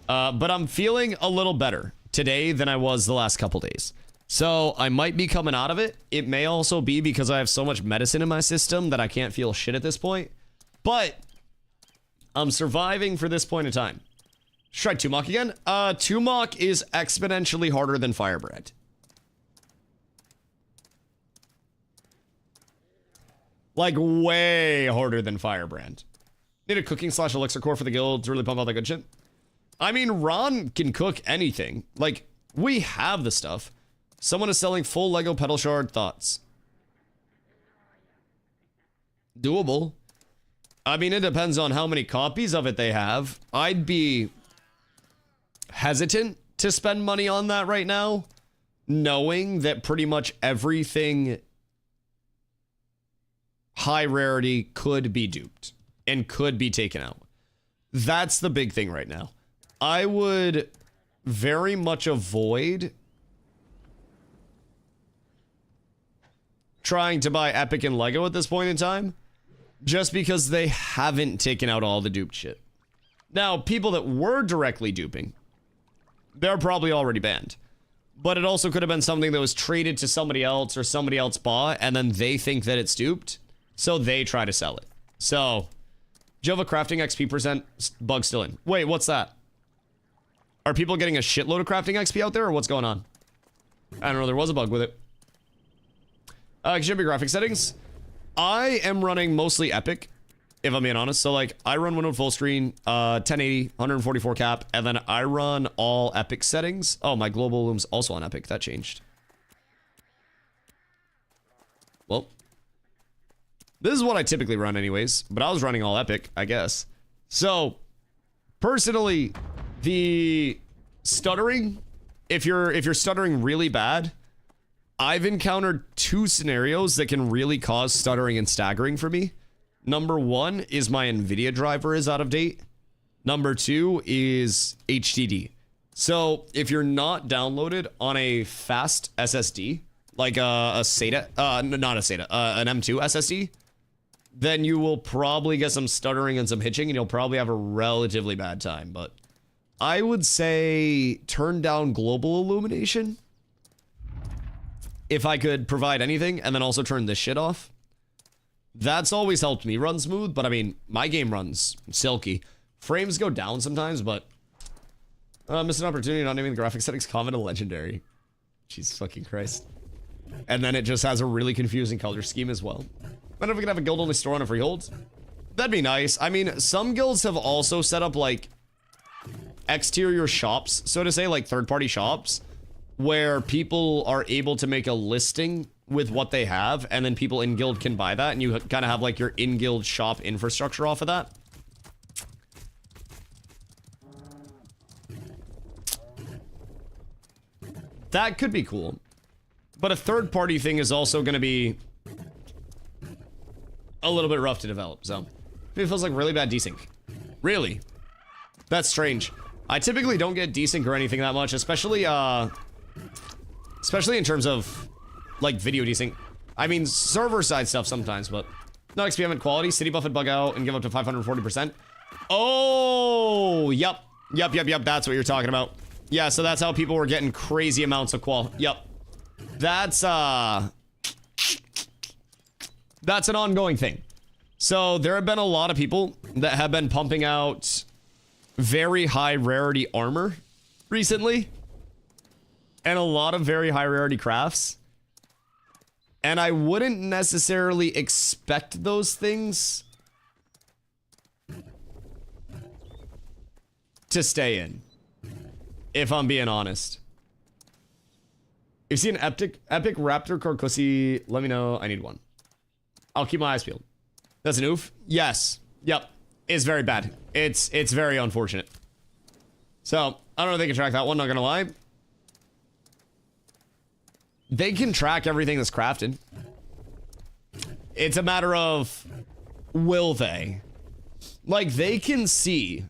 Speaker 1: But I'm feeling a little better today than I was the last couple days. So I might be coming out of it. It may also be because I have so much medicine in my system that I can't feel shit at this point. But I'm surviving for this point in time. Let's try Tumok again. Tumok is exponentially harder than Firebrand. Like way harder than Firebrand. Need a cooking / elixir core for the guild to really pump out that good shit. I mean, Ron can cook anything. Like, we have the stuff. Someone is selling full Lego pedal shard. Thoughts? Doable. I mean, it depends on how many copies of it they have. I'd be hesitant to spend money on that right now, knowing that pretty much everything high rarity could be duped and could be taken out. That's the big thing right now. I would very much avoid trying to buy Epic and Lego at this point in time, just because they haven't taken out all the duped shit. Now, people that were directly duping, they're probably already banned. But it also could have been something that was traded to somebody else or somebody else bought, and then they think that it's duped, so they try to sell it. So, Jova crafting XP percent, bug still in. Wait, what's that? Are people getting a shitload of crafting XP out there, or what's going on? I don't know, there was a bug with it. Should be graphic settings. I am running mostly Epic, if I'm being honest. So, like, I run Windows full screen, 1080, 144 cap, and then I run all Epic settings. Oh, my global loom's also on Epic. That changed. Well, this is what I typically run anyways, but I was running all Epic, I guess. So, personally, the stuttering, if you're stuttering really bad, I've encountered 2 scenarios that can really cause stuttering and staggering for me. Number 1 is my NVIDIA driver is out of date. Number 2 is HDD. So if you're not downloaded on a fast SSD, like a SATA, not a SATA, an M2 SSD, then you will probably get some stuttering and some hitching, and you'll probably have a relatively bad time. But I would say turn down global illumination if I could provide anything, and then also turn this shit off. That's always helped me run smooth, but I mean, my game runs silky. Frames go down sometimes, but missed an opportunity not naming the graphics settings common to legendary. Jesus fucking Christ. And then it just has a really confusing color scheme as well. Wonder if we could have a guild only store on a freehold. That'd be nice. I mean, some guilds have also set up like exterior shops, so to say, like third-party shops, where people are able to make a listing with what they have, and then people in guild can buy that, and you kind of have like your in-guild shop infrastructure off of that. That could be cool. But a third-party thing is also going to be a little bit rough to develop, so it feels like really bad desync. Really? That's strange. I typically don't get desync or anything that much, especially in terms of like video desync. I mean, server side stuff sometimes, but no XP at quality, city buff and bug out and give up to 540%. Oh, yep, that's what you're talking about. Yeah, so that's how people were getting crazy amounts of qual. Yep. That's an ongoing thing. So there have been a lot of people that have been pumping out very high rarity armor recently, and a lot of very high rarity crafts. And I wouldn't necessarily expect those things to stay in, if I'm being honest. If you see an epic raptor Corcusi, let me know. I need one. I'll keep my eyes peeled. That's an oof? Yes. Yep. It's very bad. It's very unfortunate. So, I don't know if they can track that one, not gonna lie. They can track everything that's crafted. It's a matter of, will they? Like, they can see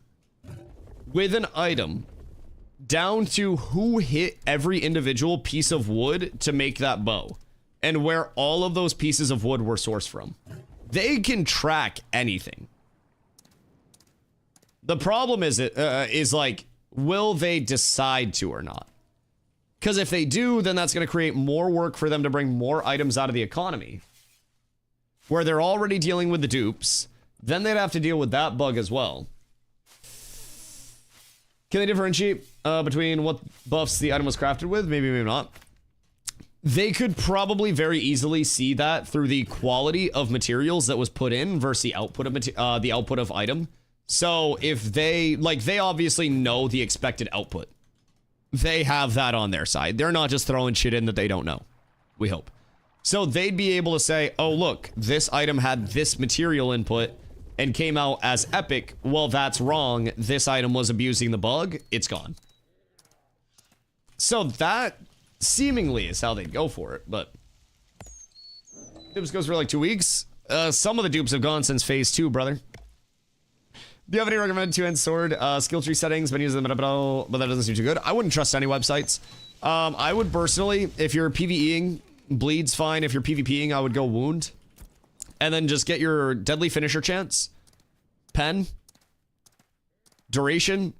Speaker 1: with an item down to who hit every individual piece of wood to make that bow, and where all of those pieces of wood were sourced from. They can track anything. The problem is like, will they decide to or not? Because if they do, then that's going to create more work for them to bring more items out of the economy, where they're already dealing with the dupes. Then they'd have to deal with that bug as well. Can they differentiate between what buffs the item was crafted with? Maybe, maybe not. They could probably very easily see that through the quality of materials that was put in versus the output of item. So if they, like, they obviously know the expected output. They have that on their side. They're not just throwing shit in that they don't know. We hope. So they'd be able to say, oh, look, this item had this material input and came out as epic. Well, that's wrong. This item was abusing the bug. It's gone. So that seemingly is how they'd go for it, but dupes goes for like 2 weeks. Some of the dupes have gone since phase 2, brother. Do you have any recommended two-hand sword skill tree settings? Been using them, but that doesn't seem too good. I wouldn't trust any websites. I would personally, if you're PvEing, bleed's fine. If you're PvPing, I would go wound. And then just get your deadly finisher chance, pen, duration,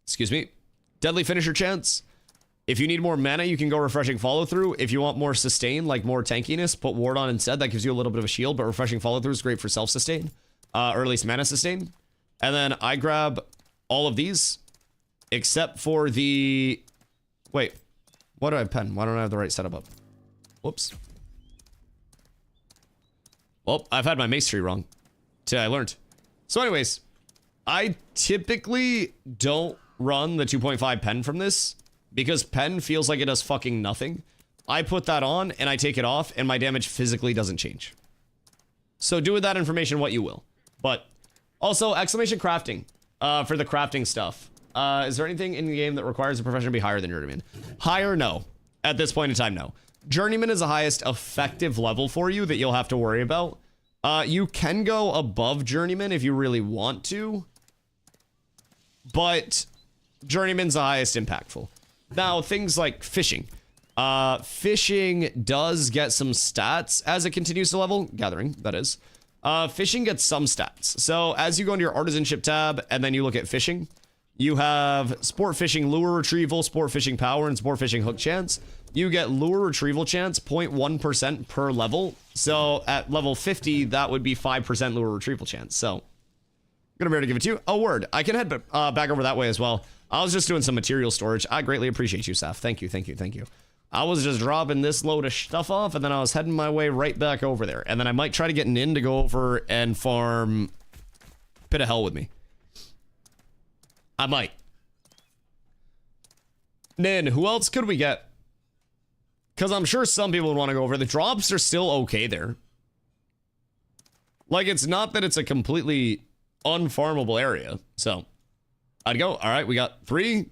Speaker 1: excuse me, deadly finisher chance. If you need more mana, you can go refreshing follow through. If you want more sustain, like more tankiness, put ward on instead. That gives you a little bit of a shield, but refreshing follow through is great for self sustain, or at least mana sustain. And then I grab all of these, except for the, wait, why do I have pen? Why don't I have the right setup up? Whoops. Well, I've had my mace tree wrong. Till I learned. So anyways, I typically don't run the 2.5 pen from this because pen feels like it does fucking nothing. I put that on and I take it off and my damage physically doesn't change. So do with that information what you will. But Also, exclamation crafting for the crafting stuff. Is there anything in the game that requires a profession to be higher than journeyman? Higher, no. At this point in time, no. Journeyman is the highest effective level for you that you'll have to worry about. You can go above journeyman if you really want to, but journeyman's the highest impactful. Now, things like fishing. Fishing does get some stats as it continues to level. Gathering, that is. Fishing gets some stats. So as you go into your artisanship tab and then you look at fishing, you have sport fishing lure retrieval, sport fishing power, and sport fishing hook chance. You get lure retrieval chance 0.1% per level. So at level 50, that would be 5% lure retrieval chance. So I'm gonna be able to give it to you. Oh, word. I can head back over that way as well. I was just doing some material storage. I greatly appreciate you, Saf. Thank you, thank you, thank you. I was just dropping this load of stuff off, and then I was heading my way right back over there. And then I might try to get an inn to go over and farm Pit of Hell with me. I might. Nin, who else could we get? Because I'm sure some people would want to go over. The drops are still okay there. Like, it's not that it's a completely unfarmable area. So, I'd go. All right, we got 3.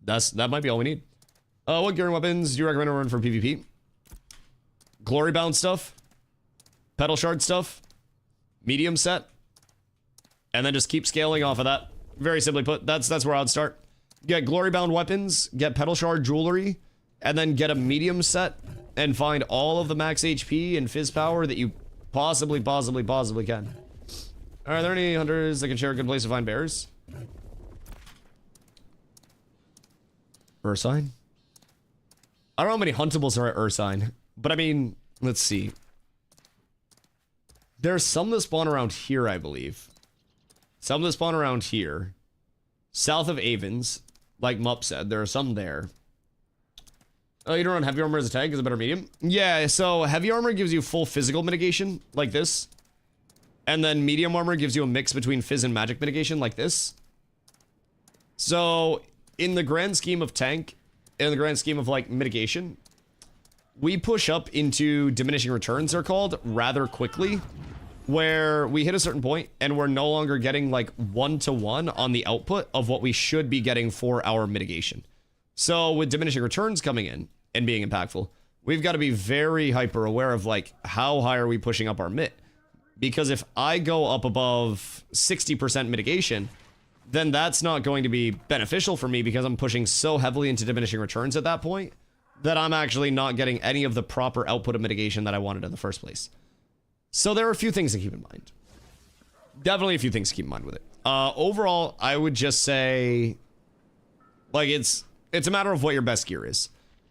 Speaker 1: That might be all we need. What gear and weapons do you recommend run for PvP? Glory bound stuff. Petal shard stuff. Medium set. And then just keep scaling off of that. Very simply put, that's where I'd start. Get glory bound weapons. Get petal shard jewelry. And then get a medium set and find all of the max HP and fizz power that you possibly can. Are there any hunters that can share a good place to find bears? Ursine? I don't know how many huntables are at Ursine, but I mean, let's see. There's some that spawn around here, I believe. Some that spawn around here. South of Avens, like Mup said, there are some there. Oh, you don't run heavy armor as a tank, is a better medium? Yeah, so heavy armor gives you full physical mitigation, like this. And then medium armor gives you a mix between fizz and magic mitigation, like this. So, in the grand scheme of tank, in the grand scheme of, like, mitigation, we push up into diminishing returns, they're called, rather quickly. Where we hit a certain point, and we're no longer getting, like, 1-to-1 on the output of what we should be getting for our mitigation. So with diminishing returns coming in and being impactful, we've got to be very hyper aware of like how high are we pushing up our mit? Because if I go up above 60% mitigation, then that's not going to be beneficial for me because I'm pushing so heavily into diminishing returns at that point that I'm actually not getting any of the proper output of mitigation that I wanted in the first place. So there are a few things to keep in mind. Definitely a few things to keep in mind with it. Overall, I would just say, like, it's a matter of what your best gear is.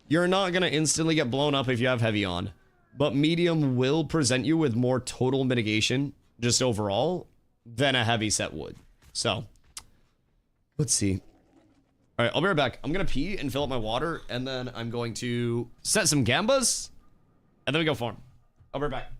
Speaker 1: You're not going to instantly get blown up if you have heavy on, but medium will present you with more total mitigation, just overall, than a heavy set would. So, let's see. All right, I'll be right back. I'm going to pee and fill up my water, and then I'm going to set some gambas, and then we go farm. I'll be right back.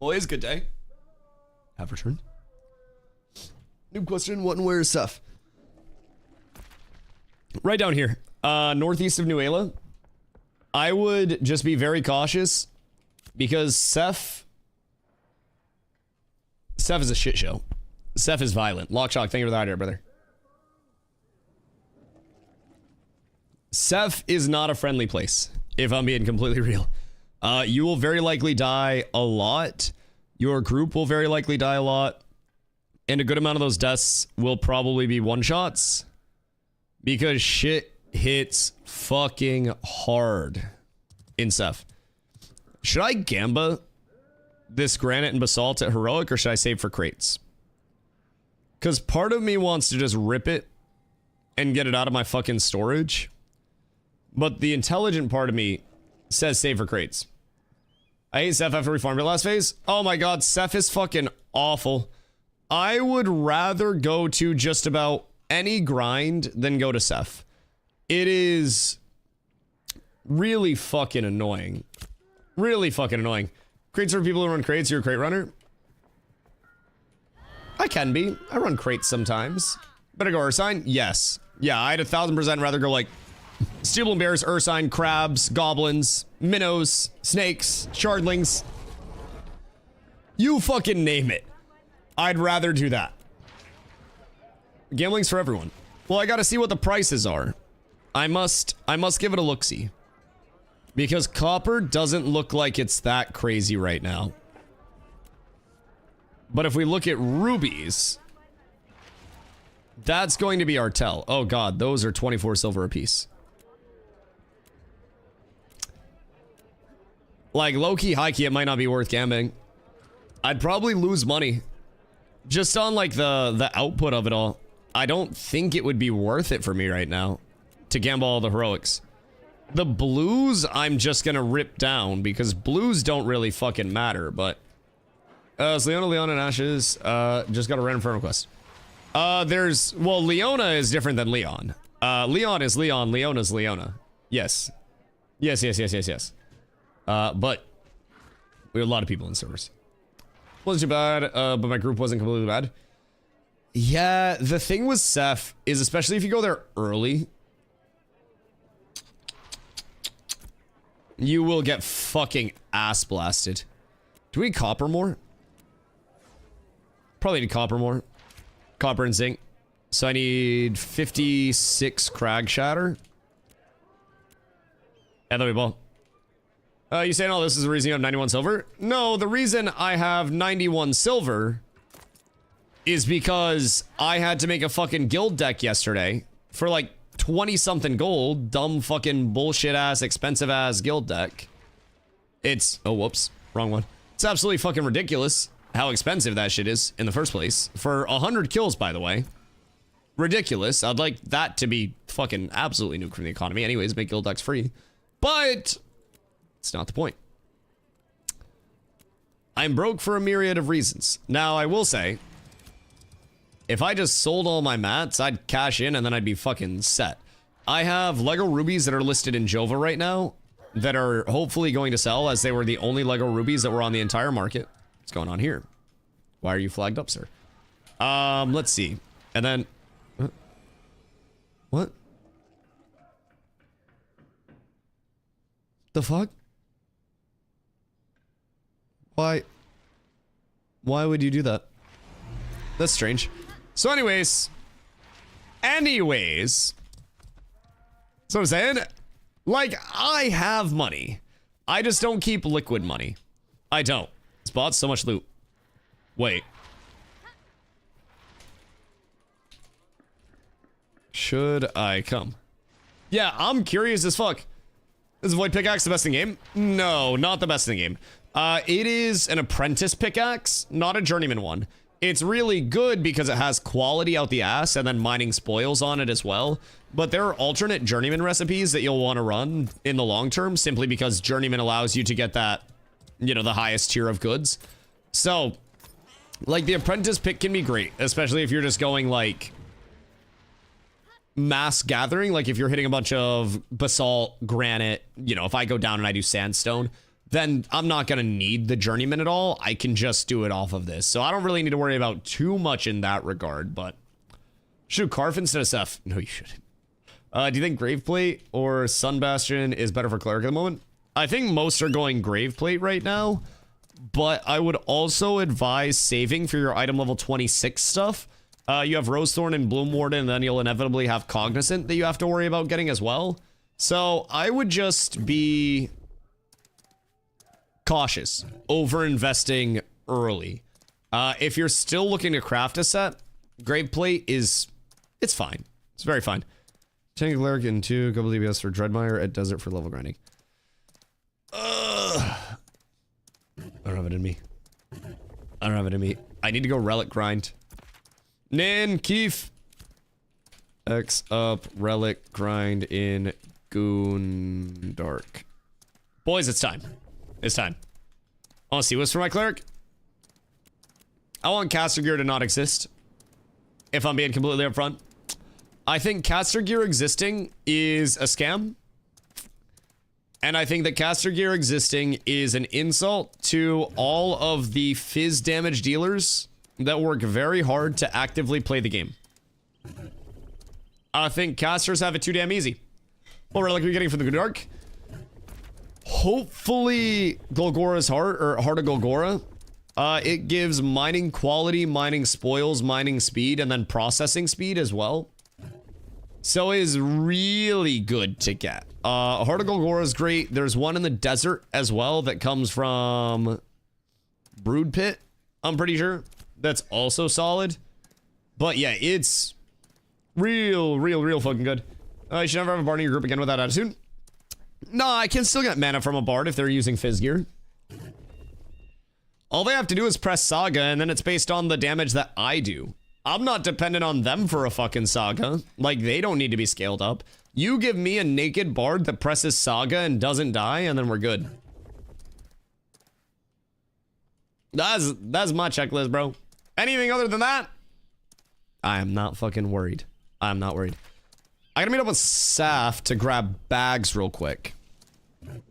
Speaker 1: Always good day. Have returned. New question, what and where is Seth? Right down here. Northeast of Nuela. I would just be very cautious because Seth is a shit show. Seth is violent. Lockshock, thank you for the idea, brother. Seth is not a friendly place, if I'm being completely real. You will very likely die a lot. Your group will very likely die a lot. And a good amount of those deaths will probably be one-shots. Because shit hits fucking hard in Seth. Should I Gamba this granite and basalt at heroic, or should I save for crates? Because part of me wants to just rip it and get it out of my fucking storage. But the intelligent part of me says save for crates. I hate Seth after we farmed it last phase. Oh my god, Seth is fucking awful. I would rather go to just about any grind than go to Seth. It is really fucking annoying. Really fucking annoying. Crates are for people who run crates. You're a crate runner? I can be. I run crates sometimes. Better go Ursine? Yes. Yeah, I'd 1000% rather go like Steel and Bears, Ursine, crabs, goblins, minnows, snakes, shardlings. You fucking name it. I'd rather do that. Gambling's for everyone. Well, I gotta see what the prices are. I must give it a look-see. Because copper doesn't look like it's that crazy right now. But if we look at rubies, that's going to be our tell. Oh god, those are 24 silver apiece. Like, low-key, high-key, it might not be worth gambling. I'd probably lose money. Just on, like, the output of it all. I don't think it would be worth it for me right now to gamble all the heroics. The blues, I'm just gonna rip down, because blues don't really fucking matter, but... it's Leona, and Ashes. Just got a random friend request. Well, Leona is different than Leon. Leon is Leon, Leona's Leona. Yes. Yes. But we have a lot of people in servers. Wasn't too bad, but my group wasn't completely bad. Yeah, the thing with Seth is, especially if you go there early, you will get fucking ass blasted. Do we need copper more? Probably need copper more. Copper and zinc. So I need 56 crag shatter. And then we ball. You saying all this is the reason you have 91 silver? No, the reason I have 91 silver is because I had to make a fucking guild deck yesterday for like 20 something gold. Dumb fucking bullshit ass expensive ass guild deck. It's, oh whoops, wrong one. It's absolutely fucking ridiculous how expensive that shit is in the first place. For 100 kills, by the way. Ridiculous. I'd like that to be fucking absolutely nuked from the economy. Anyways, make guild decks free. But it's not the point. I'm broke for a myriad of reasons. Now, I will say, if I just sold all my mats, I'd cash in and then I'd be fucking set. I have Lego rubies that are listed in Jova right now that are hopefully going to sell, as they were the only Lego rubies that were on the entire market. What's going on here? Why are you flagged up, sir? Let's see. And then... What? The fuck? Why would you do that? That's strange. So anyways, so I'm saying, like, I have money. I just don't keep liquid money. I don't. It's bought so much loot. Wait. Should I come? Yeah, I'm curious as fuck. Is Void Pickaxe the best in the game? No, not the best in the game. It is an apprentice pickaxe, not a journeyman one. It's really good because it has quality out the ass and then mining spoils on it as well. But there are alternate journeyman recipes that you'll want to run in the long term, simply because journeyman allows you to get that, you know, the highest tier of goods. So, like, the apprentice pick can be great, especially if you're just going, like, mass gathering. Like, if you're hitting a bunch of basalt, granite, you know, if I go down and I do sandstone, then I'm not going to need the journeyman at all. I can just do it off of this. So I don't really need to worry about too much in that regard, but shoot, Carf instead of Seth. No, you shouldn't. Do you think Graveplate or Sun Bastion is better for Cleric at the moment? I think most are going Graveplate right now, but I would also advise saving for your item level 26 stuff. You have Rosethorn and Bloomwarden, and then you'll inevitably have Cognizant that you have to worry about getting as well. So I would just be cautious over investing early. If you're still looking to craft a set, Graveplate it's fine. It's very fine. Tank Cleric and 2 couple DPS for Dreadmire at Desert for level grinding. I don't have it in me. I don't have it in me. I need to go Relic grind. Nin, Keef. X up, Relic grind in Goondark. Boys, it's time. It's time. I want to see what's for my Cleric. I want Caster Gear to not exist. If I'm being completely upfront. I think Caster Gear existing is a scam. And I think that Caster Gear existing is an insult to all of the fizz damage dealers that work very hard to actively play the game. I think casters have it too damn easy. What relic are we getting from the Goondark? Hopefully Golgora's Heart, or Heart of Golgora. It gives mining quality, mining spoils, mining speed, and then processing speed as well. So it is really good to get. Heart of Golgora is great. There's one in the desert as well that comes from Brood Pit, I'm pretty sure. That's also solid. But yeah, it's real fucking good. You should never have a bard in your group again with that attitude. No, I can still get mana from a bard if they're using Fizz Gear. All they have to do is press Saga, and then it's based on the damage that I do. I'm not dependent on them for a fucking Saga. Like, they don't need to be scaled up. You give me a naked bard that presses Saga and doesn't die, and then we're good. That's my checklist, bro. Anything other than that, I am not fucking worried. I'm not worried. I gotta meet up with Saf to grab bags real quick.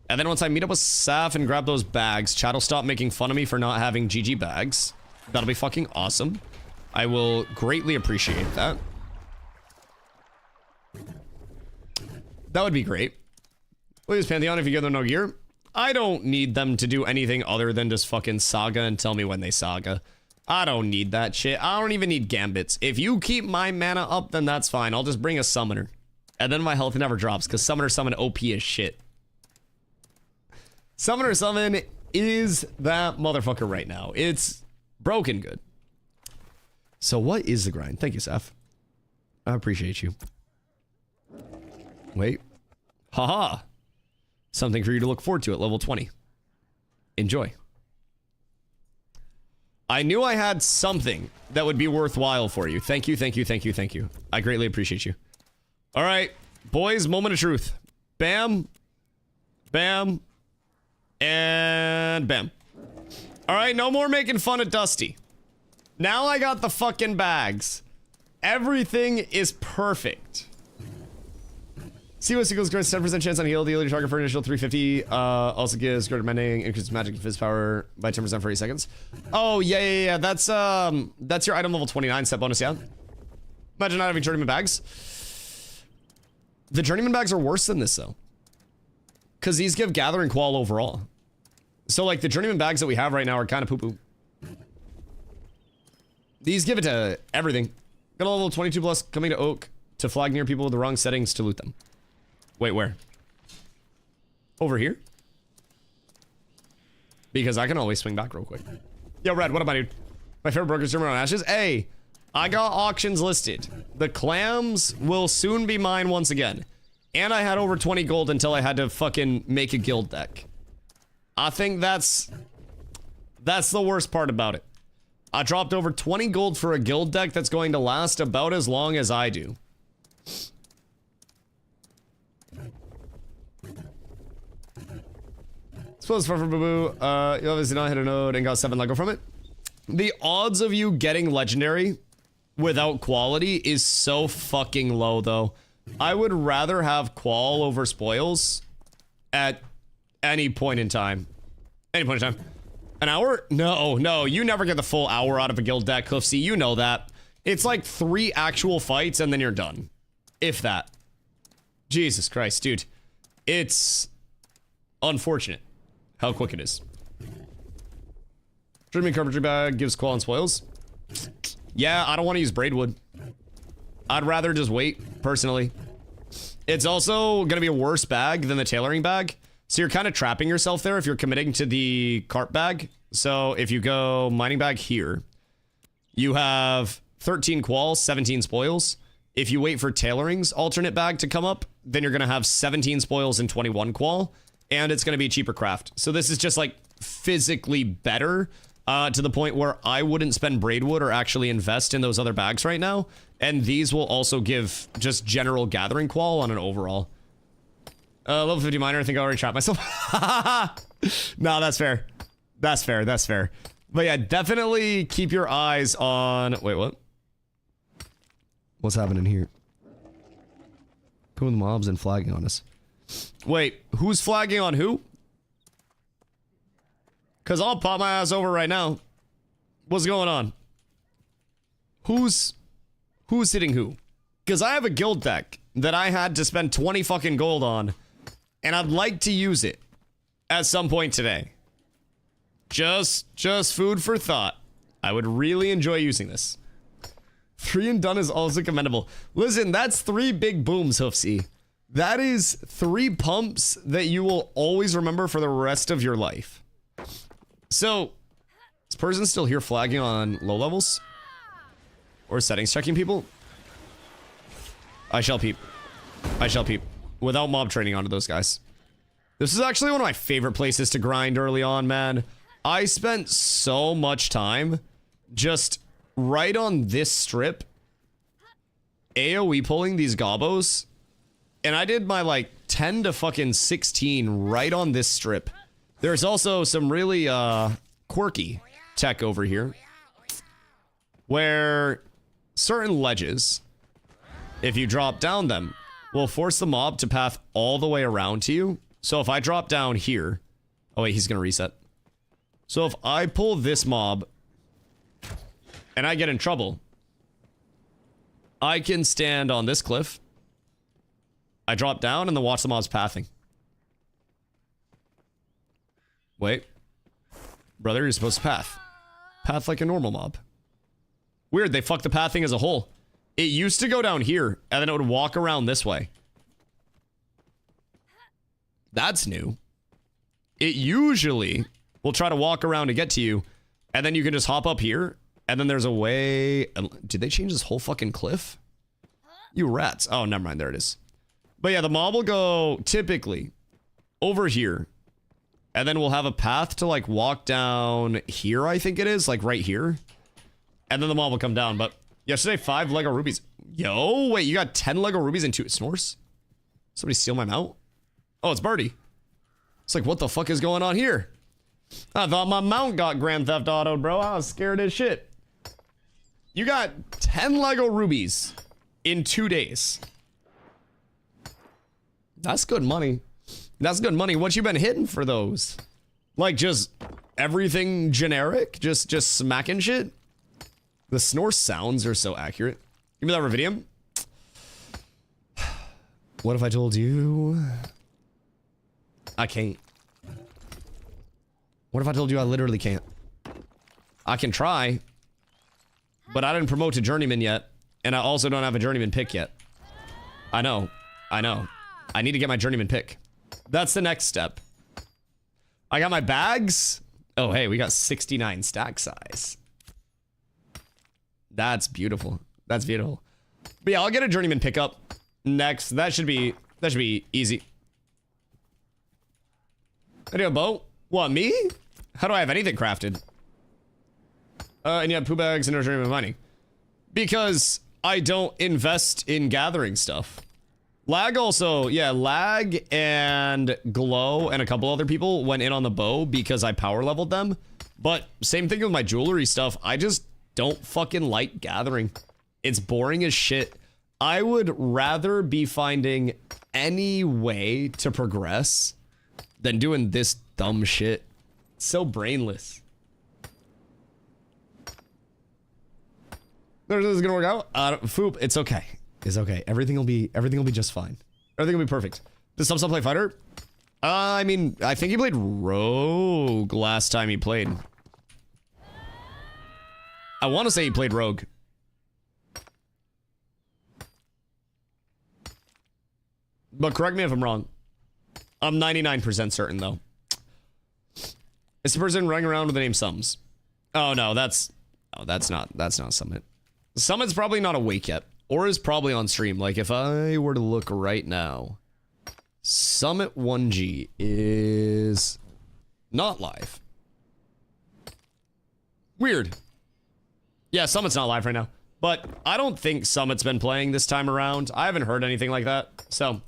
Speaker 1: And then once I meet up with Saf and grab those bags, chat will stop making fun of me for not having GG bags. That'll be fucking awesome. I will greatly appreciate that. That would be great. Please, Pantheon, if you get them no gear. I don't need them to do anything other than just fucking Saga and tell me when they Saga. I don't need that shit. I don't even need Gambits. If you keep my mana up, then that's fine. I'll just bring a Summoner. And then my health never drops, because Summoner Summon OP is shit. Summoner Summon is that motherfucker right now. It's broken good. So what is the grind? Thank you, Seth. I appreciate you. Wait. Haha. Something for you to look forward to at level 20. Enjoy. I knew I had something that would be worthwhile for you. Thank you, thank you, thank you, thank you. I greatly appreciate you. All right, boys, moment of truth. Bam. Bam. And bam. All right, no more making fun of Dusty. Now I got the fucking bags. Everything is perfect. See what equals grants 10% chance on heal. The ability target for initial 350. Also gives greater mending, increases magic and fizz power by 10% for 8 seconds. Oh yeah. That's your item level 29 step bonus. Yeah. Imagine not having journeyman bags. The journeyman bags are worse than this though, because these give gathering qual overall. So like the journeyman bags that we have right now are kind of poo poo. These give it to everything. Got a level 22 plus coming to Oak to flag near people with the wrong settings to loot them. Wait, where? Over here? Because I can always swing back real quick. Yo, Red, what up, my dude? My favorite broker streamer on Ashes. Hey, I got auctions listed. The clams will soon be mine once again. And I had over 20 gold until I had to fucking make a guild deck. I think that's the worst part about it. I dropped over 20 gold for a guild deck that's going to last about as long as I do. Suppose for boo-boo, you obviously not hit a node and got 7 Lego from it. The odds of you getting legendary without quality is so fucking low, though. I would rather have qual over spoils at any point in time. Any point in time. An hour? No, no, you never get the full hour out of a guild deck, Cliffsy. You know that. It's like 3 actual fights and then you're done. If that. Jesus Christ, dude. It's unfortunate how quick it is. Dreaming carpentry bag gives qual and spoils. Yeah, I don't want to use braidwood. I'd rather just wait, personally. It's also gonna be a worse bag than the tailoring bag. So you're kind of trapping yourself there if you're committing to the carp bag. So if you go mining bag here, you have 13 qual, 17 spoils. If you wait for tailoring's alternate bag to come up, then you're gonna have 17 spoils and 21 qual, and it's gonna be a cheaper craft. So this is just like physically better to the point where I wouldn't spend braidwood or actually invest in those other bags right now. And these will also give just general gathering qual on an overall. Level 50 miner, I think I already trapped myself. No, that's fair. That's fair, that's fair. But yeah, definitely keep your eyes on... Wait, what? What's happening here? Pulling the mobs and flagging on us. Wait, who's flagging on who? Because I'll pop my ass over right now. What's going on? Who's hitting who? Because I have a guild deck that I had to spend 20 fucking gold on, and I'd like to use it at some point today. Just food for thought. I would really enjoy using this. 3 and done is also commendable. Listen, that's 3 big booms, Hoofsy. That is 3 pumps that you will always remember for the rest of your life. So, this person still here flagging on low levels? Or settings checking people? I shall peep. I shall peep. Without mob training onto those guys. This is actually one of my favorite places to grind early on, man. I spent so much time just right on this strip AoE pulling these gobos. And I did my like 10 to fucking 16 right on this strip. There's also some really quirky tech over here where certain ledges, if you drop down them, will force the mob to path all the way around to you. So if I drop down here, oh wait, he's gonna reset. So if I pull this mob and I get in trouble, I can stand on this cliff. I drop down and then watch the mobs pathing. Wait. Brother, you're supposed to path. Path like a normal mob. Weird, they fucked the pathing as a whole. It used to go down here, and then it would walk around this way. That's new. It usually will try to walk around to get to you, and then you can just hop up here, and then there's a way... Did they change this whole fucking cliff? You rats. Oh, never mind, there it is. But yeah, the mob will go, typically, over here. And then we'll have a path to like walk down here, I think it is, like right here. And then the mob will come down. But yesterday, 5 Lego rubies. Yo, wait, you got 10 Lego rubies and 2 snores? Somebody steal my mount? Oh, it's Birdie. It's like, what the fuck is going on here? I thought my mount got Grand Theft Auto, bro. I was scared as shit. You got 10 Lego rubies in 2 days. That's good money. That's good money. What you been hitting for those? Like just everything generic? Just smacking shit? The snore sounds are so accurate. Give me that Rubidium. What if I told you? I can't. What if I told you I literally can't? I can try. But I didn't promote to Journeyman yet. And I also don't have a Journeyman pick yet. I know. I know. I need to get my Journeyman pick. That's the next step. I got my bags. Oh, hey, we got 69 stack size. That's beautiful. That's beautiful. But yeah, I'll get a Journeyman pickup next. That should be easy. I do a boat. What, me? How do I have anything crafted? And you have poo bags and no Journeyman mining. Because I don't invest in gathering stuff. Lag also, yeah, Lag and Glow and a couple other people went in on the bow because I power leveled them. But same thing with my jewelry stuff. I just don't fucking like gathering. It's boring as shit. I would rather be finding any way to progress than doing this dumb shit. So brainless. This is gonna work out. Foop, it's okay. It's okay. Everything will be just fine. Everything will be perfect. Does Sub play fighter? I mean, I think he played Rogue last time he played. I want to say he played Rogue. But correct me if I'm wrong. I'm 99% certain though. It's the person running around with the name Sums. Oh no, that's not Summit. Summit's probably not awake yet, or is probably on stream. Like if I were to look right now, Summit 1G is not live. Weird. Yeah, Summit's not live right now, but I don't think Summit's been playing this time around. I haven't heard anything like that, so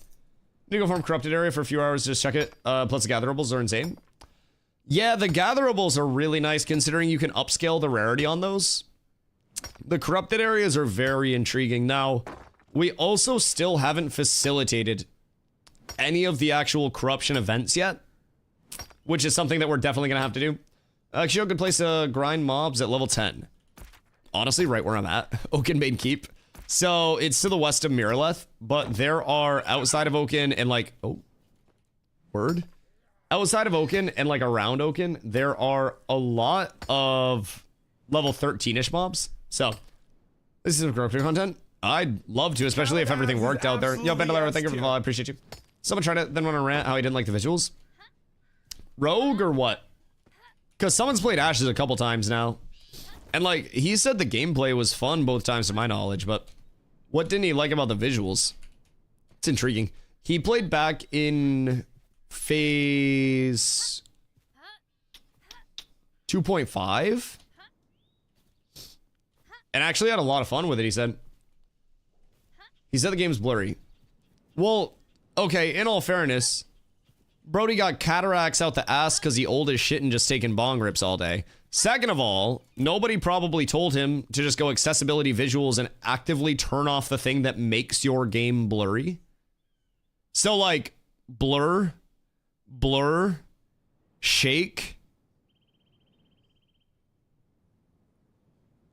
Speaker 1: need to go farm corrupted area for a few hours to just check it. Plus the gatherables are insane. Yeah, the gatherables are really nice considering you can upscale the rarity on those. The corrupted areas are very intriguing. Now, we also still haven't facilitated any of the actual corruption events yet, which is something that we're definitely gonna have to do. Actually, a good place to grind mobs at level 10. Honestly, right where I'm at, Oaken Main Keep. So it's to the west of Miraleth, but there are outside of Oaken and like, oh, word? Outside of Oaken and like around Oaken, there are a lot of level 13-ish mobs. So this is corrupted content. I'd love to, especially if everything worked out there. Yo, Bendelero, thank you for the follow. I appreciate you. Someone tried to then went on a rant how he didn't like the visuals. Rogue or what? Because someone's played Ashes a couple times now. And like, he said the gameplay was fun both times to my knowledge, but what didn't he like about the visuals? It's intriguing. He played back in phase 2.5 and actually had a lot of fun with it, he said. He said the game's blurry. Well, okay, in all fairness, Brody got cataracts out the ass because he old as shit and just taking bong rips all day. Second of all, nobody probably told him to just go accessibility visuals and actively turn off the thing that makes your game blurry. So like, blur, shake.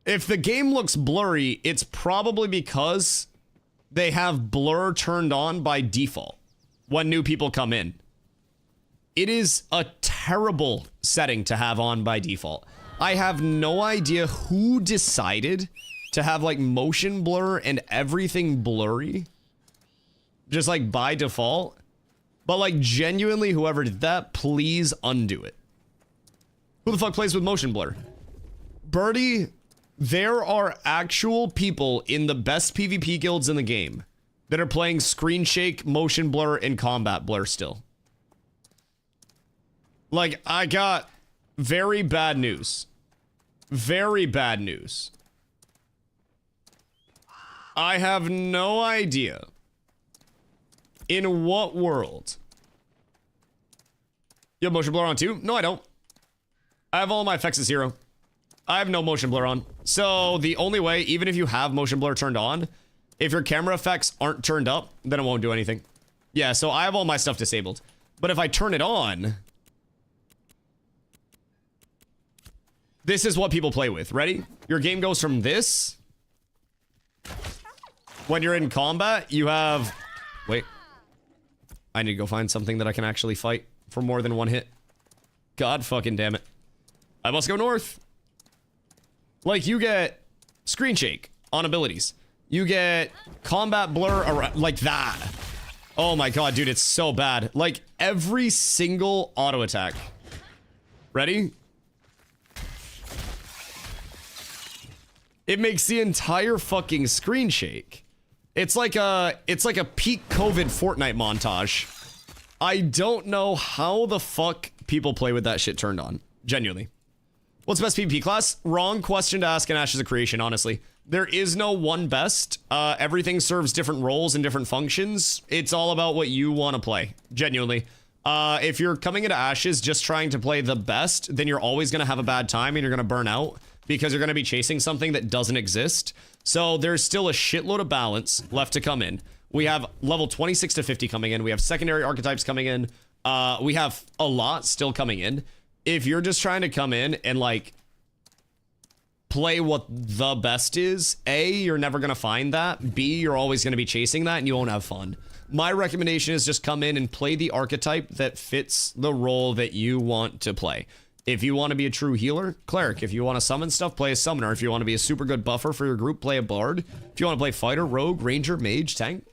Speaker 1: If the game looks blurry, it's probably because they have blur turned on by default when new people come in. It is a terrible setting to have on by default. I have no idea who decided to have like motion blur and everything blurry, just like by default. But like genuinely, whoever did that, please undo it. Who the fuck plays with motion blur? Birdie, there are actual people in the best PvP guilds in the game that are playing screen shake, motion blur, and combat blur still. Like, I got very bad news. Very bad news. I have no idea in what world. You have motion blur on too? No, I don't. I have all my effects as 0. I have no motion blur on. So the only way, even if you have motion blur turned on, if your camera effects aren't turned up, then it won't do anything. Yeah, so I have all my stuff disabled. But if I turn it on, this is what people play with. Ready? Your game goes from this. When you're in combat, you have... Wait. I need to go find something that I can actually fight for more than one hit. God fucking damn it. I must go north. Like, you get screen shake on abilities. You get combat blur around, like that. Oh my god, dude, it's so bad. Like, every single auto attack. Ready? It makes the entire fucking screen shake. It's like a peak COVID Fortnite montage. I don't know how the fuck people play with that shit turned on. Genuinely. What's best PvP class? Wrong question to ask in Ashes of Creation, honestly. There is no one best. Everything serves different roles and different functions. It's all about what you want to play. Genuinely. If you're coming into Ashes just trying to play the best, then you're always going to have a bad time and you're going to burn out because you're going to be chasing something that doesn't exist. So there's still a shitload of balance left to come in. We have level 26 to 50 coming in. We have secondary archetypes coming in. We have a lot still coming in. if you're just trying to come in and like play what the best is, A, you're never gonna find that. B, you're always gonna be chasing that and you won't have fun. My recommendation is just come in and play the archetype that fits the role that you want to play. If you want to be a true healer, cleric. If you want to summon stuff, play a summoner. If you want to be a super good buffer for your group, play a bard. If you want to play fighter, rogue, ranger, mage, tank,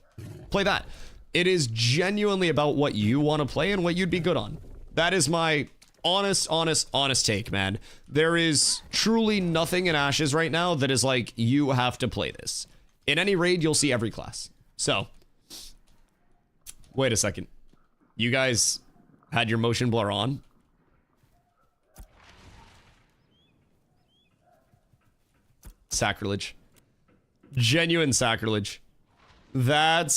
Speaker 1: play that. It is genuinely about what you want to play and what you'd be good on. That is my honest take, man. There is truly nothing in Ashes right now that is like, you have to play this. In any raid, you'll see every class. So, wait a second. You guys had your motion blur on? Sacrilege. Genuine sacrilege. That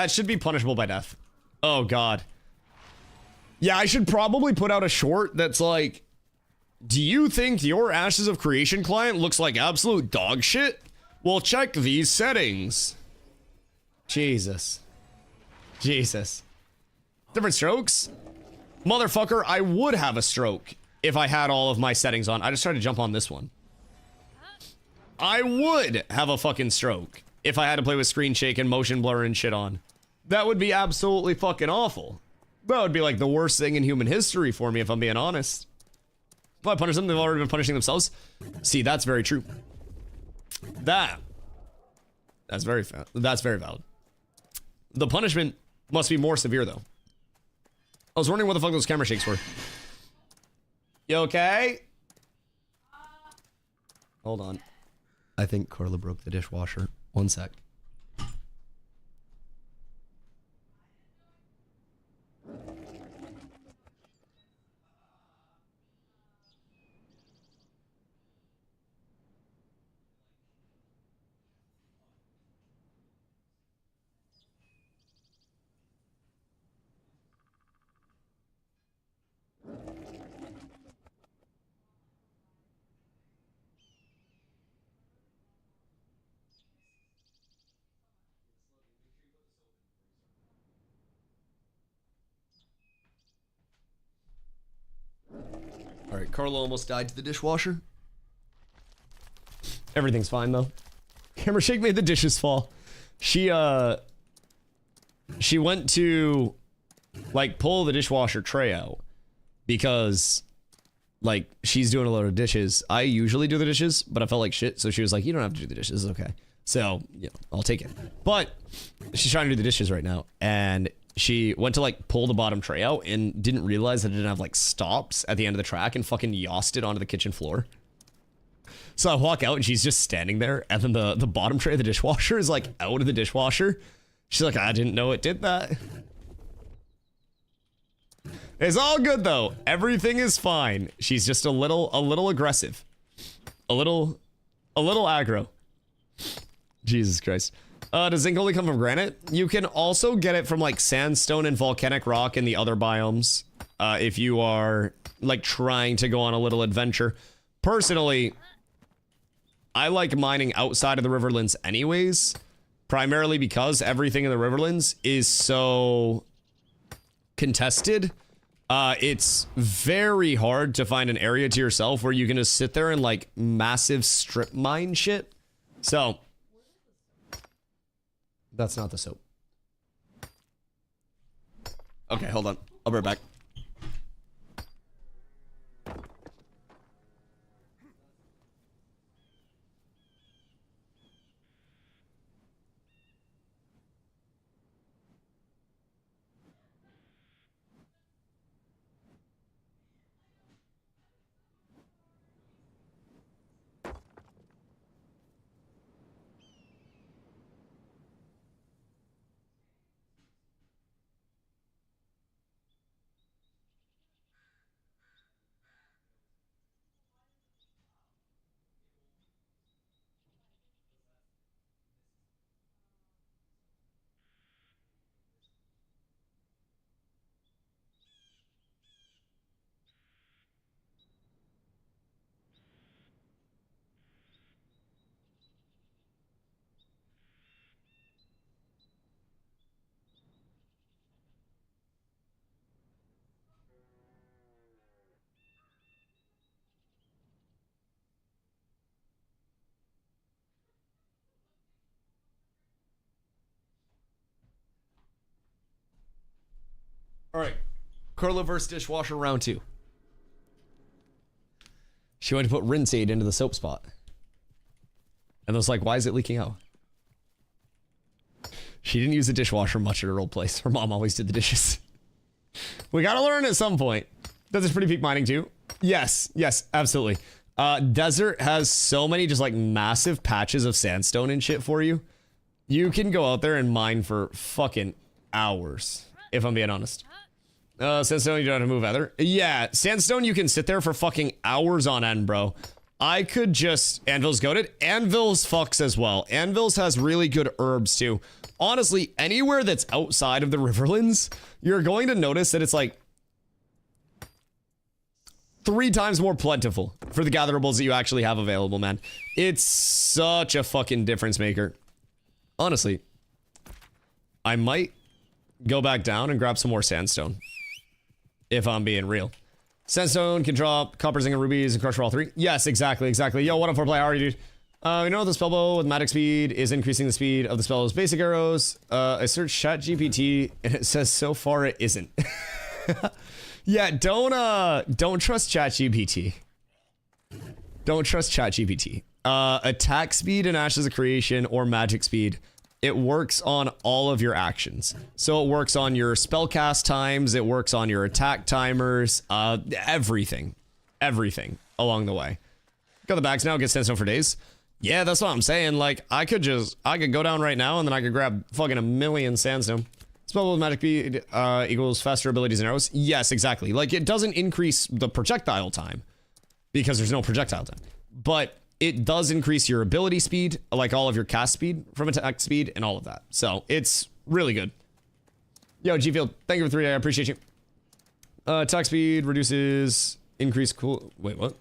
Speaker 1: should be punishable by death. Oh god. Yeah, I should probably put out a short that's like, do you think your Ashes of Creation client looks like absolute dog shit? Well, check these settings. Jesus. Different strokes? Motherfucker, I would have a stroke if I had all of my settings on. I just tried to jump on this one. I would have a fucking stroke if I had to play with screen shake and motion blur and shit on. That would be absolutely fucking awful. That would be like the worst thing in human history for me, if I'm being honest. If I punish them, they've already been punishing themselves. See, that's very true. That's very valid. The punishment must be more severe, though. I was wondering what the fuck those camera shakes were. You okay? Hold on. I think Carla broke the dishwasher. One sec. All right, Carla almost died to the dishwasher. Everything's fine though. Camera shake made the dishes fall. She went to like pull the dishwasher tray out because like she's doing a load of dishes. I usually do the dishes, but I felt like shit, so she was like, "You don't have to do the dishes, it's okay." So, yeah, I'll take it. But she's trying to do the dishes right now, and she went to like pull the bottom tray out and didn't realize that it didn't have like stops at the end of the track and fucking yossed it onto the kitchen floor. So I walk out and she's just standing there, and then the bottom tray of the dishwasher is like out of the dishwasher. She's like, "I didn't know it did that." It's all good though. Everything is fine. She's just a little aggressive. A little aggro. Jesus Christ. Does zinc only come from granite? You can also get it from like sandstone and volcanic rock in the other biomes. If you are like trying to go on a little adventure. Personally, I like mining outside of the Riverlands anyways. Primarily because everything in the Riverlands is so contested. It's very hard to find an area to yourself where you can just sit there and like massive strip mine shit. So that's not the soap. Okay, hold on. I'll be right back. All right. Carla versus dishwasher round 2. She went to put rinse aid into the soap spot. And I was like, why is it leaking out? She didn't use the dishwasher much at her old place. Her mom always did the dishes. We gotta learn at some point. Does this pretty peak mining too? Yes, yes, absolutely. Desert has so many just like massive patches of sandstone and shit for you. You can go out there and mine for fucking hours, if I'm being honest. Sandstone, you don't have to move either. Yeah, sandstone, you can sit there for fucking hours on end, bro. I could just... Anvil's goated. Anvil's fucks as well. Anvil's has really good herbs too. Honestly, anywhere that's outside of the Riverlands, you're going to notice that it's like 3 times more plentiful for the gatherables that you actually have available, man. It's such a fucking difference maker. Honestly, I might go back down and grab some more sandstone. If I'm being real. Sandstone can drop copper, zinc, and rubies and crush for all 3. Yes, exactly, exactly. Yo, what up for play? How are you, dude? We know the spellbow with magic speed is increasing the speed of the spellbow's basic arrows. I searched ChatGPT and it says so far it isn't. Yeah, don't trust ChatGPT. Don't trust ChatGPT. Attack speed in Ashes of Creation or magic speed, it works on all of your actions. So it works on your spellcast times, it works on your attack timers, everything. Everything along the way. Got the bags now, get sandstone for days. Yeah, that's what I'm saying. Like, I could go down right now and then I could grab fucking 1,000,000 sandstone. Spell with magic speed equals faster abilities and arrows. Yes, exactly. Like, it doesn't increase the projectile time because there's no projectile time. But it does increase your ability speed, like all of your cast speed from attack speed and all of that. So it's really good. Yo, G-Field, thank you for 3. I appreciate you. Attack speed reduces, increase cool. Wait, what?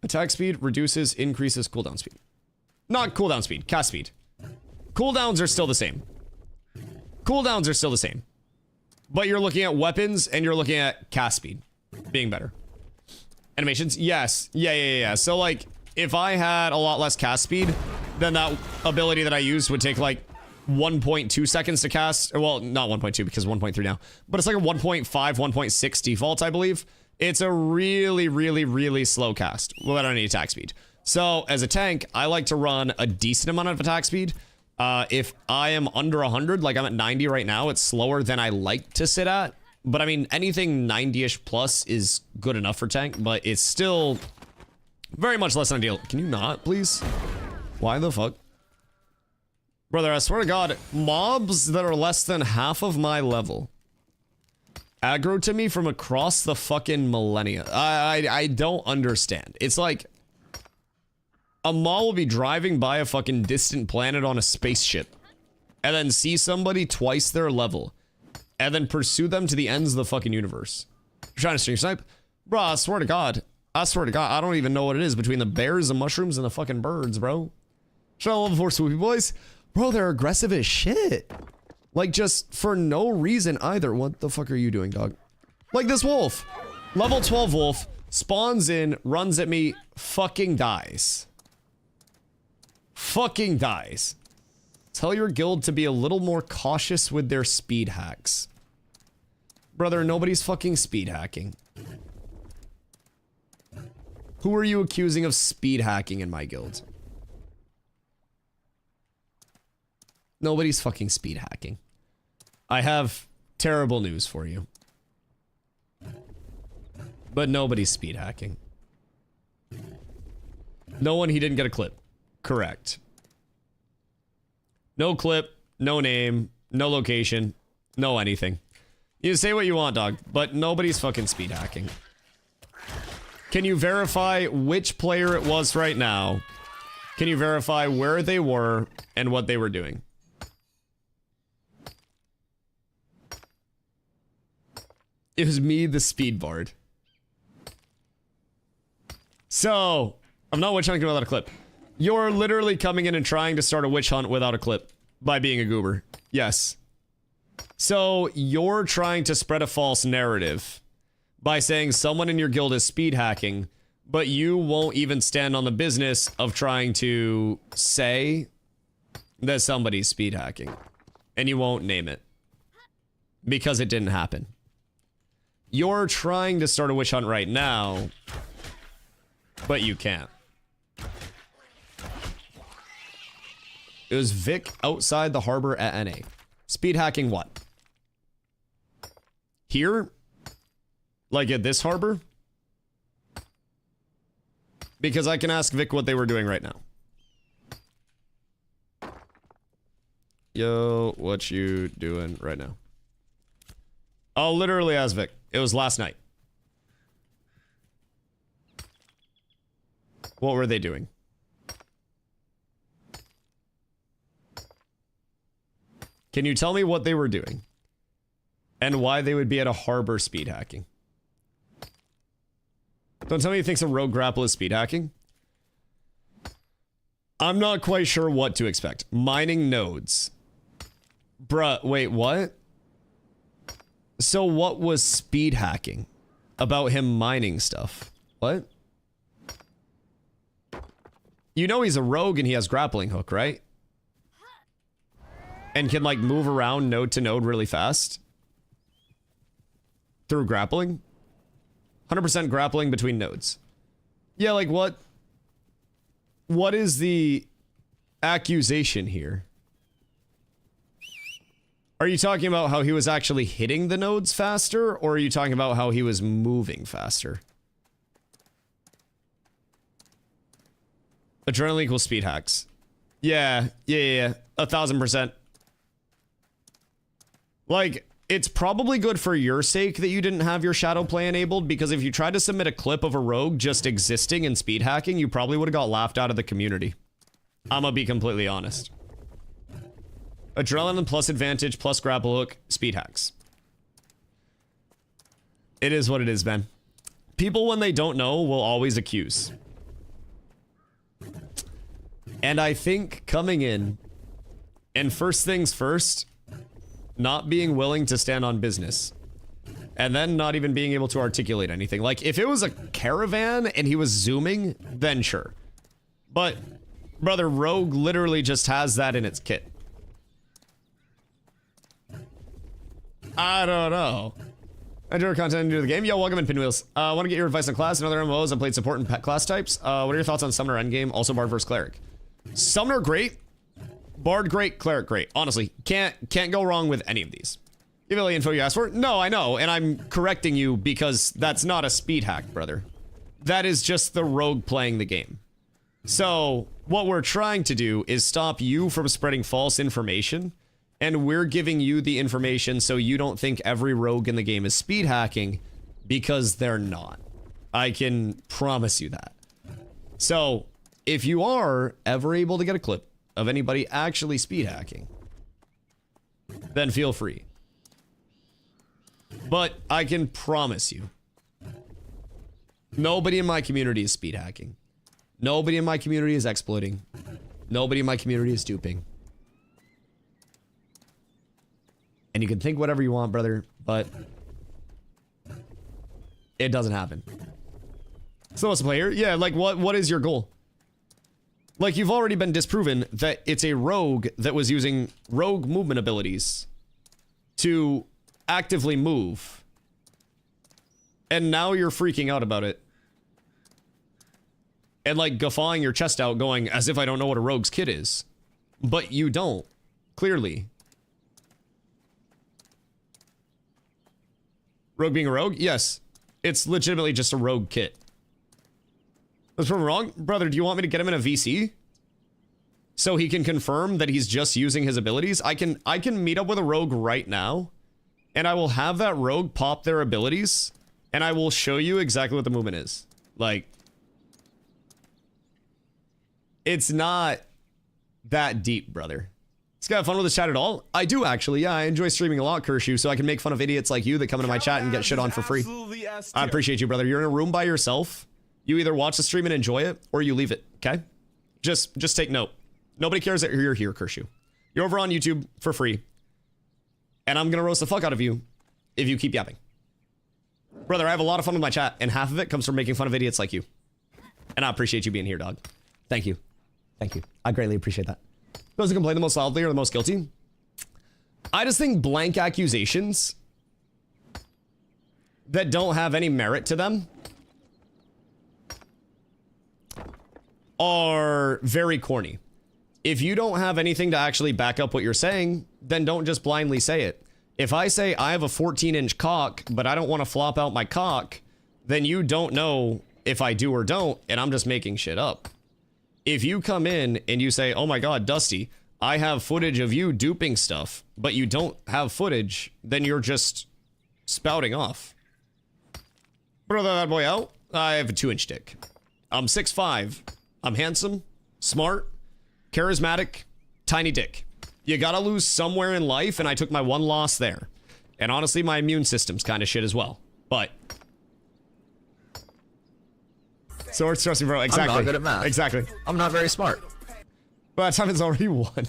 Speaker 1: Attack speed reduces, increases cooldown speed. Not cooldown speed, cast speed. Cooldowns are still the same. Cooldowns are still the same. But you're looking at weapons and you're looking at cast speed being better. Animations? Yes. Yeah. So, like, if I had a lot less cast speed, then that ability that I used would take, like, 1.2 seconds to cast. Well, not 1.2 because 1.3 now. But it's like a 1.5, 1.6 default, I believe. It's a really, really, really slow cast without any attack speed. So, as a tank, I like to run a decent amount of attack speed. If I am under 100, like I'm at 90 right now, it's slower than I like to sit at. But I mean, anything 90-ish plus is good enough for tank, but it's still very much less than ideal. Can you not, please? Why the fuck? Brother, I swear to God, mobs that are less than half of my level aggro to me from across the fucking millennia. I don't understand. It's like a mob will be driving by a fucking distant planet on a spaceship and then see somebody twice their level and then pursue them to the ends of the fucking universe. You're trying to string snipe? Bro, I swear to God. I swear to God, I don't even know what it is between the bears, the mushrooms, and the fucking birds, bro. Shout out level 4 swoopy boys. Bro, they're aggressive as shit. Like, just for no reason either. What the fuck are you doing, dog? Like this wolf. Level 12 wolf spawns in, runs at me, fucking dies. Fucking dies. Tell your guild to be a little more cautious with their speed hacks. Brother, nobody's fucking speed hacking. Who are you accusing of speed hacking in my guild? Nobody's fucking speed hacking. I have terrible news for you. But nobody's speed hacking. No one, he didn't get a clip. Correct. No clip, no name, no location, no anything. You say what you want, dog, but nobody's fucking speed hacking. Can you verify which player it was right now? Can you verify where they were and what they were doing? It was me, the speed bard. So, I'm not witch hunting without a clip. You're literally coming in and trying to start a witch hunt without a clip by being a goober. Yes. So, you're trying to spread a false narrative by saying someone in your guild is speed hacking, but you won't even stand on the business of trying to say that somebody's speed hacking. And you won't name it. because it didn't happen. You're trying to start a witch hunt right now, but you can't. It was Vic outside the harbor at NA. Speed hacking what? Here? Like at this harbor? Because I can ask Vic what they were doing right now. Yo, what you doing right now? I'll literally ask Vic. It was last night. What were they doing? Can you tell me what they were doing? And why they would be at a harbor speed hacking? Don't tell me you think some rogue grapple is speed hacking. I'm not quite sure what to expect. Mining nodes. Bruh, wait, what? So what was speed hacking about him mining stuff? What? You know he's a rogue and he has grappling hook, right? And can like move around node to node really fast? Through grappling? 100% grappling between nodes. Yeah, like what? What is the accusation here? Are you talking about how he was actually hitting the nodes faster, or are you talking about how he was moving faster? Adrenaline equals speed hacks. Yeah. 1000%. Like, it's probably good for your sake that you didn't have your shadow play enabled, because if you tried to submit a clip of a rogue just existing and speed hacking, you probably would have got laughed out of the community. I'm gonna be completely honest. Adrenaline plus advantage plus grapple hook, speed hacks. It is what it is, man. People, when they don't know, will always accuse. And I think coming in, and first things first, not being willing to stand on business, and then not even being able to articulate anything. Like, if it was a caravan and he was zooming, then sure. But, brother, Rogue literally just has that in its kit. I don't know. I enjoy content into the game. Yo, welcome in, Pinwheels. I want to get your advice on class and other MMOs. I played support and pet class types. What are your thoughts on Summoner endgame? Also Bard versus Cleric. Summoner, great. Bard, great. Cleric, great. Honestly, can't go wrong with any of these. Give all the info you asked for? No, I know, and I'm correcting you because that's not a speed hack, brother. That is just the rogue playing the game. So, what we're trying to do is stop you from spreading false information, and we're giving you the information so you don't think every rogue in the game is speed hacking, because they're not. I can promise you that. So, if you are ever able to get a clip of anybody actually speed hacking, then feel free. But I can promise you, nobody in my community is speed hacking. Nobody in my community is exploiting. Nobody in my community is duping. And you can think whatever you want, brother, but it doesn't happen. So what's the player? Yeah, like what is your goal? Like, you've already been disproven that it's a rogue that was using rogue movement abilities to actively move. And now you're freaking out about it. And like guffawing your chest out going, as if I don't know what a rogue's kit is. But you don't. Clearly. Rogue being a rogue? Yes. It's legitimately just a rogue kit. What's wrong? Brother, do you want me to get him in a VC? So he can confirm that he's just using his abilities? I can meet up with a rogue right now, and I will have that rogue pop their abilities, and I will show you exactly what the movement is. Like, it's not that deep, brother. This guy have fun with his chat at all? I do, actually. Yeah, I enjoy streaming a lot, Kershew, so I can make fun of idiots like you that come into my chat and get shit on for free. I appreciate you, brother. You're in a room by yourself. You either watch the stream and enjoy it, or you leave it, okay? Just take note. Nobody cares that you're here, Kershew. You're over on YouTube for free. And I'm gonna roast the fuck out of you if you keep yapping. Brother, I have a lot of fun with my chat, and half of it comes from making fun of idiots like you. And I appreciate you being here, dog. Thank you. Thank you. I greatly appreciate that. Those who complain the most loudly are the most guilty. I just think blank accusations that don't have any merit to them are very corny. If you don't have anything to actually back up what you're saying, then don't just blindly say it. If I say I have a 14-inch cock, but I don't want to flop out my cock, then you don't know if I do or don't, and I'm just making shit up. If you come in and you say, oh my god, Dusty, I have footage of you duping stuff, but you don't have footage, then you're just spouting off. Brother that boy out, I have a 2-inch dick. I'm 6'5". I'm handsome, smart, charismatic, tiny dick. You gotta lose somewhere in life, and I took my one loss there. And honestly, my immune system's kind of shit as well. But so it's trusting, bro. Exactly.
Speaker 4: I'm not good at math.
Speaker 1: Exactly.
Speaker 4: I'm not very smart.
Speaker 1: By that time, it's already won.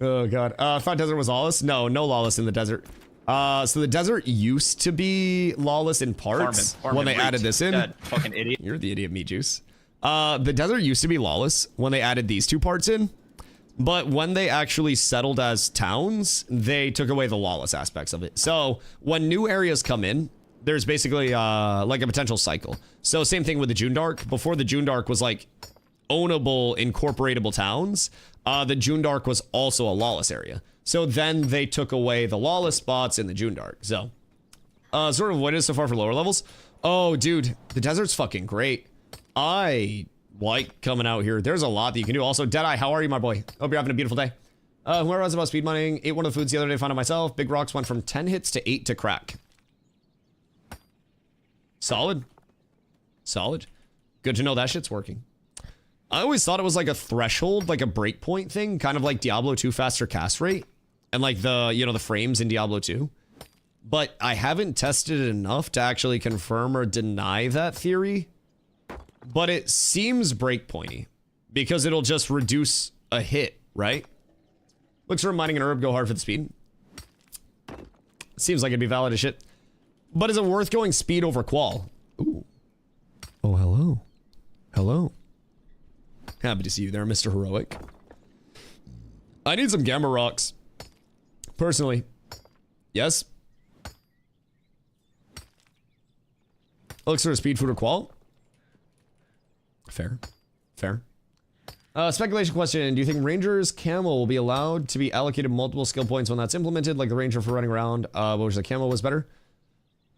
Speaker 1: Oh god. I thought desert was lawless. No lawless in the desert. So the desert used to be lawless in parts when they added this in.
Speaker 5: That fucking idiot.
Speaker 1: You're the idiot, me juice. The desert used to be lawless when they added these two parts in, but when they actually settled as towns, they took away the lawless aspects of it. So when new areas come in, there's basically like a potential cycle. So same thing with the Junedark. Before the Junedark was like ownable, incorporatable towns, the Junedark was also a lawless area. So then they took away the lawless spots in the Junedark. So sort of what is so far for lower levels. Oh, dude, the desert's fucking great. I like coming out here. There's a lot that you can do. Also, Deadeye, how are you, my boy? Hope you're having a beautiful day. Whoever was about speed mining, ate one of the foods the other day, found it myself. Big rocks went from 10 hits to 8 to crack. Solid. Solid. Good to know that shit's working. I always thought it was like a threshold, like a breakpoint thing, kind of like Diablo 2 faster cast rate. And like the, you know, the frames in Diablo 2. But I haven't tested it enough to actually confirm or deny that theory. But it seems breakpointy because it'll just reduce a hit, right? Looks for mining an herb, go hard for the speed. Seems like it'd be valid as shit. But is it worth going speed over qual? Ooh. Oh, hello. Hello. Happy to see you there, Mr. Heroic. I need some gamma rocks. Personally. Yes? Looks for speed, food, or qual? Fair. Fair. Speculation question. Do you think Ranger's camo will be allowed to be allocated multiple skill points when that's implemented? Like the Ranger for running around, which the camo was better?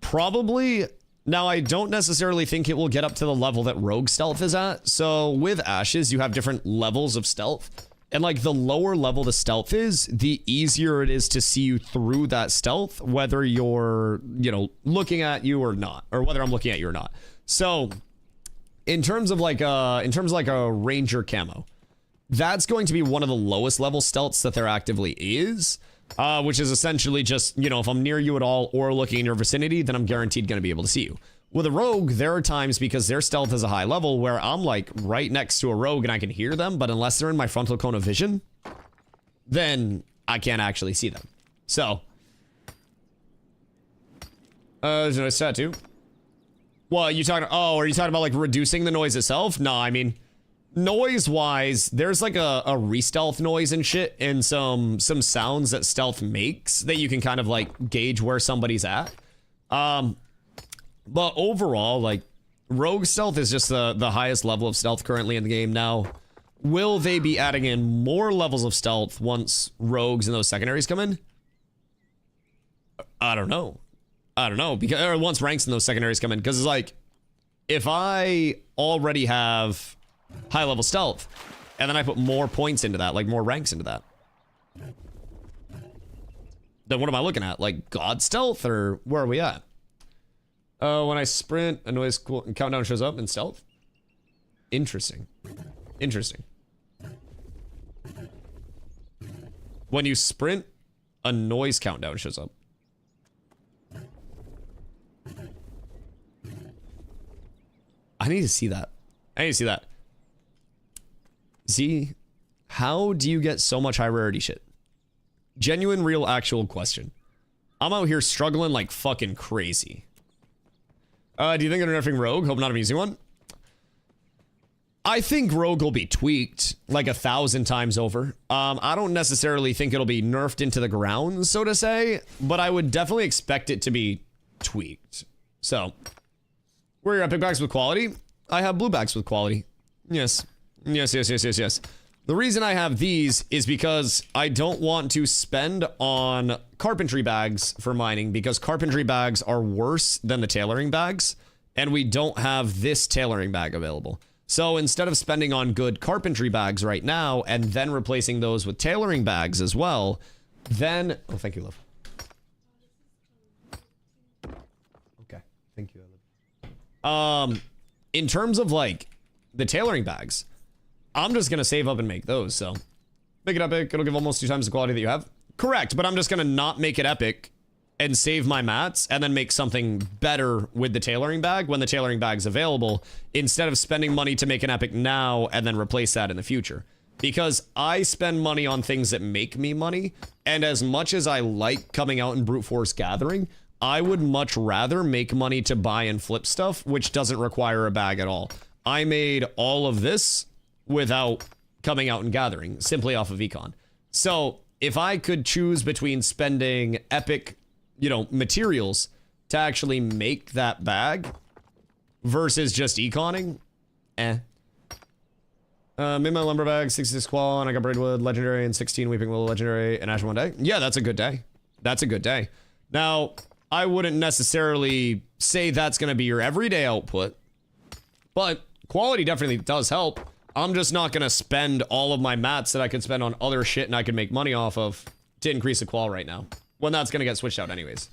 Speaker 1: Probably. Now, I don't necessarily think it will get up to the level that Rogue Stealth is at. So with Ashes, you have different levels of stealth. And like the lower level the stealth is, the easier it is to see you through that stealth, whether you're, you know, looking at you or not, or whether I'm looking at you or not. So in terms of like a Ranger camo, that's going to be one of the lowest level stealths that there actively is, which is essentially just, you know, if I'm near you at all or looking in your vicinity, then I'm guaranteed going to be able to see you. With a rogue, there are times because their stealth is a high level where I'm like right next to a rogue and I can hear them, but unless they're in my frontal cone of vision, then I can't actually see them. So, there's a nice tattoo. Well, are you talking about like reducing the noise itself? No, I mean, noise-wise, there's like a re-stealth noise and shit, and some sounds that stealth makes that you can kind of like gauge where somebody's at. But overall, like, rogue stealth is just the highest level of stealth currently in the game. Now, will they be adding in more levels of stealth once rogues and those secondaries come in? I don't know. Because or once ranks and those secondaries come in, because it's like, if I already have high level stealth, and then I put more points into that, like more ranks into that, then what am I looking at? Like God stealth, or where are we at? When I sprint, a noise countdown shows up in stealth. Interesting. Interesting. When you sprint, a noise countdown shows up. I need to see that. Z, how do you get so much high rarity shit? Genuine, real, actual question. I'm out here struggling like fucking crazy. Do you think they're nerfing Rogue? Hope not I'm using one. I think Rogue will be tweaked like 1,000 times over. I don't necessarily think it'll be nerfed into the ground, so to say, but I would definitely expect it to be tweaked. So, where are your epic bags with quality? I have blue bags with quality. Yes. Yes. The reason I have these is because I don't want to spend on carpentry bags for mining, because carpentry bags are worse than the tailoring bags, and we don't have this tailoring bag available. So instead of spending on good carpentry bags right now and then replacing those with tailoring bags as well, then... Oh, thank you, love. Okay, thank you, love. In terms of, like, the tailoring bags, I'm just going to save up and make those, so... Make it epic, it'll give almost 2 times the quality that you have. Correct, but I'm just going to not make it epic and save my mats and then make something better with the tailoring bag when the tailoring bag's available, instead of spending money to make an epic now and then replace that in the future. Because I spend money on things that make me money, and as much as I like coming out and brute force gathering, I would much rather make money to buy and flip stuff, which doesn't require a bag at all. I made all of this without coming out and gathering, simply off of econ. So if I could choose between spending epic, you know, materials to actually make that bag versus just econing, made my lumber bag 66 qual, and I got braidwood legendary and 16 weeping willow legendary and ash in one day. Yeah, that's a good day. That's a good day. Now, I wouldn't necessarily say that's going to be your everyday output, but quality definitely does help. I'm just not going to spend all of my mats that I could spend on other shit and I could make money off of to increase the qual right now, when that's going to get switched out anyways.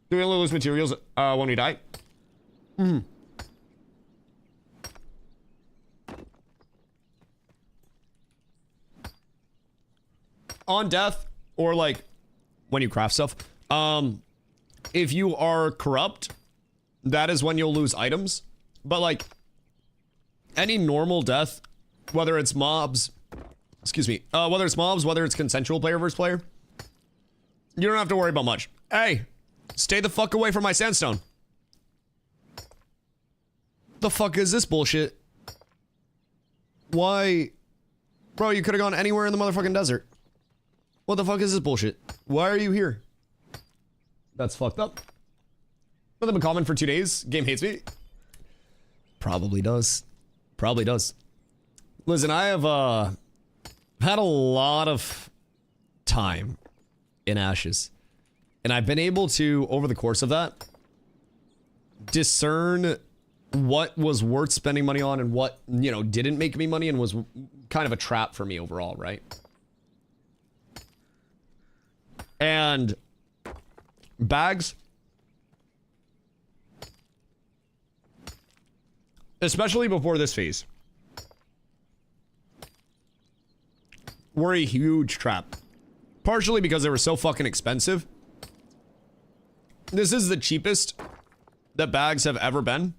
Speaker 1: Do we lose materials when we die? On death, or like when you craft stuff, if you are corrupt, that is when you'll lose items. But like any normal death, whether it's mobs, whether it's mobs, whether it's consensual player versus player, you don't have to worry about much. Hey, stay the fuck away from my sandstone. The fuck is this bullshit? Why? Bro, you could have gone anywhere in the motherfucking desert. What the fuck is this bullshit? Why are you here? That's fucked up. Nothing but common for 2 days. Game hates me. Probably does. Probably does. Listen, I have had a lot of time in Ashes, and I've been able to, over the course of that, discern what was worth spending money on and what, you know, didn't make me money and was kind of a trap for me overall, right? And bags, especially before this phase, were a huge trap. Partially because they were so fucking expensive. This is the cheapest that bags have ever been.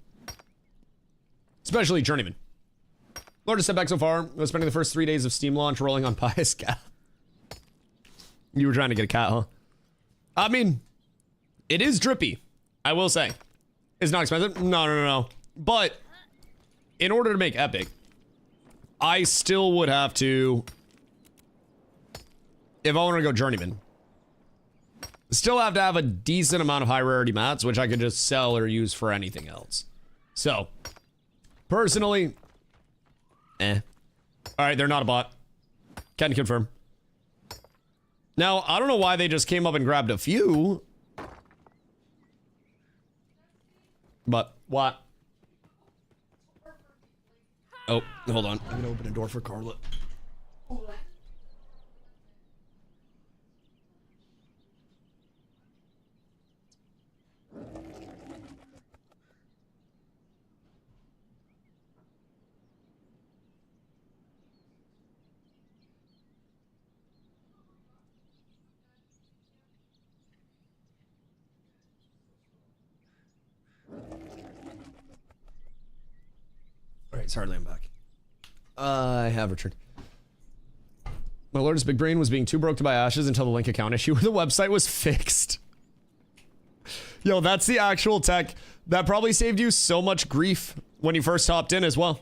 Speaker 1: Especially Journeyman. Largest setback so far was spending the first 3 days of Steam launch rolling on Pious Cat. You were trying to get a cat, huh? I mean, it is drippy, I will say. It's not expensive. No. But in order to make epic, I still would have to, if I want to go Journeyman, still have to have a decent amount of high rarity mats, which I could just sell or use for anything else. So, personally, Alright, they're not a bot. Can confirm. Now, I don't know why they just came up and grabbed a few. But, what? Oh, hold on. I'm gonna open a door for Carla. Alright, sorry, I'm back. I have returned. My largest big brain was being too broke to buy Ashes until the link account issue where the website was fixed. Yo, that's the actual tech. That probably saved you so much grief when you first hopped in as well.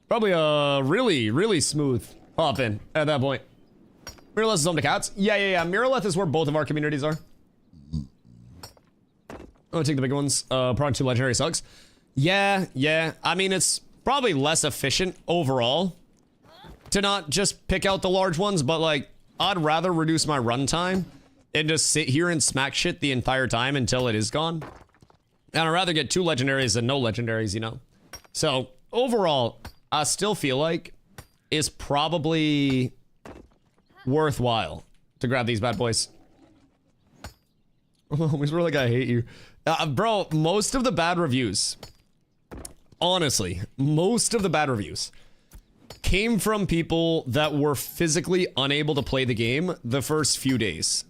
Speaker 1: Probably a really, really smooth hop in at that point. Mirrorless is home to cats. Yeah. Mirrorless is where both of our communities are. Oh, take the big ones. Probably 2 legendary sucks. Yeah. I mean, it's probably less efficient overall to not just pick out the large ones, but like, I'd rather reduce my runtime and just sit here and smack shit the entire time until it is gone. And I'd rather get 2 legendaries than no legendaries, you know? So, overall, I still feel like it's probably worthwhile to grab these bad boys. Oh, we really gotta hate you. Bro, most of the bad reviews, honestly, most of the bad reviews came from people that were physically unable to play the game the first few days.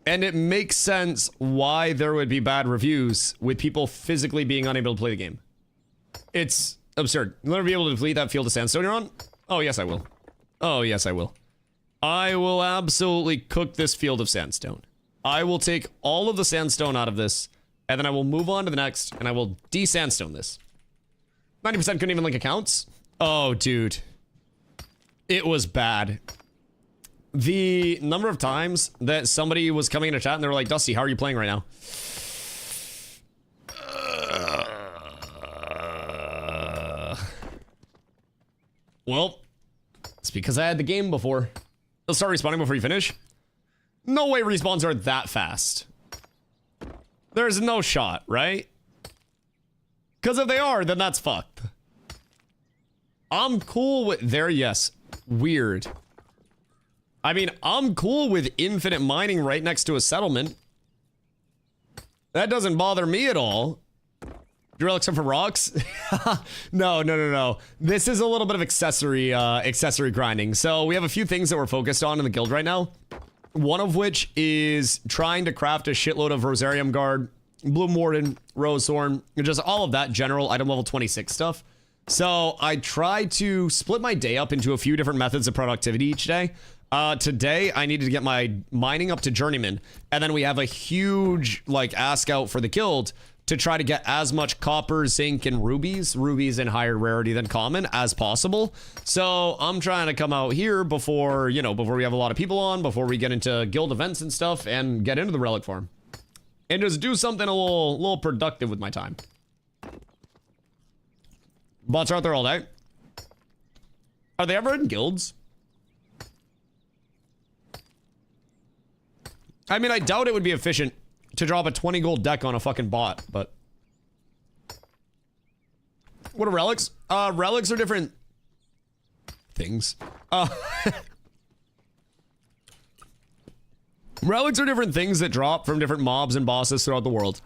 Speaker 1: And it makes sense why there would be bad reviews with people physically being unable to play the game. It's absurd. You'll never be able to delete that field of sandstone you're on? Oh, yes, I will. Oh, yes, I will. I will absolutely cook this field of sandstone. I will take all of the sandstone out of this, and then I will move on to the next, and I will de-sandstone this. 90% couldn't even link accounts? Oh, dude. It was bad. The number of times that somebody was coming into chat and they were like, Dusty, how are you playing right now? Well, it's because I had the game before. They'll start respawning before you finish. No way respawns are that fast. There's no shot, right? Because if they are, then that's fucked. I'm cool with their yes. Weird. I mean, I'm cool with infinite mining right next to a settlement. That doesn't bother me at all. Do relics come from rocks? No. This is a little bit of accessory grinding. So we have a few things that we're focused on in the guild right now. One of which is trying to craft a shitload of Rosarium Guard, Bloom Warden, Rose Thorn, just all of that general item level 26 stuff. So I try to split my day up into a few different methods of productivity each day. Today I needed to get my mining up to Journeyman, and then we have a huge like ask out for the guild to try to get as much copper, zinc, and rubies in higher rarity than common as possible. So I'm trying to come out here before, you know, before we have a lot of people on, before we get into guild events and stuff, and get into the relic farm. And just do something a little productive with my time. Bots are out there all day. Are they ever in guilds? I mean, I doubt it would be efficient to drop a 20 gold deck on a fucking bot, but... What are relics? Relics are different... things. Relics are different things that drop from different mobs and bosses throughout the world.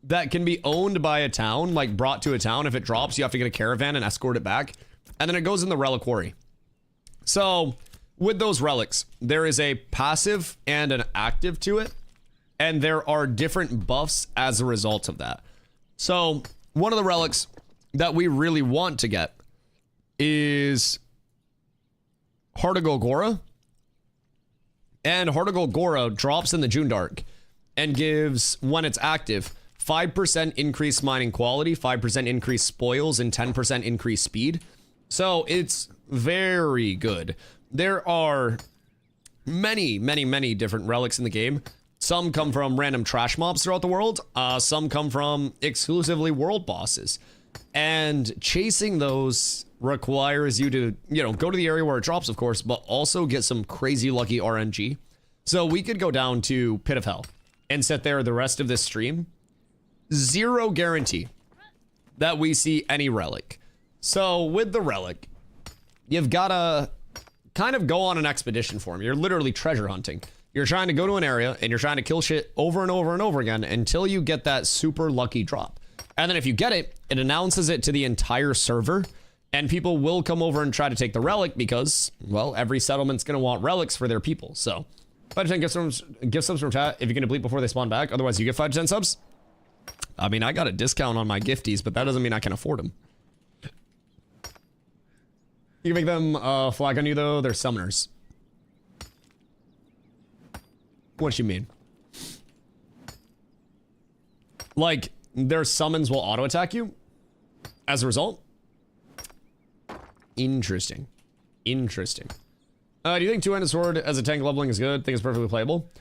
Speaker 1: That can be owned by a town, like brought to a town. If it drops, you have to get a caravan and escort it back. And then it goes in the relic quarry. So, with those relics, there is a passive and an active to it. And there are different buffs as a result of that. So, one of the relics that we really want to get is Heart of Golgora. And Heart of Golgora drops in the June Dark and gives, when it's active, 5% increased mining quality, 5% increased spoils, and 10% increased speed. So it's very good. There are many different relics in the game. Some come from random trash mobs throughout the world. Some come from exclusively world bosses. And chasing those requires you to, you know, go to the area where it drops, of course, but also get some crazy lucky RNG. So we could go down to Pit of Hell and sit there the rest of this stream. Zero guarantee that we see any relic. So with the relic, you've got to kind of go on an expedition for them. You're literally treasure hunting. You're trying to go to an area and you're trying to kill shit over and over and over again until you get that super lucky drop. And then if you get it, it announces it to the entire server, and people will come over and try to take the relic because, well, every settlement's going to want relics for their people. So 5% give subs from chat if you can deplete before they spawn back. Otherwise, you get 5 to 10 subs. I mean, I got a discount on my gifties, but that doesn't mean I can afford them. You can make them flag on you, though. They're summoners. What do you mean? Like, their summons will auto attack you as a result. Interesting. Interesting. Do you think two-handed sword as a tank leveling is good? Think it's perfectly playable?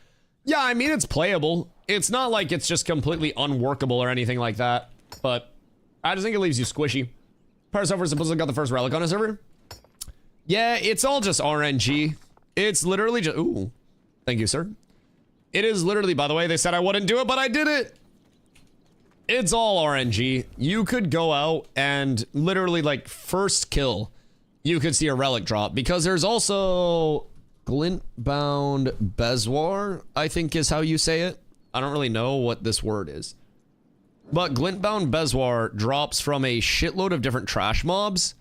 Speaker 1: Yeah, I mean, it's playable. It's not like it's just completely unworkable or anything like that, but I just think it leaves you squishy. Parasurfer supposedly got the first relic on his server. Yeah, it's all just RNG. It's literally just, ooh, thank you, sir. It is literally, by the way, they said I wouldn't do it, but I did it. It's all RNG. You could go out and literally, like, first kill, you could see a relic drop, because there's also glint-bound bezoar, I think is how you say it. I don't really know what this word is. But glint-bound bezoar drops from a shitload of different trash mobs,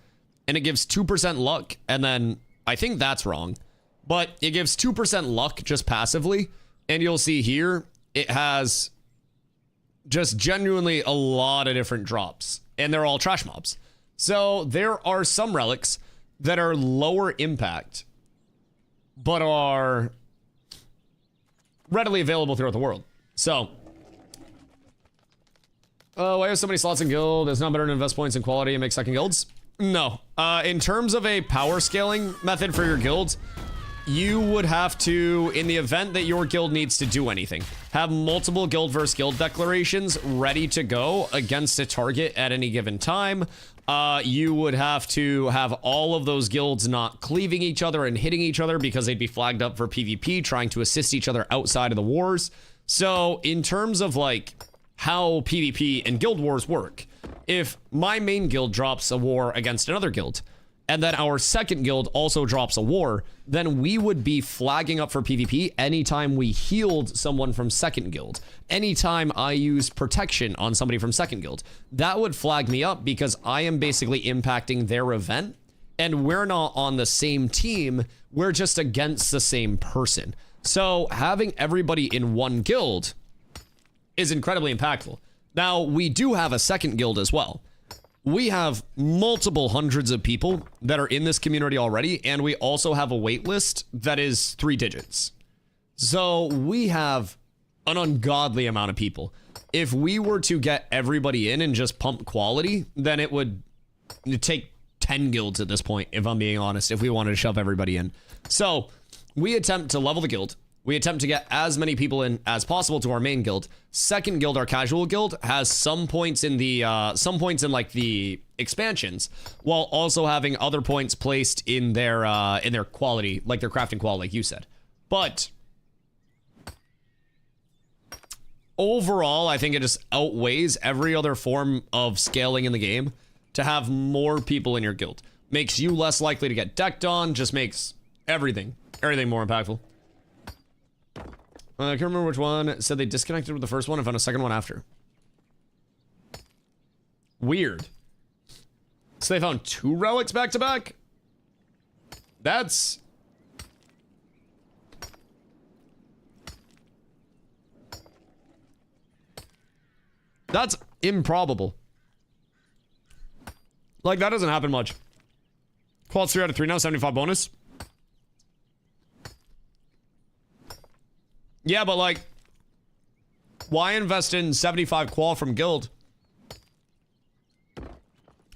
Speaker 1: and it gives 2% luck, and then, I think that's wrong, but it gives 2% luck just passively, and you'll see here, it has just genuinely a lot of different drops, and they're all trash mobs. So there are some relics that are lower impact, but are readily available throughout the world. So, why have so many slots in guild? It's not better to invest points in quality and make second guilds? No. In terms of a power scaling method for your guild, you would have to, in the event that your guild needs to do anything, have multiple guild versus guild declarations ready to go against a target at any given time. You would have to have all of those guilds not cleaving each other and hitting each other because they'd be flagged up for PvP, trying to assist each other outside of the wars. So in terms of like how PvP and guild wars work, if my main guild drops a war against another guild, and then our second guild also drops a war, then we would be flagging up for PvP anytime we healed someone from second guild. Anytime I use protection on somebody from second guild, that would flag me up because I am basically impacting their event, and we're not on the same team, we're just against the same person. So having everybody in one guild is incredibly impactful. Now, we do have a second guild as well. We have multiple hundreds of people that are in this community already, and we also have a wait list that is 3 digits. So we have an ungodly amount of people. If we were to get everybody in and just pump quality, then it would take 10 guilds at this point, if I'm being honest, if we wanted to shove everybody in. So we attempt to level the guild. We attempt to get as many people in as possible to our main guild. Second guild, our casual guild, has some points in the like the expansions, while also having other points placed in their quality, like their crafting quality, like you said. But overall, I think it just outweighs every other form of scaling in the game to have more people in your guild. Makes you less likely to get decked on, just makes everything more impactful. I can't remember which one. It said they disconnected with the first one and found a second one after. Weird. So they found 2 relics back to back? That's improbable. Like, that doesn't happen much. Qual's 3 out of 3 now, 75 bonus. Yeah, but like, why invest in 75 qual from guild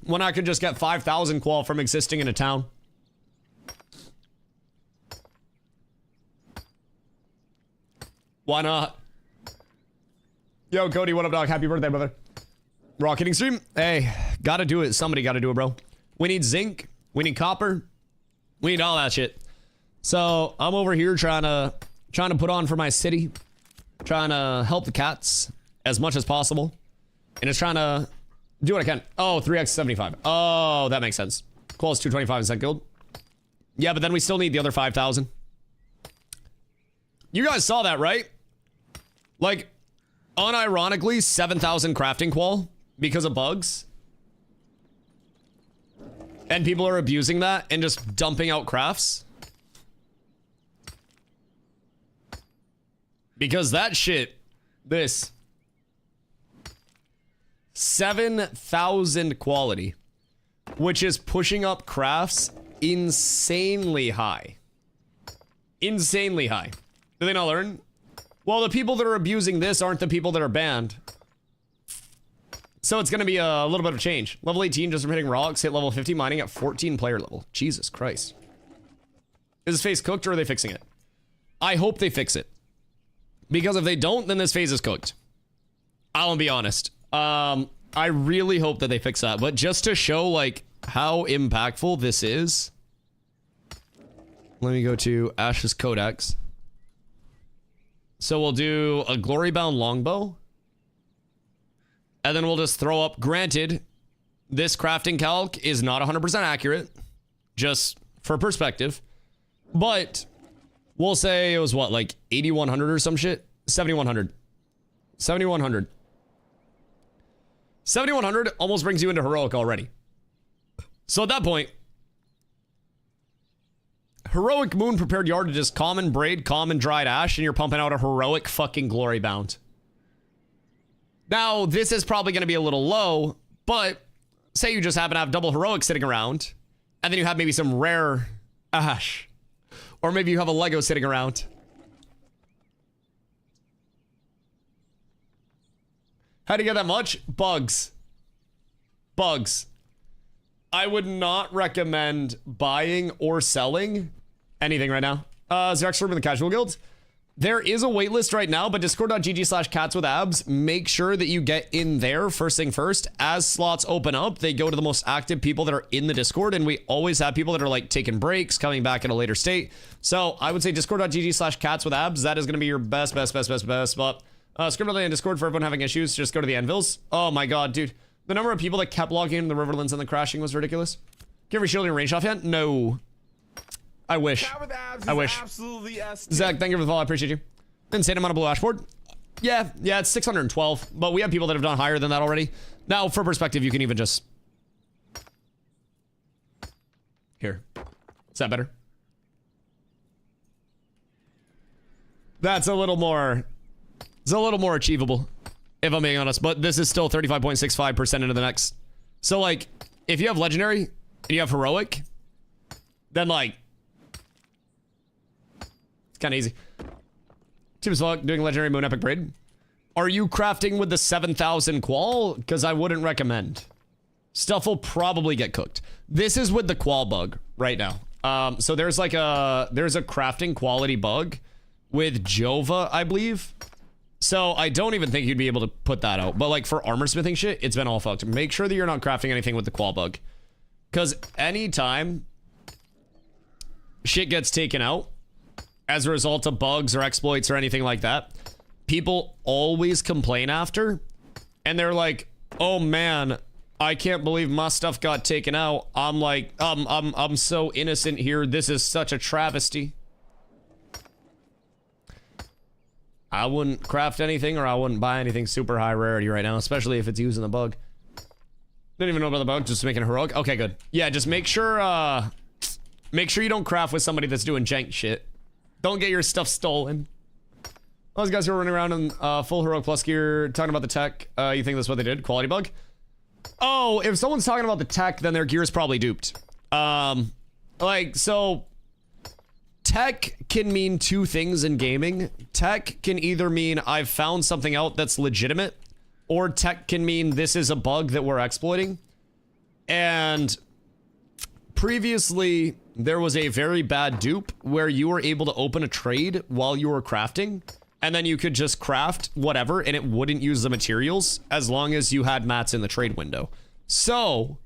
Speaker 1: when I could just get 5,000 qual from existing in a town? Why not? Yo, Cody, what up, dog? Happy birthday, brother. Rocketing stream? Hey, gotta do it. Somebody gotta do it, bro. We need zinc. We need copper. We need all that shit. So I'm over here trying to put on for my city, trying to help the cats as much as possible, and just trying to do what I can. Oh, 3x 75. Oh, that makes sense. Qual is 225 in Set Guild. Yeah, but then we still need the other 5,000. You guys saw that, right? Like, unironically, 7,000 crafting qual because of bugs. And people are abusing that and just dumping out crafts. Because that shit, this 7,000 quality, which is pushing up crafts insanely high. Insanely high. Do they not learn? Well, the people that are abusing this aren't the people that are banned. So it's going to be a little bit of change. Level 18 just from hitting rocks, hit level 50 mining at 14 player level. Jesus Christ. Is this phase cooked or are they fixing it? I hope they fix it. Because if they don't, then this phase is cooked. I'll be honest. I really hope that they fix that. But just to show like how impactful this is. Let me go to Ash's Codex. So we'll do a Glory Bound Longbow. And then we'll just throw up, granted, this crafting calc is not 100% accurate. Just for perspective. But we'll say it was what, like 8,100 or some shit? 7,100. 7,100. 7,100 almost brings you into heroic already. So at that point, heroic moon prepared yard to just common braid, common dried ash, and you're pumping out a heroic fucking glory bound. Now, this is probably going to be a little low, but say you just happen to have double heroic sitting around, and then you have maybe some rare ash, or maybe you have a Lego sitting around. How do you get that much? Bugs. Bugs. I would not recommend buying or selling anything right now. Zerx from the Casual Guild. There is a waitlist right now, but discord.gg/catswithabs. Make sure that you get in there first thing first. As slots open up, they go to the most active people that are in the Discord, and we always have people that are like taking breaks, coming back at a later state. So I would say discord.gg/catswithabs. That is going to be your best spot. Script in Discord for everyone having issues. Just go to the anvils. Oh my god, dude. The number of people that kept logging into the Riverlands and the crashing was ridiculous. Give me shielding range off yet? No. I wish. I wish. Zach, thank you for the follow. I appreciate you. Insane amount of blue ashboard. Yeah, it's 612. But we have people that have done higher than that already. Now, for perspective, you can even just... Here. Is that better? That's a little more... It's a little more achievable, if I'm being honest. But this is still 35.65% into the next. So, like, if you have Legendary and you have Heroic, then, like, it's kind of easy. Cheap as fuck, doing Legendary Moon Epic Braid. Are you crafting with the 7,000 qual? Because I wouldn't recommend. Stuff will probably get cooked. This is with the qual bug right now. So there's like there's a crafting quality bug with Jova, I believe. So I don't even think you'd be able to put that out. But like for armor smithing shit, it's been all fucked. Make sure that you're not crafting anything with the qual bug. Because anytime shit gets taken out as a result of bugs or exploits or anything like that, people always complain after. And they're like, oh man, I can't believe my stuff got taken out. I'm like, I'm so innocent here. This is such a travesty. I wouldn't craft anything or I wouldn't buy anything super high rarity right now, especially if it's using the bug. Didn't even know about the bug, just making a heroic. Okay, good. Yeah, just make sure you don't craft with somebody that's doing jank shit. Don't get your stuff stolen. Those guys who are running around in full heroic plus gear talking about the tech, you think that's what they did? Quality bug? Oh, if someone's talking about the tech, then their gear is probably duped. So tech can mean two things in gaming. Tech can either mean I've found something out that's legitimate, or tech can mean this is a bug that we're exploiting. And previously, there was a very bad dupe where you were able to open a trade while you were crafting, and then you could just craft whatever, and it wouldn't use the materials as long as you had mats in the trade window. So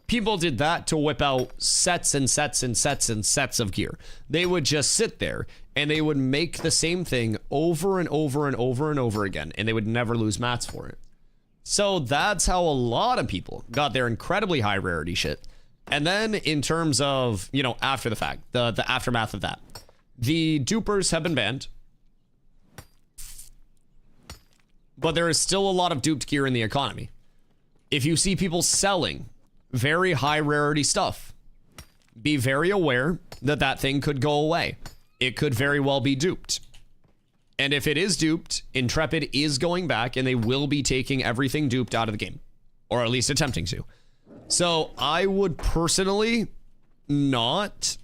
Speaker 1: people did that to whip out sets and sets and sets and sets of gear. They would just sit there and they would make the same thing over and over and over and over again, and they would never lose mats for it. So that's how a lot of people got their incredibly high rarity shit. And then in terms of, you know, after the fact, the aftermath of that, the dupers have been banned. But there is still a lot of duped gear in the economy. If you see people selling very high rarity stuff, be very aware that that thing could go away. It could very well be duped. And if it is duped, Intrepid is going back and they will be taking everything duped out of the game. Or at least attempting to. So I would personally not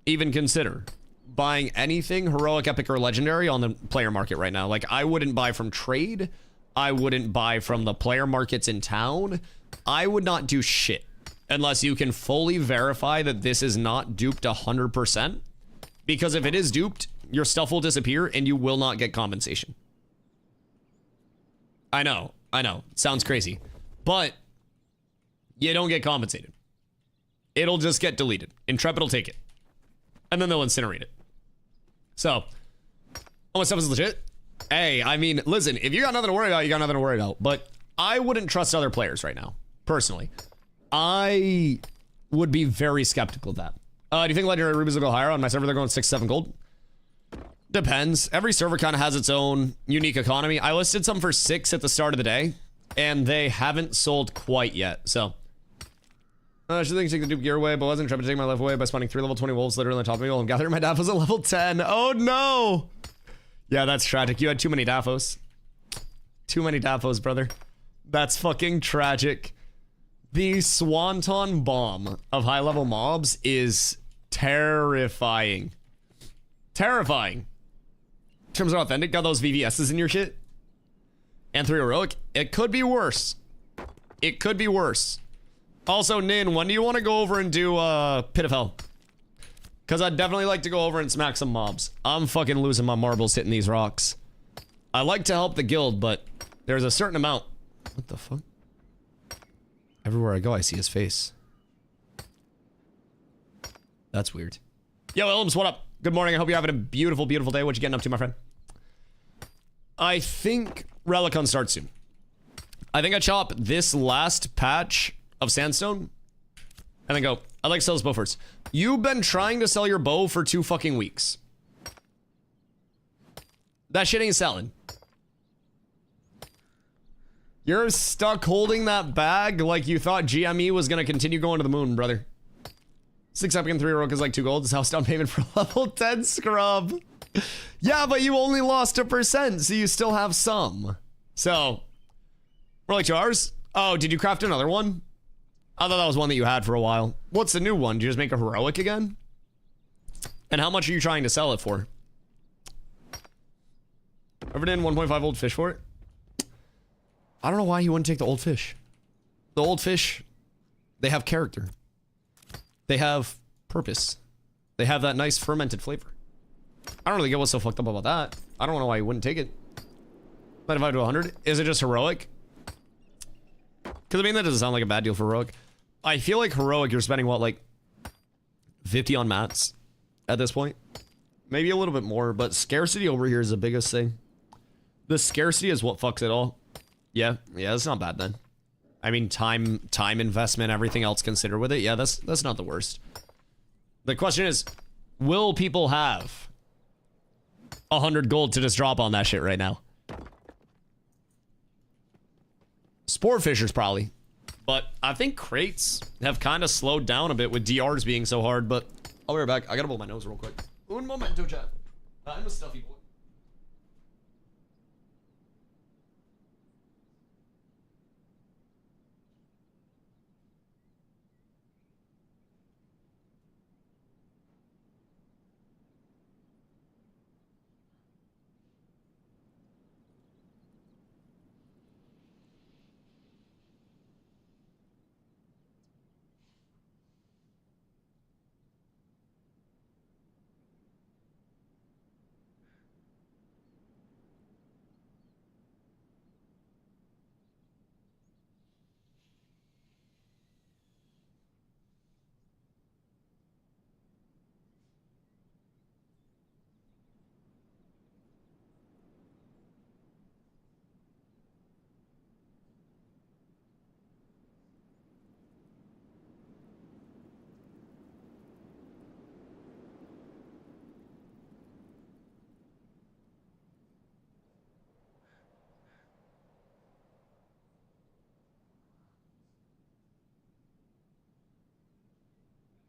Speaker 1: even consider buying anything heroic, epic, or legendary on the player market right now. Like, I wouldn't buy from trade. I wouldn't buy from the player markets in town. I would not do shit unless you can fully verify that this is not duped 100%. Because if it is duped, your stuff will disappear and you will not get compensation. I know. Sounds crazy. But you don't get compensated. It'll just get deleted. Intrepid will take it. And then they'll incinerate it. So, all my stuff is legit. Hey, I mean, listen, if you got nothing to worry about, you got nothing to worry about. But I wouldn't trust other players right now, personally. I would be very skeptical of that. Do you think legendary rubies will go higher? On my server, they're going 6, 7 gold. Depends. Every server kind of has its own unique economy. I listed some for 6 at the start of the day, and they haven't sold quite yet. So, I should think take the dupe gear away, but wasn't trying to take my life away by spawning 3 level 20 wolves literally on top of me while I'm gathering my daffos at level 10. Oh no! Yeah, that's tragic. You had too many daffos. Too many daffos, brother. That's fucking tragic. The swanton bomb of high level mobs is terrifying. Terrifying. In terms of authentic, got those VVS's in your shit? And 3 heroic? It could be worse. It could be worse. Also, Nin, when do you want to go over and do Pit of Hell? Because I'd definitely like to go over and smack some mobs. I'm fucking losing my marbles hitting these rocks. I like to help the guild, but there's a certain amount. What the fuck? Everywhere I go, I see his face. That's weird. Yo, Ilms, what up? Good morning. I hope you're having a beautiful, beautiful day. What you getting up to, my friend? I think Relicon starts soon. I think I chop this last patch of sandstone and then go, I'd like to sell this bow first. You've been trying to sell your bow for 2 fucking weeks. That shit ain't selling. You're stuck holding that bag like you thought GME was gonna continue going to the moon, brother. 6 epic and 3 heroic is like 2 gold. It's house down payment for level 10 scrub. Yeah, but you only lost 1%, so you still have some. So, we're like 2 hours. Oh, did you craft another one? I thought that was one that you had for a while. What's the new one? Do you just make a heroic again? And how much are you trying to sell it for? Ever did 1.5 old fish for it? I don't know why you wouldn't take the old fish. The old fish, they have character. They have purpose. They have that nice fermented flavor. I don't really get what's so fucked up about that. I don't know why you wouldn't take it. 95 to 100? Is it just heroic? Because I mean, that doesn't sound like a bad deal for heroic. I feel like heroic, you're spending what, like 50 on mats at this point? Maybe a little bit more, but scarcity over here is the biggest thing. The scarcity is what fucks it all. Yeah, that's not bad then. I mean, time investment, everything else considered with it. Yeah, that's not the worst. The question is, will people have 100 gold to just drop on that shit right now? Sport fishers probably. But I think crates have kind of slowed down a bit with DRs being so hard, but I'll be right back. I gotta blow my nose real quick. Un momento, chat. I'm a stuffy boy.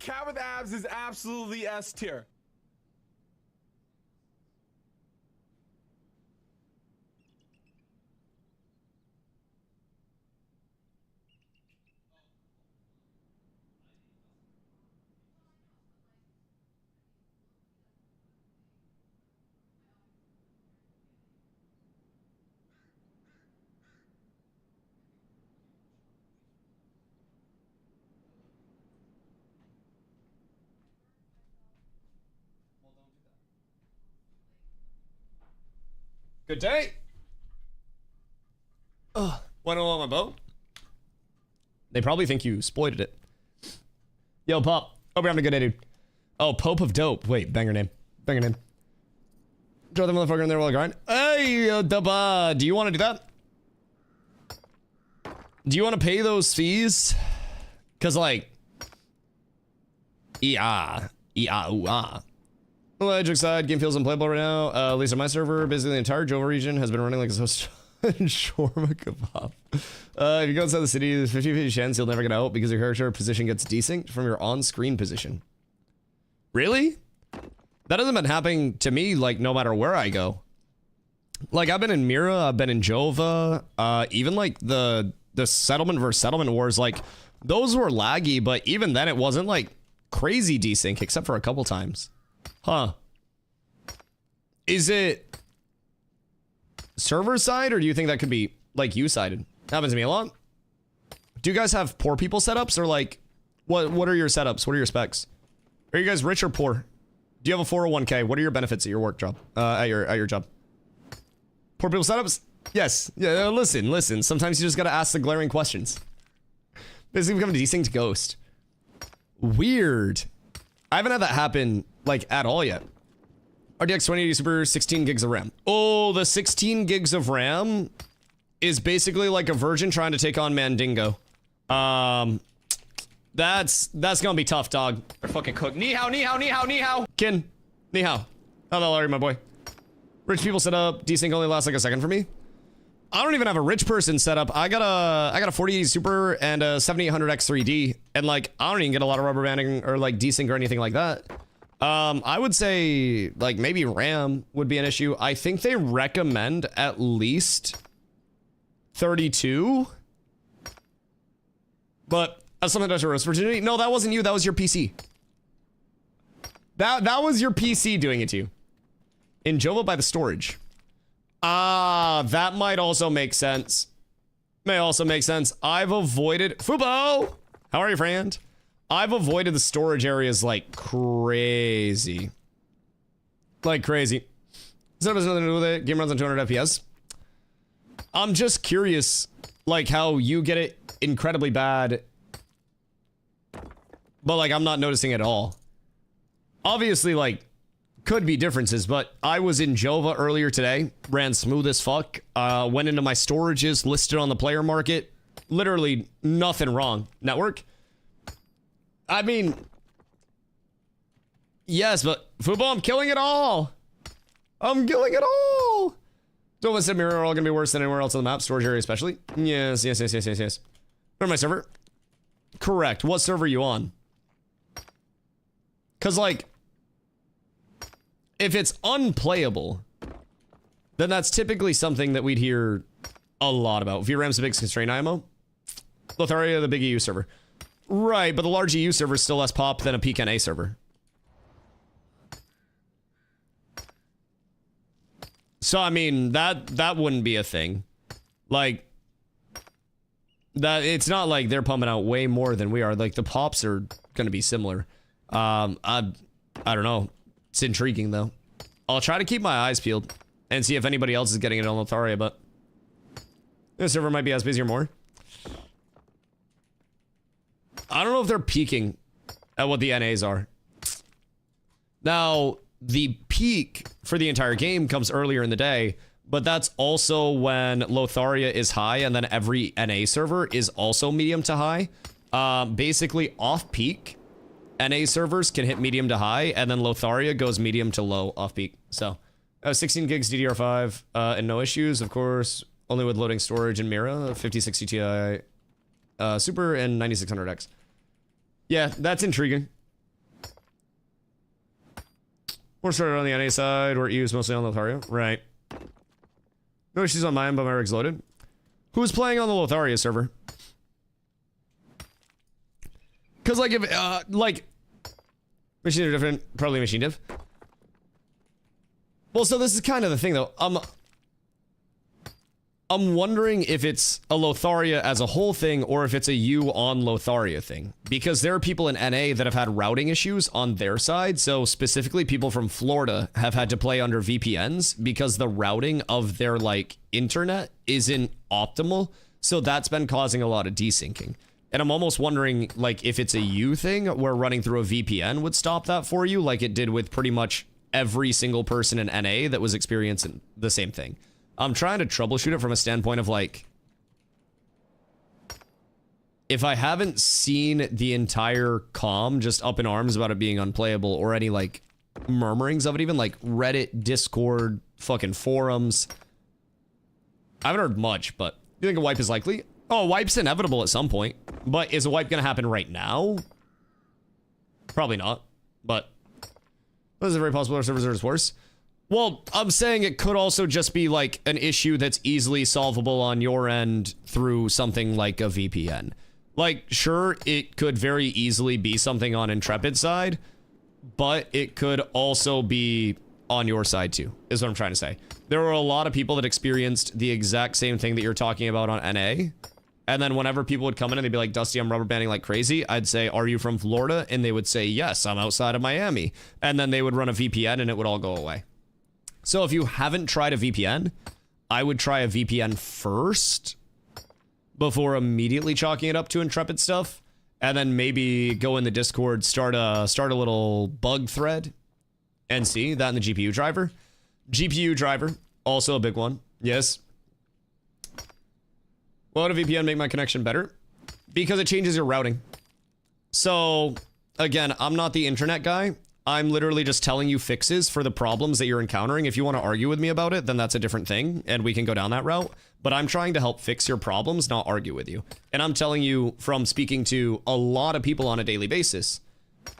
Speaker 3: Cat with abs is absolutely S tier.
Speaker 1: Good day. Ugh. Want to on my boat? They probably think you exploited it. Yo, Pop. Hope you're having a good day, dude. Oh, Pope of Dope. Wait, banger name. Banger name. Throw the motherfucker in there while I grind. Hey, Dubba. Do you want to do that? Do you want to pay those fees? Because, like... Logic side, game feels unplayable right now. At least on my server, basically the entire Jova region has been running like a shawarma kebab. If you go inside the city, there's 50-50 chance you'll never get out because your character position gets desynced from your on-screen position. Really? That hasn't been happening to me, like, no matter where I go. Like, I've been in Mira, I've been in Jova, even, like, the settlement versus settlement wars, like, those were laggy, but even then it wasn't, like, crazy desync, except for a couple times. Huh. Is it server side, or do you think that could be, like, you-sided? Happens to me a lot. Do you guys have poor people setups, or, like, what are your setups? What are your specs? Are you guys rich or poor? Do you have a 401k? What are your benefits at your work job? At your job? Poor people setups? Yes. Yeah, listen. Sometimes you just gotta ask the glaring questions. Basically become a desynced ghost. Weird. I haven't had that happen, like, at all yet. RTX 2080 Super 16 gigs of RAM. Oh, the 16 gigs of RAM is basically like a virgin trying to take on Mandingo. That's gonna be tough, dog. They're fucking cooked. Ni hao. Kin. Ni hao. How the hell are you, my boy? Rich people set up. Desync only lasts like a second for me. I don't even have a rich person setup. I got a 4080 Super and a 7800X 3D, and like I don't even get a lot of rubber banding or like desync or anything like that. I would say like maybe RAM would be an issue. I think they recommend at least 32, but that's something that's a roast virginity. No, that wasn't you. That was your PC. That was your PC doing it to you. In Jova by the storage. Ah, that might also make sense. May also make sense. I've avoided... Fubo! How are you, friend? I've avoided the storage areas like crazy. Like crazy. So there's nothing to do with it. Game runs on 200 FPS. I'm just curious, like, how you get it incredibly bad. But, like, I'm not noticing it at all. Obviously, like... could be differences, but I was in Jova earlier today, ran smooth as fuck, went into my storages, listed on the player market, literally nothing wrong. Network? I mean, yes, but Fubo, I'm killing it all. I'm killing it all. Jova and Mirror are all gonna be worse than anywhere else on the map, storage area especially. Yes. Where's my server? Correct. What server are you on? Cause like, if it's unplayable, then that's typically something that we'd hear a lot about. VRAM's the biggest constraint IMO. Lotharia, the big EU server. Right, but the large EU server is still less pop than a peak NA server. So, I mean, that wouldn't be a thing. Like, that it's not like they're pumping out way more than we are. Like, the pops are going to be similar. I don't know. It's intriguing, though. I'll try to keep my eyes peeled and see if anybody else is getting it on Lotharia, but this server might be as busy or more. I don't know if they're peaking at what the NAs are. Now, the peak for the entire game comes earlier in the day, but that's also when Lotharia is high, and then every NA server is also medium to high. Basically, off-peak, NA servers can hit medium to high, and then Lotharia goes medium to low off-peak. So, 16 gigs DDR5, and no issues, of course. Only with loading storage in Mira, 5060 Ti Super, and 9600X. Yeah, that's intriguing. We're started on the NA side, where EU is mostly on Lotharia. Right. No issues on mine, but my rig's loaded. Who's playing on the Lotharia server? Because, like, if, like... Machines are different. Probably machine div. Well, so this is kind of the thing, though. I'm wondering if it's a Lotharia as a whole thing or if it's a you on Lotharia thing. Because there are people in NA that have had routing issues on their side. So specifically people from Florida have had to play under VPNs because the routing of their like internet isn't optimal. So that's been causing a lot of desyncing. And I'm almost wondering like if it's a you thing where running through a VPN would stop that for you like it did with pretty much every single person in NA that was experiencing the same thing. I'm trying to troubleshoot it from a standpoint of like, if I haven't seen the entire comm just up in arms about it being unplayable or any like murmurings of it, even like Reddit, Discord, fucking forums. I haven't heard much, but you think a wipe is likely? Oh, a wipe's inevitable at some point, but is a wipe gonna happen right now? Probably not, but this is very possible our servers are just worse. Well, I'm saying it could also just be like an issue that's easily solvable on your end through something like a VPN. Like, sure, it could very easily be something on Intrepid's side, but it could also be on your side too, is what I'm trying to say. There were a lot of people that experienced the exact same thing that you're talking about on NA. And then whenever people would come in and they'd be like, Dusty, I'm rubber banding like crazy, I'd say, are you from Florida? And they would say, yes, I'm outside of Miami. And then they would run a VPN and it would all go away. So if you haven't tried a VPN, I would try a VPN first before immediately chalking it up to Intrepid stuff, and then maybe go in the Discord, start a little bug thread, and see that in the GPU driver. GPU driver, also a big one. Yes. Will a VPN make my connection better? Because it changes your routing. So again, I'm not the internet guy. I'm literally just telling you fixes for the problems that you're encountering. If you want to argue with me about it, then that's a different thing, and we can go down that route. But I'm trying to help fix your problems, not argue with you. And I'm telling you from speaking to a lot of people on a daily basis,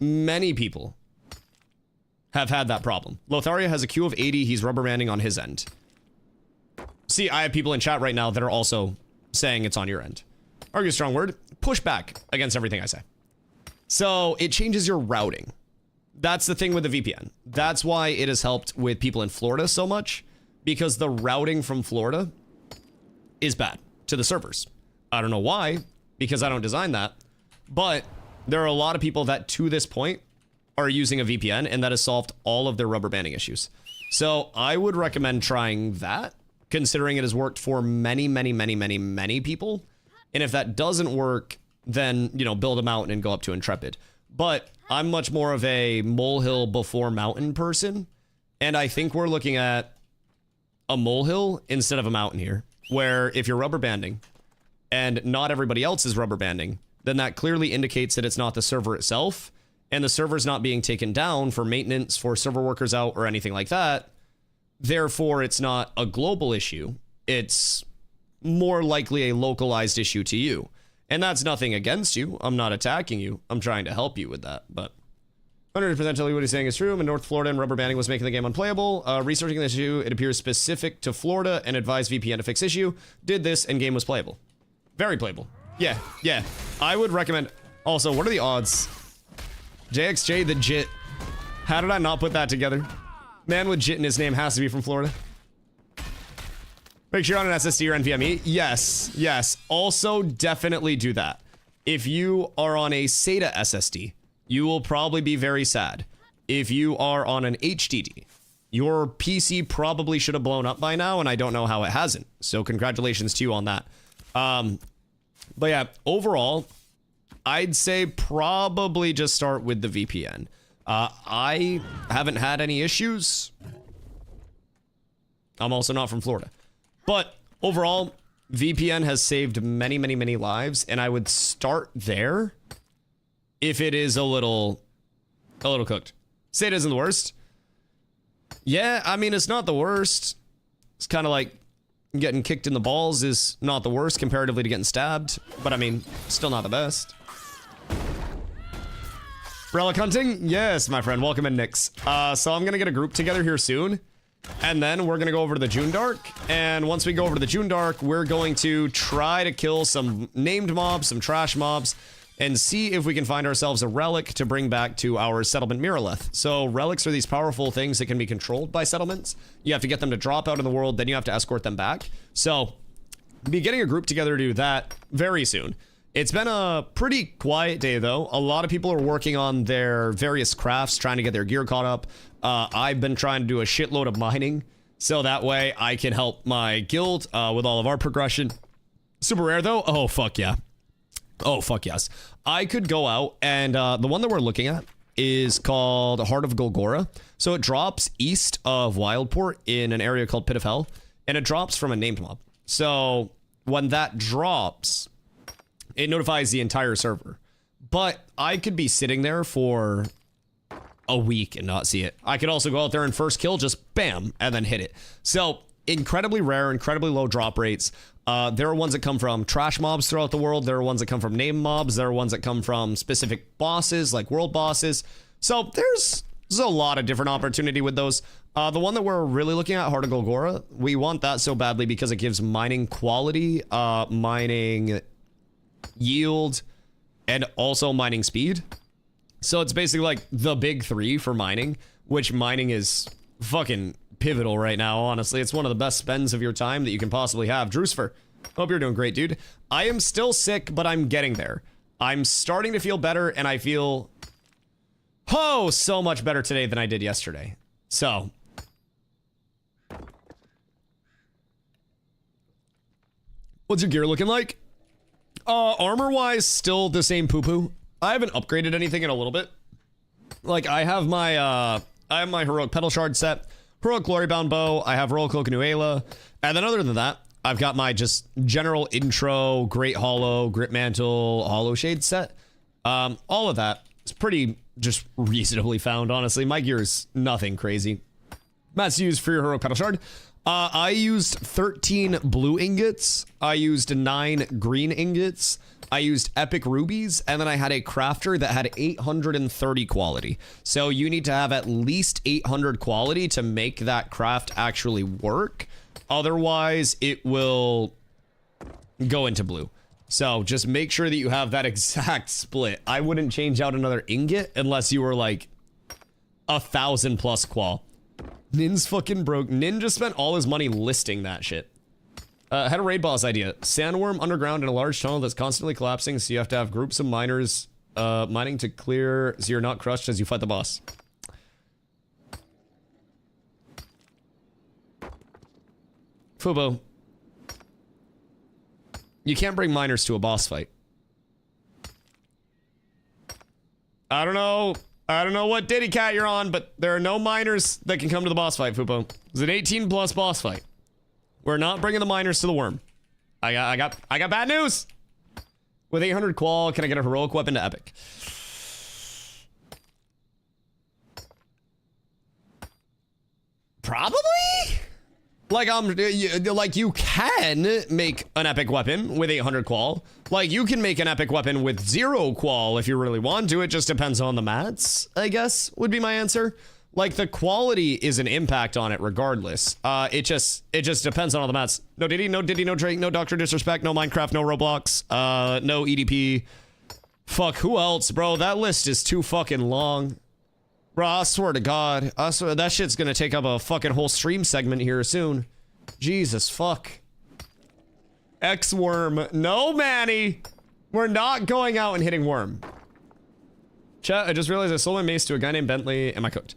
Speaker 1: many people have had that problem. Lotharia has a queue of 80. He's rubber banding on his end. See, I have people in chat right now that are also saying it's on your end. Argue a strong word. Push back against everything I say. So it changes your routing. That's the thing with the VPN. That's why it has helped with people in Florida so much, because the routing from Florida is bad to the servers. I don't know why, because I don't design that, but there are a lot of people that to this point are using a VPN, and that has solved all of their rubber banding issues. So I would recommend trying that, considering it has worked for many, many, many, many, many people. And if that doesn't work, then, you know, build a mountain and go up to Intrepid. But I'm much more of a molehill before mountain person, and I think we're looking at a molehill instead of a mountain here, where if you're rubber banding and not everybody else is rubber banding, then that clearly indicates that it's not the server itself, and the server's not being taken down for maintenance, for server workers out, or anything like that. Therefore, it's not a global issue. It's more likely a localized issue to you. And that's nothing against you. I'm not attacking you. I'm trying to help you with that. But 100% tell you what he's saying is true. In North Florida, and rubber banding was making the game unplayable. Researching this issue, it appears specific to Florida and advised VPN to fix issue. Did this and game was playable. Very playable. Yeah, yeah. I would recommend. Also, what are the odds? JXJ the Jit. How did I not put that together? Man with Jit in his name has to be from Florida. Make sure you're on an SSD or NVMe. Yes, yes. Also, definitely do that. If you are on a SATA SSD, you will probably be very sad. If you are on an HDD, your PC probably should have blown up by now, and I don't know how it hasn't. So congratulations to you on that. But yeah, overall, I'd say probably just start with the VPN. I haven't had any issues. I'm also not from Florida. But overall, VPN has saved many, many, many lives, and I would start there if it is a little cooked. Say it isn't the worst. Yeah, I mean, it's not the worst. It's kind of like getting kicked in the balls is not the worst comparatively to getting stabbed, but I mean, still not the best. Relic hunting? Yes, my friend. Welcome in, Nix. So I'm gonna get a group together here soon. And then we're going to go over to the June Dark. And once we go over to the June Dark, we're going to try to kill some named mobs, some trash mobs, and see if we can find ourselves a relic to bring back to our settlement Miraleth. So relics are these powerful things that can be controlled by settlements. You have to get them to drop out in the world, then you have to escort them back. So Be getting a group together to do that very soon. It's been a pretty quiet day, though. A lot of people are working on their various crafts, trying to get their gear caught up. I've been trying to do a shitload of mining, so that way I can help my guild with all of our progression. Super rare, though? Oh, fuck yeah. Oh, fuck yes. I could go out, and the one that we're looking at is called Heart of Golgora. So it drops east of Wildport in an area called Pit of Hell, and it drops from a named mob. So when that drops, it notifies the entire server. But I could be sitting there for a week and not see it. I could also go out there and first kill, just bam, and then hit it. So incredibly rare, incredibly low drop rates. There are ones that come from trash mobs throughout the world. There are ones that come from named mobs. There are ones that come from specific bosses, like world bosses. So there's a lot of different opportunity with those. The one that we're really looking at, Heart of Golgora, we want that so badly because it gives mining quality, mining yield, and also mining speed. So it's basically like the big three for mining, which mining is fucking pivotal right now, honestly. It's one of the best spends of your time that you can possibly have. Drucifer, hope you're doing great, dude. I am still sick, but I'm getting there. I'm starting to feel better, and I feel, oh, so much better today than I did yesterday. So what's your gear looking like? Armor-wise, still the same poo-poo. I haven't upgraded anything in a little bit. Like, I have my Heroic Petal Shard set, Heroic Glorybound Bow, I have Royal Cloak of Nuela, and then other than that, I've got my just general intro, Great Hollow, Grip Mantle, Hollow Shade set. All of that is pretty just reasonably found, honestly. My gear is nothing crazy. That's used for your Heroic Petal Shard. I used 13 blue ingots. I used 9 green ingots. I used epic rubies, and then I had a crafter that had 830 quality. So you need to have at least 800 quality to make that craft actually work. Otherwise, it will go into blue. So just make sure that you have that exact split. I wouldn't change out another ingot unless you were like 1,000 plus qual. Nin's fucking broke. Nin just spent all his money listing that shit. Had a raid boss idea. Sandworm underground in a large tunnel that's constantly collapsing, so you have to have groups of miners mining to clear so you're not crushed as you fight the boss. Fubo. You can't bring miners to a boss fight. I don't know what Diddy Cat you're on, but there are no miners that can come to the boss fight, Fubo. It's an 18 plus boss fight. We're not bringing the miners to the worm. I got bad news. With 800 qual, can I get a heroic weapon to epic? Probably. Like you can make an epic weapon with 800 qual. Like you can make an epic weapon with 0 qual if you really want to. It just depends on the mats, I guess, would be my answer. Like the quality is an impact on it regardless. It just depends on all the mats. No Diddy, no Drake, no Dr. Disrespect, no Minecraft, no Roblox, no EDP. Fuck, who else, bro? That list is too fucking long. Bro, I swear to God. I swear that shit's gonna take up a fucking whole stream segment here soon. Jesus, fuck. X-Worm. No, Manny. We're not going out and hitting Worm. Chat, I just realized I sold my mace to a guy named Bentley. Am I cooked?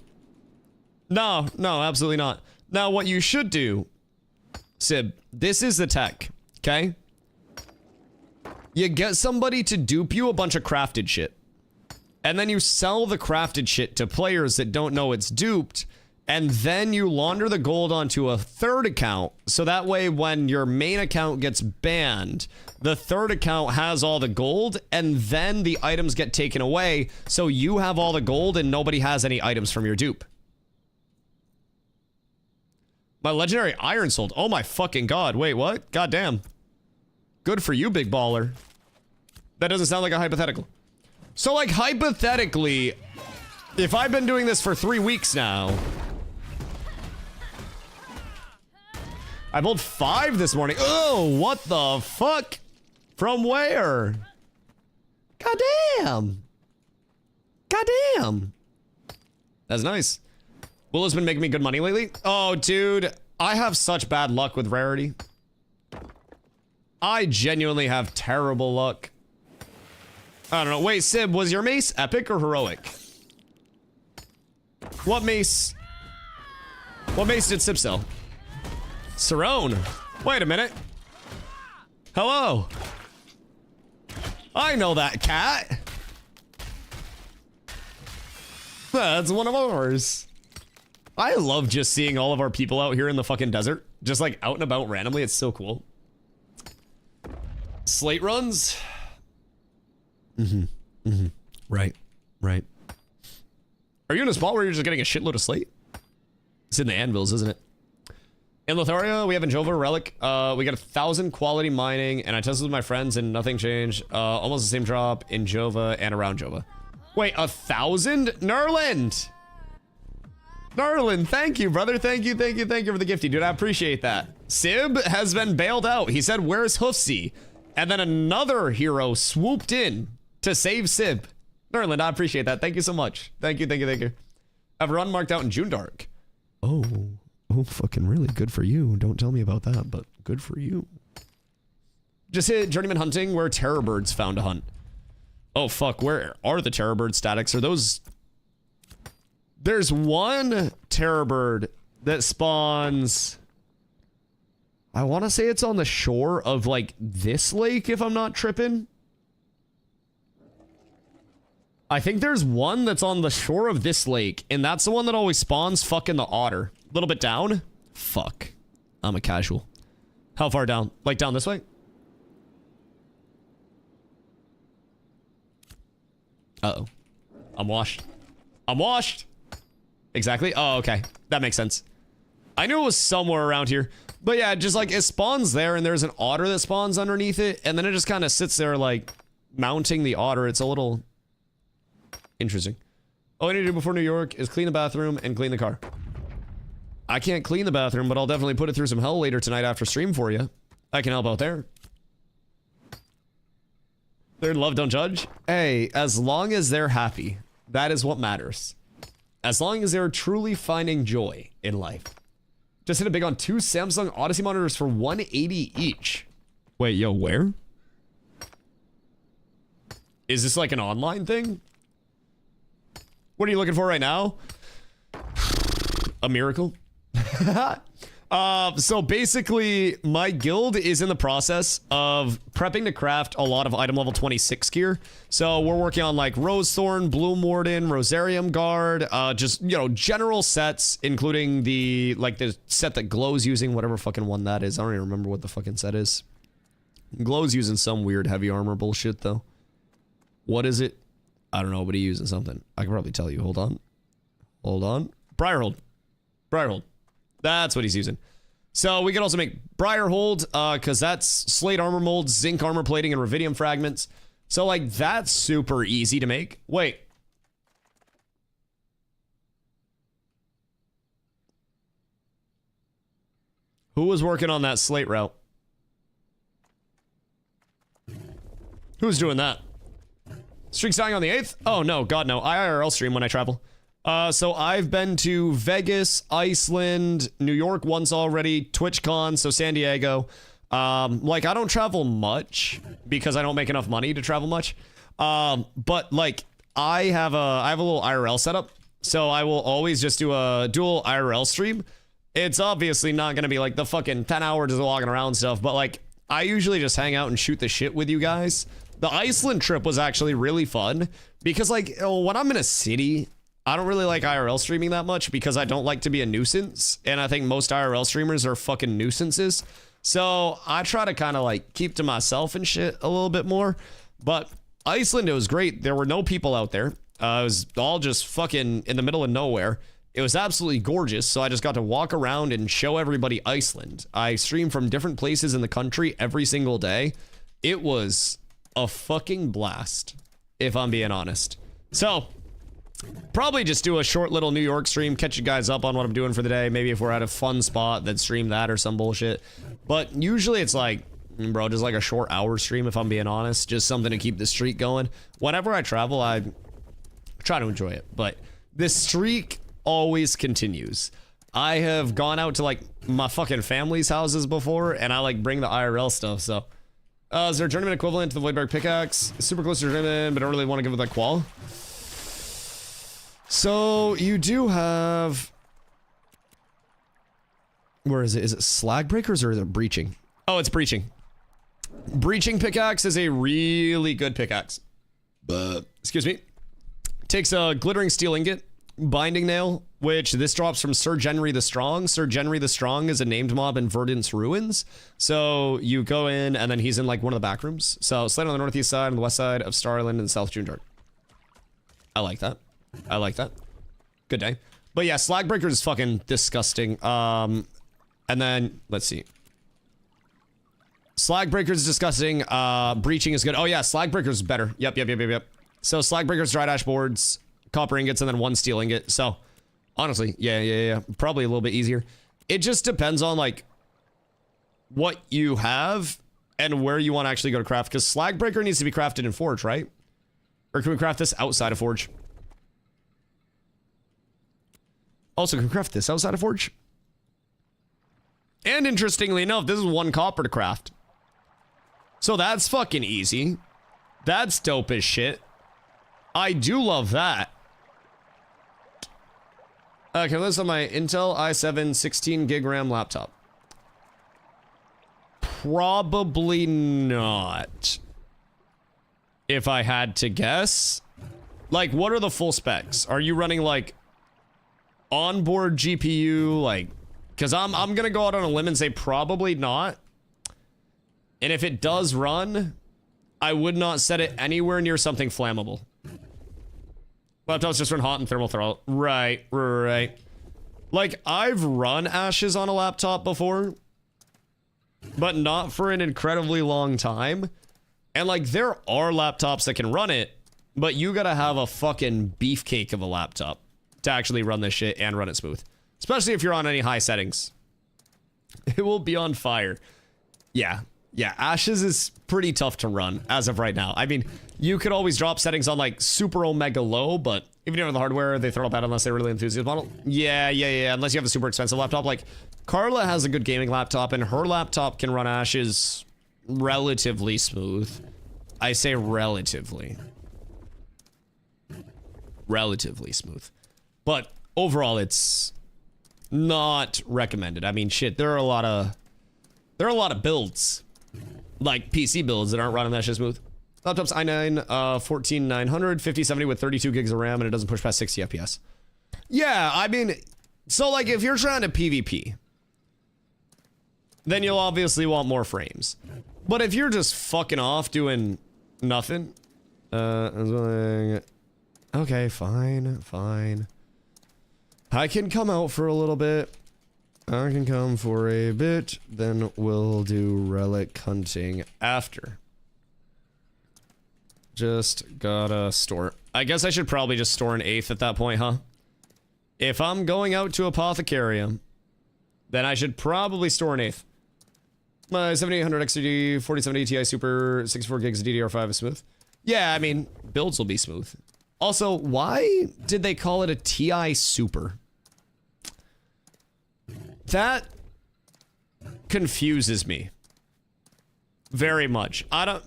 Speaker 1: No, absolutely not. Now, what you should do, Sib, this is the tech, okay? You get somebody to dupe you a bunch of crafted shit. And then you sell the crafted shit to players that don't know it's duped. And then you launder the gold onto a third account. So that way, when your main account gets banned, the third account has all the gold. And then the items get taken away. So you have all the gold and nobody has any items from your dupe. My legendary iron sold. Oh my fucking God. Wait, what? God damn. Good for you, big baller. That doesn't sound like a hypothetical. So, like, hypothetically, if I've been doing this for 3 weeks now, I bowled 5 this morning. Oh, what the fuck? From where? Goddamn. Goddamn. That's nice. Willow's been making me good money lately. Oh, dude, I have such bad luck with rarity. I genuinely have terrible luck. I don't know. Wait, Sib, was your mace epic or heroic? What mace? What mace did Sib sell? Cerrone. Wait a minute. Hello. I know that cat. That's one of ours. I love just seeing all of our people out here in the fucking desert. Just like out and about randomly. It's so cool. Slate runs. Right. Right. Are you in a spot where you're just getting a shitload of slate? It's in the anvils, isn't it? In Lotharia, we have in Jova, Relic. We got 1,000 quality mining, and I tested with my friends and nothing changed. Almost the same drop in Jova and around Jova. Wait, 1,000? Nerland! Nerland, thank you, brother. Thank you for the gifty, dude. I appreciate that. Sib has been bailed out. He said, where's Hoofsy? And then another hero swooped in to save Sib. Nerland, I appreciate that. Thank you so much. Thank you. I have a run marked out in June Dark. Oh, fucking really good for you. Don't tell me about that, but good for you. Just hit Journeyman Hunting where terror birds found a hunt. Oh, fuck. Where are the terror bird statics? Are those... There's one terror bird that spawns... I want to say it's on the shore of, like, this lake, if I'm not tripping. I think there's one that's on the shore of this lake, and that's the one that always spawns fucking the otter. A little bit down. Fuck. I'm a casual. How far down? Like, down this way? Uh-oh. I'm washed. I'm washed! Exactly. Oh, okay. That makes sense. I knew it was somewhere around here. But yeah, just like it spawns there and there's an otter that spawns underneath it. And then it just kind of sits there like mounting the otter. It's a little interesting. All I need to do before New York is clean the bathroom and clean the car. I can't clean the bathroom, but I'll definitely put it through some hell later tonight after stream for you. I can help out there. They're love, don't judge. Hey, as long as they're happy, that is what matters. As long as they're truly finding joy in life. Just hit a big on 2 Samsung Odyssey monitors for $180 each. Wait, yo, where? Is this like an online thing? What are you looking for right now? A miracle? So basically, my guild is in the process of prepping to craft a lot of item level 26 gear. So we're working on like Rosethorn, Bloom Warden, Rosarium Guard, just, you know, general sets, including the, like the set that Glow's using, whatever fucking one that is. I don't even remember what the fucking set is. Glow's using some weird heavy armor bullshit though. What is it? I don't know, but he's using something. I can probably tell you. Hold on. Hold on. Briarhold. Briarhold. That's what he's using. So we can also make Briarhold, because that's slate armor molds, zinc armor plating, and rubidium fragments. So like that's super easy to make. Wait. Who was working on that slate route? Who's doing that? Streak's dying on the 8th? Oh no, god no. I IRL stream when I travel. So I've been to Vegas, Iceland, New York once already, TwitchCon, so San Diego. Like I don't travel much because I don't make enough money to travel much. But like I have a little IRL setup, so I will always just do a dual IRL stream. It's obviously not gonna be like the fucking 10 hours of walking around stuff, but like I usually just hang out and shoot the shit with you guys. The Iceland trip was actually really fun because like when I'm in a city, I don't really like IRL streaming that much because I don't like to be a nuisance. And I think most IRL streamers are fucking nuisances. So I try to kind of like keep to myself and shit a little bit more. But Iceland, it was great. There were no people out there. It was all just fucking in the middle of nowhere. It was absolutely gorgeous. So I just got to walk around and show everybody Iceland. I stream from different places in the country every single day. It was a fucking blast, if I'm being honest. So probably just do a short little New York stream, catch you guys up on what I'm doing for the day. Maybe if we're at a fun spot, then stream that or some bullshit. But usually it's like, bro, just like a short hour stream, if I'm being honest. Just something to keep the streak going. Whenever I travel, I try to enjoy it. But this streak always continues. I have gone out to like my fucking family's houses before, and I like bring the IRL stuff, so Is there a journeyman equivalent to the Voidberg pickaxe? Super close to journeyman, but I don't really want to give it that qual. So you do have... Where is it? Is it slag breakers or is it breaching? Oh, it's breaching. Breaching pickaxe is a really good pickaxe. Excuse me. Takes a glittering steel ingot, binding nail, which this drops from Sir Genry the Strong. Sir Genry the Strong is a named mob in Verdant's Ruins. So you go in and then he's in like one of the back rooms. So slide on the northeast side and the west side of Star Island and South June Dark. I like that. I like that. Good day. But yeah, slag breakers is fucking disgusting. And then let's see. Slag breakers is disgusting. Breaching is good. Oh yeah, slag breakers is better. Yep. So slag breakers, dried ash boards, copper ingots, and then one steel ingot. So honestly, yeah. Probably a little bit easier. It just depends on like what you have and where you want to actually go to craft. Because slag breaker needs to be crafted in Forge, right? Or can we craft this outside of Forge? Also, can we craft this outside of Forge? And interestingly enough, this is 1 copper to craft. So that's fucking easy. That's dope as shit. I do love that. Can I list on my Intel i7 16 gig RAM laptop? Probably not. If I had to guess. Like, what are the full specs? Are you running like onboard GPU? Like, because I'm gonna go out on a limb and say probably not. And if it does run, I would not set it anywhere near something flammable. Laptops just run hot and thermal throttle. Right. Like, I've run Ashes on a laptop before, but not for an incredibly long time. And like, there are laptops that can run it, but you gotta have a fucking beefcake of a laptop to actually run this shit and run it smooth. Especially if you're on any high settings. It will be on fire. Yeah, Ashes is pretty tough to run as of right now. I mean, you could always drop settings on like super omega low, but if you don't have the hardware, they throttle bad unless they're really enthusiast model. Yeah. Unless you have a super expensive laptop. Like, Carla has a good gaming laptop, and her laptop can run Ashes relatively smooth. I say relatively. Relatively smooth. But overall, it's not recommended. I mean, shit, there are a lot of builds, like PC builds, that aren't running that shit smooth. Laptop's i9 14900 5070 with 32 gigs of RAM, and it doesn't push past 60 FPS. Yeah, I mean, so like if you're trying to PvP, then you'll obviously want more frames. But if you're just fucking off doing nothing, okay, fine. I can come out for a little bit. I can come for a bit, then we'll do relic hunting after. Just gotta store. I guess I should probably just store an 8th at that point, huh? If I'm going out to Apothecarium, then I should probably store an 8th. My 7800 XD 4070 Ti Super 64 gigs of DDR5 is smooth. Yeah, I mean, builds will be smooth. Also, why did they call it a Ti Super? That confuses me very much. I don't...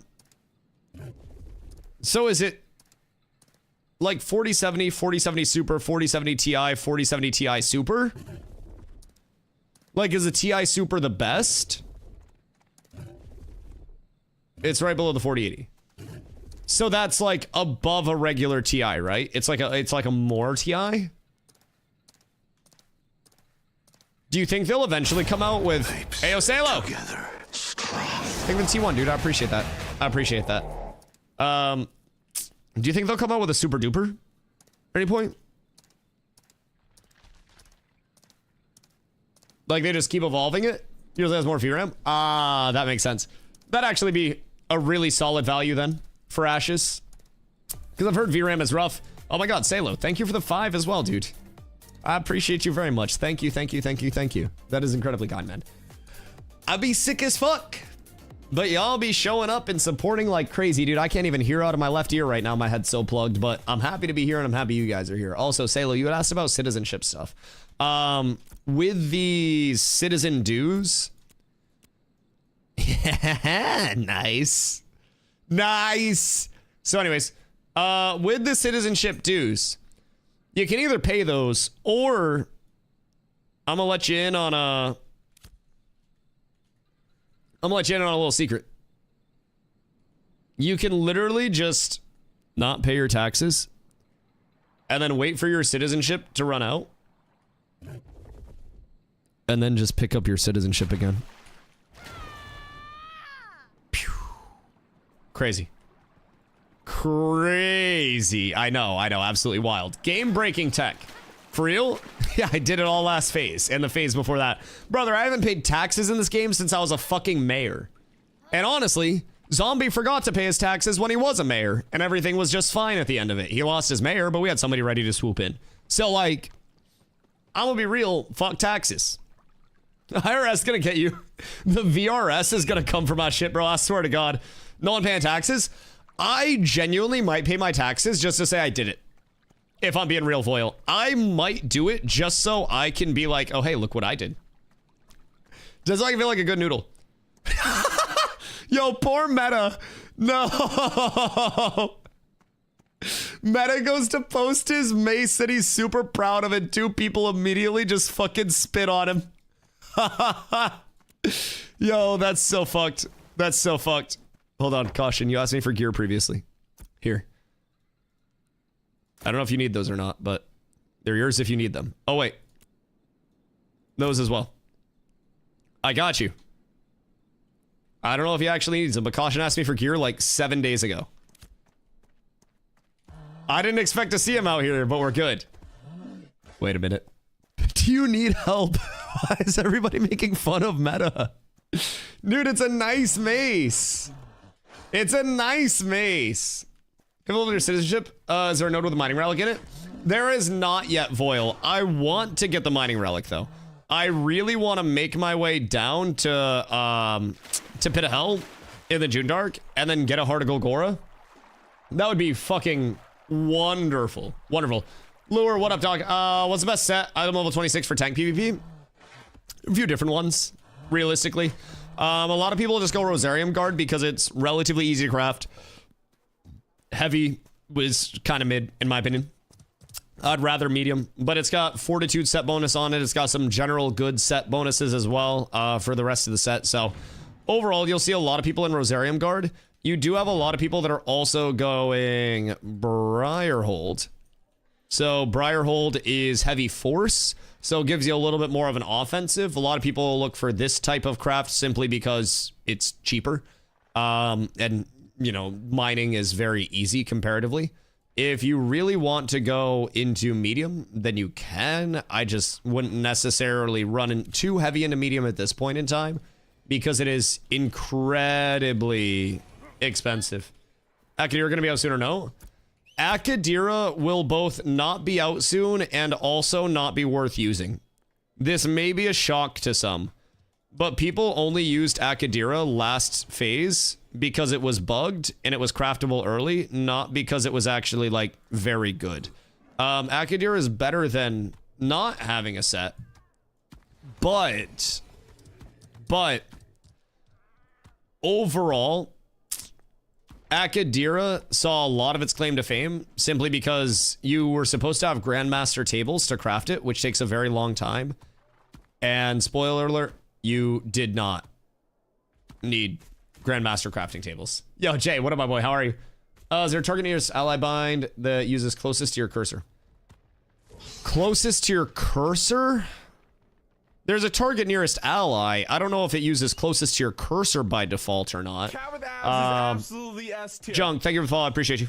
Speaker 1: So is it like 4070, 4070 Super, 4070 Ti, 4070 Ti Super? Like, is the Ti Super the best? It's right below the 4080. So that's like above a regular Ti, right? It's like a more Ti? Do you think they'll eventually come out with Ayo Salo? Thank you for the T1, dude. I appreciate that. Do you think they'll come out with a super duper at any point? Like they just keep evolving it? Usually has more VRAM? Ah, that makes sense. That'd actually be a really solid value then for Ashes. Because I've heard VRAM is rough. Oh my god, Salo, thank you for the 5 as well, dude. I appreciate you very much. Thank you. That is incredibly kind, man. I'd be sick as fuck, but y'all be showing up and supporting like crazy, dude. I can't even hear out of my left ear right now. My head's so plugged, but I'm happy to be here and I'm happy you guys are here. Also, Salo, you had asked about citizenship stuff. With the citizen dues, Nice. Nice. So anyways, with the citizenship dues, you can either pay those or I'm gonna let you in on a little secret. You can literally just not pay your taxes and then wait for your citizenship to run out and then just pick up your citizenship again. Pew. Crazy. Crazy. I know, absolutely wild. Game-breaking tech. For real? Yeah, I did it all last phase and the phase before that. Brother, I haven't paid taxes in this game since I was a fucking mayor. And honestly, Zombie forgot to pay his taxes when he was a mayor, and everything was just fine at the end of it. He lost his mayor, but we had somebody ready to swoop in. So, like, I'm gonna be real, fuck taxes. The IRS gonna get you. The VRS is gonna come for my shit, bro. I swear to God. No one paying taxes? I genuinely might pay my taxes just to say I did it. If I'm being real foil. I might do it just so I can be like, oh, hey, look what I did. Does that feel like a good noodle? Yo, poor Meta. No. Meta goes to post his mace and he's super proud of it. Two people immediately just fucking spit on him. Yo, that's so fucked. That's so fucked. Hold on, caution. You asked me for gear previously. Here. I don't know if you need those or not, but they're yours if you need them. Oh, wait. Those as well. I got you. I don't know if he actually needs them, but Caution asked me for gear like 7 days ago. I didn't expect to see him out here, but we're good. Wait a minute. Do you need help? Why is everybody making fun of Meta? Dude, it's a nice mace. It's a nice mace. Have a little bit of citizenship. Is there a node with a mining relic in it? There is not yet, Voil. I want to get the mining relic, though. I really want to make my way down to Pit of Hell in the June Dark and then get a Heart of Golgora. That would be fucking wonderful. Wonderful. Lure, what up, dog? What's the best set? Item level 26 for tank PvP? A few different ones, realistically. A lot of people just go Rosarium Guard because it's relatively easy to craft. Heavy was kind of mid, in my opinion. I'd rather medium, but it's got Fortitude set bonus on it. It's got some general good set bonuses as well for the rest of the set. So overall, you'll see a lot of people in Rosarium Guard. You do have a lot of people that are also going Briarhold. So Briarhold is heavy force, so it gives you a little bit more of an offensive. A lot of people look for this type of craft simply because it's cheaper. And, you know, mining is very easy comparatively. If you really want to go into medium, then you can. I just wouldn't necessarily run in too heavy into medium at this point in time because it is incredibly expensive. Akadira gonna be out soon or no? Akadira will both not be out soon and also not be worth using. This may be a shock to some, but people only used Akadira last phase because it was bugged and it was craftable early, not because it was actually, like, very good. Akadira is better than not having a set, but overall, Akadira saw a lot of its claim to fame simply because you were supposed to have Grandmaster tables to craft it, which takes a very long time. And spoiler alert, you did not need Grandmaster crafting tables. Yo, Jay, what up, my boy? How are you? Is there a target nearest ally bind that uses closest to your cursor? Closest to your cursor? There's a target nearest ally. I don't know if it uses closest to your cursor by default or not.
Speaker 3: Cabin abs is absolutely S tier.
Speaker 1: Junk, thank you for the follow. I appreciate you.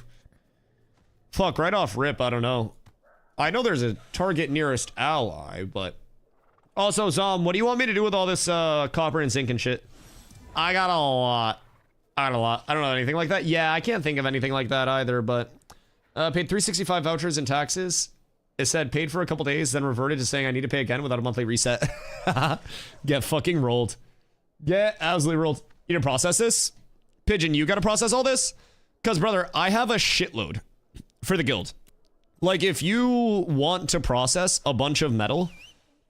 Speaker 1: Fuck, right off rip, I don't know. I know there's a target nearest ally, but... Also, Zom, what do you want me to do with all this copper and zinc and shit? I got a lot. I don't know anything like that. Yeah, I can't think of anything like that either, but... paid 365 vouchers and taxes. It said paid for a couple days, then reverted to saying I need to pay again without a monthly reset. Get fucking rolled. Get absolutely rolled. You didn't process this? Pigeon, you gotta process all this? Because, brother, I have a shitload for the guild. Like, if you want to process a bunch of metal,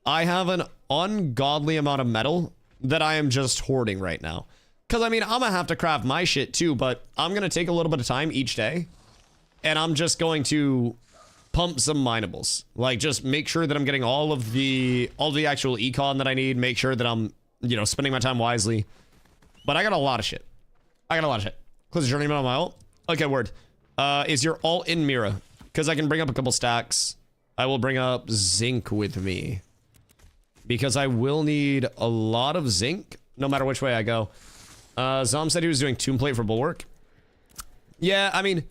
Speaker 1: I have an ungodly amount of metal that I am just hoarding right now. Because, I mean, I'm going to have to craft my shit too, but I'm going to take a little bit of time each day. And I'm just going to pump some minables. Like, just make sure that I'm getting all the actual econ that I need. Make sure that I'm, you know, spending my time wisely. But I got a lot of shit. Close the journeyman on my ult. Okay, word. Is your ult in Mira? Because I can bring up a couple stacks. I will bring up zinc with me. Because I will need a lot of zinc, no matter which way I go. Zom said he was doing Tomb Plate for Bulwark. Yeah, I mean,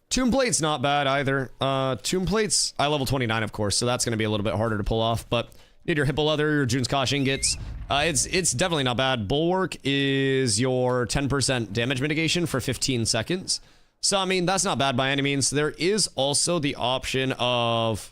Speaker 1: Tomb Plate's not bad either. Tomb Plate's, I level 29, of course, so that's going to be a little bit harder to pull off, but need your Hippo Leather, your June's Kosh ingots. It's definitely not bad. Bulwark is your 10% damage mitigation for 15 seconds. So, I mean, that's not bad by any means. There is also the option of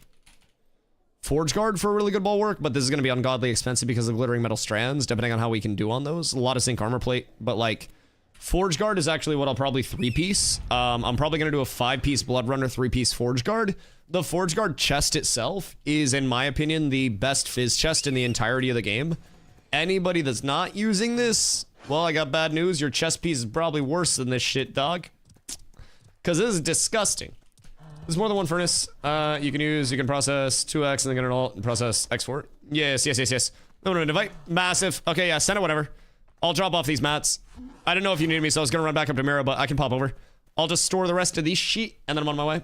Speaker 1: Forge Guard for a really good bulwark, but this is going to be ungodly expensive because of glittering metal strands, depending on how we can do on those. A lot of zinc armor plate, but like Forge Guard is actually what I'll probably 3-piece. I'm probably going to do a 5-piece Blood Runner, 3-piece Forge Guard. The Forge Guard chest itself is, in my opinion, the best fizz chest in the entirety of the game. Anybody that's not using this, well, I got bad news. Your chest piece is probably worse than this shit, dog. Because this is disgusting. There's more than one furnace. You can process 2x and then get an ult and process x4. Yes. No, invite. Massive. Okay, yeah, send it, whatever. I'll drop off these mats. I didn't know if you needed me, so I was gonna run back up to Mira, but I can pop over. I'll just store the rest of these sheet, and then I'm on my way.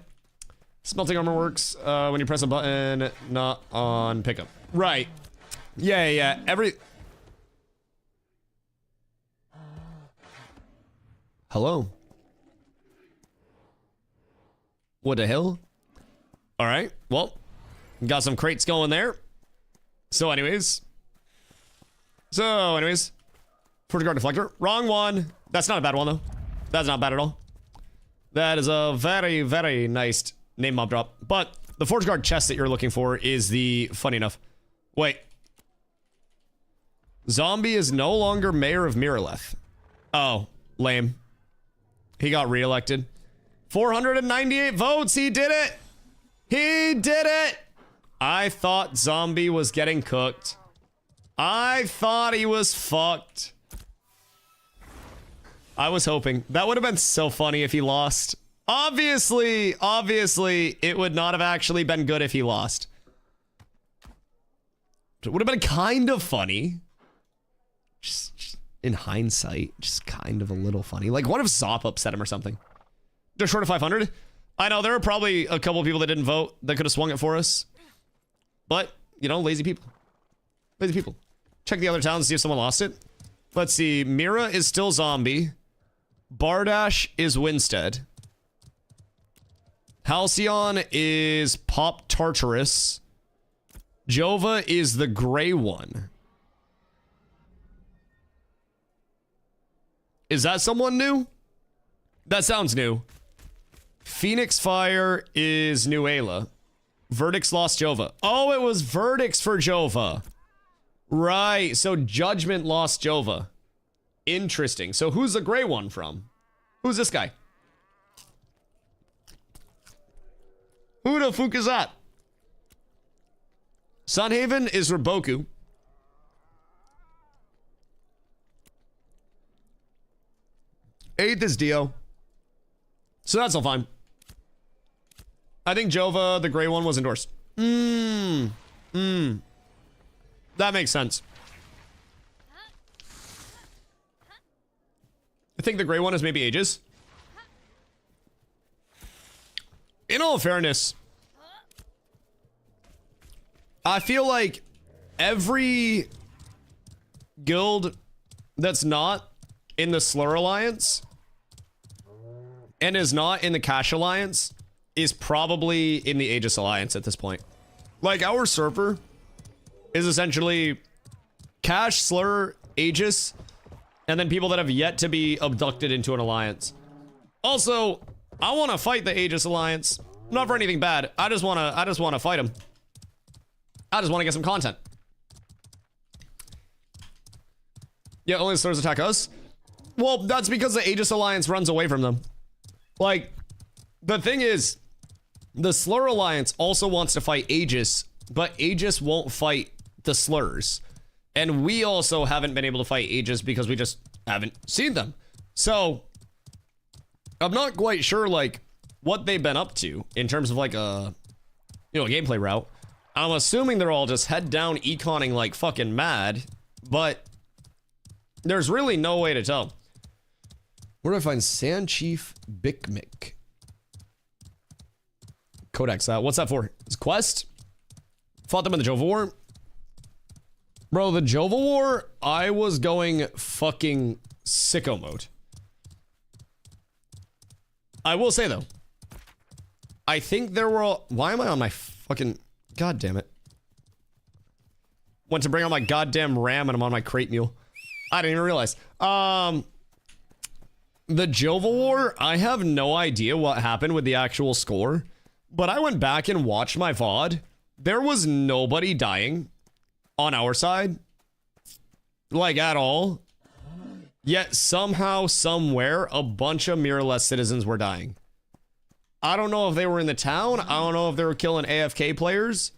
Speaker 1: Smelting armor works when you press a button, not on pickup. Right. Yeah. Hello? What the hell? All right, well, got some crates going there. So anyways, Forge Guard Deflector, wrong one. That's not a bad one though. That's not bad at all. That is a very, very nice name mob drop. But the Forge Guard chest that you're looking for is the, funny enough. Wait. Zombie is no longer mayor of Miraleth. Oh, lame. He got reelected. 498 votes. He did it. He did it. I thought Zombie was getting cooked. I thought he was fucked. I was hoping. That would have been so funny if he lost. Obviously, it would not have actually been good if he lost. It would have been kind of funny. Just in hindsight, just kind of a little funny. Like, what if Zop upset him or something? They're short of 500. I know, there are probably a couple of people that didn't vote that could have swung it for us. But, you know, lazy people. Lazy people. Check the other towns and see if someone lost it. Let's see. Mira is still Zombie. Bardash is Winstead. Halcyon is Pop Tartarus. Jova is the gray one. Is that someone new? That sounds new. Phoenix Fire is Nuela. Verdict's lost Jova. Oh, it was Verdict's for Jova. Right, so Judgment lost Jova. Interesting. So who's the gray one from? Who's this guy? Who the fuck is that? Sunhaven is Raboku. Eighth is Dio. So that's all fine. I think Jova, the gray one, was endorsed. That makes sense. I think the gray one is maybe Aegis. In all fairness, I feel like every guild that's not in the Slur Alliance and is not in the Cash Alliance is probably in the Aegis Alliance at this point. Like, our server is essentially Cash, Slur, Aegis, and then people that have yet to be abducted into an alliance. Also, I want to fight the Aegis Alliance. Not for anything bad. I just want to fight them. I just want to get some content. Yeah, only the Slurs attack us. Well, that's because the Aegis Alliance runs away from them. Like, the thing is, the Slur Alliance also wants to fight Aegis, but Aegis won't fight the Slurs. And we also haven't been able to fight Aegis because we just haven't seen them. So, I'm not quite sure, like, what they've been up to in terms of, like, a gameplay route. I'm assuming they're all just head down econing like fucking mad, but there's really no way to tell. Where do I find Sand Chief Bikmik? Codex, what's that for? It's quest? Fought them in the Jova War? Bro, the Jova War, I was going fucking sicko mode. I will say though, I think there were, why am I on my fucking, god damn it. Went to bring on my goddamn RAM and I'm on my crate mule. I didn't even realize. The Jova War, I have no idea what happened with the actual score, but I went back and watched my VOD. There was nobody dying on our side, like at all. Yet somehow, somewhere, a bunch of mirrorless citizens were dying. I don't know if they were in the town. I don't know if they were killing AFK players,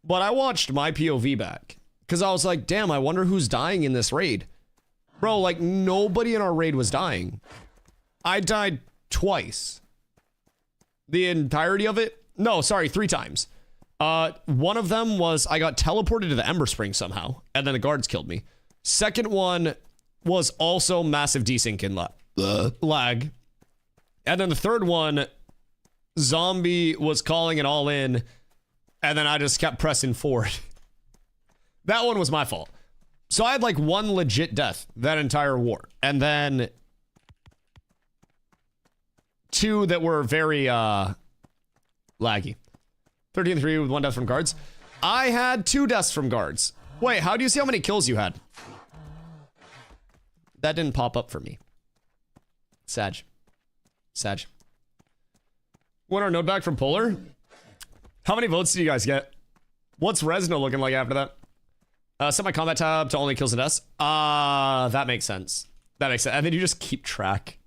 Speaker 1: but I watched my POV back because I was like, damn, I wonder who's dying in this raid. Bro, like nobody in our raid was dying. I died twice. The entirety of it? No, sorry, 3 times. One of them was I got teleported to the Ember Spring somehow, and then the guards killed me. Second one was also massive desync and lag. And then the third one, zombie was calling it all in, and then I just kept pressing forward. That one was my fault. So I had like 1 legit death that entire war, and then 2 that were very laggy. 13-3 with 1 death from guards. I had 2 deaths from guards. Wait, how do you see how many kills you had? That didn't pop up for me. Sag. Won our node back from Polar. How many votes do you guys get? What's Resno looking like after that? Set my combat tab to only kills and deaths. That makes sense. That makes sense. And then you just keep track.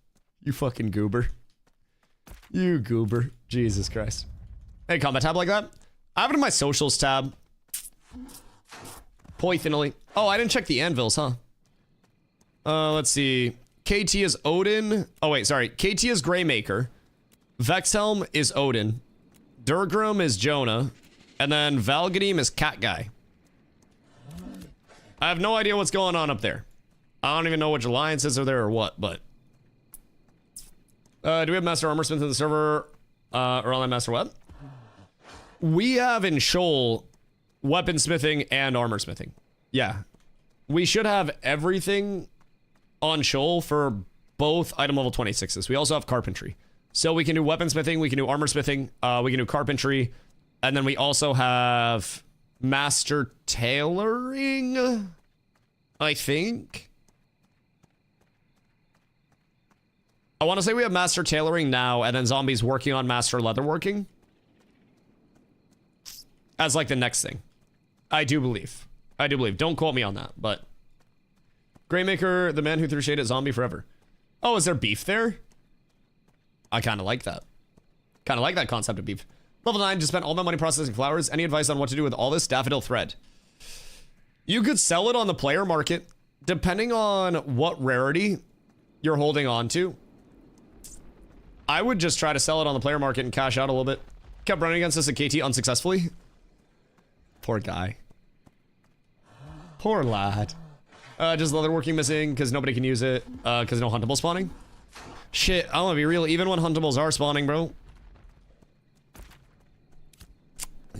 Speaker 1: You fucking goober. You goober. Jesus Christ. Hey, combat tab like that? I have it in my socials tab. Poithinally. Oh, I didn't check the anvils, huh? Let's see. KT is Odin. Oh, wait, sorry. KT is Greymaker. Vexhelm is Odin. Durgrim is Jonah. And then Valgadim is Cat Guy. I have no idea what's going on up there. I don't even know which alliances are there or what, but... do we have Master Armorsmith in the server? Or online Master what? We have in Shoal weaponsmithing and armorsmithing. Yeah. We should have everything on Shoal for both item level 26s. We also have carpentry. So we can do weaponsmithing, we can do armorsmithing, we can do carpentry, and then we also have master tailoring, I think. I want to say we have master tailoring now, and then zombies working on master leatherworking as like the next thing. I do believe. Don't quote me on that, but Greymaker, the man who threw shade at zombie forever. Oh, is there beef there? I kind of like that. Kind of like that concept of beef. Level 9, just spent all my money processing flowers. Any advice on what to do with all this daffodil thread? You could sell it on the player market, depending on what rarity you're holding on to. I would just try to sell it on the player market and cash out a little bit. Kept running against this at KT unsuccessfully. Poor guy. Poor lad. Just leatherworking missing because nobody can use it. Because no huntable spawning. Shit, I want to be real. Even when huntables are spawning, bro,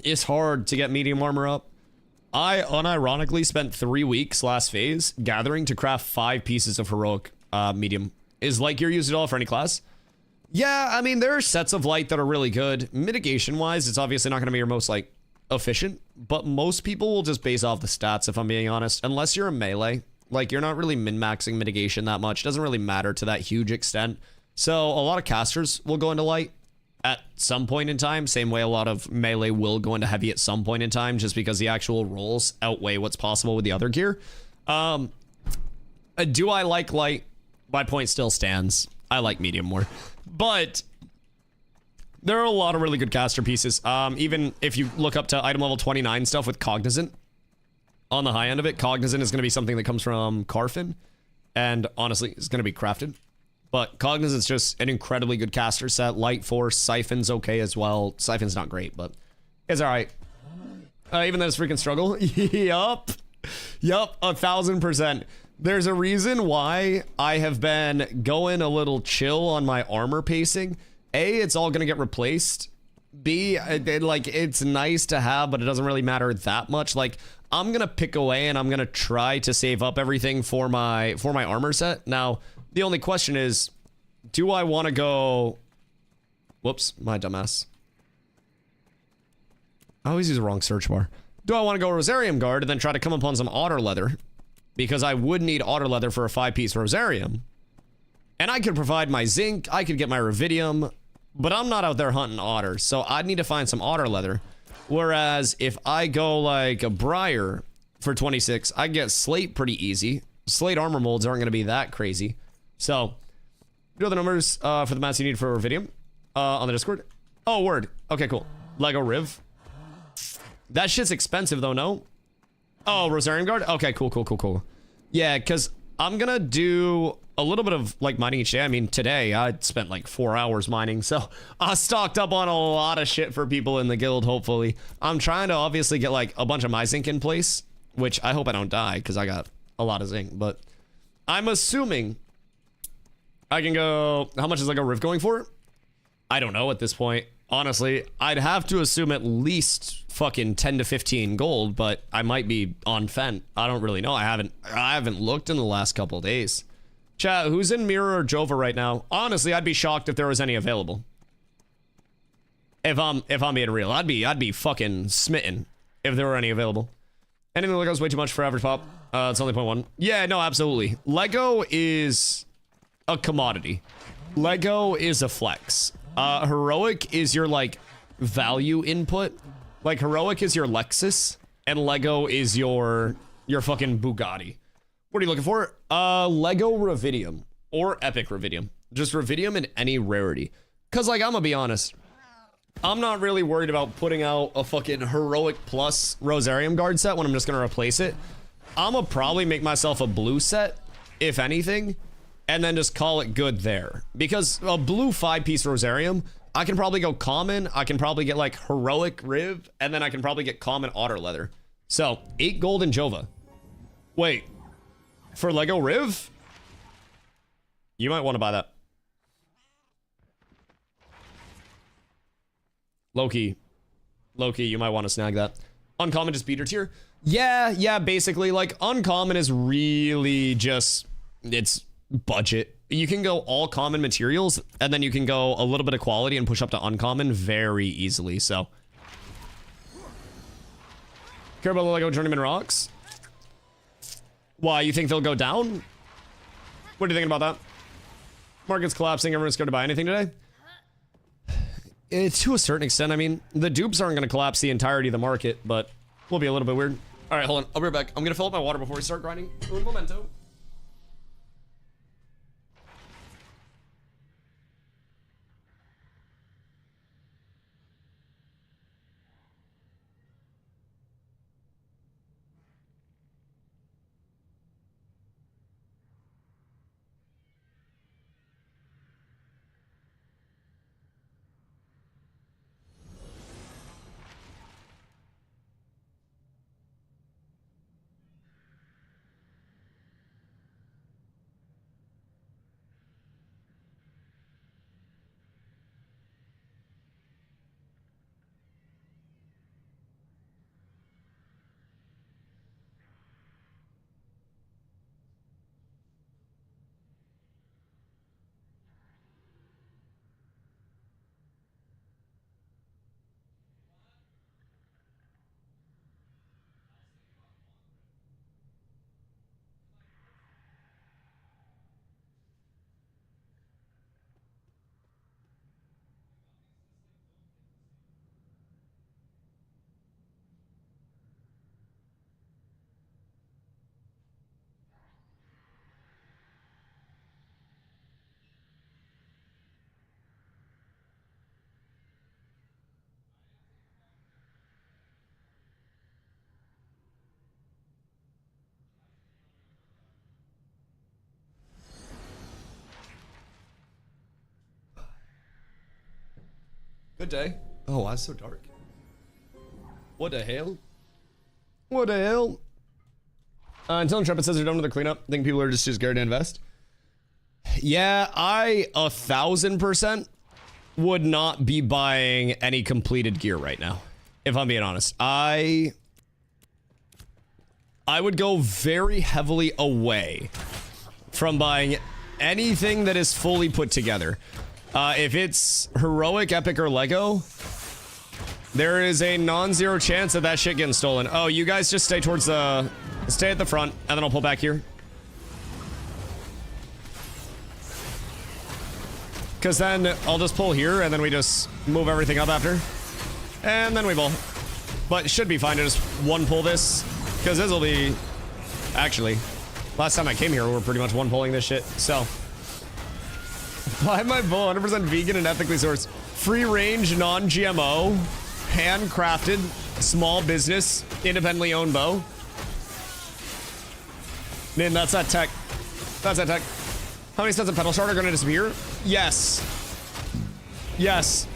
Speaker 1: it's hard to get medium armor up. I unironically spent 3 weeks last phase gathering to craft 5 pieces of heroic medium. Is light gear used at all for any class? Yeah, I mean, there are sets of light that are really good. Mitigation-wise, it's obviously not going to be your most, like, efficient, but most people will just base off the stats, if I'm being honest. Unless you're a melee. Like, you're not really min-maxing mitigation that much. It doesn't really matter to that huge extent. So, a lot of casters will go into light at some point in time. Same way a lot of melee will go into heavy at some point in time, just because the actual rolls outweigh what's possible with the other gear. Do I like light? My point still stands. I like medium more. But there are a lot of really good caster pieces. Even if you look up to item level 29 stuff with Cognizant on the high end of it. Cognizant is going to be something that comes from Carfin, and honestly, it's going to be crafted. But Cognizant's just an incredibly good caster set. Light Force, Siphon's okay as well. Siphon's not great, but it's all right. Even though it's freaking struggle. Yup. Yup, 1000%. There's a reason why I have been going a little chill on my armor pacing. A, it's all going to get replaced. B, like, it's nice to have, but it doesn't really matter that much. Like, I'm going to pick away and I'm going to try to save up everything for my armor set. Now, the only question is, do I want to go... Whoops, my dumbass. I always use the wrong search bar. Do I want to go Rosarium Guard and then try to come upon some otter leather? Because I would need otter leather for a 5-piece Rosarium. And I could provide my zinc, I could get my rubidium, but I'm not out there hunting otters, so I'd need to find some otter leather. Whereas if I go like a Briar for 26, I get slate pretty easy. Slate armor molds aren't going to be that crazy. So, you know the numbers for the mats you need for rubidium on the Discord? Oh, word. Okay, cool. Lego Riv. That shit's expensive though, no? Oh, Rosarium Guard? Okay, cool. Yeah, because I'm gonna do a little bit of like mining each day. I mean, today I spent like 4 hours mining, so I stocked up on a lot of shit for people in the guild, hopefully. I'm trying to obviously get like a bunch of my zinc in place, which I hope I don't die because I got a lot of zinc, but I'm assuming I can go... How much is like a Riv going for? I don't know at this point. Honestly, I'd have to assume at least fucking 10 to 15 gold, but I might be on Fent. I don't really know. I haven't looked in the last couple of days. Chat, who's in Mirror or Jova right now? Honestly, I'd be shocked if there was any available. If I'm being real, I'd be fucking smitten if there were any available. Anything Lego's way too much for average pop. It's only 0.1. Yeah, no, absolutely. Lego is a commodity. Lego is a flex. Heroic is your, like, value input. Like, Heroic is your Lexus, and Lego is your fucking Bugatti. What are you looking for? Lego Rubidium, or Epic Rubidium. Just Rubidium in any rarity. Because, like, I'm gonna be honest. I'm not really worried about putting out a fucking Heroic Plus Rosarium Guard set when I'm just gonna replace it. I'm gonna probably make myself a blue set, if anything, and then just call it good there. Because a blue 5-piece Rosarium, I can probably go common, I can probably get like Heroic Riv, and then I can probably get common Otter Leather. So, 8 gold in Jova. Wait, for Lego Riv? You might want to buy that. Loki, you might want to snag that. Uncommon just beater tier? Yeah, basically, like, uncommon is really just, it's budget. You can go all common materials, and then you can go a little bit of quality and push up to uncommon very easily, so. Care about the Lego Journeyman Rocks? Why, you think they'll go down? What do you think about that? Market's collapsing, everyone's scared to buy anything today? To a certain extent, I mean, the dupes aren't going to collapse the entirety of the market, but we'll be a little bit weird. All right, hold on. I'll be right back. I'm going to fill up my water before we start grinding. Un momento. Good day. Oh, why is it so dark? What the hell? What the hell? Until Intrepid says they're done with the cleanup, I think people are just too scared to invest. Yeah, I 1000% would not be buying any completed gear right now, if I'm being honest. I would go very heavily away from buying anything that is fully put together. If it's heroic, epic, or Lego, there is a non-zero chance of that shit getting stolen. Oh, you guys just stay towards the... Stay at the front, and then I'll pull back here. Because then I'll just pull here, and then we just move everything up after. And then we pull. But it should be fine to just one pull this. Because this will be... Actually, last time I came here, we were pretty much one pulling this shit. So... Buy my bow, 100% vegan and ethically sourced. Free range, non-GMO, handcrafted, small business, independently owned bow. Man, that's that tech. That's that tech. How many sets of pedal shard are gonna disappear? Yes. Yes.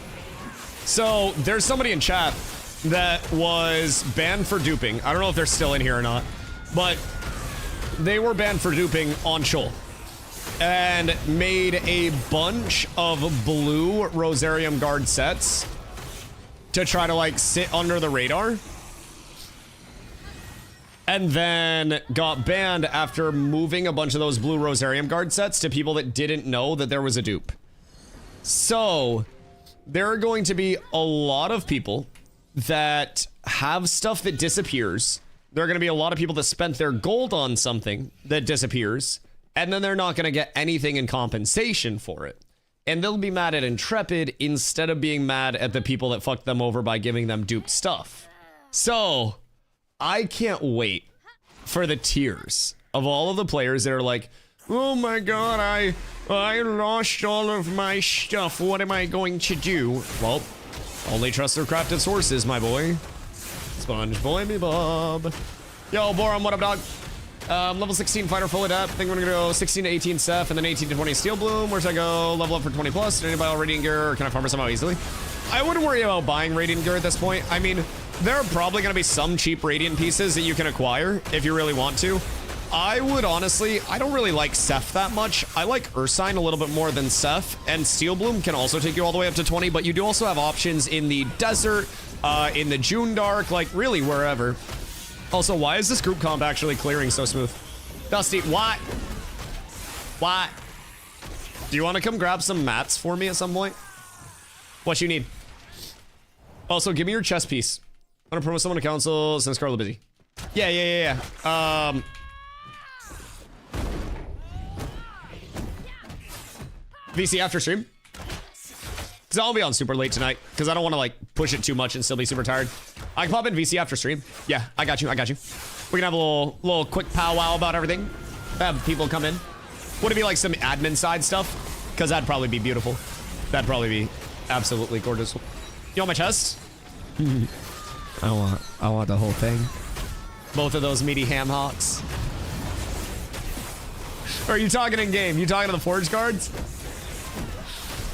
Speaker 1: So, there's somebody in chat that was banned for duping. I don't know if they're still in here or not, but they were banned for duping on Shoal and made a bunch of blue Rosarium Guard sets to try to, like, sit under the radar. And then got banned after moving a bunch of those blue Rosarium Guard sets to people that didn't know that there was a dupe. So, there are going to be a lot of people that have stuff that disappears. There are going to be a lot of people that spent their gold on something that disappears, and then they're not going to get anything in compensation for it. And they'll be mad at Intrepid instead of being mad at the people that fucked them over by giving them duped stuff. So... I can't wait for the tears of all of the players that are like, oh my god, I lost all of my stuff. What am I going to do? Well, only trust their crafted sources, my boy. Sponge boy me Bob. Yo, Borum, what up, dog? Level 16 fighter full adept. I think we're gonna go 16 to 18 Seth and then 18 to 20 Steel Bloom. Where should I go? Level up for 20 plus. Did anybody buy radiant gear or can I farm it somehow easily? I wouldn't worry about buying radiant gear at this point. I mean, there are probably going to be some cheap radiant pieces that you can acquire if you really want to. I would honestly, I don't really like Seth that much. I like Ursine a little bit more than Seth, and Steel Bloom can also take you all the way up to 20, but you do also have options in the desert, in the June Dark, like really wherever. Also, why is this group comp actually clearing so smooth? Dusty, why? Why? Do you want to come grab some mats for me at some point? What you need? Also, give me your chess piece. I'm gonna promote someone to council since Carla busy. Yeah. VC after stream? Because I'll be on super late tonight. Because I don't want to, like, push it too much and still be super tired. I can pop in VC after stream. Yeah, I got you. We can have a little quick powwow about everything. Have people come in. Would it be like some admin side stuff? Because that'd probably be beautiful. That'd probably be absolutely gorgeous. You want my chest? I want the whole thing. Both of those meaty ham hocks. Or are you talking in game? You talking to the Forge Guards?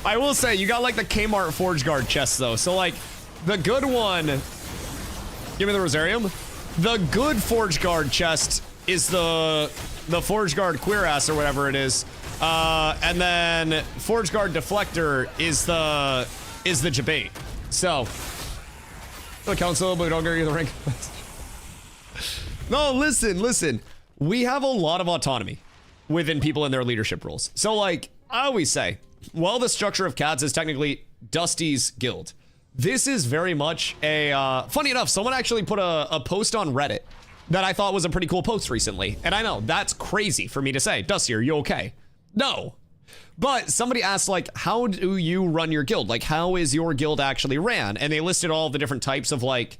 Speaker 1: I will say, you got like the Kmart Forge Guard chest though. So like, the good one, give me the Rosarium. The good Forge Guard chest is the Forge Guard Queer Ass or whatever it is. And then Forge Guard Deflector is the Jabate. So, the council, but we don't get you the rank. No, listen. We have a lot of autonomy within people in their leadership roles. So, like, I always say, while the structure of CADS is technically Dusty's guild, this is very much a, funny enough, someone actually put a post on Reddit that I thought was a pretty cool post recently. And I know, that's crazy for me to say. Dusty, are you okay? No. But somebody asked, like, how do you run your guild? Like, how is your guild actually ran? And they listed all the different types of, like,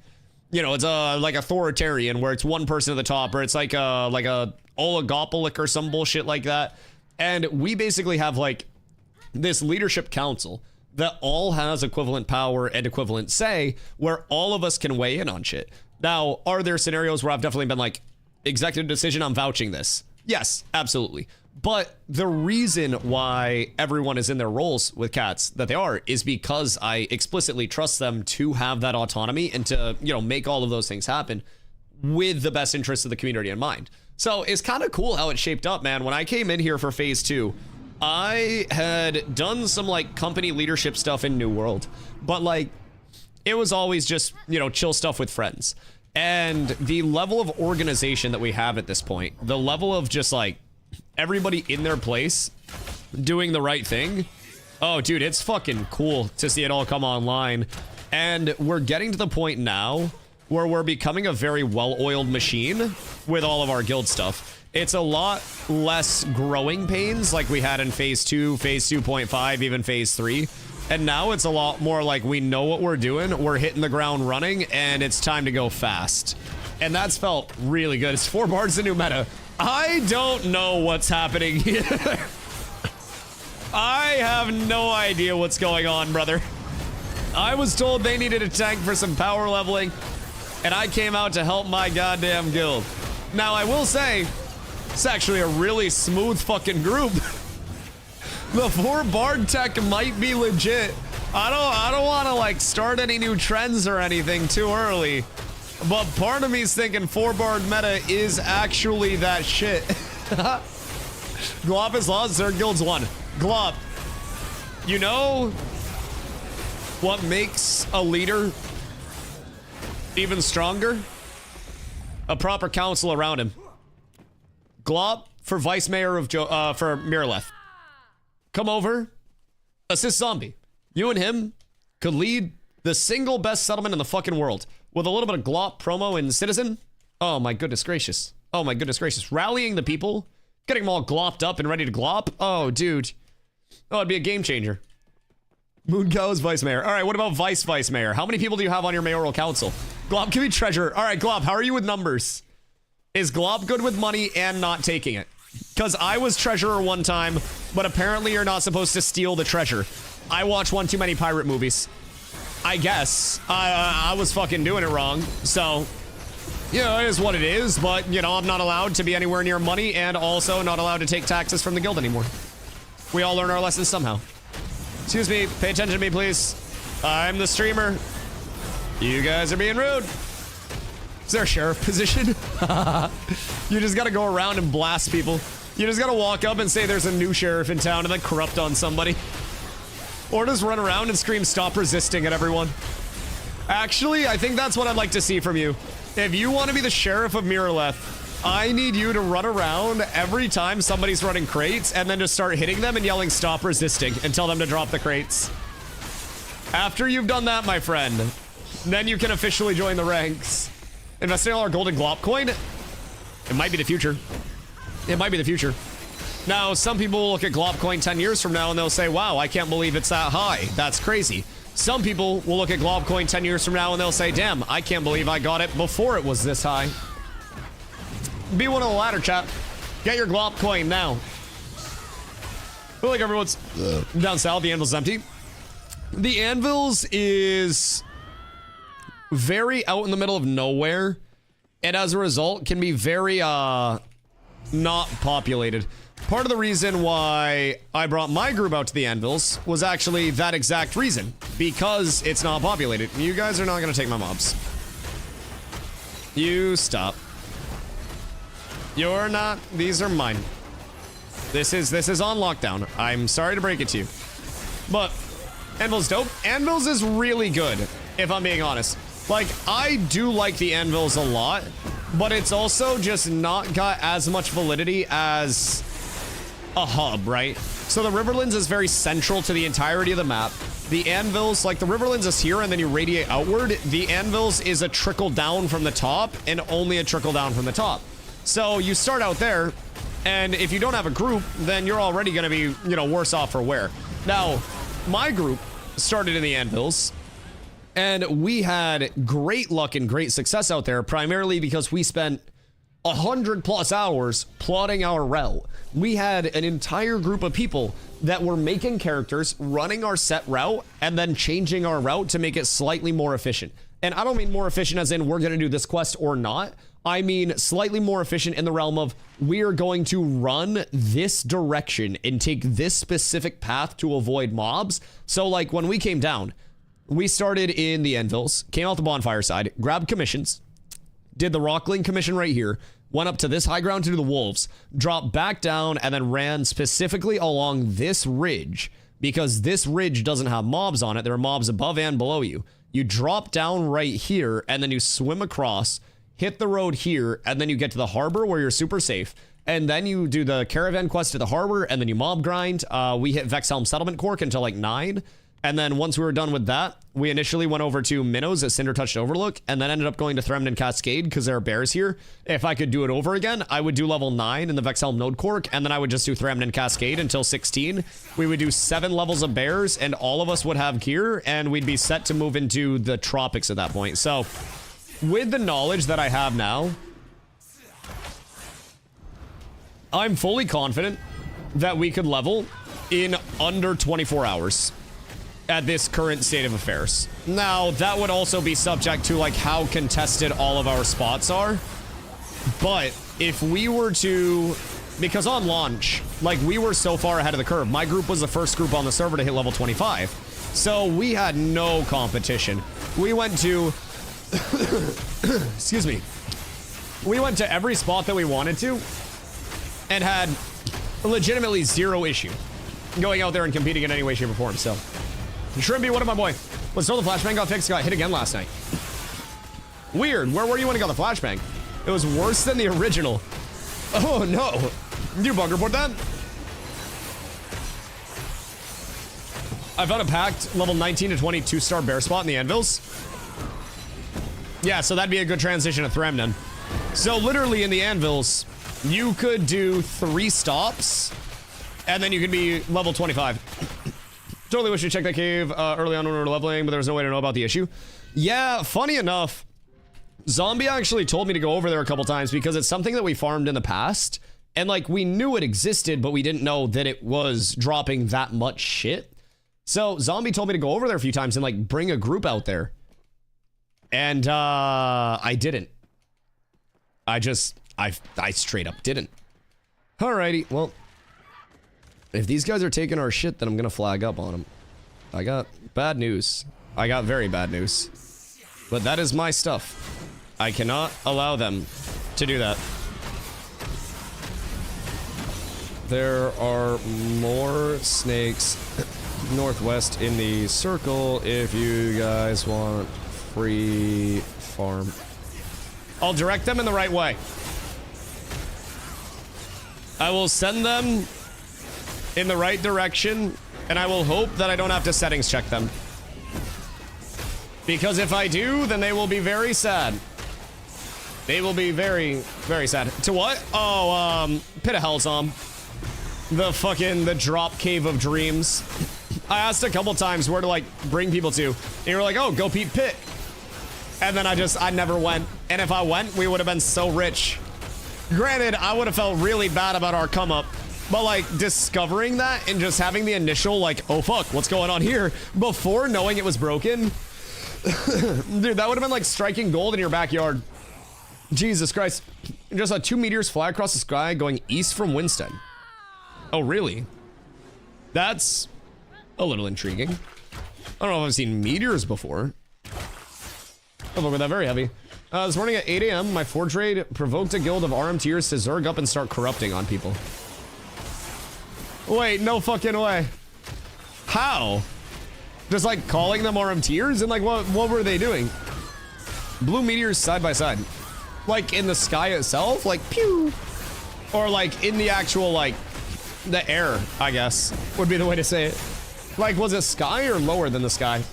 Speaker 1: you know, it's like authoritarian, where it's one person at the top, or it's like a oligopolic or some bullshit like that. And we basically have, like, this leadership council that all has equivalent power and equivalent say, where all of us can weigh in on shit. Now, are there scenarios where I've definitely been like, executive decision, I'm vouching this? Yes, absolutely. But the reason why everyone is in their roles with cats that they are is because I explicitly trust them to have that autonomy and to, you know, make all of those things happen with the best interests of the community in mind. So it's kind of cool how it shaped up, man. When I came in here for phase 2, I had done some like company leadership stuff in New World, but like it was always just, you know, chill stuff with friends. And the level of organization that we have at this point, the level of just like everybody in their place doing the right thing. Oh, dude, it's fucking cool to see it all come online. And we're getting to the point now where we're becoming a very well-oiled machine with all of our guild stuff. It's a lot less growing pains like we had in phase 2, phase 2.5, even phase 3. And now it's a lot more like we know what we're doing, we're hitting the ground running, and it's time to go fast. And that's felt really good. It's 4 bars the new meta. I don't know what's happening here. I have no idea what's going on, brother. I was told they needed a tank for some power leveling, and I came out to help my goddamn guild. Now, I will say, it's actually a really smooth fucking group. The 4 bard tech might be legit. I don't want to like start any new trends or anything too early. But part of me's thinking 4 bard meta is actually that shit. Glop is lost, their guild's won. Glop, you know what makes a leader even stronger? A proper council around him. Glop for vice mayor of for Miraleth. Come over, assist Zombie. You and him could lead the single best settlement in the fucking world. With a little bit of glop promo and citizen. Oh my goodness gracious. Oh my goodness gracious. Rallying the people. Getting them all glopped up and ready to glop. Oh, dude. Oh, it'd be a game changer. Moon Cow is vice mayor. All right, what about vice mayor? How many people do you have on your mayoral council? Glop can be treasurer. All right, Glop, how are you with numbers? Is Glop good with money and not taking it? Because I was treasurer one time, but apparently you're not supposed to steal the treasure. I watch one too many pirate movies. I guess. I was fucking doing it wrong. So, you know, it is what it is. But, you know, I'm not allowed to be anywhere near money and also not allowed to take taxes from the guild anymore. We all learn our lessons somehow. Excuse me. Pay attention to me, please. I'm the streamer. You guys are being rude. Is there a sheriff position? You just gotta go around and blast people. You just gotta walk up and say there's a new sheriff in town and then corrupt on somebody. Or just run around and scream, stop resisting at everyone. Actually, I think that's what I'd like to see from you. If you want to be the sheriff of Miraleth, I need you to run around every time somebody's running crates and then just start hitting them and yelling, stop resisting, and tell them to drop the crates. After you've done that, my friend, then you can officially join the ranks. Investing all our golden glop coin? It might be the future. It might be the future. Now, some people will look at glop coin 10 years from now and they'll say, wow, I can't believe it's that high. That's crazy. Some people will look at glop coin 10 years from now and they'll say, damn, I can't believe I got it before it was this high. Be one of the latter, chap. Get your glop coin now. I feel like everyone's down south. The anvil's empty. The anvils is very out in the middle of nowhere, and as a result can be very not populated. Part of the reason why I brought my group out to the anvils was actually that exact reason, because it's not populated. You guys are not gonna take my mobs. You stop. You're not. These are mine. This is on lockdown. I'm sorry to break it to you, but anvil's dope. Anvils is really good, if I'm being honest. Like, I do like the anvils a lot, but it's also just not got as much validity as a hub, right? So the Riverlands is very central to the entirety of the map. The anvils, like the Riverlands is here and then you radiate outward. The anvils is a trickle down from the top and only a trickle down from the top. So you start out there, and if you don't have a group, then you're already gonna be, you know, worse off for wear. Now, my group started in the anvils, and we had great luck and great success out there, primarily because we spent 100+ hours plotting our route. We had an entire group of people that were making characters, running our set route, and then changing our route to make it slightly more efficient. And I don't mean more efficient as in we're going to do this quest or not. I mean slightly more efficient in the realm of we are going to run this direction and take this specific path to avoid mobs. So like when we came down, we started in the anvils, came out the bonfire side, grabbed commissions, did the Rockling commission right here, went up to this high ground to do the wolves, dropped back down, and then ran specifically along this ridge because this ridge doesn't have mobs on it. There are mobs above and below you. You drop down right here, and then you swim across, hit the road here, and then you get to the harbor where you're super safe. And then you do the caravan quest to the harbor, and then you mob grind. We hit Vexhelm Settlement Cork until like 9. And then once we were done with that, we initially went over to Minnows at Cinder Touched Overlook, and then ended up going to Thremden Cascade because there are bears here. If I could do it over again, I would do level 9 in the Vexhelm Node Cork, and then I would just do Thremden Cascade until 16. We would do 7 levels of bears, and all of us would have gear, and we'd be set to move into the tropics at that point. So, with the knowledge that I have now, I'm fully confident that we could level in under 24 hours. At this current state of affairs. Now, that would also be subject to like how contested all of our spots are. But if we were to, because on launch, like we were so far ahead of the curve. My group was the first group on the server to hit level 25. So we had no competition. We went to, excuse me. We went to every spot that we wanted to and had legitimately zero issue going out there and competing in any way, shape, or form. So, Shrimpy, what up, my boy? Let's know the flashbang got fixed, got hit again last night. Weird. Where were you when it got the flashbang? It was worse than the original. Oh, no. You bug report that? I found a packed level 19 to 20 2-star bear spot in the anvils. Yeah, so that'd be a good transition to Thremden. So literally in the anvils, you could do 3 stops, and then you could be level 25. Totally wish you checked that cave early on when we were leveling, but there was no way to know about the issue. Yeah, funny enough, Zombie actually told me to go over there a couple times because it's something that we farmed in the past. And like, we knew it existed, but we didn't know that it was dropping that much shit. So Zombie told me to go over there a few times and like bring a group out there. And I didn't. I straight up didn't. Alrighty, well. If these guys are taking our shit, then I'm gonna flag up on them. I got bad news. I got very bad news. But that is my stuff. I cannot allow them to do that. There are more snakes northwest in the circle if you guys want free farm. I'll direct them in the right way. I will send them in the right direction, and I will hope that I don't have to settings check them. Because if I do, then they will be very sad. They will be very, very sad. To what? Oh, Pit of Hellzom. The drop cave of dreams. I asked a couple times where to like bring people to, and you were like, oh, go Pete Pit. And then I never went. And if I went, we would have been so rich. Granted, I would have felt really bad about our come up. But like discovering that and just having the initial like, oh fuck, what's going on here? Before knowing it was broken. Dude, that would have been like striking gold in your backyard. Jesus Christ. Just saw 2 meteors fly across the sky going east from Winstead. Oh, really? That's a little intriguing. I don't know if I've seen meteors before. Oh, look at that, very heavy. This morning at 8 a.m., my Forge raid provoked a guild of RMTers to zerg up and start corrupting on people. Wait, no fucking way. How? Just like calling them RMTers? And like, what were they doing? Blue meteors side by side. Like in the sky itself? Like, pew. Or like in the actual, like, the air, I guess, would be the way to say it. Like, was it sky or lower than the sky?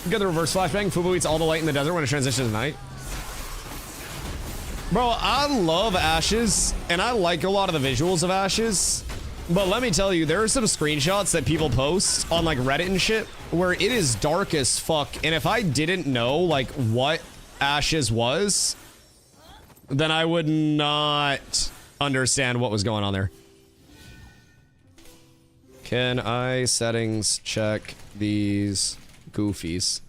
Speaker 1: You get the reverse flashbang. Fubu eats all the light in the desert when it transitions to night. Bro, I love Ashes, and I like a lot of the visuals of Ashes. But let me tell you, there are some screenshots that people post on like Reddit and shit where it is dark as fuck. And if I didn't know like what Ashes was, then I would not understand what was going on there. Can I settings check these goofies?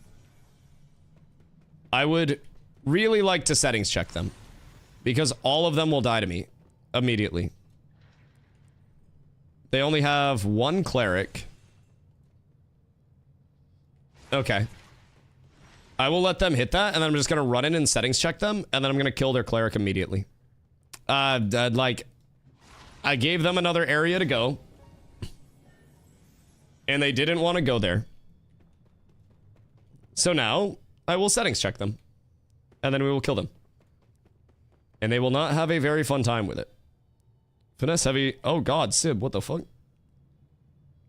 Speaker 1: I would really like to settings check them. Because all of them will die to me immediately. They only have one cleric. Okay. I will let them hit that, and then I'm just gonna run in and settings check them, and then I'm gonna kill their cleric immediately. Like, I gave them another area to go. And they didn't want to go there. So now, I will settings check them. And then we will kill them. And they will not have a very fun time with it. Finesse heavy. Oh god, Sib, what the fuck?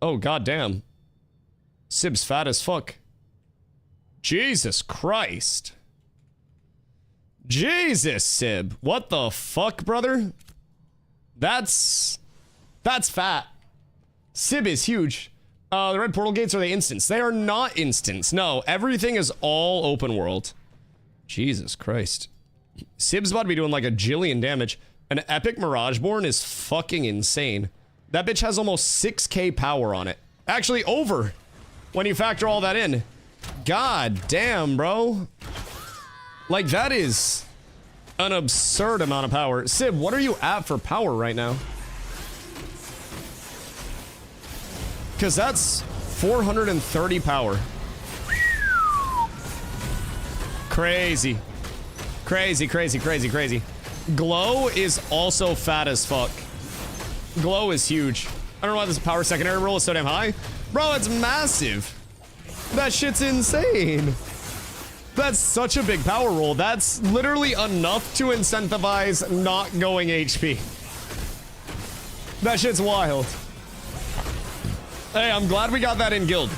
Speaker 1: Oh god damn. Sib's fat as fuck. Jesus Christ. Jesus, Sib. What the fuck, brother? That's fat. Sib is huge. The red portal gates, are they instants? They are not instants. No, everything is all open world. Jesus Christ. Sib's about to be doing like a jillion damage. An epic Mirageborn is fucking insane. That bitch has almost 6k power on it. Actually, over. When you factor all that in. God damn, bro. Like, that is an absurd amount of power. Sib, what are you at for power right now? Because that's 430 power. Crazy. Crazy, crazy, crazy, crazy. Glow is also fat as fuck. Glow is huge. I don't know why this power secondary roll is so damn high. Bro, it's massive. That shit's insane. That's such a big power roll. That's literally enough to incentivize not going HP. That shit's wild. Hey, I'm glad we got that in guild.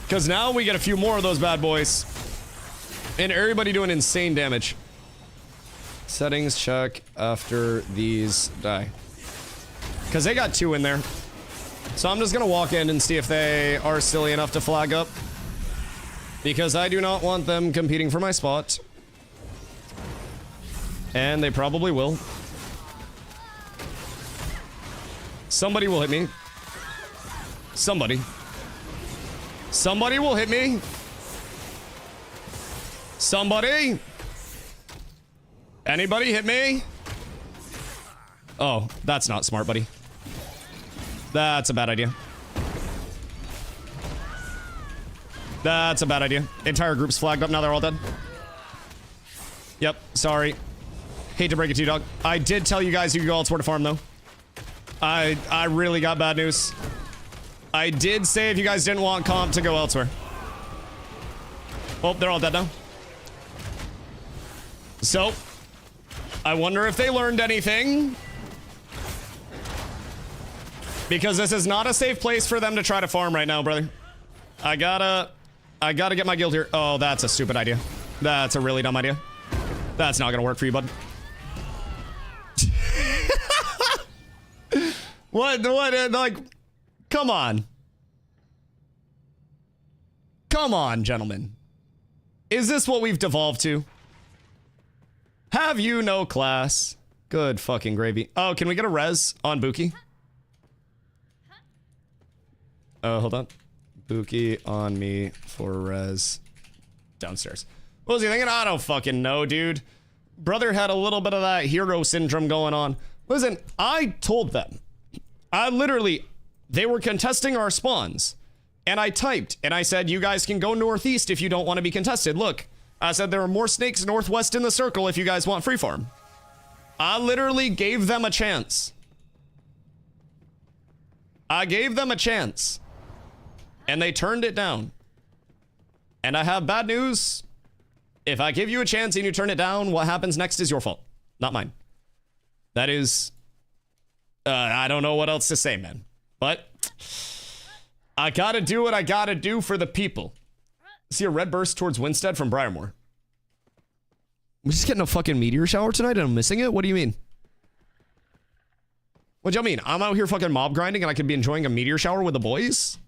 Speaker 1: Because now we get a few more of those bad boys. And everybody doing insane damage. Settings check after these die. Because they got 2 in there. So I'm just going to walk in and see if they are silly enough to flag up. Because I do not want them competing for my spot. And they probably will. Somebody will hit me. Somebody. Somebody will hit me. Somebody. Anybody hit me? Oh, that's not smart, buddy. That's a bad idea. That's a bad idea. Entire group's flagged up, now they're all dead. Yep, sorry. Hate to break it to you, dog. I did tell you guys you could go elsewhere to farm, though. I really got bad news. I did say if you guys didn't want comp to go elsewhere. Oh, they're all dead now. So, I wonder if they learned anything. Because this is not a safe place for them to try to farm right now, brother. I gotta get my guild here. Oh, that's a stupid idea. That's a really dumb idea. That's not gonna work for you, bud. What, like, come on. Come on, gentlemen. Is this what we've devolved to? Have you no class? Good fucking gravy. Oh, can we get a res on Buki? Oh, hold on. Buki on me for res. Downstairs. What was he thinking? I don't fucking know, dude. Brother had a little bit of that hero syndrome going on. Listen, I told them. They were contesting our spawns. And I typed, and I said, you guys can go northeast if you don't want to be contested. Look, I said there are more snakes northwest in the circle if you guys want free farm. I literally gave them a chance. I gave them a chance. And they turned it down. And I have bad news. If I give you a chance and you turn it down, what happens next is your fault, not mine. That is... I don't know what else to say, man. But... I gotta do what I gotta do for the people. See a red burst towards Winstead from Briarmore. We're just getting a fucking meteor shower tonight and I'm missing it? What do you mean? What do you mean? I'm out here fucking mob grinding and I could be enjoying a meteor shower with the boys?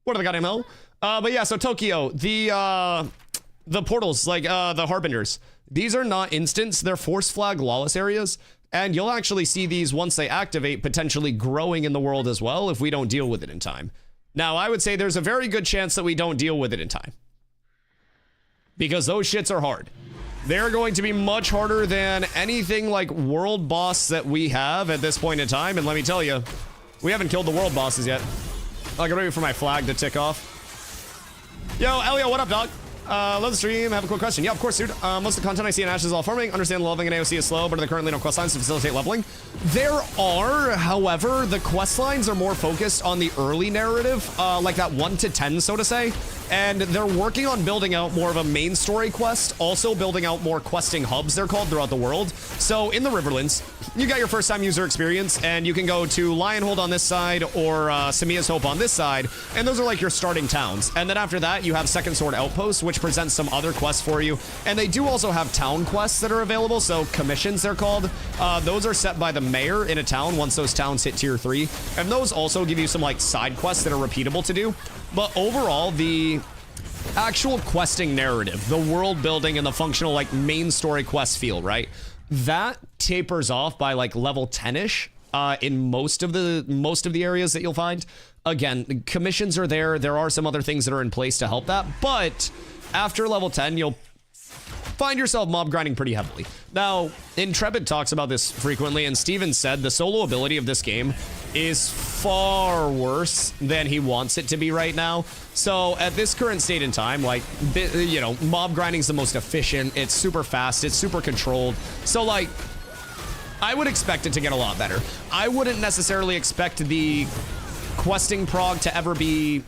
Speaker 1: What are the goddamn hell? But yeah, so Tokyo, the portals, like, the Harbingers. These are not instants, they're force flag lawless areas. And you'll actually see these once they activate potentially growing in the world as well if we don't deal with it in time. Now, I would say there's a very good chance that we don't deal with it in time. because those shits are hard. They're going to be much harder than anything like world boss that we have at this point in time. And let me tell you, we haven't killed the world bosses yet. I'll get ready for my flag to tick off. Yo, Elio, what up, dog? Love the stream. Have a quick question. Yeah, of course, dude. Most of the content I see in Ashes is all farming. Understand the leveling in AOC is slow, but are there currently no quest lines to facilitate leveling? There are, however, the quest lines are more focused on the early narrative, like that 1 to 10, so to say. And they're working on building out more of a main story quest, also building out more questing hubs, they're called, throughout the world. So in the Riverlands, you got your first time user experience, and you can go to Lionhold on this side or Samia's Hope on this side, and those are like your starting towns. And then after that, you have Second Sword Outpost, which presents some other quests for you. And they do also have town quests that are available, so commissions they're called. Those are set by the mayor in a town once those towns hit tier 3. And those also give you some like side quests that are repeatable to do. But overall, the actual questing narrative, the world building and the functional like main story quest feel, right? That tapers off by like level 10-ish in most of the areas that you'll find. Again, commissions are there. There are some other things that are in place to help that, but after level 10, you'll find yourself mob grinding pretty heavily. Now, Intrepid talks about this frequently, and Steven said the solo ability of this game is far worse than he wants it to be right now. So at this current state in time, like, you know, mob grinding is the most efficient. It's super fast. It's super controlled. So like, I would expect it to get a lot better. I wouldn't necessarily expect the questing prog to ever be,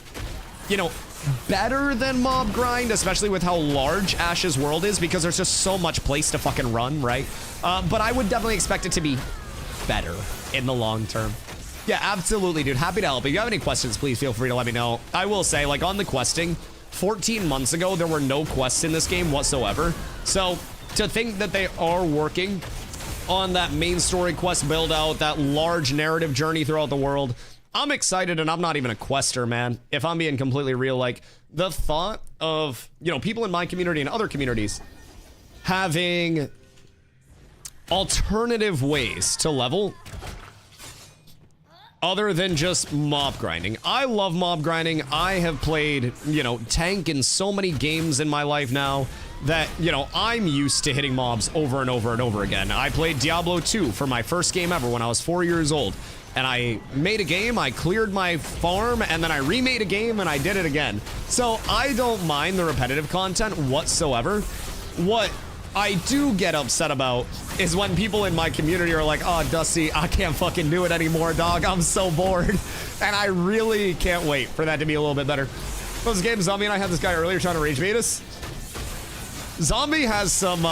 Speaker 1: you know, better than mob grind, especially with how large Ash's world is, because there's just so much place to fucking run, right? But I would definitely expect it to be better in the long term. Yeah, absolutely, dude. Happy to help. If you have any questions, please feel free to let me know. I will say, like, on the questing, 14 months ago, there were no quests in this game whatsoever. So to think that they are working on that main story quest build out, that large narrative journey throughout the world, I'm excited, and I'm not even a quester, man. If I'm being completely real, like, the thought of, you know, people in my community and other communities having alternative ways to level other than just mob grinding. I love mob grinding. I have played, you know, tank in so many games in my life now that, you know, I'm used to hitting mobs over and over and over again. I played Diablo 2 for my first game ever when I was 4 years old. And I made a game, I cleared my farm, and then I remade a game and I did it again. So I don't mind the repetitive content whatsoever. What I do get upset about is when people in my community are like, oh, Dusty, I can't fucking do it anymore, dog. I'm so bored. And I really can't wait for that to be a little bit better. Those games, Zombie and I had this guy earlier trying to rage bait us. Zombie has some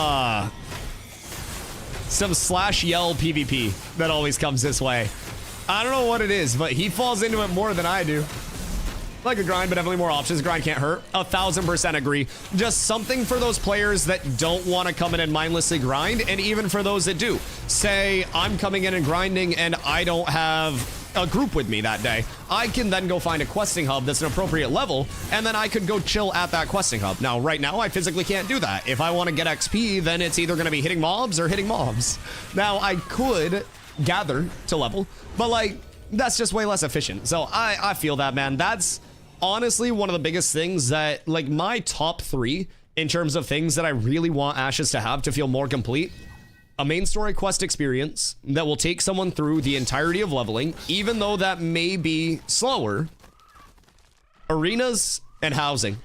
Speaker 1: slash yell PvP that always comes this way. I don't know what it is, but he falls into it more than I do. Like a grind, but definitely more options. Grind can't hurt. 1000% agree. Just something for those players that don't want to come in and mindlessly grind, and even for those that do. Say, I'm coming in and grinding, and I don't have a group with me that day. I can then go find a questing hub that's an appropriate level, and then I could go chill at that questing hub. Now, right now, I physically can't do that. If I want to get XP, then it's either going to be hitting mobs or hitting mobs. Now, I could gather to level, but like, that's just way less efficient. So I feel that, man. That's honestly one of the biggest things that, like, my top 3 in terms of things that I really want Ashes to have to feel more complete. A main story quest experience that will take someone through the entirety of leveling, even though that may be slower. Arenas and housing.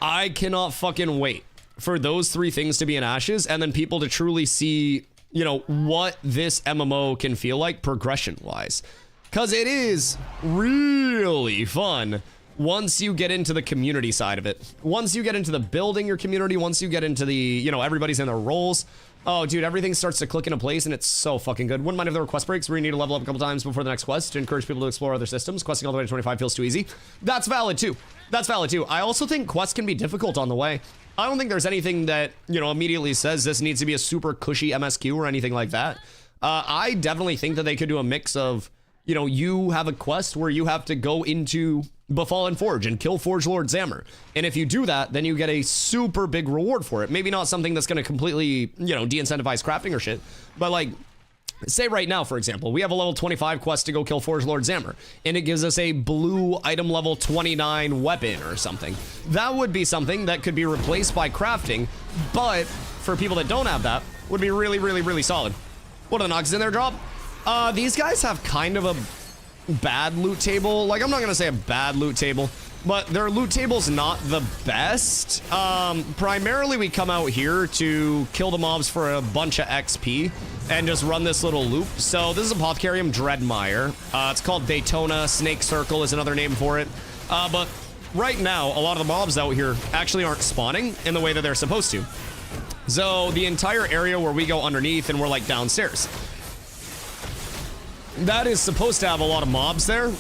Speaker 1: I cannot fucking wait for those 3 things to be in Ashes, and then people to truly see, you know, what this MMO can feel like progression-wise. Because it is really fun once you get into the community side of it. Once you get into the building your community, once you get into the, you know, everybody's in their roles. Oh, dude, everything starts to click into place, and it's so fucking good. Wouldn't mind if there were quest breaks where you need to level up a couple times before the next quest to encourage people to explore other systems. Questing all the way to 25 feels too easy. That's valid, too. That's valid, too. I also think quests can be difficult on the way. I don't think there's anything that, you know, immediately says this needs to be a super cushy MSQ or anything like that. I definitely think that they could do a mix of, you know, you have a quest where you have to go into Befallen Forge and kill Forge Lord Zammer. And if you do that, then you get a super big reward for it. Maybe not something that's going to completely, you know, de-incentivize crafting or shit, but like, say right now, for example, we have a level 25 quest to go kill Forge Lord Zammer, and it gives us a blue item level 29 weapon or something. That would be something that could be replaced by crafting, but for people that don't have that, would be really, really, really solid. What are the knocks in there, drop? These guys have kind of a bad loot table. Like, I'm not gonna say a bad loot table, but their loot table's not the best. Primarily we come out here to kill the mobs for a bunch of XP and just run this little loop. So this is Apothecarium Dreadmire. It's called Daytona. Snake Circle is another name for it. But right now, a lot of the mobs out here actually aren't spawning in the way that they're supposed to. So the entire area where we go underneath and we're like downstairs, that is supposed to have a lot of mobs there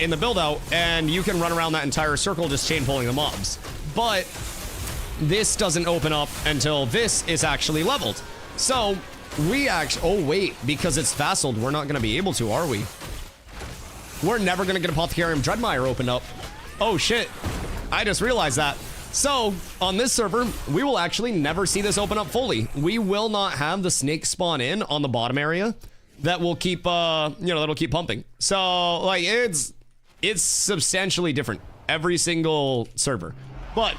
Speaker 1: in the build out, and you can run around that entire circle just chain pulling the mobs. But this doesn't open up until this is actually leveled. So we actually, oh wait, because it's vassaled, we're not gonna be able to, are we? We're never gonna get Apothecarium Dreadmire opened up. Oh shit, I just realized that. So on this server, we will actually never see this open up fully. We will not have the snake spawn in on the bottom area. That will keep, that'll keep pumping. So, like, it's substantially different every single server. But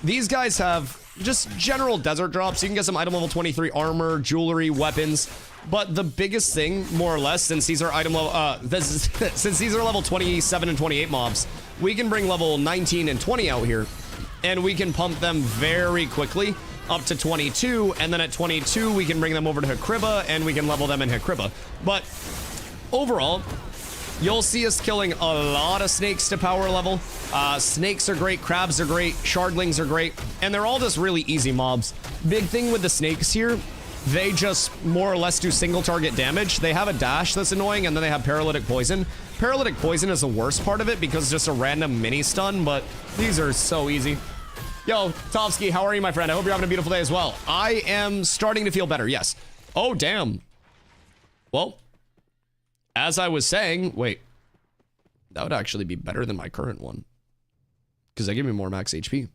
Speaker 1: these guys have just general desert drops. You can get some item level 23 armor, jewelry, weapons. But the biggest thing, more or less, since these are item level, since these are level 27 and 28 mobs, we can bring level 19 and 20 out here, and we can pump them very quickly up to 22, and then at 22 we can bring them over to Hekriba and we can level them in Hekriba. But overall, you'll see us killing a lot of snakes to power level. Snakes are great, crabs are great, shardlings are great, and they're all just really easy mobs. Big thing with the snakes here, they just more or less do single target damage. They have a dash that's annoying, and then they have paralytic poison. Paralytic poison is the worst part of it because it's just a random mini stun, but these are so easy. Yo, Tovsky, how are you, my friend? I hope you're having a beautiful day as well. I am starting to feel better, yes. Oh, damn. Well, as I was saying, wait. That would actually be better than my current one, because they give me more max HP.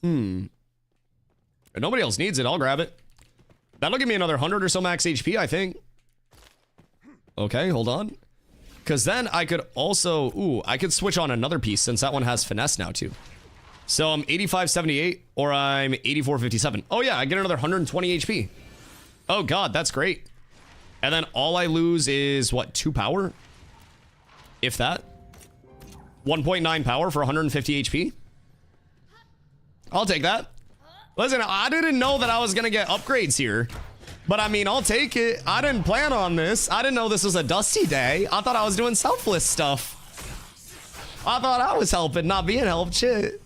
Speaker 1: If nobody else needs it, I'll grab it. That'll give me another 100 or so max HP, I think. Okay, hold on. Because then I could also, I could switch on another piece since that one has finesse now too. So I'm 8578 or I'm 8457. Oh yeah, I get another 120 HP. Oh god, that's great. And then all I lose is what, 2 power? If that. 1.9 power for 150 HP. I'll take that. Listen, I didn't know that I was gonna get upgrades here. But I mean, I'll take it. I didn't plan on this. I didn't know this was a Dusty day. I thought I was doing selfless stuff. I thought I was helping, not being helped. Shit.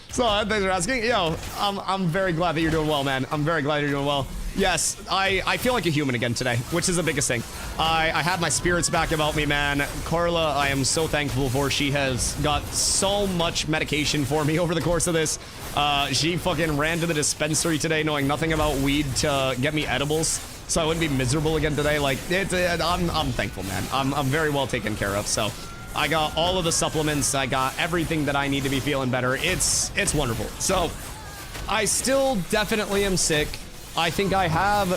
Speaker 1: So, thanks for asking. Yo, I'm very glad that you're doing well, man. I'm very glad you're doing well. Yes, I feel like a human again today, which is the biggest thing. I had my spirits back about me, man. Carla, I am so thankful for. She has got so much medication for me over the course of this. She fucking ran to the dispensary today knowing nothing about weed to get me edibles, so I wouldn't be miserable again today. Like, I'm thankful, man. I'm very well taken care of, so I got all of the supplements. I got everything that I need to be feeling better. It's wonderful. So I still definitely am sick. I think I have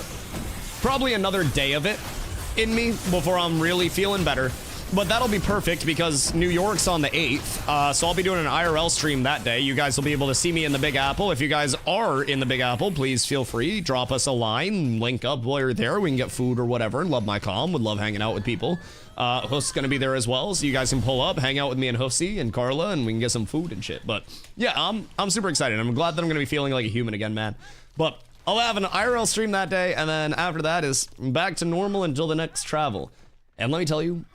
Speaker 1: probably another day of it in me before I'm really feeling better. But that'll be perfect because New York's on the 8th. So I'll be doing an IRL stream that day. You guys will be able to see me in the Big Apple. If you guys are in the Big Apple, please feel free. Drop us a line. Link up while you're there. We can get food or whatever. Love my calm. Would love hanging out with people. Hoof's going to be there as well. So you guys can pull up, hang out with me and Hoofsy and Carla, and we can get some food and shit. But yeah, I'm super excited. I'm glad that I'm going to be feeling like a human again, man. But I'll have an IRL stream that day, and then after that is back to normal until the next travel. And let me tell you,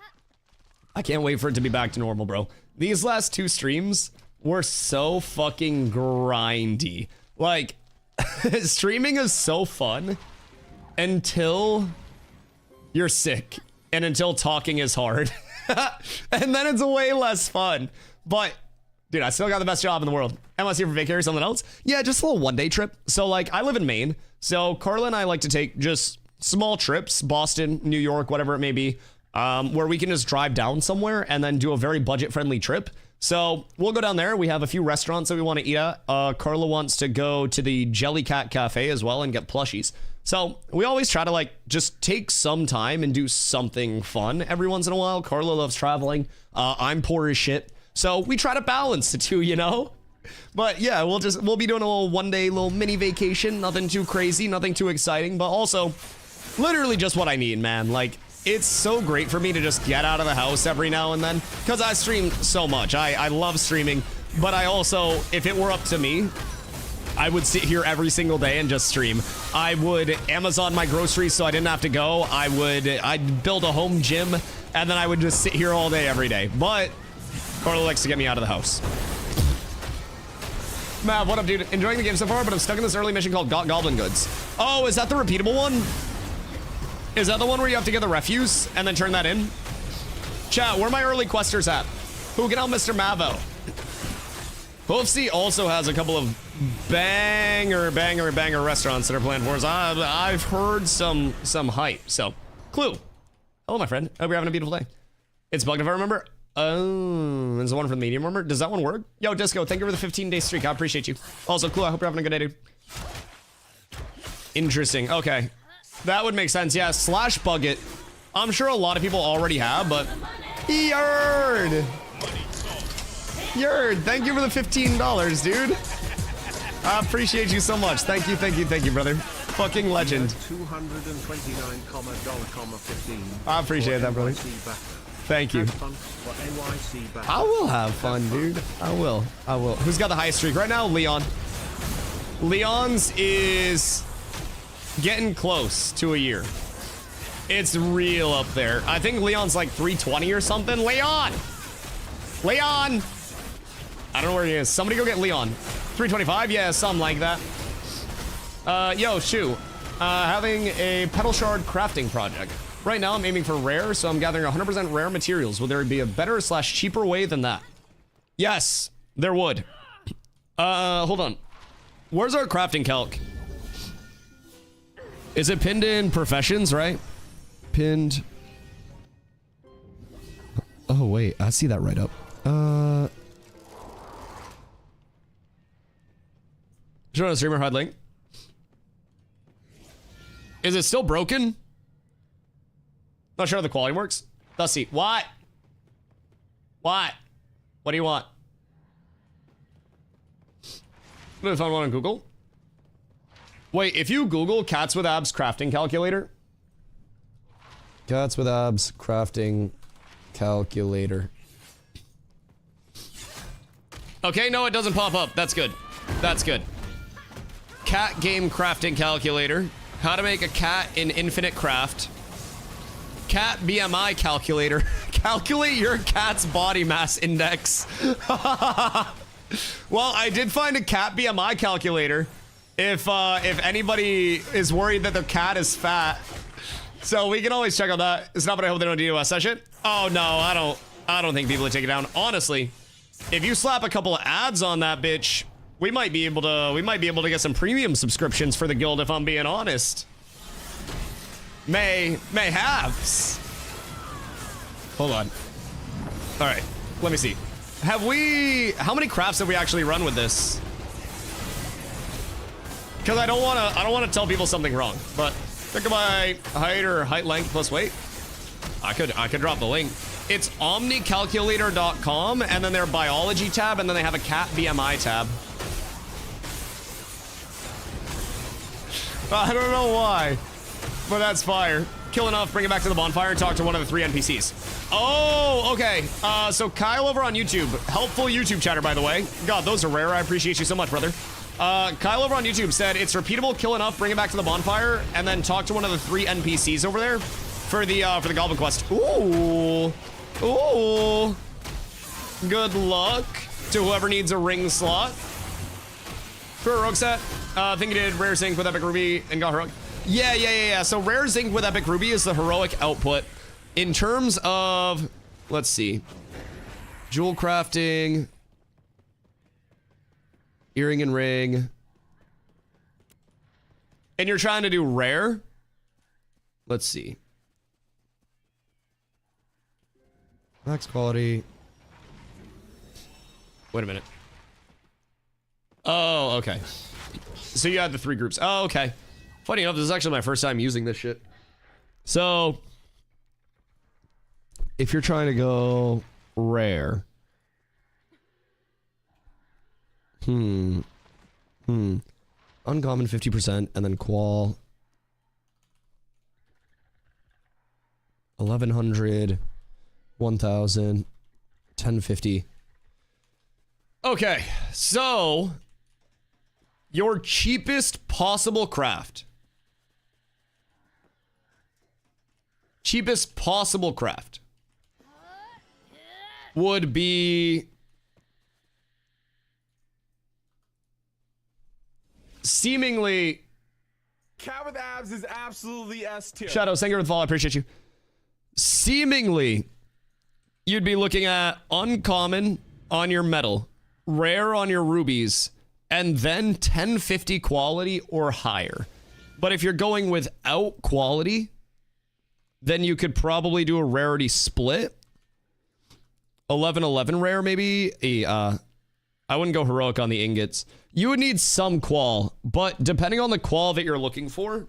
Speaker 1: I can't wait for it to be back to normal, bro. These last 2 streams were so fucking grindy. Like, streaming is so fun until you're sick and until talking is hard. And then it's way less fun. But dude, I still got the best job in the world. Unless you're for vacation or something else. Yeah, just a little one-day trip. So, like, I live in Maine. So, Carla and I like to take just small trips. Boston, New York, whatever it may be. where we can just drive down somewhere and then do a very budget-friendly trip. So we'll go down there. We have a few restaurants that we want to eat at. Carla wants to go to the Jellycat Cafe as well and get plushies. So we always try to like just take some time and do something fun every once in a while. Carla loves traveling. I'm poor as shit. So we try to balance the two, you know? But yeah, we'll be doing a little one-day little mini vacation. Nothing too crazy, nothing too exciting, but also literally just what I need, man. Like, it's so great for me to just get out of the house every now and then because I stream so much. I love streaming, but I also, if it were up to me, I would sit here every single day and just stream. I would Amazon my groceries so I didn't have to go. I'd build a home gym and then I would just sit here all day every day. But Carla likes to get me out of the house. Mav, what up, dude? Enjoying the game so far, but I'm stuck in this early mission called Got Goblin Goods. Oh, is that the repeatable one? Is that the one where you have to get the refuse and then turn that in? Chat, where are my early questers at? Who can help Mr. Mavo? Hoofsy also has a couple of banger restaurants that are planned for us. I've heard some hype. So, Clue. Hello, my friend. Hope you're having a beautiful day. It's bugged if I remember. Oh, there's the one from the medium armor. Does that one work? Yo, Disco, thank you for the 15-day streak. I appreciate you. Also, Clue, I hope you're having a good day, dude. Interesting. Okay. That would make sense. Yeah, slash bug it. I'm sure a lot of people already have, but... Yerd! Yerd, thank you for the $15, dude. I appreciate you so much. Thank you, brother. Fucking legend.
Speaker 2: 229,$15.
Speaker 1: I appreciate that, brother. Thank you. I will have fun, dude. I will. Who's got the highest streak right now? Leon. Leon's is getting close to a year. It's real up there. I think Leon's like 320 or something. Leon! I don't know where he is. Somebody go get Leon. 325? Yeah, something like that. Yo, Shu. Having a pedal shard crafting project. Right now, I'm aiming for rare, so I'm gathering 100% rare materials. Will there be a better / cheaper way than that? Yes, there would. Hold on. Where's our crafting calc? Is it pinned in professions, right? Pinned. Oh, wait. I see that right up. Show a streamer hide link. Is it still broken? Not sure how the quality works. Dusty, what? What do you want? I'm gonna find one on Google. Wait, if you Google cats with abs crafting calculator. Cats with abs crafting calculator. Okay, no, it doesn't pop up. That's good. That's good. Cat game crafting calculator. How to make a cat in Infinite Craft. Cat BMI calculator. Calculate your cat's body mass index. Well, I did find a cat BMI calculator. If anybody is worried that their cat is fat, so we can always check on that. It's not, but I hope they don't DOS that shit. Oh no, I don't think people would take it down. Honestly, if you slap a couple of ads on that bitch, we might be able to get some premium subscriptions for the guild. If I'm being honest, mayhaps. Hold on. All right, let me see. How many crafts have we actually run with this? Because I don't want to tell people something wrong. But think of my height or height length plus weight. I could drop the link. It's omnicalculator.com and then their biology tab and then they have a cat BMI tab. I don't know why, but that's fire. Kill enough, bring it back to the bonfire and talk to one of the 3 NPCs. Oh, okay. So Kyle over on YouTube, helpful YouTube chatter, by the way. God, those are rare. I appreciate you so much, brother. Kyle over on YouTube said it's repeatable, kill enough, bring it back to the bonfire, and then talk to one of the 3 NPCs over there for the Goblin Quest. Ooh. Ooh. Good luck to whoever needs a ring slot. For a rogue set, I think he did Rare Zinc with Epic Ruby and got heroic. Yeah. So Rare Zinc with Epic Ruby is the heroic output. In terms of, let's see, jewel crafting, earring and ring, and you're trying to do rare. Let's see. Max quality. Wait a minute. Oh, okay. So you had the 3 groups. Oh, okay. Funny enough, this is actually my first time using this shit. So, if you're trying to go rare. Uncommon 50% and then qual 1100, 1000, 1050. Okay, so your cheapest possible craft. Cheapest possible craft would be seemingly
Speaker 3: Cat with abs is absolutely S tier.
Speaker 1: Shadow, thank you for the follow. I appreciate you. Seemingly, you'd be looking at uncommon on your metal, rare on your rubies, and then 1050 quality or higher. But if you're going without quality, then you could probably do a rarity split. 1111 rare, maybe. I wouldn't go heroic on the ingots. You would need some qual, but depending on the qual that you're looking for,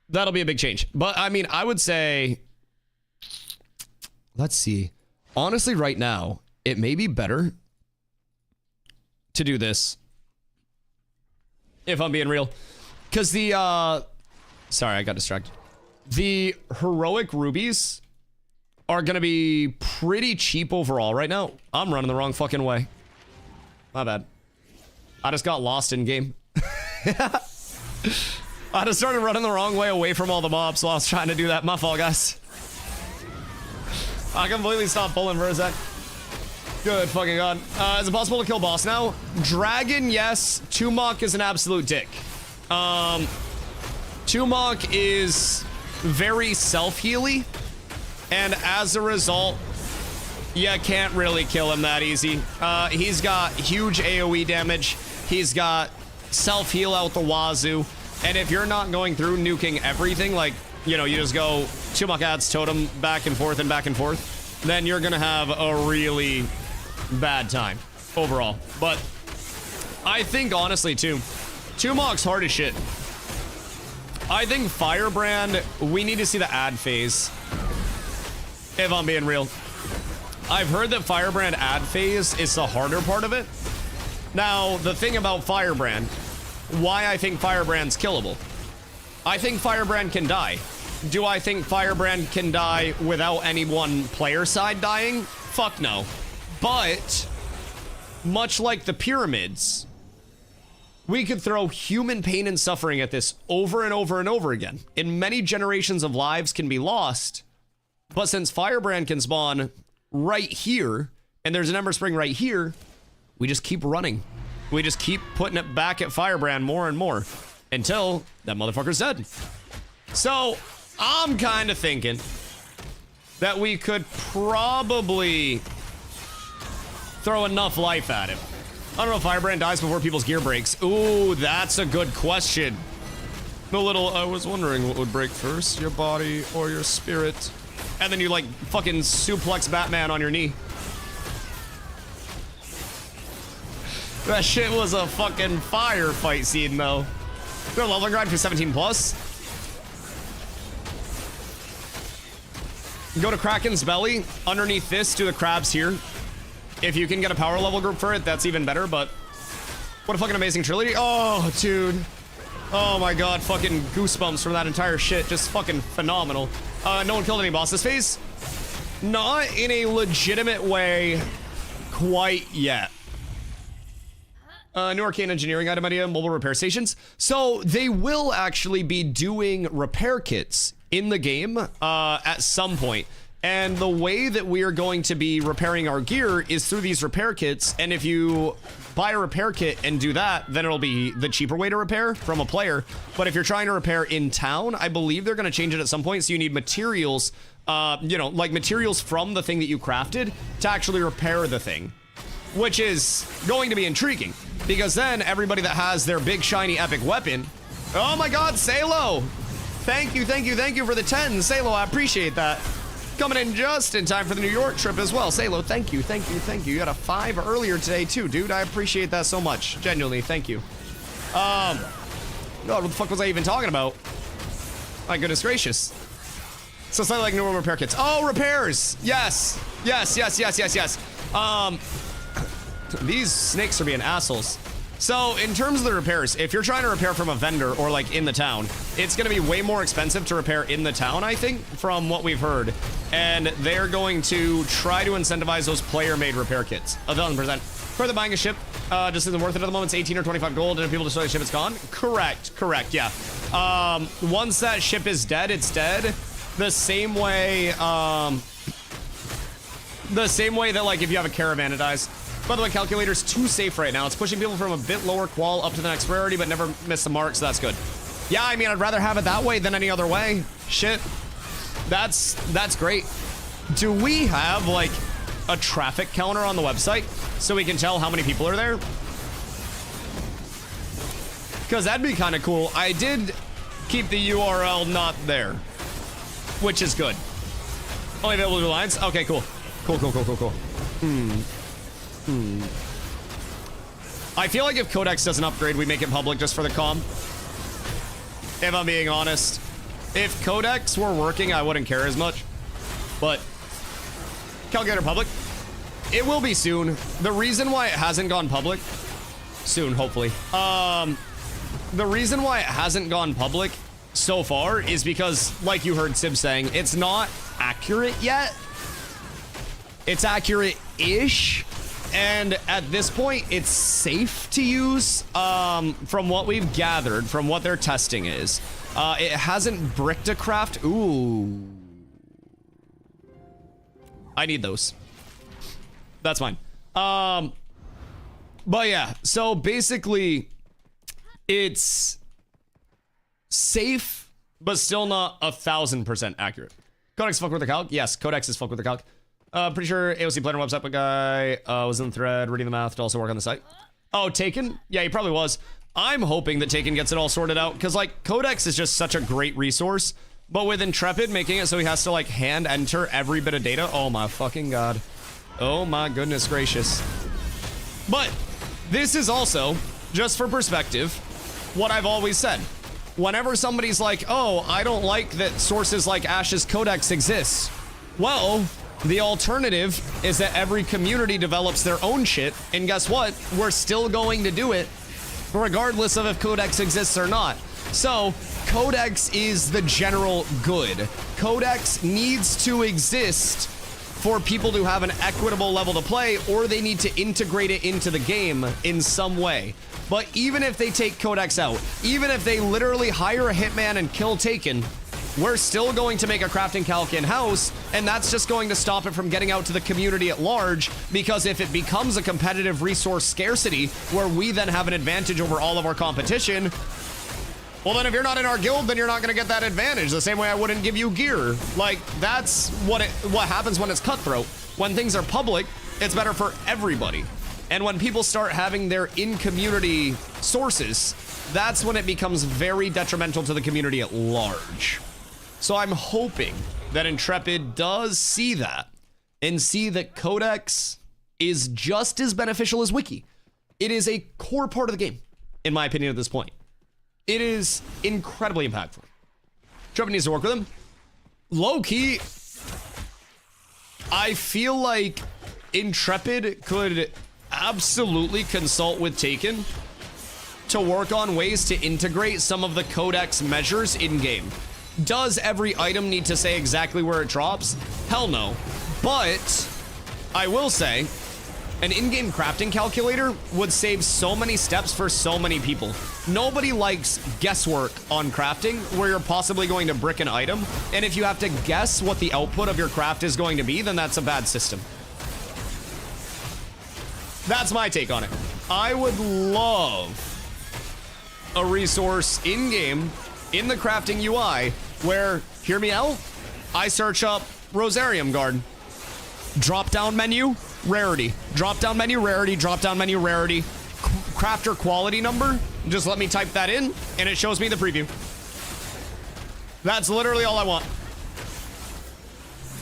Speaker 1: that'll be a big change. But I mean, I would say, let's see. Honestly, right now, it may be better to do this. If I'm being real. Because the, sorry, I got distracted. The heroic rubies are going to be pretty cheap overall right now. I'm running the wrong fucking way. My bad. I just got lost in game. I just started running the wrong way away from all the mobs while I was trying to do that. My fault, guys. I completely stopped pulling for a sec. Good fucking god. Is it possible to kill boss now? Dragon, yes. Tumok is an absolute dick. Tumok is very self-healy, and as a result, you can't really kill him that easy. He's got huge AoE damage. He's got self-heal out the wazoo. And if you're not going through nuking everything, like, you know, you just go Tumok adds totem back and forth, then you're gonna have a really bad time overall. But I think, honestly, too, Tumok's hard as shit. I think Firebrand, we need to see the ad phase, if I'm being real. I've heard that Firebrand ad phase is the harder part of it. Now, the thing about Firebrand, why I think Firebrand's killable. I think Firebrand can die. Do I think Firebrand can die without any one player side dying? Fuck no. But, much like the pyramids, we could throw human pain and suffering at this over and over and over again. And many generations of lives can be lost. But since Firebrand can spawn right here, and there's an Ember Spring right here, we just keep running. We just keep putting it back at Firebrand more and more until that motherfucker's dead. So, I'm kind of thinking that we could probably throw enough life at him. I don't know if Firebrand dies before people's gear breaks. Ooh, that's a good question. The little, I was wondering what would break first, your body or your spirit. And then you like fucking suplex Batman on your knee. That shit was a fucking firefight scene though. They're level grind for 17 plus. Go to Kraken's belly. Underneath this, do the crabs here. If you can get a power level group for it, that's even better, but what a fucking amazing trilogy. Oh, dude. Oh my god, fucking goosebumps from that entire shit. Just fucking phenomenal. No one killed any boss this phase. Not in a legitimate way quite yet. New arcane engineering item idea, mobile repair stations. So they will actually be doing repair kits in the game at some point. And the way that we are going to be repairing our gear is through these repair kits. And if you buy a repair kit and do that, then it'll be the cheaper way to repair from a player. But if you're trying to repair in town, I believe they're going to change it at some point. So you need materials, you know, like materials from the thing that you crafted to actually repair the thing, which is going to be intriguing because then everybody that has their big shiny epic weapon. Oh my God, Salo. Thank you for the 10, Salo. I appreciate that. Coming in just in time for the New York trip as well. Salo, thank you, thank you, thank you. You got a 5 earlier today too, dude. I appreciate that so much. Genuinely, thank you. God, what the fuck was I even talking about? My goodness gracious. So slightly like normal repair kits. Oh, repairs. Yes. Yes, yes, yes, yes, yes. These snakes are being assholes. So in terms of the repairs, if you're trying to repair from a vendor or like in the town, it's going to be way more expensive to repair in the town, I think, from what we've heard. And they're going to try to incentivize those player-made repair kits. 1,000%. Further buying a ship just isn't worth it at the moment. It's 18 or 25 gold, and if people destroy the ship, it's gone. Correct, correct, yeah. Once that ship is dead, it's dead. The same way that like if you have a caravan, it dies. By the way, calculator's too safe right now. It's pushing people from a bit lower qual up to the next rarity, but never miss the mark, so that's good. Yeah, I mean, I'd rather have it that way than any other way. Shit. That's great. Do we have, like, a traffic counter on the website so we can tell how many people are there? Because that'd be kind of cool. I did keep the URL not there, which is good. Only available to lines? Okay, cool. Cool. I feel like if Codex doesn't upgrade, we make it public just for the comm. If I'm being honest. If Codex were working, I wouldn't care as much. But Calculator public. It will be soon. The reason why it hasn't gone public, soon, hopefully. The reason why it hasn't gone public so far is because, like you heard Sib saying, it's not accurate yet. It's accurate-ish. And at this point, it's safe to use, from what we've gathered, from what their testing is. It hasn't bricked a craft. Ooh. I need those. That's fine. But yeah, so basically, it's safe, but still not 1,000% accurate. Codex fuck with the calc? Yes, Codex is fuck with the calc. Pretty sure AOC Planner website, but guy was in the thread reading the math to also work on the site. Oh, Taken? Yeah, he probably was. I'm hoping that Taken gets it all sorted out, because, like, Codex is just such a great resource, but with Intrepid making it so he has to, like, hand enter every bit of data, oh my fucking god. Oh my goodness gracious. But this is also, just for perspective, what I've always said. Whenever somebody's like, oh, I don't like that sources like Ash's Codex exists. Well, the alternative is that every community develops their own shit, and guess what? We're still going to do it, regardless of if Codex exists or not. So, Codex is the general good. Codex needs to exist for people to have an equitable level to play, or they need to integrate it into the game in some way. But even if they take Codex out, even if they literally hire a hitman and kill Taken, we're still going to make a crafting calc in-house, and that's just going to stop it from getting out to the community at large, because if it becomes a competitive resource scarcity, where we then have an advantage over all of our competition, well then if you're not in our guild, then you're not gonna get that advantage, the same way I wouldn't give you gear. Like, that's what happens when it's cutthroat. When things are public, it's better for everybody. And when people start having their in-community sources, that's when it becomes very detrimental to the community at large. So I'm hoping that Intrepid does see that and see that Codex is just as beneficial as Wiki. It is a core part of the game, in my opinion, at this point. It is incredibly impactful. Intrepid needs to work with him. Low-key, I feel like Intrepid could absolutely consult with Taken to work on ways to integrate some of the Codex measures in-game. Does every item need to say exactly where it drops? Hell no. But I will say, an in-game crafting calculator would save so many steps for so many people. Nobody likes guesswork on crafting, where you're possibly going to brick an item, and if you have to guess what the output of your craft is going to be, then that's a bad system. That's my take on it. I would love a resource in-game, in the crafting UI, where, hear me out, I search up Rosarium Guard. Drop-down menu, rarity. Drop-down menu, rarity. Drop-down menu, rarity. Crafter quality number. Just let me type that in, and it shows me the preview. That's literally all I want.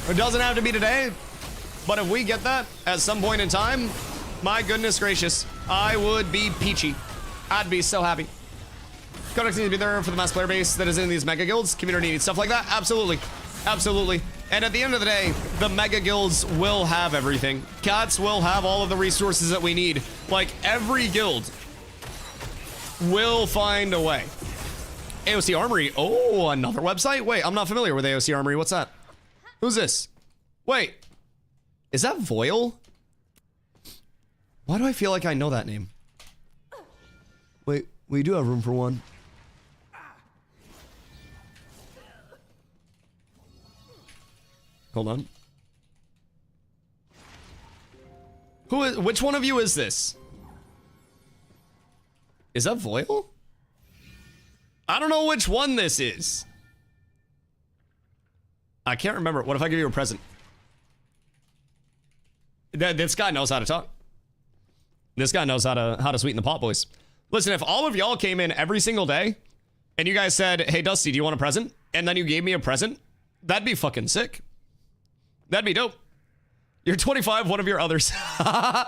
Speaker 1: It doesn't have to be today, but if we get that at some point in time, my goodness gracious, I would be peachy. I'd be so happy. Codex needs to be there for the mass player base that is in these mega guilds. Community needs stuff like that. Absolutely. Absolutely. And at the end of the day, the mega guilds will have everything. Cats will have all of the resources that we need. Like, every guild will find a way. AOC Armory. Oh, another website? Wait, I'm not familiar with AOC Armory. What's that? Who's this? Wait. Is that Voil? Why do I feel like I know that name? Wait, we do have room for one. Hold on. Who is, which one of you is this? Is that Voil? I don't know which one this is. I can't remember. What if I give you a present? This guy knows how to talk. This guy knows how to sweeten the pot, boys. Listen, if all of y'all came in every single day and you guys said, hey, Dusty, do you want a present? And then you gave me a present, that'd be fucking sick. That'd be dope. You're 25, one of your others. God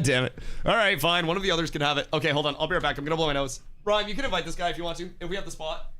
Speaker 1: damn it. All right, fine. One of the others can have it. Okay, hold on. I'll be right back. I'm going to blow my nose. Ryan, you can invite this guy if you want to, if we have the spot.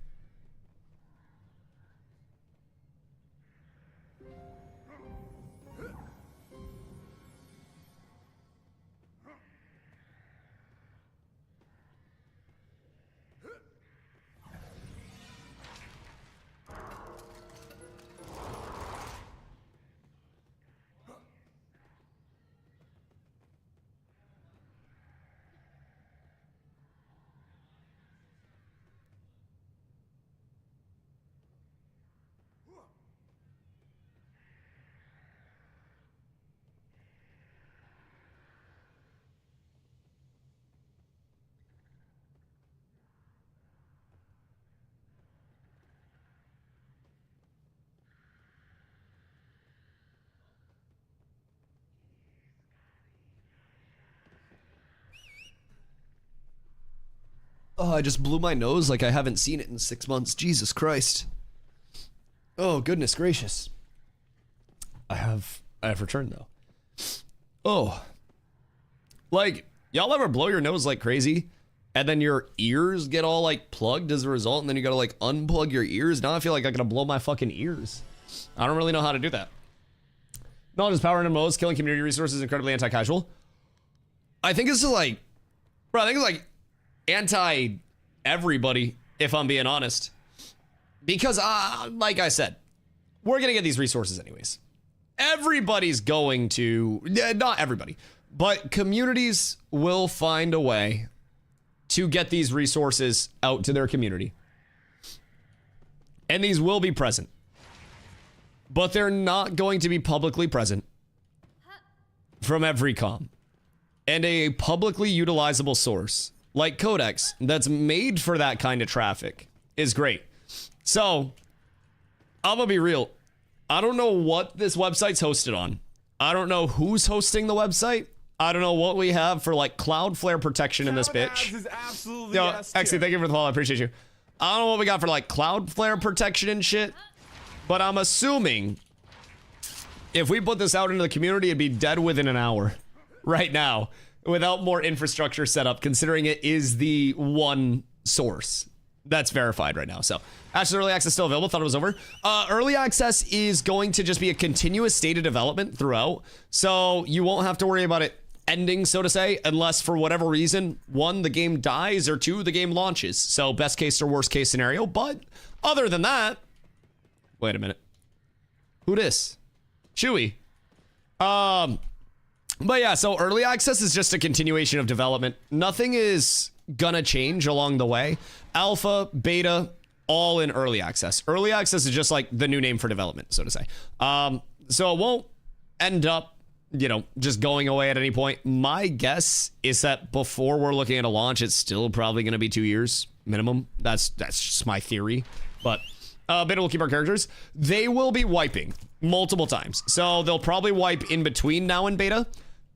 Speaker 1: Oh, I just blew my nose like I haven't seen it in 6 months. Jesus Christ. Oh, goodness gracious. I have returned though. Oh. Like, y'all ever blow your nose like crazy and then your ears get all like plugged as a result and then you gotta like unplug your ears? Now I feel like I gotta blow my fucking ears. I don't really know how to do that. Knowledge is power in MMOs, killing community resources, incredibly anti-casual. I think it's like, bro, I think it's like anti everybody, if I'm being honest, because like I said, we're gonna get these resources anyways. Everybody's going to, not everybody, but communities will find a way to get these resources out to their community, and these will be present, but they're not going to be publicly present from every comm. And a publicly utilizable source like Codex that's made for that kind of traffic is great. So I'm gonna be real. I don't know what this website's hosted on. I don't know who's hosting the website. I don't know what we have for like Cloudflare protection in this bitch.
Speaker 3: Is absolutely
Speaker 1: Yo,
Speaker 3: yes,
Speaker 1: actually, thank you for the follow. I appreciate you. I don't know what we got for like Cloudflare protection and shit, but I'm assuming if we put this out into the community, it'd be dead within an hour right now, without more infrastructure set up, considering it is the one source that's verified right now. So, actually, early access still available. Thought it was over. Early access is going to just be a continuous state of development throughout. So, you won't have to worry about it ending, so to say, unless for whatever reason, 1, the game dies, or 2, the game launches. So, best case or worst case scenario. But, other than that, wait a minute. Who dis? Chewy. But yeah, so early access is just a continuation of development. Nothing is gonna change along the way. Alpha, beta, all in early access. Early access is just like the new name for development, so to say. So it won't end up, you know, just going away at any point. My guess is that before we're looking at a launch, it's still probably gonna be 2 years minimum. That's just my theory. But beta will keep our characters. They will be wiping multiple times. So they'll probably wipe in between now and beta.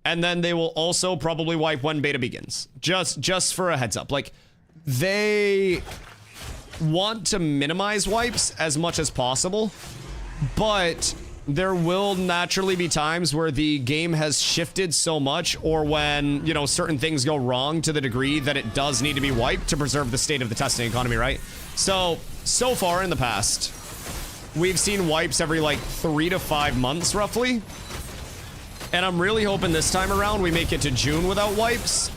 Speaker 1: And then they will also probably wipe when beta begins. Just for a heads up. Like, they want to minimize wipes as much as possible, but there will naturally be times where the game has shifted so much, or when, you know, certain things go wrong to the degree that it does need to be wiped to preserve the state of the testing economy, right? So far in the past, we've seen wipes every like 3 to 5 months roughly. And I'm really hoping this time around we make it to June without wipes.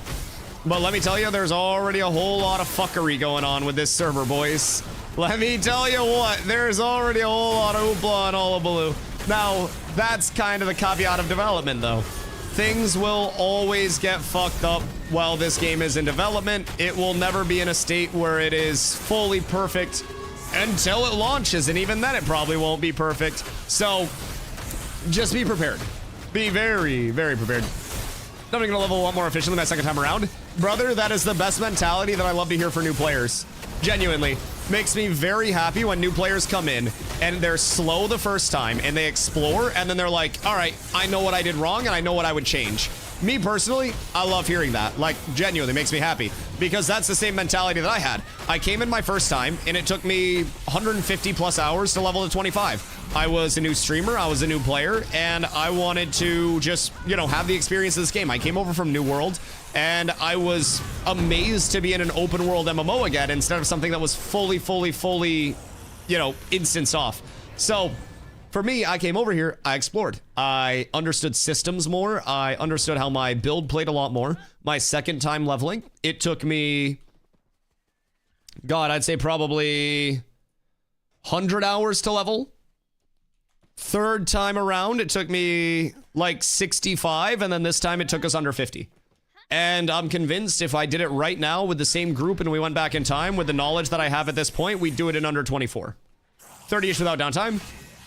Speaker 1: But let me tell you, there's already a whole lot of fuckery going on with this server, boys. Let me tell you what, there's already a whole lot of hoopla and hullabaloo. Now, that's kind of the caveat of development, though. Things will always get fucked up while this game is in development. It will never be in a state where it is fully perfect until it launches, and even then it probably won't be perfect. So, just be prepared. Be very, very prepared. I'm gonna level a lot more efficiently my second time around. Brother, that is the best mentality that I love to hear for new players. Genuinely. Makes me very happy when new players come in and they're slow the first time and they explore and then they're like, all right, I know what I did wrong and I know what I would change. Me personally, I love hearing that. Like, genuinely makes me happy because that's the same mentality that I had. I came in my first time and it took me 150 plus hours to level to 25. I was a new streamer, I was a new player, and I wanted to just, you know, have the experience of this game. I came over from New World, and I was amazed to be in an open world MMO again instead of something that was fully, you know, instance off. So, for me, I came over here, I explored. I understood systems more, I understood how my build played a lot more. My second time leveling, it took me, God, I'd say probably 100 hours to level. Third time around, it took me like 65, and then this time it took us under 50. And I'm convinced if I did it right now with the same group and we went back in time with the knowledge that I have at this point, we'd do it in under 24. 30-ish without downtime?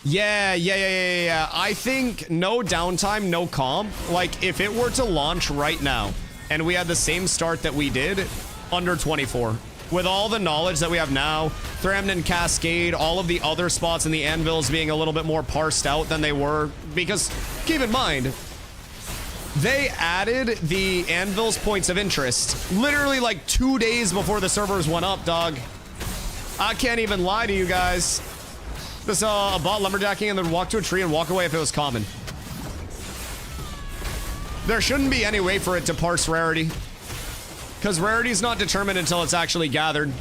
Speaker 1: Yeah. I think no downtime, no comp. Like, if it were to launch right now and we had the same start that we did, under 24. With all the knowledge that we have now, Thramden Cascade, all of the other spots in the anvils being a little bit more parsed out than they were, because keep in mind, they added the anvil's points of interest literally like 2 days before the servers went up, dog. I can't even lie to you guys. This a bot lumberjacking and then walk to a tree and walk away if it was common. There shouldn't be any way for it to parse rarity, because rarity is not determined until it's actually gathered.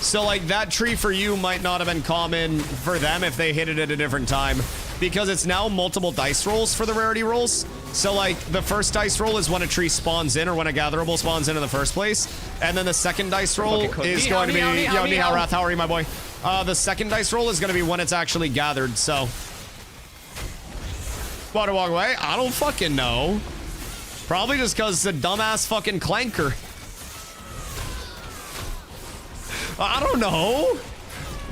Speaker 1: So, like, that tree for you might not have been common for them if they hit it at a different time, because it's now multiple dice rolls for the rarity rolls. So, like, the first dice roll is when a tree spawns in or when a gatherable spawns in the first place. And then the second dice roll is going to be... Yo, ni hao, Wrath, how are you, my boy? The second dice roll is going to be when it's actually gathered, so... Want to walk away? I don't fucking know. Probably just because it's a dumbass fucking clanker. I don't know,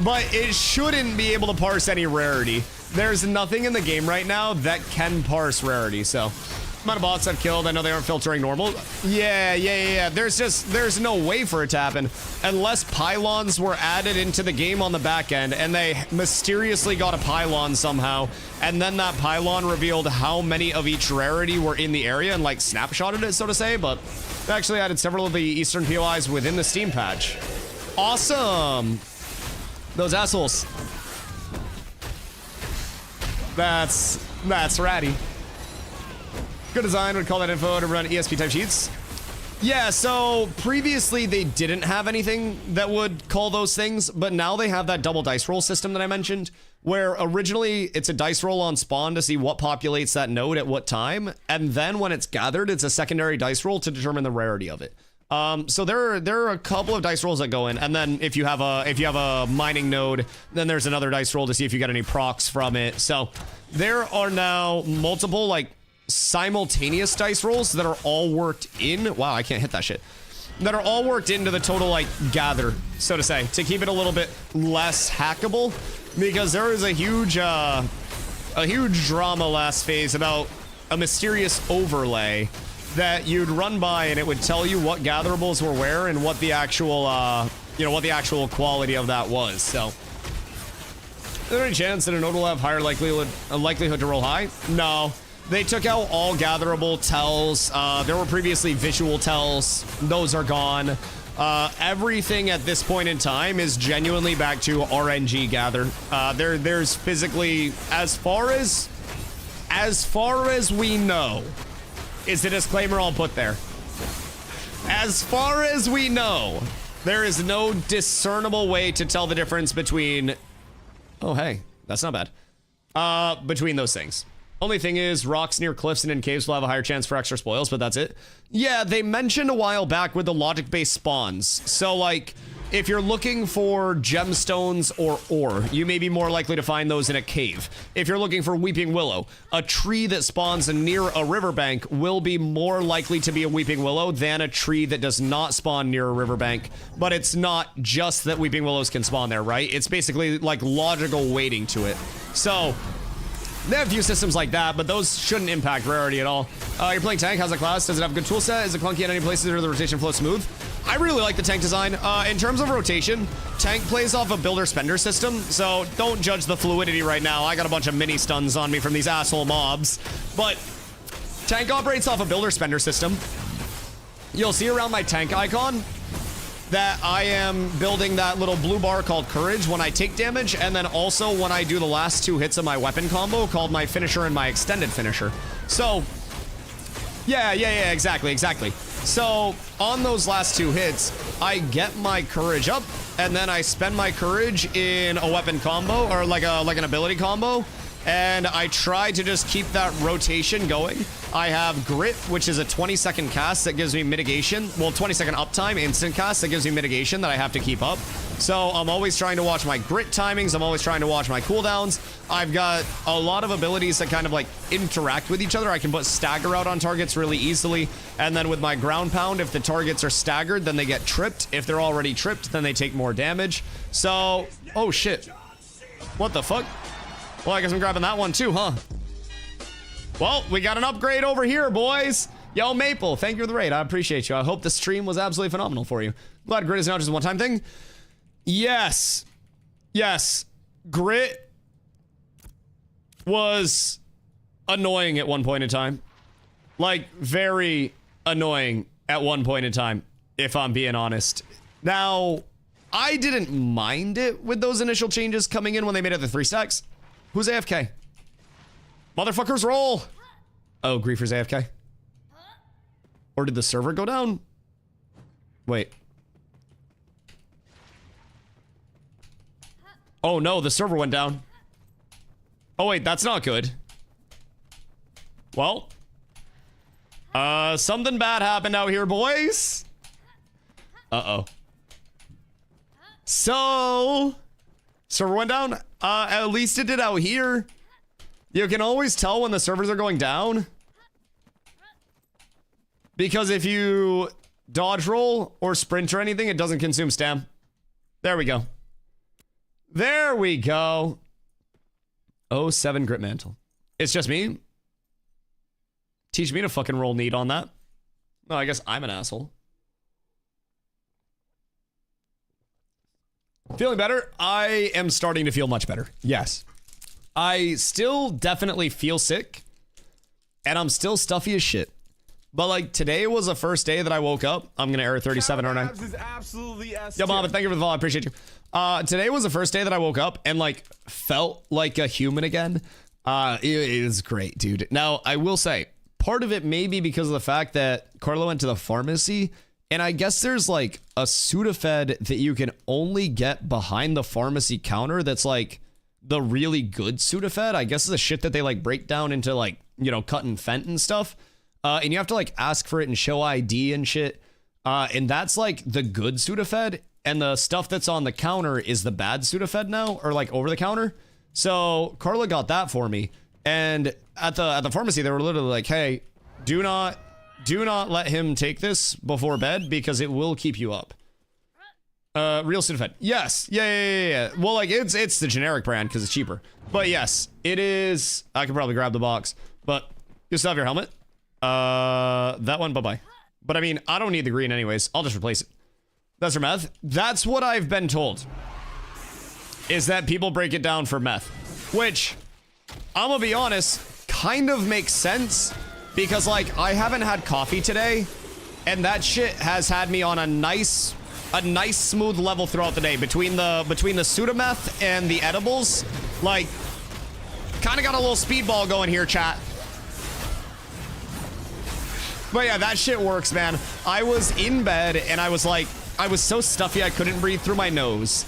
Speaker 1: but it shouldn't be able to parse any rarity. There's nothing in the game right now that can parse rarity, so. Amount of bots I've killed, I know they aren't filtering normal. Yeah. There's no way for it to happen unless pylons were added into the game on the back end and they mysteriously got a pylon somehow, and then that pylon revealed how many of each rarity were in the area and like snapshotted it, so to say, but they actually added several of the Eastern POIs within the Steam patch. Awesome! Those assholes. That's ratty. Good design would call that info to run ESP type sheets. Yeah, so previously they didn't have anything that would call those things, but now they have that double dice roll system that I mentioned, where originally it's a dice roll on spawn to see what populates that node at what time, and then when it's gathered, it's a secondary dice roll to determine the rarity of it. So there are a couple of dice rolls that go in, and then if you have a mining node, then there's another dice roll to see if you get any procs from it. So there are now multiple like simultaneous dice rolls that are all worked in. Wow, I can't hit that shit. That are all worked into the total like gather, so to say, to keep it a little bit less hackable, because there is a huge drama last phase about a mysterious overlay that you'd run by and it would tell you what gatherables were where and what the actual what the actual quality of that was. So is there any chance that a node will have higher likelihood to roll high? No. They took out all gatherable tells. There were previously visual tells. Those are gone. Everything at this point in time is genuinely back to RNG gather. There's physically, as far as we know, is the disclaimer I'll put there. As far as we know, there is no discernible way to tell the difference between, oh hey, that's not bad, between those things. Only thing is, rocks near cliffs and in caves will have a higher chance for extra spoils, but that's it. Yeah, they mentioned a while back with the logic-based spawns. So, like, if you're looking for gemstones or ore, you may be more likely to find those in a cave. If you're looking for weeping willow, a tree that spawns near a riverbank will be more likely to be a weeping willow than a tree that does not spawn near a riverbank. But it's not just that weeping willows can spawn there, right? It's basically, like, logical weighting to it. So they have a few systems like that, but those shouldn't impact rarity at all. You're playing tank. How's the class? Does it have a good tool set? Is it clunky at any places or the rotation flows smooth? I really like the tank design. In terms of rotation, tank plays off a builder-spender system, so don't judge the fluidity right now. I got a bunch of mini stuns on me from these asshole mobs, but tank operates off a builder-spender system. You'll see around my tank icon that I am building that little blue bar called Courage when I take damage, and then also when I do the last 2 hits of my weapon combo called my finisher and my extended finisher. So, yeah, exactly. So, on those last 2 hits, I get my Courage up, and then I spend my Courage in a weapon combo, or like an ability combo, and I try to just keep that rotation going. I have Grit, which is a 20-second cast that gives me mitigation. Well, 20-second uptime, instant cast that gives me mitigation that I have to keep up. So I'm always trying to watch my Grit timings. I'm always trying to watch my cooldowns. I've got a lot of abilities that kind of like interact with each other. I can put stagger out on targets really easily. And then with my ground pound, if the targets are staggered, then they get tripped. If they're already tripped, then they take more damage. So, oh shit. What the fuck? Well, I guess I'm grabbing that one too, huh? Well, we got an upgrade over here, boys. Yo, Maple, thank you for the raid. I appreciate you. I hope the stream was absolutely phenomenal for you. Glad Grit is not just a one-time thing. Yes. Grit was annoying at one point in time. Like, very annoying at one point in time, if I'm being honest. Now, I didn't mind it with those initial changes coming in when they made it the 3 stacks. Who's AFK? Motherfuckers roll! Oh, Griefer's AFK. Or did the server go down? Wait. Oh no, the server went down. Oh wait, that's not good. Well. Something bad happened out here, boys. Uh-oh. So, server went down? At least it did out here. You can always tell when the servers are going down. Because if you dodge roll or sprint or anything, it doesn't consume stam. There we go. There we go. 07 Grit Mantle. It's just me. Teach me to fucking roll neat on that. No, I guess I'm an asshole. Feeling better? I am starting to feel much better. Yes. I still definitely feel sick. And I'm still stuffy as shit. But like today was the first day that I woke up. I'm gonna error 37, aren't I?
Speaker 3: Is absolutely
Speaker 1: Yo, Mama, thank you for the follow. I appreciate you. Today was the first day that I woke up and like felt like a human again. It is great, dude. Now, I will say, part of it may be because of the fact that Carlo went to the pharmacy, and I guess there's like a Sudafed that you can only get behind the pharmacy counter that's like the really good Sudafed. I guess it's the shit that they like break down into like, you know, cut and fent and stuff. And you have to like ask for it and show ID and shit. And that's like the good Sudafed, and the stuff that's on the counter is the bad Sudafed now, or like over the counter. So Carla got that for me. And at the pharmacy, they were literally like, hey, do not let him take this before bed because it will keep you up. Real Sudafed. Yes. Yeah. Well, like it's the generic brand because it's cheaper. But yes, it is. I could probably grab the box, but you still have your helmet. That one, bye-bye. But I mean, I don't need the green anyways. I'll just replace it. That's for meth. That's what I've been told. Is that people break it down for meth. Which, I'm gonna be honest, kind of makes sense. Because like, I haven't had coffee today. And that shit has had me on a nice a nice smooth level throughout the day between the pseudometh and the edibles. Like, kind of got a little speedball going here, chat. But yeah, that shit works, man. I was in bed and I was so stuffy I couldn't breathe through my nose.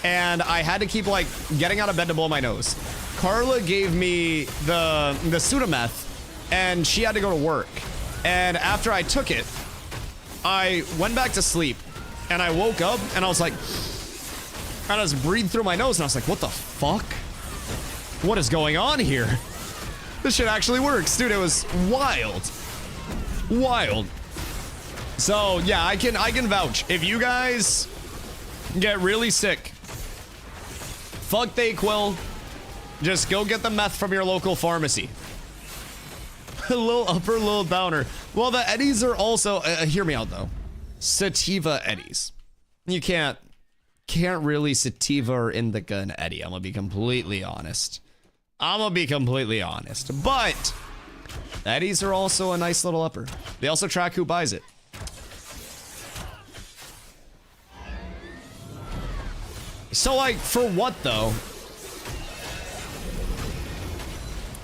Speaker 1: And I had to keep like getting out of bed to blow my nose. Carla gave me the pseudometh and she had to go to work. And after I took it, I went back to sleep and I woke up and I was like, and I just breathed through my nose and I was like, what the fuck? What is going on here? This shit actually works. Dude, it was wild. Wild. So yeah, I can vouch. If you guys get really sick, fuck Dayquil. Just go get the meth from your local pharmacy. A little upper, little downer. Well, the eddies are also, hear me out though. Sativa eddies. You can't really sativa or indica an eddy. I'm gonna be completely honest. But eddies are also a nice little upper. They also track who buys it. So like, for what though?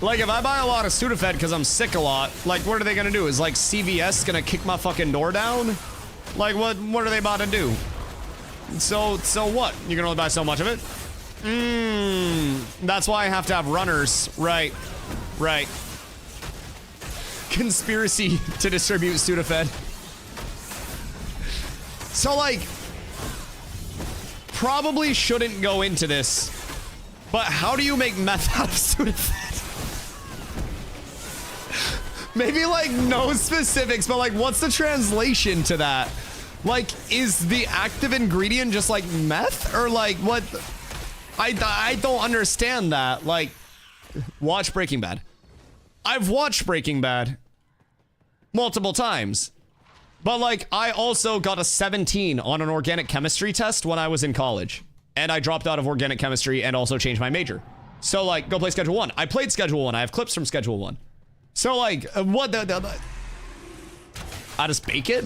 Speaker 1: Like, if I buy a lot of Sudafed because I'm sick a lot, like, what are they gonna do? Is like CVS gonna kick my fucking door down? Like, what are they about to do? So what? You can only buy so much of it? That's why I have to have runners. Right. Conspiracy to distribute Sudafed. So like, probably shouldn't go into this, but how do you make meth out of Sudafed? Maybe like no specifics, but like what's the translation to that? Like, is the active ingredient just like meth or like what? I don't understand that. Like, watch Breaking Bad. I've watched Breaking Bad multiple times, but like I also got a 17 on an organic chemistry test when I was in college, and I dropped out of organic chemistry and also changed my major. So like, go play Schedule 1. I played Schedule 1. I have clips from Schedule 1. So like, what the I just bake it?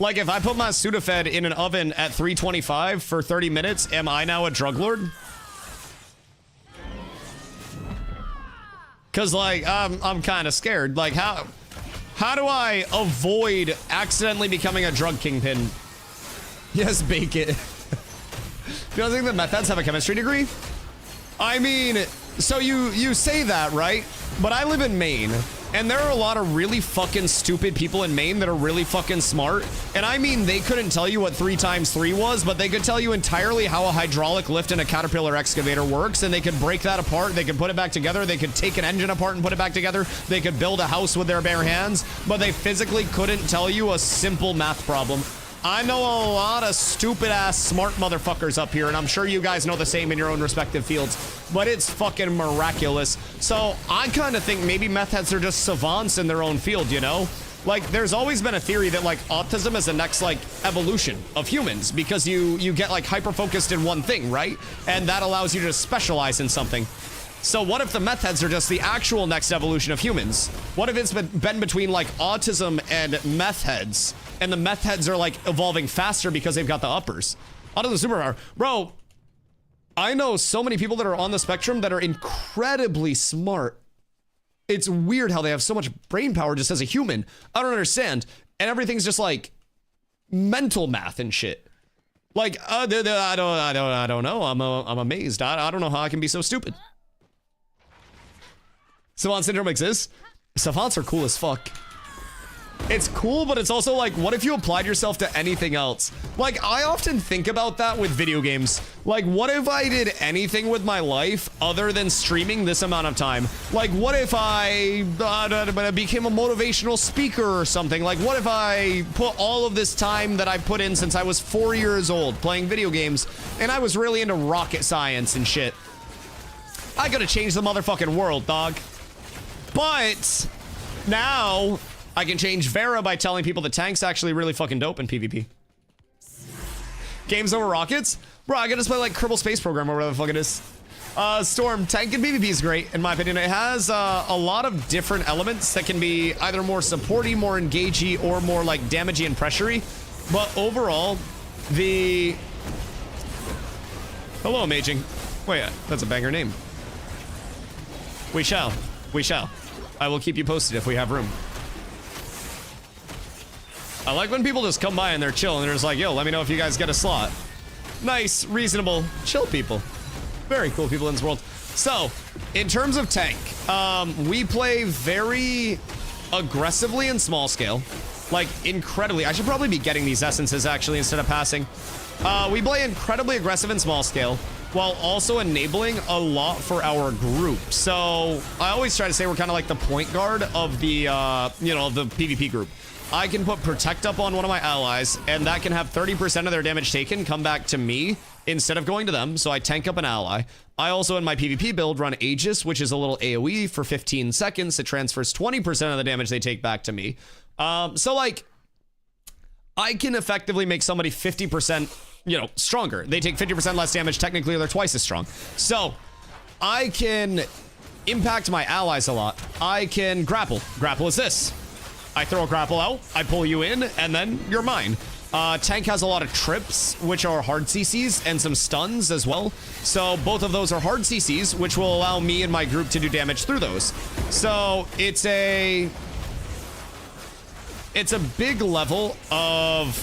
Speaker 1: Like, if I put my Sudafed in an oven at 325 for 30 minutes, am I now a drug lord? Cause like, I'm kind of scared. Like, how do I avoid accidentally becoming a drug kingpin? Yes, bake it. Do you think the meth heads have a chemistry degree? I mean, so you say that, right? But I live in Maine, and there are a lot of really fucking stupid people in Maine that are really fucking smart. And I mean, they couldn't tell you what 3 times 3 was, but they could tell you entirely how a hydraulic lift in a Caterpillar excavator works, and they could break that apart, they could put it back together, they could take an engine apart and put it back together, they could build a house with their bare hands, but they physically couldn't tell you a simple math problem. I know a lot of stupid-ass smart motherfuckers up here, and I'm sure you guys know the same in your own respective fields, but it's fucking miraculous. So I kind of think maybe meth heads are just savants in their own field, you know? Like, there's always been a theory that, like, autism is the next, like, evolution of humans, because you get, like, hyper-focused in one thing, right? And that allows you to specialize in something. So what if the meth heads are just the actual next evolution of humans? What if it's been between, like, autism and meth heads? And the meth heads are like evolving faster because they've got the uppers. Autism superpower. Bro, I know so many people that are on the spectrum that are incredibly smart. It's weird how they have so much brain power just as a human. I don't understand. And everything's just like mental math and shit. Like, I don't know. I'm amazed. I don't know how I can be so stupid. Savant syndrome exists. Savants are cool as fuck. It's cool, but it's also like, what if you applied yourself to anything else? Like, I often think about that with video games. Like, what if I did anything with my life other than streaming this amount of time? Like, what if I became a motivational speaker or something? Like, what if I put all of this time that I put in since I was 4 years old playing video games, and I was really into rocket science and shit? I could have changed the motherfucking world, dog. But now I can change Vera by telling people the tank's actually really fucking dope in PvP. Games over rockets? Bro, I can just play like Kerbal Space Program or whatever the fuck it is. Storm, tank in PvP is great, in my opinion. It has a lot of different elements that can be either more supporty, more engagey, or more like damagey and pressurey. But overall, The... Hello, Maging. Wait, that's a banger name. We shall. We shall. I will keep you posted if we have room. I like when people just come by and they're chill and they're just like, yo, let me know if you guys get a slot. Nice, reasonable, chill people. Very cool people in this world. So, in terms of tank, we play very aggressively in small scale. Like, incredibly. I should probably be getting these essences, actually, instead of passing. We play incredibly aggressive in small scale, while also enabling a lot for our group. So, I always try to say we're kind of like the point guard of the, you know, the PvP group. I can put Protect up on one of my allies, and that can have 30% of their damage taken come back to me instead of going to them, so I tank up an ally. I also, in my PvP build, run Aegis, which is a little AoE for 15 seconds. It transfers 20% of the damage they take back to me. So, like, I can effectively make somebody 50%, you know, stronger. They take 50% less damage. Technically, they're twice as strong. So, I can impact my allies a lot. I can grapple. Grapple is this. I throw a grapple out, I pull you in, and then you're mine. Tank has a lot of trips, which are hard CCs, and some stuns as well. So both of those are hard CCs, which will allow me and my group to do damage through those. So it's a big level of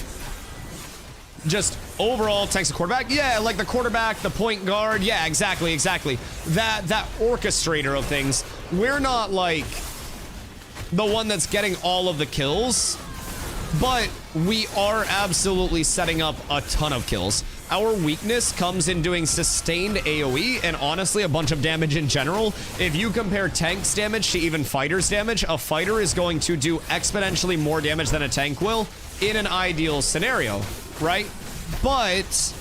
Speaker 1: just overall tank's a quarterback. Yeah, like the quarterback, the point guard. Yeah, exactly. That orchestrator of things. We're not like the one that's getting all of the kills, but we are absolutely setting up a ton of kills. Our weakness comes in doing sustained AoE and honestly a bunch of damage in general. If you compare tank's damage to even fighter's damage, a fighter is going to do exponentially more damage than a tank will in an ideal scenario, right? But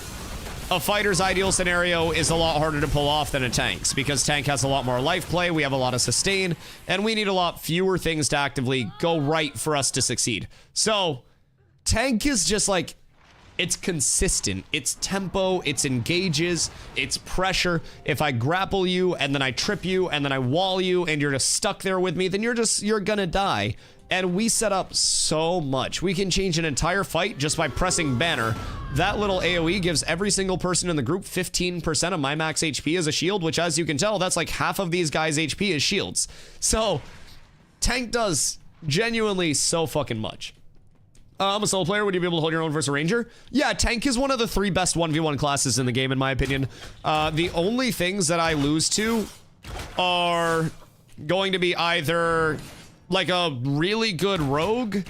Speaker 1: a fighter's ideal scenario is a lot harder to pull off than a tank's, because tank has a lot more life play, we have a lot of sustain, and we need a lot fewer things to actively go right for us to succeed. So, tank is just like, it's consistent, it's tempo, it's engages, it's pressure. If I grapple you, and then I trip you, and then I wall you, and you're just stuck there with me, then you're gonna die. And we set up so much. We can change an entire fight just by pressing banner. That little AoE gives every single person in the group 15% of my max HP as a shield, which, as you can tell, that's like half of these guys' HP is shields. So, tank does genuinely so fucking much. I'm a solo player. Would you be able to hold your own versus a ranger? Yeah, tank is one of the 3 best 1v1 classes in the game, in my opinion. The only things that I lose to are going to be either like a really good rogue.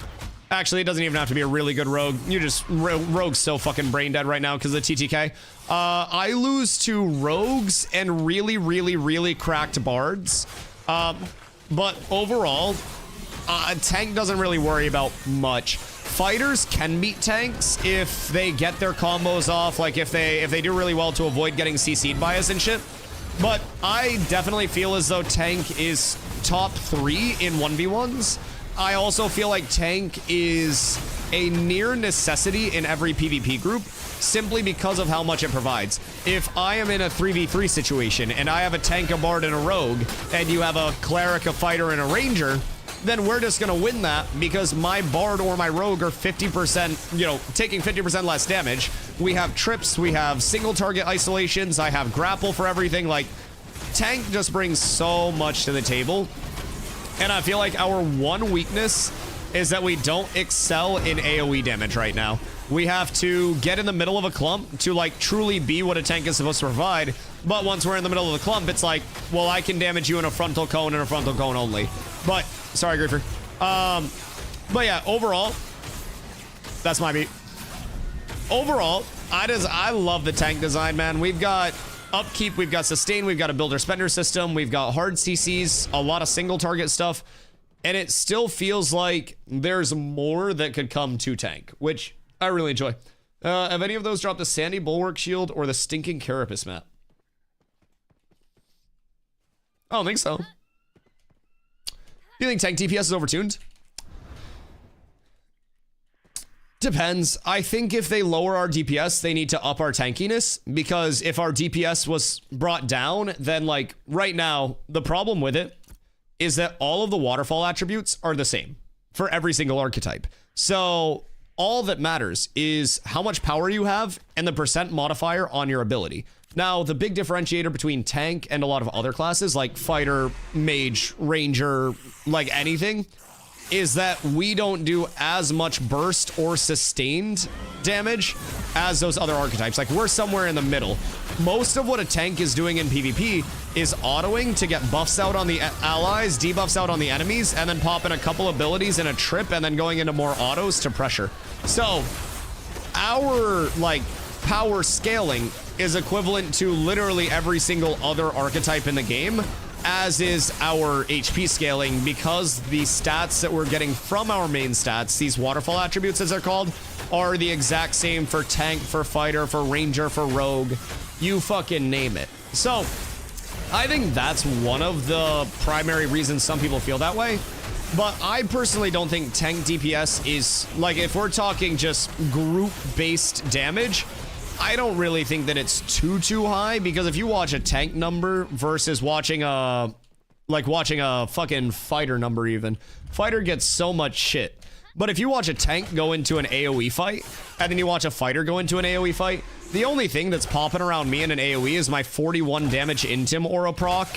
Speaker 1: Actually, it doesn't even have to be a really good rogue. You just, rogue's so fucking brain dead right now because of TTK. I lose to rogues and really cracked bards. But overall, tank doesn't really worry about much. Fighters can beat tanks if they get their combos off, like if they do really well to avoid getting CC'd by us and shit. But I definitely feel as though tank is top 3 in 1v1s. I also feel like tank is a near necessity in every PvP group, simply because of how much it provides. If I am in a 3v3 situation and I have a tank, a bard, and a rogue, and you have a cleric, a fighter, and a ranger, then we're just gonna win that because my bard or my rogue are 50%, you know, taking 50% less damage. We have trips, we have single target isolations, I have grapple for everything. Like, tank just brings so much to the table. And I feel like our one weakness is that we don't excel in AoE damage right now. We have to get in the middle of a clump to, like, truly be what a tank is supposed to provide. But once we're in the middle of the clump, it's like, well, I can damage you in a frontal cone and a frontal cone only. But, sorry, Griefer. But yeah, overall, that's my beat. Overall, I love the tank design, man. We've got upkeep, we've got sustain, we've got a builder spender system, we've got hard CCs, a lot of single target stuff, and it still feels like there's more that could come to tank, which I really enjoy. Have any of those dropped the Sandy Bulwark Shield or the Stinking Carapace map? I don't think so. Do you think tank DPS is overtuned? Depends. I think if they lower our DPS, they need to up our tankiness, because if our DPS was brought down, then, like, right now, the problem with it is that all of the waterfall attributes are the same for every single archetype. So all that matters is how much power you have and the percent modifier on your ability. Now, the big differentiator between tank and a lot of other classes like fighter, mage, ranger, like anything, is that we don't do as much burst or sustained damage as those other archetypes. Like, we're somewhere in the middle. Most of what a tank is doing in PvP is autoing to get buffs out on the allies, debuffs out on the enemies, and then popping a couple abilities in a trip and then going into more autos to pressure. So, our, like, power scaling is equivalent to literally every single other archetype in the game, as is our HP scaling, because the stats that we're getting from our main stats, these waterfall attributes as they're called, are the exact same for tank, for fighter, for ranger, for rogue, you fucking name it. So I think that's one of the primary reasons some people feel that way. But I personally don't think tank DPS is, like, if we're talking just group-based damage, I don't really think that it's too high, because if you watch a tank number versus watching a fucking fighter number even, fighter gets so much shit. But if you watch a tank go into an AoE fight, and then you watch a fighter go into an AoE fight, the only thing that's popping around me in an AoE is my 41 damage Intim aura proc,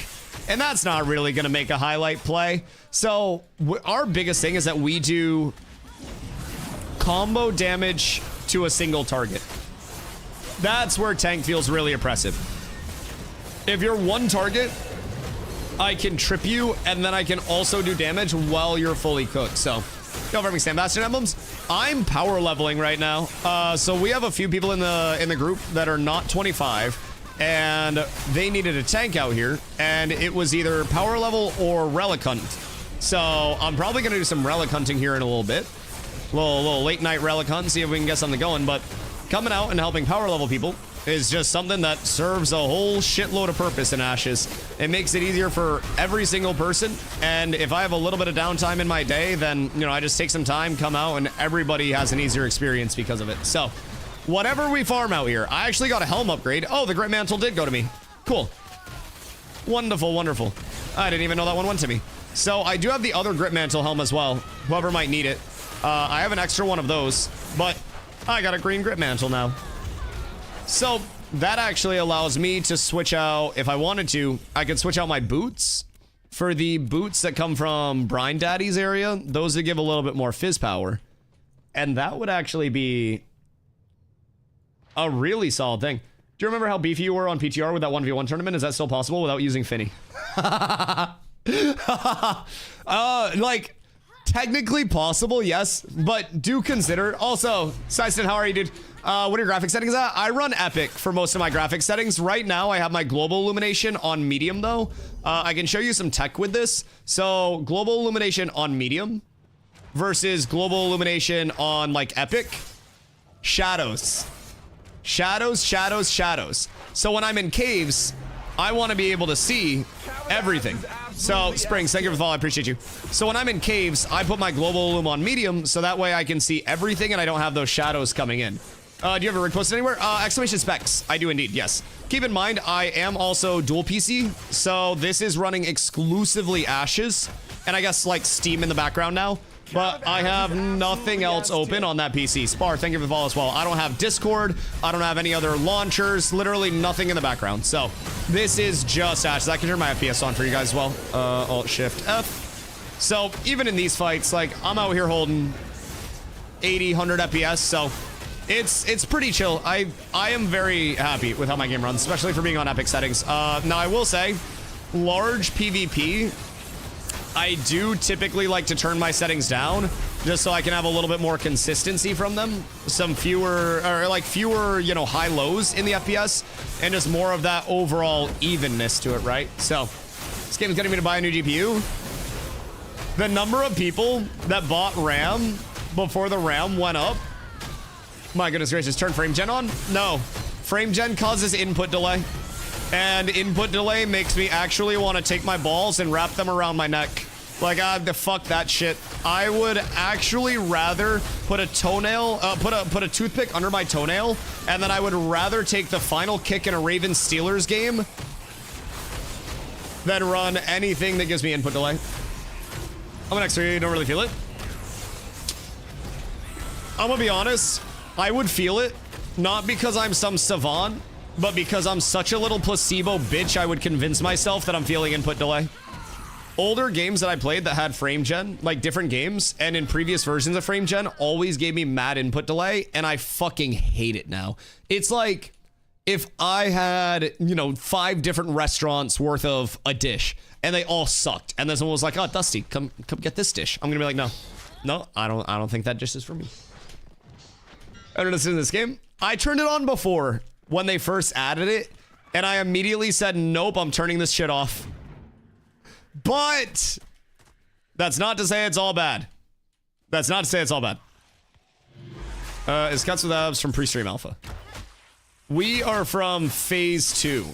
Speaker 1: and that's not really gonna make a highlight play. So our biggest thing is that we do combo damage to a single target. That's where tank feels really oppressive. If you're one target, I can trip you, and then I can also do damage while you're fully cooked. So, don't ever stand Bastion Emblems. I'm power leveling right now. So we have a few people in the group that are not 25, and they needed a tank out here, and it was either power level or relic hunt. So I'm probably gonna do some relic hunting here in a little bit. A little late night relic hunt and see if we can get something going, but coming out and helping power level people is just something that serves a whole shitload of purpose in Ashes. It makes it easier for every single person, and if I have a little bit of downtime in my day, then, you know, I just take some time, come out, and everybody has an easier experience because of it. So, whatever we farm out here, I actually got a helm upgrade. Oh, the Grit Mantle did go to me. Cool. Wonderful, wonderful. I didn't even know that one went to me. So, I do have the other Grit Mantle helm as well, whoever might need it. I have an extra one of those, but I got a green Grit Mantle now. So that actually allows me to switch out, if I wanted to, I could switch out my boots for the boots that come from Brine Daddy's area. Those that give a little bit more fizz power. And that would actually be a really solid thing. Do you remember how beefy you were on PTR with that 1v1 tournament? Is that still possible without using Finny? Like, technically possible, yes, but do consider. Also, Syston, how are you, dude? What are your graphic settings at? I run Epic for most of my graphic settings. Right now, I have my global illumination on medium, though. I can show you some tech with this. So, global illumination on medium versus global illumination on, like, Epic. Shadows. Shadows, shadows, shadows. So, when I'm in caves, I want to be able to see everything. So, Springs, thank you for the follow. I appreciate you. So, when I'm in caves, I put my global illum on medium, so that way I can see everything and I don't have those shadows coming in. Do you have a rig posted anywhere? Exclamation specs. I do indeed, yes. Keep in mind, I am also dual PC, so this is running exclusively Ashes, and I guess, like, Steam in the background now. But I have nothing else open on that PC. Spar, thank you for the follow as well. I don't have Discord. I don't have any other launchers. Literally nothing in the background. So this is just Ashes. I can turn my FPS on for you guys as well. Alt-Shift-F. So even in these fights, like, I'm out here holding 80, 100 FPS. So it's pretty chill. I am very happy with how my game runs, especially for being on Epic settings. Now, I will say, large PvP, I do typically like to turn my settings down just so I can have a little bit more consistency from them. Some fewer, you know, high lows in the FPS and just more of that overall evenness to it, right? So, this game is getting me to buy a new GPU. The number of people that bought RAM before the RAM went up. My goodness gracious, turn frame gen on? No. Frame gen causes input delay. And input delay makes me actually want to take my balls and wrap them around my neck. Like, fuck that shit. I would actually rather put a toenail, put a toothpick under my toenail, and then I would rather take the final kick in a Ravens Steelers game than run anything that gives me input delay. I'm an X3, you don't really feel it. I'm gonna be honest, I would feel it, not because I'm some savant, but because I'm such a little placebo bitch, I would convince myself that I'm feeling input delay. Older games that I played that had frame gen, like different games, and in previous versions of frame gen, always gave me mad input delay, and I fucking hate it now. It's like if I had, you know, 5 different restaurants worth of a dish, and they all sucked, and then someone was like, "Oh, Dusty, come get this dish." I'm gonna be like, no, I don't think that dish is for me. I don't know in this game. I turned it on before when they first added it, and I immediately said, "Nope, I'm turning this shit off." But that's not to say it's all bad. That's not to say it's all bad. Is Cuts with Abs from pre-stream alpha? We are from phase 2.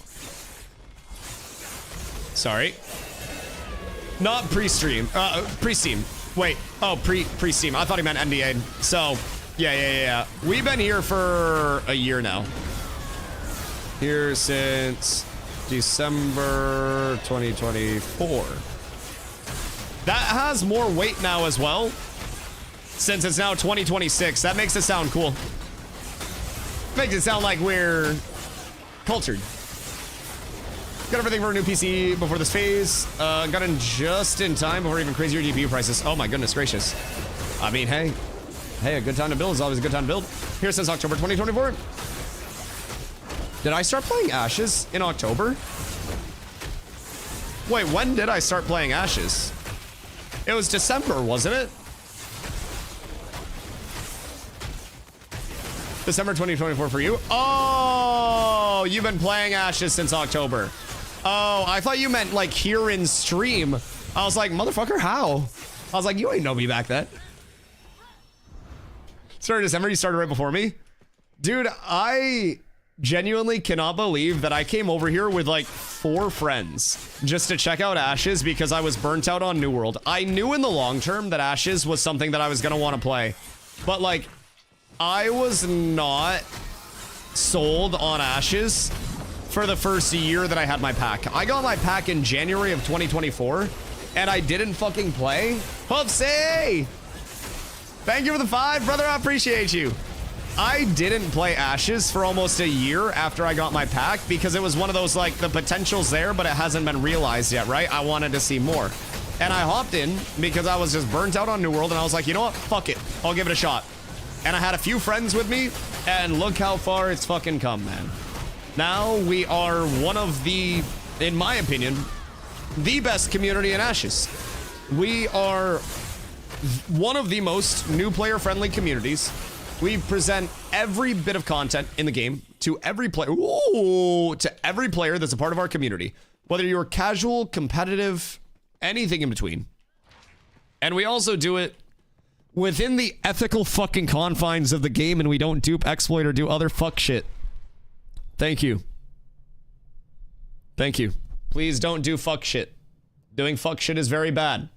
Speaker 1: Sorry. Not pre-stream. Pre-steam. Wait. Oh, pre-steam. I thought he meant NDA. So, yeah. We've been here for a year now. Here since December 2024. That has more weight now as well, since it's now 2026. That makes it sound cool. Makes it sound like we're cultured. Got everything for a new PC before this phase. Got in just in time before even crazier GPU prices. Oh my goodness gracious. I mean, hey, a good time to build is always a good time to build. Here since October 2024. Did I start playing Ashes in October? Wait, when did I start playing Ashes? It was December, wasn't it? December 2024 for you? Oh, you've been playing Ashes since October. Oh, I thought you meant like here in stream. I was like, motherfucker, how? I was like, you ain't know me back then. Started December, you started right before me? Dude, I genuinely cannot believe that I came over here with like 4 friends just to check out Ashes because I was burnt out on New World. I knew in the long term that Ashes was something that I was gonna want to play, but like I was not sold on Ashes for the first year that I had my pack. I got my pack in January of 2024 and I didn't fucking play. Hoopsie! Thank you for the 5, brother. I appreciate you. I didn't play Ashes for almost a year after I got my pack because it was one of those like the potential's there, but it hasn't been realized yet, right? I wanted to see more. And I hopped in because I was just burnt out on New World and I was like, you know what? Fuck it. I'll give it a shot. And I had a few friends with me and look how far it's fucking come, man. Now we are one of the, in my opinion, the best community in Ashes. We are one of the most new player friendly communities. We present every bit of content in the game to every player, to every player that's a part of our community, whether you're casual, competitive, anything in between. And we also do it within the ethical fucking confines of the game, and we don't dupe, exploit, or do other fuck shit. Thank you. Thank you. Please don't do fuck shit. Doing fuck shit is very bad.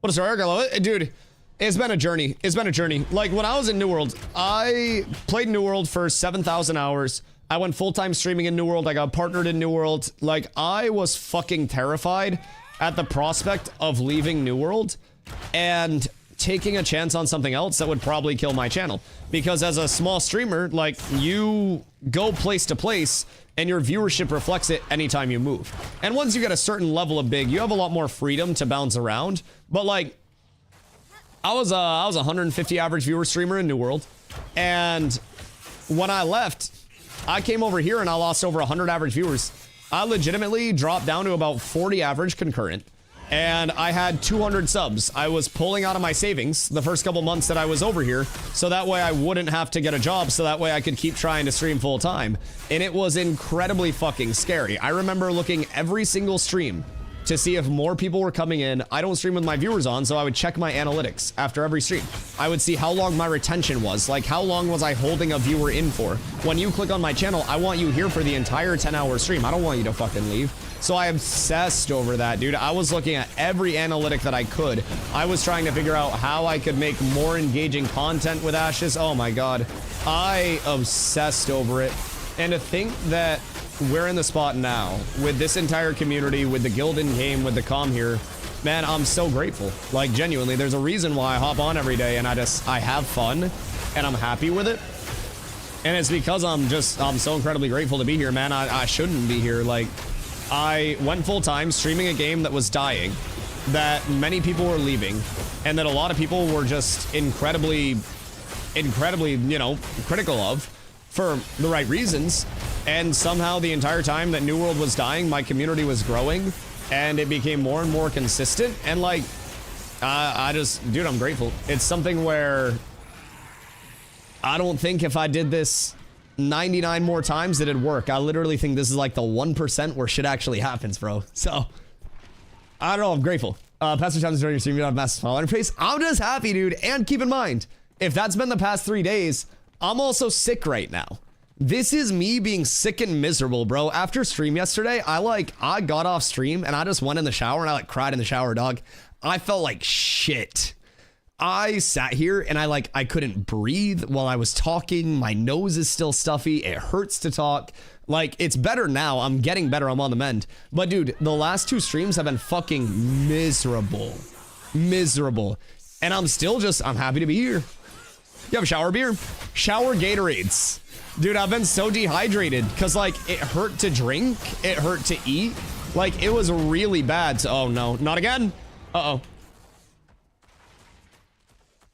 Speaker 1: What is our I love it, dude. It's been a journey. It's been a journey. Like, when I was in New World, I played New World for 7,000 hours. I went full-time streaming in New World. I got partnered in New World. Like, I was fucking terrified at the prospect of leaving New World and taking a chance on something else that would probably kill my channel. Because as a small streamer, like, you go place to place and your viewership reflects it anytime you move. And once you get a certain level of big, you have a lot more freedom to bounce around. But, like, I was a 150 average viewer streamer in New World, and when I left, I came over here and I lost over 100 average viewers. I legitimately dropped down to about 40 average concurrent, and I had 200 subs. I was pulling out of my savings the first couple months that I was over here, so that way I wouldn't have to get a job, so that way I could keep trying to stream full time. And it was incredibly fucking scary. I remember looking every single stream to see if more people were coming in. I don't stream with my viewers on, so I would check my analytics after every stream. I would see how long my retention was, like how long was I holding a viewer in for. When you click on my channel, I want you here for the entire 10-hour stream. I don't want you to fucking leave. So I obsessed over that, dude. I was looking at every analytic that I could. I was trying to figure out how I could make more engaging content with Ashes. Oh my god. I obsessed over it. And to think that we're in the spot now with this entire community, with the guild in game, with the comm here, man, I'm so grateful. Like, genuinely, there's a reason why I hop on every day and I have fun and I'm happy with it. And it's because I'm so incredibly grateful to be here, man. I shouldn't be here. Like, I went full time streaming a game that was dying, that many people were leaving, and that a lot of people were just incredibly, you know, critical of for the right reasons. And somehow the entire time that New World was dying, my community was growing and it became more and more consistent. And like, dude, I'm grateful. It's something where I don't think if I did this 99 more times that it'd work. I literally think this is like the 1% where shit actually happens, bro. So I don't know, I'm grateful. Pastor Thomas during your stream, you don't have massive smile on your face. I'm just happy, dude. And keep in mind, if that's been the past 3 days, I'm also sick right now. This is me being sick and miserable, bro. After stream yesterday, I got off stream and I just went in the shower and I like cried in the shower, dog. I felt like shit. I sat here and I couldn't breathe while I was talking. My nose is still stuffy. It hurts to talk. Like, it's better now. I'm getting better. I'm on the mend. But dude, the last 2 streams have been fucking miserable. Miserable. And I'm happy to be here. You have a shower beer? Shower Gatorades. Dude, I've been so dehydrated because like it hurt to drink. It hurt to eat. Like it was really bad. So, oh no, not again. Uh-oh.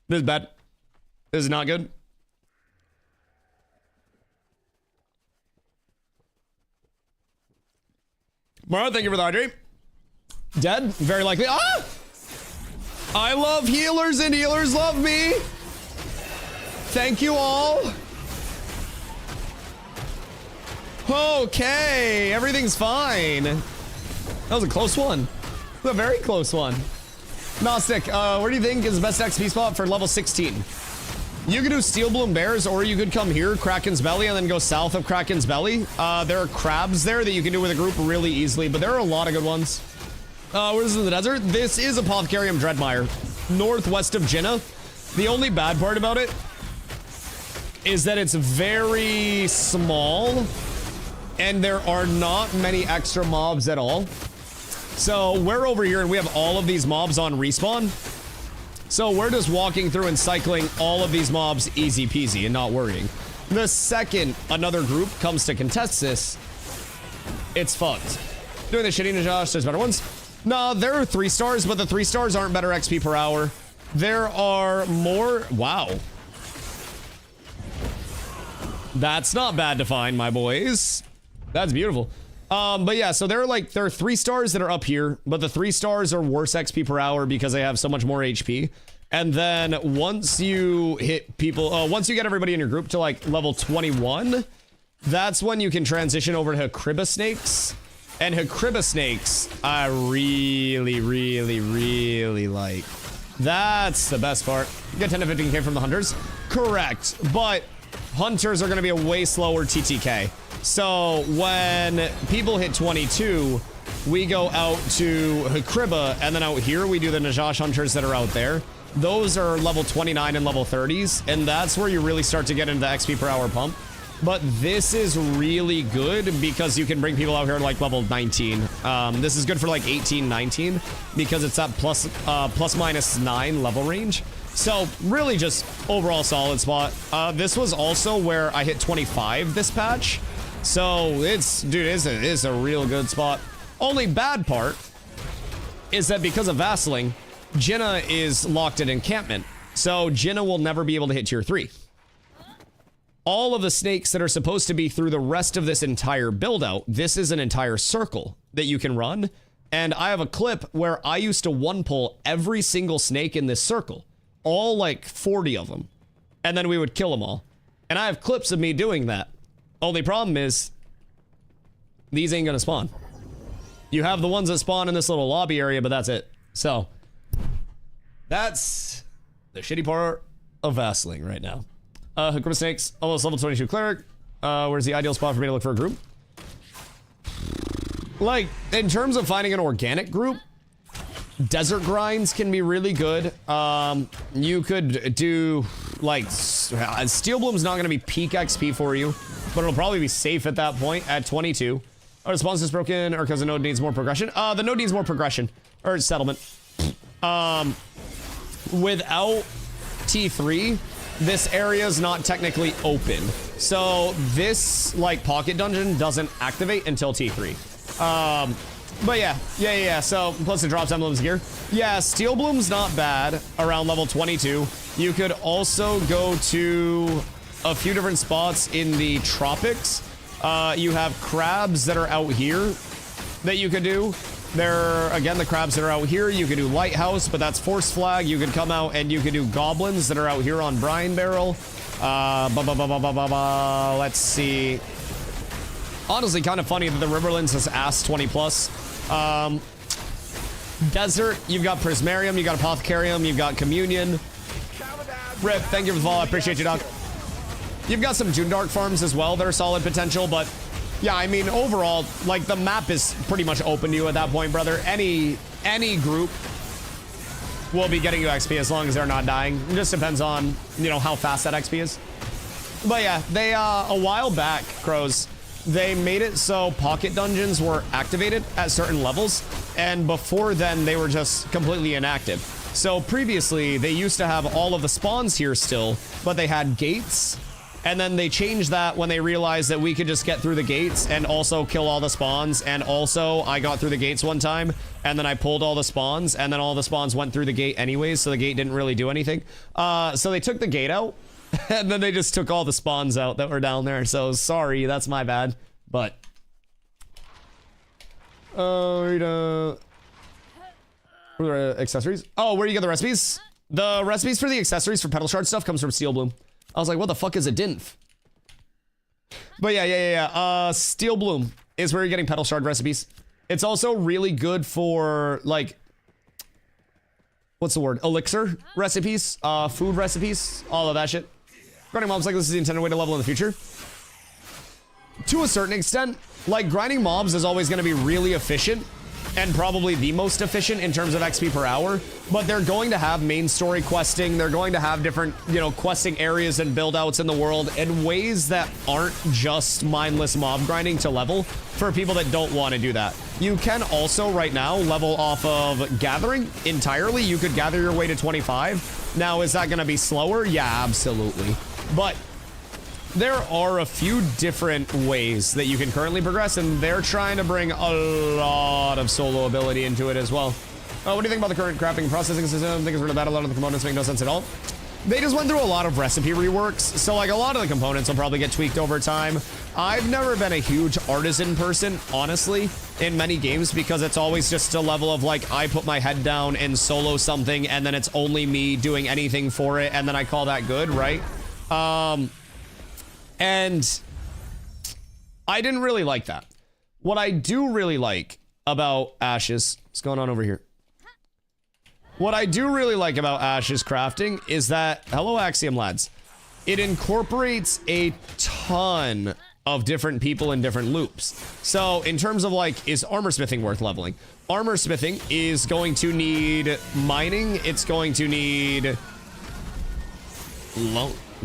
Speaker 1: This is bad. This is not good. Mara, thank you for the hydrate. Dead? Very likely. Ah! I love healers and healers love me. Thank you all. Okay, everything's fine. That was a close one. A very close one. Gnostic, where do you think is the best XP spot for level 16? You could do Steel Bloom Bears, or you could come here, Kraken's Belly, and then go south of Kraken's Belly. There are crabs there that you can do with a group really easily, but there are a lot of good ones. Where is it in the desert? This is Apothecarium Dreadmire, northwest of Jinnah. The only bad part about it is that it's very small, and there are not many extra mobs at all. So we're over here and we have all of these mobs on respawn. So we're just walking through and cycling all of these mobs easy peasy and not worrying. The second another group comes to contest this, it's fucked. Doing the shitty Najash, there's better ones. No, there are 3 stars, but the 3 stars aren't better XP per hour. There are more, wow. That's not bad to find, my boys. That's beautiful. But yeah, so there are 3 stars that are up here, but the 3 stars are worse XP per hour because they have so much more HP. And then once you hit people, once you get everybody in your group to like level 21, that's when you can transition over to Hacriba snakes. And Hacriba snakes, I really, really, really like. That's the best part. You get 10 to 15k from the hunters. Correct, but hunters are going to be a way slower TTK. So when people hit 22, we go out to Hacriba, and then out here we do the Najash hunters that are out there. Those are level 29 and level 30s, and that's where you really start to get into the XP per hour pump. But this is really good because you can bring people out here at like level 19. This is good for like 18, 19 because it's that plus minus 9 level range. So really just overall solid spot. This was also where I hit 25 this patch. So it's a real good spot. Only bad part is that because of vassling, Jinnah is locked in encampment. So Jinnah will never be able to hit tier 3. All of the snakes that are supposed to be through the rest of this entire build out, this is an entire circle that you can run. And I have a clip where I used to one pull every single snake in this circle. All like 40 of them. And then we would kill them all. And I have clips of me doing that. Only problem is, these ain't gonna spawn. You have the ones that spawn in this little lobby area, but that's it. So, that's the shitty part of vassling right now. Hacriba snakes, almost level 22 cleric. Where's the ideal spot for me to look for a group? Like, in terms of finding an organic group, desert grinds can be really good. You could do, like, Steel Bloom's not going to be peak XP for you, but it'll probably be safe at that point at 22. Our response is broken or because the node needs more progression. The node needs more progression or settlement. Without T3, this area is not technically open. So this like pocket dungeon doesn't activate until T3. But yeah. So plus it drops emblems gear. Yeah, Steel Bloom's not bad around level 22. You could also go to a few different spots in the tropics. You have crabs that are out here that you could do. Again, the crabs that are out here, you could do Lighthouse, but that's Force Flag. You could come out and you could do goblins that are out here on Brine Barrel. Let's see. Honestly, kind of funny that the Riverlands has asked 20 plus. Desert, you've got Prismarium, you got Apothecarium, you've got Communion. Rip, thank you for the follow. I appreciate you, dog. You've got some Junedark farms as well that are solid potential, but yeah, I mean, overall, like, the map is pretty much open to you at that point, brother. Any group will be getting you XP as long as they're not dying. It just depends on, you know, how fast that XP is. But yeah, they, a while back, Crows, they made it so pocket dungeons were activated at certain levels, and before then, they were just completely inactive. So previously, they used to have all of the spawns here still, but they had gates. And then they changed that when they realized that we could just get through the gates and also kill all the spawns. And also, I got through the gates one time, and then I pulled all the spawns, and then all the spawns went through the gate anyways, so the gate didn't really do anything. So they took the gate out, and then they just took all the spawns out that were down there. So sorry, that's my bad. But accessories. Oh, where do you get the recipes? The recipes for the accessories for Petal Shard stuff comes from Steel Bloom. I was like, what the fuck is a dinf? But yeah. Steel Bloom is where you're getting Petal Shard recipes. It's also really good for, like, what's the word? Elixir recipes, food recipes, all of that shit. Grinding mobs like this is the intended way to level in the future. To a certain extent, like, grinding mobs is always going to be really efficient and probably the most efficient in terms of XP per hour, but they're going to have main story questing. They're going to have different, you know, questing areas and build outs in the world in ways that aren't just mindless mob grinding to level for people that don't want to do that. You can also right now level off of gathering entirely. You could gather your way to 25. Now, is that going to be slower? Yeah, absolutely. But there are a few different ways that you can currently progress, and they're trying to bring a lot of solo ability into it as well. What do you think about the current crafting and processing system? I think it's really bad. A lot of the components make no sense at all. They just went through a lot of recipe reworks, so like a lot of the components will probably get tweaked over time. I've never been a huge artisan person, honestly, in many games, because it's always just a level of like, I put my head down and solo something, and then it's only me doing anything for it, and then I call that good, right? And I didn't really like that. What I do really like about Ash's, what's going on over here? What I do really like about Ash's crafting is that, hello Axiom lads, it incorporates a ton of different people in different loops. So in terms of like, is armor smithing worth leveling? Armor smithing is going to need mining. It's going to need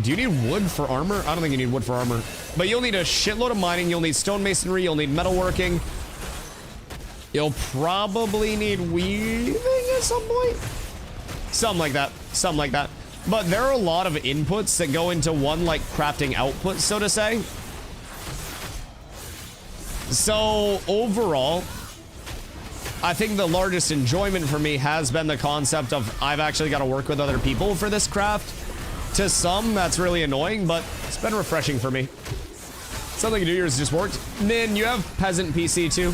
Speaker 1: do you need wood for armor? I don't think you need wood for armor. But you'll need a shitload of mining. You'll need stonemasonry. You'll need metalworking. You'll probably need weaving at some point. Something like that. Something like that. But there are a lot of inputs that go into one, like, crafting output, so to say. So, overall, I think the largest enjoyment for me has been the concept of I've actually got to work with other people for this craft. To some, that's really annoying, but it's been refreshing for me. Something to do yours just worked. Nin, you have peasant PC too.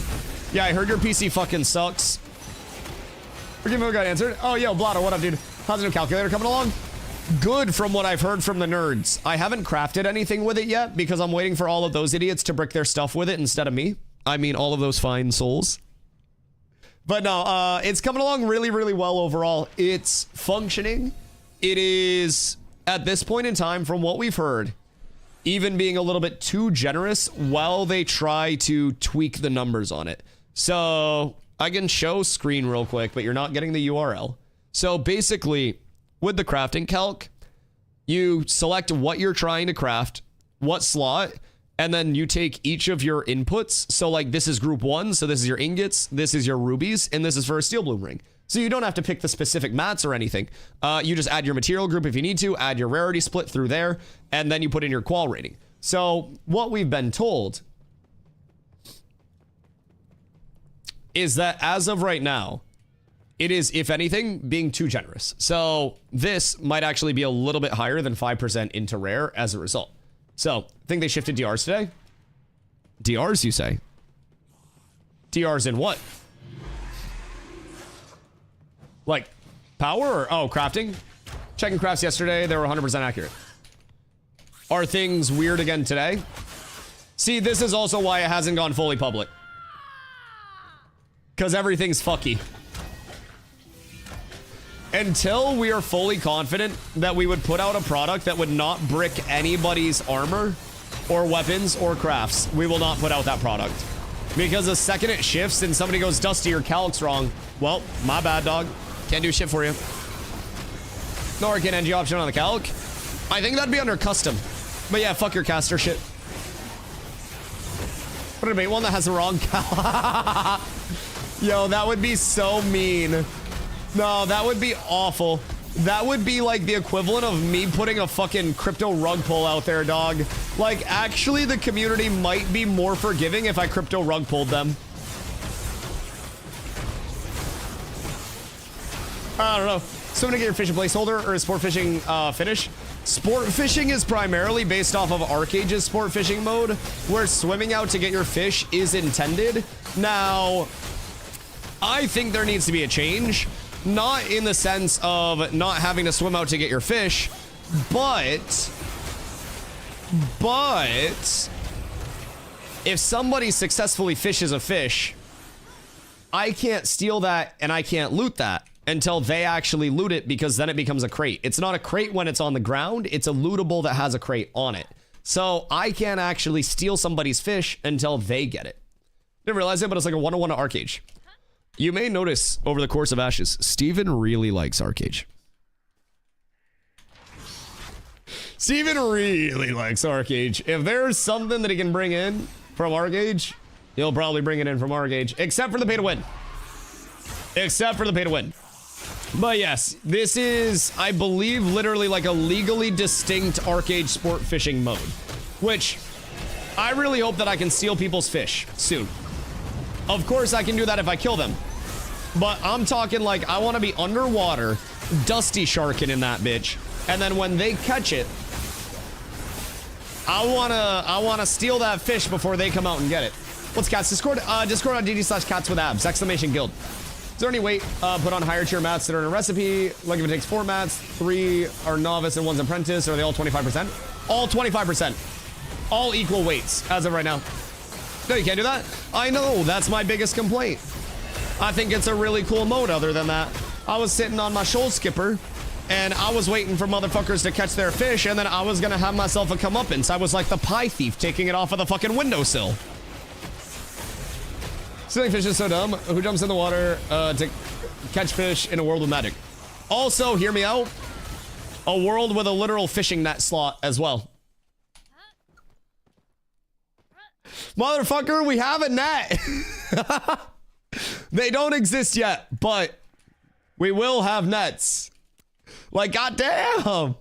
Speaker 1: Yeah, I heard your PC fucking sucks. Forgive me, what got answered. Oh, yo, Blotto, what up, dude? How's the new calculator coming along? Good from what I've heard from the nerds. I haven't crafted anything with it yet because I'm waiting for all of those idiots to brick their stuff with it instead of me. I mean, all of those fine souls. But no, it's coming along really, really well overall. It's functioning. It is, at this point in time, from what we've heard, even being a little bit too generous while they try to tweak the numbers on it. So I can show screen real quick, but you're not getting the URL. So basically, with the crafting calc, you select what you're trying to craft, what slot, and then you take each of your inputs. So like this is group 1, so this is your ingots, this is your rubies, and this is for a steel bloom ring. So you don't have to pick the specific mats or anything. You just add your material group if you need to, add your rarity split through there, and then you put in your qual rating. So what we've been told is that as of right now, it is, if anything, being too generous. So this might actually be a little bit higher than 5% into rare as a result. So I think they shifted DRs today. DRs, you say? DRs in what? Like power or, oh, crafting? Checking crafts yesterday, they were 100% accurate. Are things weird again today? See, this is also why it hasn't gone fully public. Because everything's fucky. Until we are fully confident that we would put out a product that would not brick anybody's armor or weapons or crafts, we will not put out that product. Because the second it shifts and somebody goes, Dusty, your calc's wrong. Well, my bad, dog. Can't do shit for you. No arcane NG option on the calc. I think that'd be under custom. But yeah, fuck your caster shit. Put a debate one that has the wrong cal. Yo, that would be so mean. No, that would be awful. That would be like the equivalent of me putting a fucking crypto rug pull out there, dog. Like, actually, the community might be more forgiving if I crypto rug pulled them. I don't know. Swimming to get your fishing placeholder or is sport fishing finish? Sport fishing is primarily based off of Arcage's sport fishing mode, where swimming out to get your fish is intended. Now, I think there needs to be a change. Not in the sense of not having to swim out to get your fish, but if somebody successfully fishes a fish, I can't steal that and I can't loot that until they actually loot it, because then it becomes a crate. It's not a crate when it's on the ground, it's a lootable that has a crate on it. So I can't actually steal somebody's fish until they get it. Didn't realize it, but it's like a 101 to Arcage. You may notice over the course of Ashes, Steven really likes Arcage. Steven really likes Arcage. If there's something that he can bring in from Arcage, he'll probably bring it in from Arcage, except for the pay to win. Except for the pay to win. But yes, this is, I believe, literally like a legally distinct Arcade sport fishing mode, which I really hope that I can steal people's fish soon. Of course, I can do that if I kill them. But I'm talking like I want to be underwater, dusty sharking in that bitch. And then when they catch it, I wanna steal that fish before they come out and get it. What's Cats Discord? Discord.gg/cats with abs, !guild. Is there any weight put on higher tier mats that are in a recipe? Like if it takes 4 mats, 3 are novice and 1's apprentice, are they all 25%? All 25%. All equal weights as of right now. No, you can't do that. I know, that's my biggest complaint. I think it's a really cool mode other than that. I was sitting on my shoal skipper and I was waiting for motherfuckers to catch their fish, and then I was gonna have myself a comeuppance. I was like the pie thief taking it off of the fucking windowsill. Stealing fish is so dumb. Who jumps in the water to catch fish in a world with magic? Also, hear me out, a world with a literal fishing net slot as well. Motherfucker, we have a net. They don't exist yet, but we will have nets. Like, goddamn.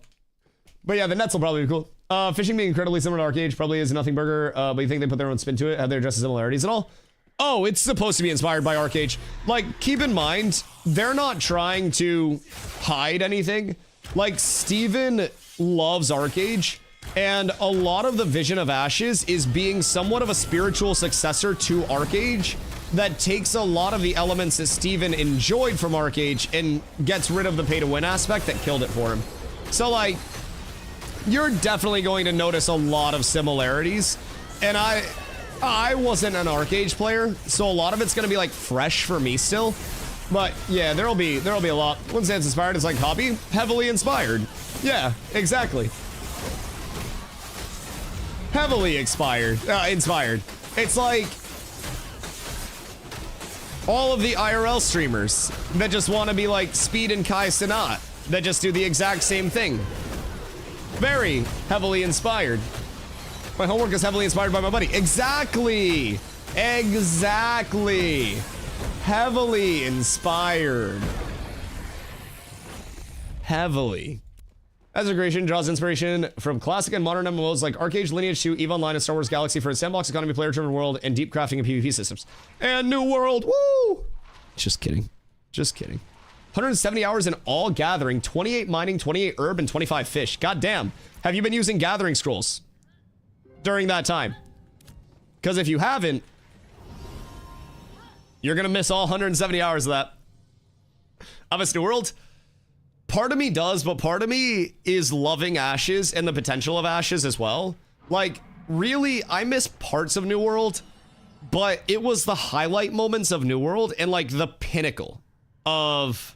Speaker 1: But yeah, the nets will probably be cool. Fishing being incredibly similar to Arcade probably is a nothing burger, but you think they put their own spin to it? Have they addressed the similarities at all? Oh, it's supposed to be inspired by Arcade. Like, keep in mind, they're not trying to hide anything. Like, Steven loves Arcade, and a lot of the vision of Ashes is being somewhat of a spiritual successor to Arcade that takes a lot of the elements that Steven enjoyed from Arcade and gets rid of the pay-to-win aspect that killed it for him. So, like, you're definitely going to notice a lot of similarities, and I wasn't an Arcade player, so a lot of it's going to be, like, fresh for me still. But, yeah, there'll be a lot. Wouldn't say it's inspired, it's like hobby, heavily inspired. Yeah, exactly. Heavily inspired. It's like all of the IRL streamers that just want to be like Speed and Kai Cenat, that just do the exact same thing. Very heavily inspired. My homework is heavily inspired by my buddy. Exactly. Exactly. Heavily inspired. Heavily. As a creation draws inspiration from classic and modern MMOs like Arcade, Lineage 2, EVE Online, and Star Wars Galaxy for its sandbox economy, player-driven world, and deep crafting and PvP systems. And New World, woo! Just kidding. Just kidding. 170 hours in all gathering, 28 mining, 28 herb, and 25 fish. God damn. Have you been using gathering scrolls during that time? Because if you haven't, you're gonna miss all 170 hours of that. I miss New World. Part of me does, but part of me is loving Ashes and the potential of Ashes as well. Like, really, I miss parts of New World, but it was the highlight moments of New World and like the pinnacle of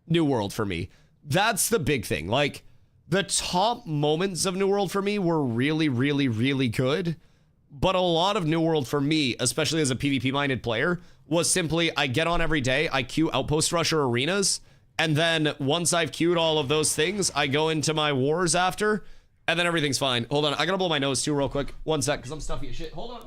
Speaker 1: New World for me. That's the big thing. Like, the top moments of New World for me were really, really, really good. But a lot of New World for me, especially as a PvP-minded player, was simply I get on every day, I queue Outpost Rush or arenas, and then once I've queued all of those things, I go into my wars after, and then everything's fine. Hold on, I gotta blow my nose too real quick. One sec, because I'm stuffy as shit. Hold on.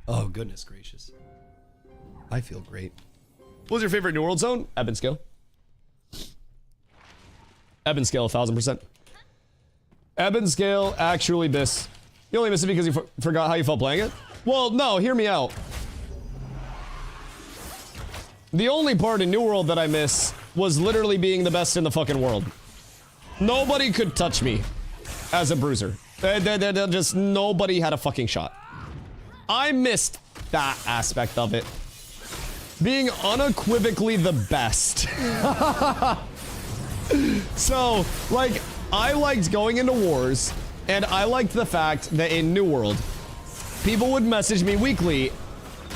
Speaker 1: Oh, goodness gracious. I feel great. What was your favorite New World zone? Ebb scale. Ebb scale, 1000%. Ebb scale, actually miss. You only miss it because you forgot how you felt playing it? Well, no, hear me out. The only part in New World that I miss was literally being the best in the fucking world. Nobody could touch me as a bruiser. Just nobody had a fucking shot. I missed that aspect of it. Being unequivocally the best. So, like, I liked going into wars, and I liked the fact that in New World, people would message me weekly,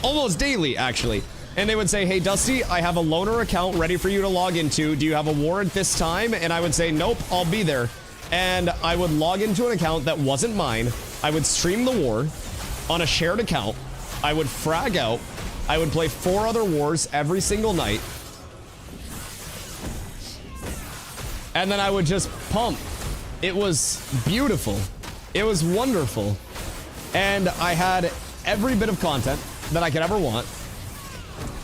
Speaker 1: almost daily, actually, and they would say, hey, Dusty, I have a loaner account ready for you to log into. Do you have a war at this time? And I would say, nope, I'll be there. And I would log into an account that wasn't mine. I would stream the war on a shared account. I would frag out. I would play 4 other wars every single night. And then I would just pump. It was beautiful. It was wonderful. And I had every bit of content that I could ever want.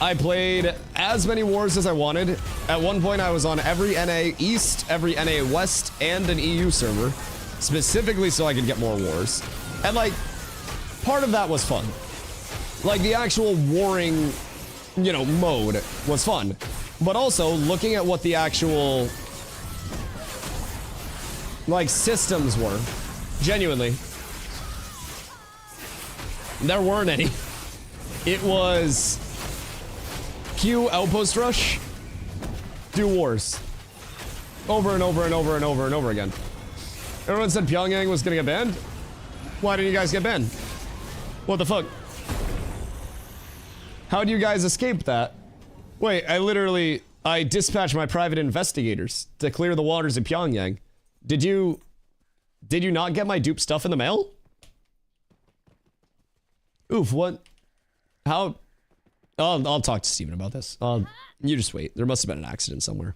Speaker 1: I played as many wars as I wanted. At one point, I was on every NA East, every NA West, and an EU server, specifically so I could get more wars. And like, part of that was fun. Like, the actual warring, you know, mode was fun. But also, looking at what the actual, like, systems were. Genuinely. There weren't any. It was Q Outpost Rush, do wars. Over and over and over and over and over again. Everyone said Pyongyang was gonna get banned. Why didn't you guys get banned? What the fuck? How do you guys escape that? Wait, I dispatched my private investigators to clear the waters of Pyongyang. Did you not get my dupe stuff in the mail? Oof, what? How? I'll talk to Steven about this. You just wait. There must have been an accident somewhere.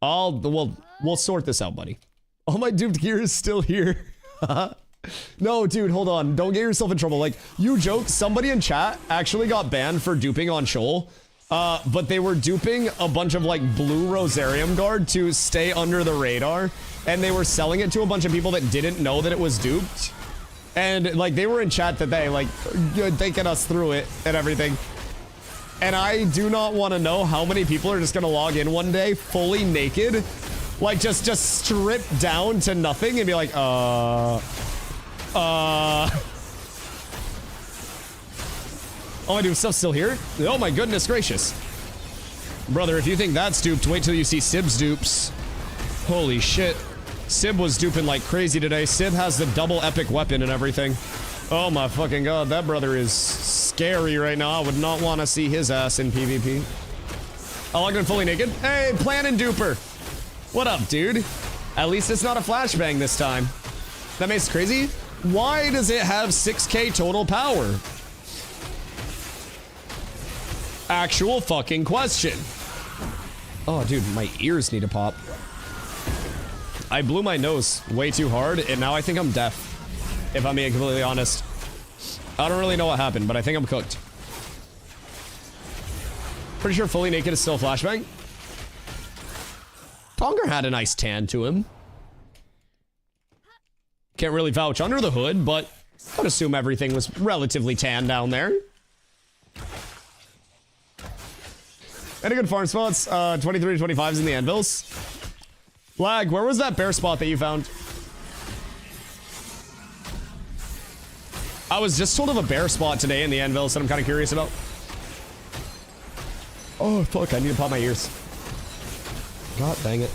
Speaker 1: We'll sort this out, buddy. All my duped gear is still here. No, dude, hold on. Don't get yourself in trouble. Like, you joke, somebody in chat actually got banned for duping on Shoal. But they were duping a bunch of like blue Rosarium Guard to stay under the radar, and they were selling it to a bunch of people that didn't know that it was duped. And like they were in chat today, like taking us through it and everything. And I do not want to know how many people are just gonna log in one day fully naked, like just stripped down to nothing and be like, Oh, my dude, stuff's still here? Oh my goodness gracious. Brother, if you think that's duped, wait till you see Sib's dupes. Holy shit. Sib was duping like crazy today. Sib has the double epic weapon and everything. Oh my fucking god, that brother is scary right now. I would not want to see his ass in PvP. I logged in fully naked. Hey, Plan and Duper. What up, dude? At least it's not a flashbang this time. That makes it crazy. Why does it have 6k total power? Actual fucking question. Oh, dude, my ears need to pop. I blew my nose way too hard, and now I think I'm deaf. If I'm being completely honest. I don't really know what happened, but I think I'm cooked. Pretty sure fully naked is still a flashbang. Conger had a nice tan to him. Can't really vouch under the hood, but I'd assume everything was relatively tan down there. Any good farm spots? 23 to 25s in the anvils. Lag, where was that bear spot that you found? I was just told of a bear spot today in the anvils that I'm kind of curious about. Oh, fuck, I need to pop my ears. God dang it.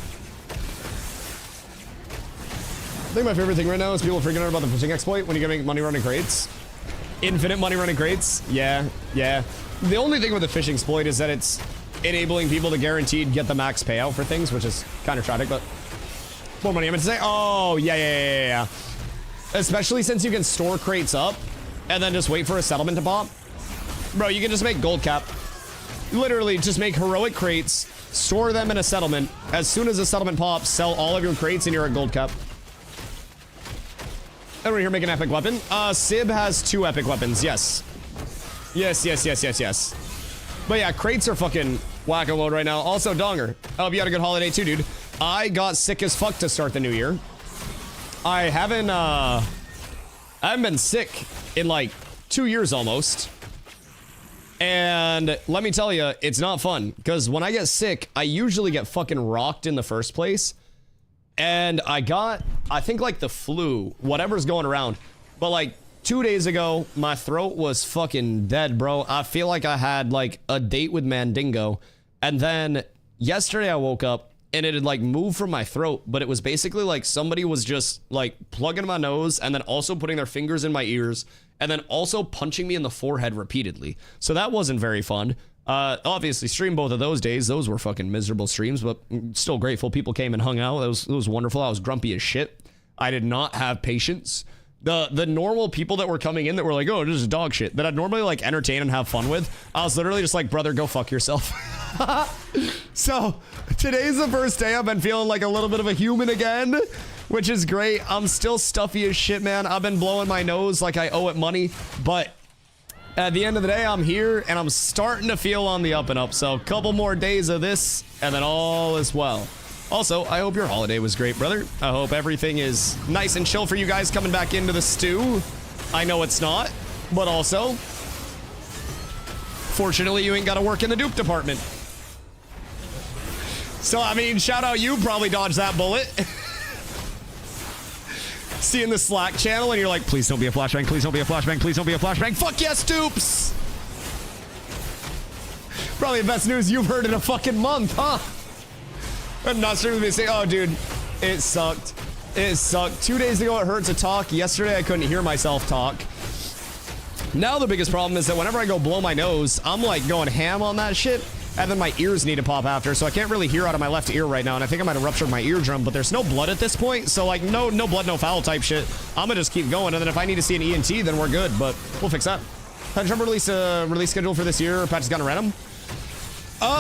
Speaker 1: I think my favorite thing right now is people freaking out about the fishing exploit when you can make money running crates. Infinite money running crates. Yeah. The only thing with the fishing exploit is that it's enabling people to guaranteed get the max payout for things, which is kind of tragic, but more money I meant to say. Oh, yeah. Especially since you can store crates up and then just wait for a settlement to pop. Bro, you can just make gold cap. Literally just make heroic crates, store them in a settlement. As soon as the settlement pops, sell all of your crates and you're at gold cap. Everyone here make an epic weapon. Sib has 2 epic weapons, yes. Yes. But yeah, crates are fucking whack-a-mole right now. Also, Donger, I hope you had a good holiday too, dude. I got sick as fuck to start the new year. I haven't been sick in like 2 years almost. And let me tell you, it's not fun. Because when I get sick, I usually get fucking rocked in the first place. And I think like the flu, whatever's going around. But like 2 days ago, my throat was fucking dead, bro. I feel like I had like a date with Mandingo. And then yesterday I woke up and it had like moved from my throat, but it was basically like somebody was just like plugging my nose and then also putting their fingers in my ears and then also punching me in the forehead repeatedly. So that wasn't very fun. Obviously streamed both of those days. Those were fucking miserable streams, but still grateful people came and hung out. It was wonderful. I was grumpy as shit. I did not have patience. The normal people that were coming in that were like, oh, this is dog shit, that I'd normally like entertain and have fun with, I was literally just like, brother, go fuck yourself. So today's the first day I've been feeling like a little bit of a human again, which is great. I'm still stuffy as shit, man. I've been blowing my nose like I owe it money, but at the end of the day, I'm here and I'm starting to feel on the up and up. So a couple more days of this and then all is well. Also, I hope your holiday was great, brother. I hope everything is nice and chill for you guys coming back into the stew. I know it's not, but also, fortunately, you ain't got to work in the dupe department. So, I mean, shout out you, probably dodged that bullet. Seeing the Slack channel and you're like, please don't be a flashbang, please don't be a flashbang, please don't be a flashbang. Fuck yes, dupes! Probably the best news you've heard in a fucking month, huh? I'm not sure to say, oh, dude, it sucked. It sucked. 2 days ago, it hurt to talk. Yesterday, I couldn't hear myself talk. Now, the biggest problem is that whenever I go blow my nose, I'm like going ham on that shit. And then my ears need to pop after, so I can't really hear out of my left ear right now. And I think I might have ruptured my eardrum, but there's no blood at this point. So like, no blood, no foul type shit. I'm gonna just keep going. And then if I need to see an ENT, then we're good. But we'll fix that. Patch number release schedule for this year. Patch has gotten random.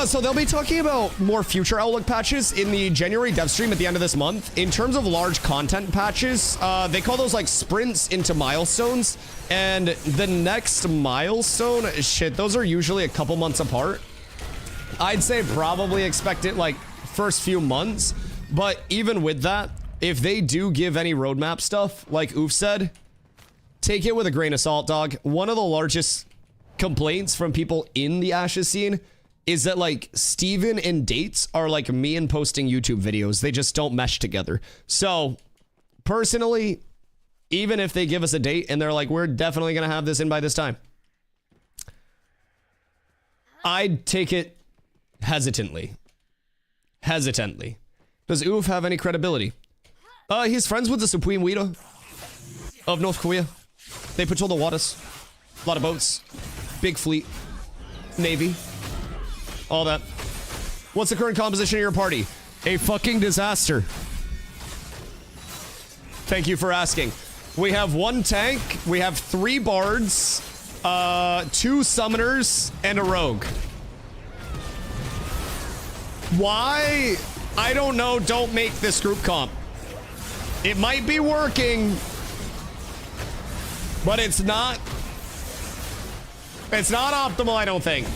Speaker 1: So they'll be talking about more future Outlook patches in the January dev stream at the end of this month. In terms of large content patches, they call those like sprints into milestones. And the next milestone, shit, those are usually a couple months apart. I'd say probably expect it like first few months, but even with that, if they do give any roadmap stuff, like Oof said, take it with a grain of salt, dog. One of the largest complaints from people in the Ashes scene is that like Steven and dates are like me and posting YouTube videos. They just don't mesh together. So personally, even if they give us a date and they're like, we're definitely gonna have this in by this time, I'd take it hesitantly. Does Oof have any credibility? He's friends with the Supreme Leader of North Korea. They patrol the waters. A lot of boats. Big fleet. Navy. All that. What's the current composition of your party? A fucking disaster. Thank you for asking. We have 1 tank. We have 3 bards. 2 summoners. And a rogue. Why? I don't know. Don't make this group comp. It might be working, but it's not optimal, I don't think.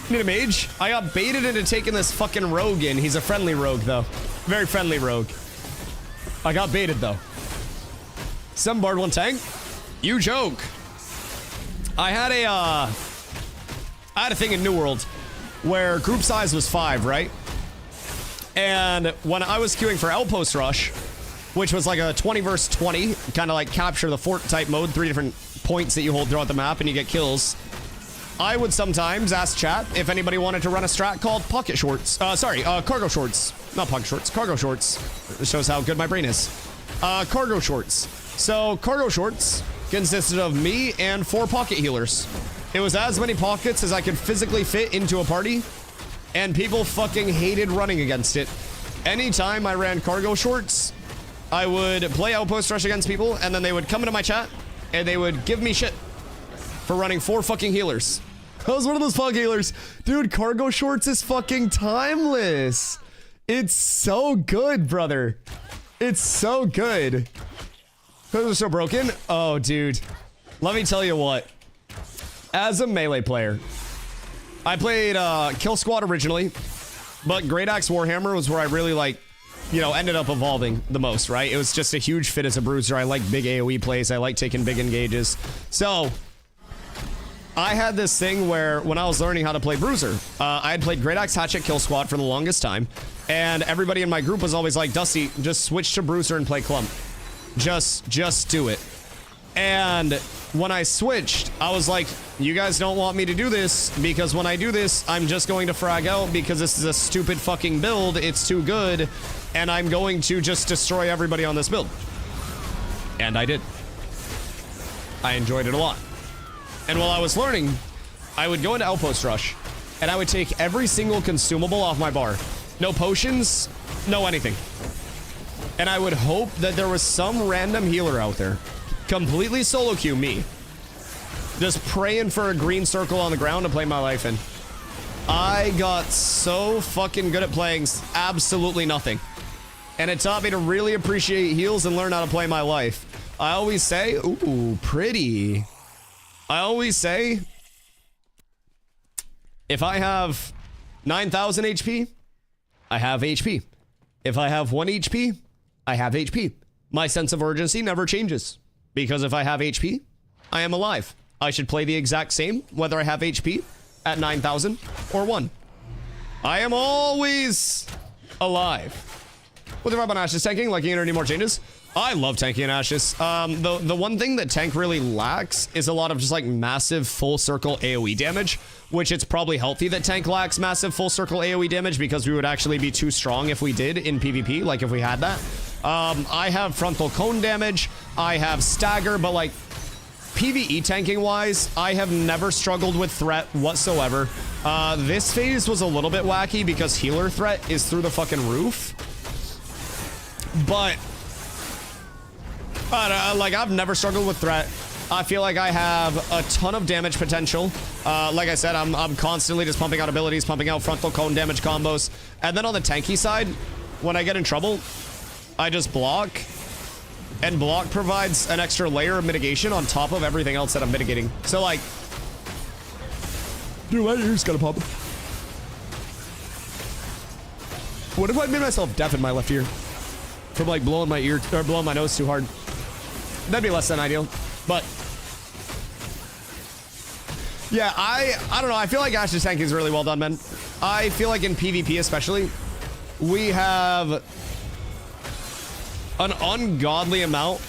Speaker 1: Need a mage? I got baited into taking this fucking rogue in. He's a friendly rogue, though. Very friendly rogue. I got baited, though. 7 bard, 1 tank? You joke. I had a thing in New World where group size was 5, right? And when I was queuing for Outpost Rush, which was like a 20 versus 20, kind of like capture the fort type mode, 3 different points that you hold throughout the map and you get kills, I would sometimes ask chat if anybody wanted to run a strat called pocket shorts. Cargo shorts. Not pocket shorts, cargo shorts. This shows how good my brain is. Cargo shorts. So cargo shorts consisted of me and 4 pocket healers. It was as many pockets as I could physically fit into a party, and people fucking hated running against it. Anytime I ran cargo shorts, I would play Outpost Rush against people, and then they would come into my chat, and they would give me shit for running 4 fucking healers. I was one of those fuck healers. Dude, cargo shorts is fucking timeless. It's so good, brother. It's so good. Those are so broken. Oh, dude. Let me tell you what. As a melee player, I played Kill Squad originally, but Great Axe Warhammer was where I really, like, you know, ended up evolving the most, right? It was just a huge fit as a bruiser. I like big AoE plays. I like taking big engages. So I had this thing where when I was learning how to play bruiser, I had played Great Axe Hatchet Kill Squad for the longest time, and everybody in my group was always like, Dusty, just switch to bruiser and play clump. Just do it. And when I switched, I was like, you guys don't want me to do this, because when I do this, I'm just going to frag out because this is a stupid fucking build. It's too good, and I'm going to just destroy everybody on this build. And I did. I enjoyed it a lot. And while I was learning, I would go into Outpost Rush, and I would take every single consumable off my bar. No potions, no anything. And I would hope that there was some random healer out there, completely solo queue me, just praying for a green circle on the ground to play my life in. I got so fucking good at playing absolutely nothing. And it taught me to really appreciate heals and learn how to play my life. I always say, ooh, pretty. I always say, if I have 9,000 HP, I have HP. If I have 1 HP, I have HP. My sense of urgency never changes. Because if I have HP, I am alive. I should play the exact same, whether I have HP at 9,000 or 1. I am always alive. What the vibe on Ashes tanking? Liking it or any more changes? I love tanking in Ashes. The one thing that tank really lacks is a lot of just like massive full circle AoE damage, which it's probably healthy that tank lacks massive full circle AoE damage because we would actually be too strong if we did in PvP, like if we had that. I have frontal cone damage, I have stagger, but like PvE tanking wise, I have never struggled with threat whatsoever. This phase was a little bit wacky because healer threat is through the fucking roof. But like I've never struggled with threat. I feel like I have a ton of damage potential. Like I said, I'm constantly just pumping out abilities, pumping out frontal cone damage combos. And then on the tanky side, when I get in trouble, I just block. And block provides an extra layer of mitigation on top of everything else that I'm mitigating. So like, Dude, my ears gotta pop. What if I made myself deaf in my left ear? From like blowing my ear, or blowing my nose too hard. That'd be less than ideal. But yeah, I don't know. I feel like Ash's tank is really well done, man. I feel like in PvP especially, we have an ungodly amount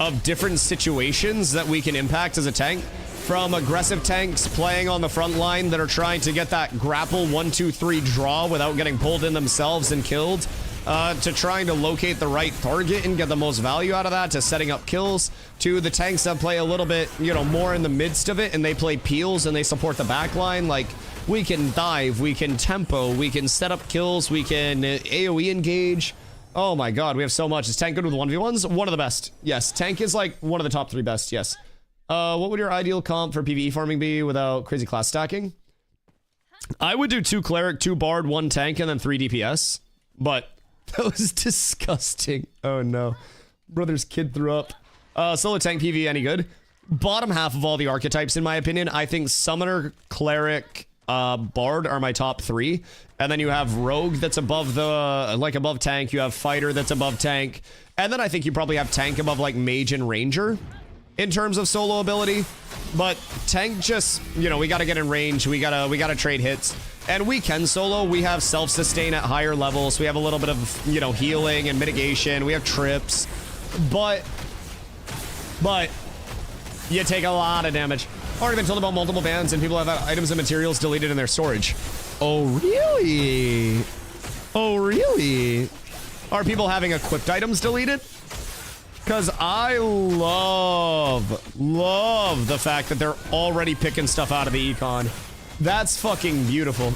Speaker 1: of different situations that we can impact as a tank. From aggressive tanks playing on the front line that are trying to get that grapple 1, 2, 3 draw without getting pulled in themselves and killed, to trying to locate the right target and get the most value out of that, to setting up kills, to the tanks that play a little bit, you know, more in the midst of it and they play peels and they support the back line. Like, we can dive, we can tempo, we can set up kills, we can AoE engage. Oh my god, we have so much. Is tank good with 1v1s? One of the best. Yes, tank is like one of the top 3 best, yes. What would your ideal comp for PvE farming be without crazy class stacking? I would do 2 cleric, 2 bard, 1 tank, and then 3 DPS. But that was disgusting. Oh no. Brother's kid threw up. Solo tank PvE any good? Bottom half of all the archetypes, in my opinion. I think summoner, cleric, bard are my top 3. And then you have rogue that's above the, like above tank. You have fighter that's above tank. And then I think you probably have tank above like mage and ranger in terms of solo ability. But tank just, you know, we gotta get in range, we gotta trade hits, and we can solo. We have self-sustain at higher levels, we have a little bit of, you know, healing and mitigation, we have trips, but you take a lot of damage. Already been told about multiple bans and people have items and materials deleted in their storage. Oh really? Oh really? Are people having equipped items deleted? Because I love the fact that they're already picking stuff out of the econ. That's fucking beautiful.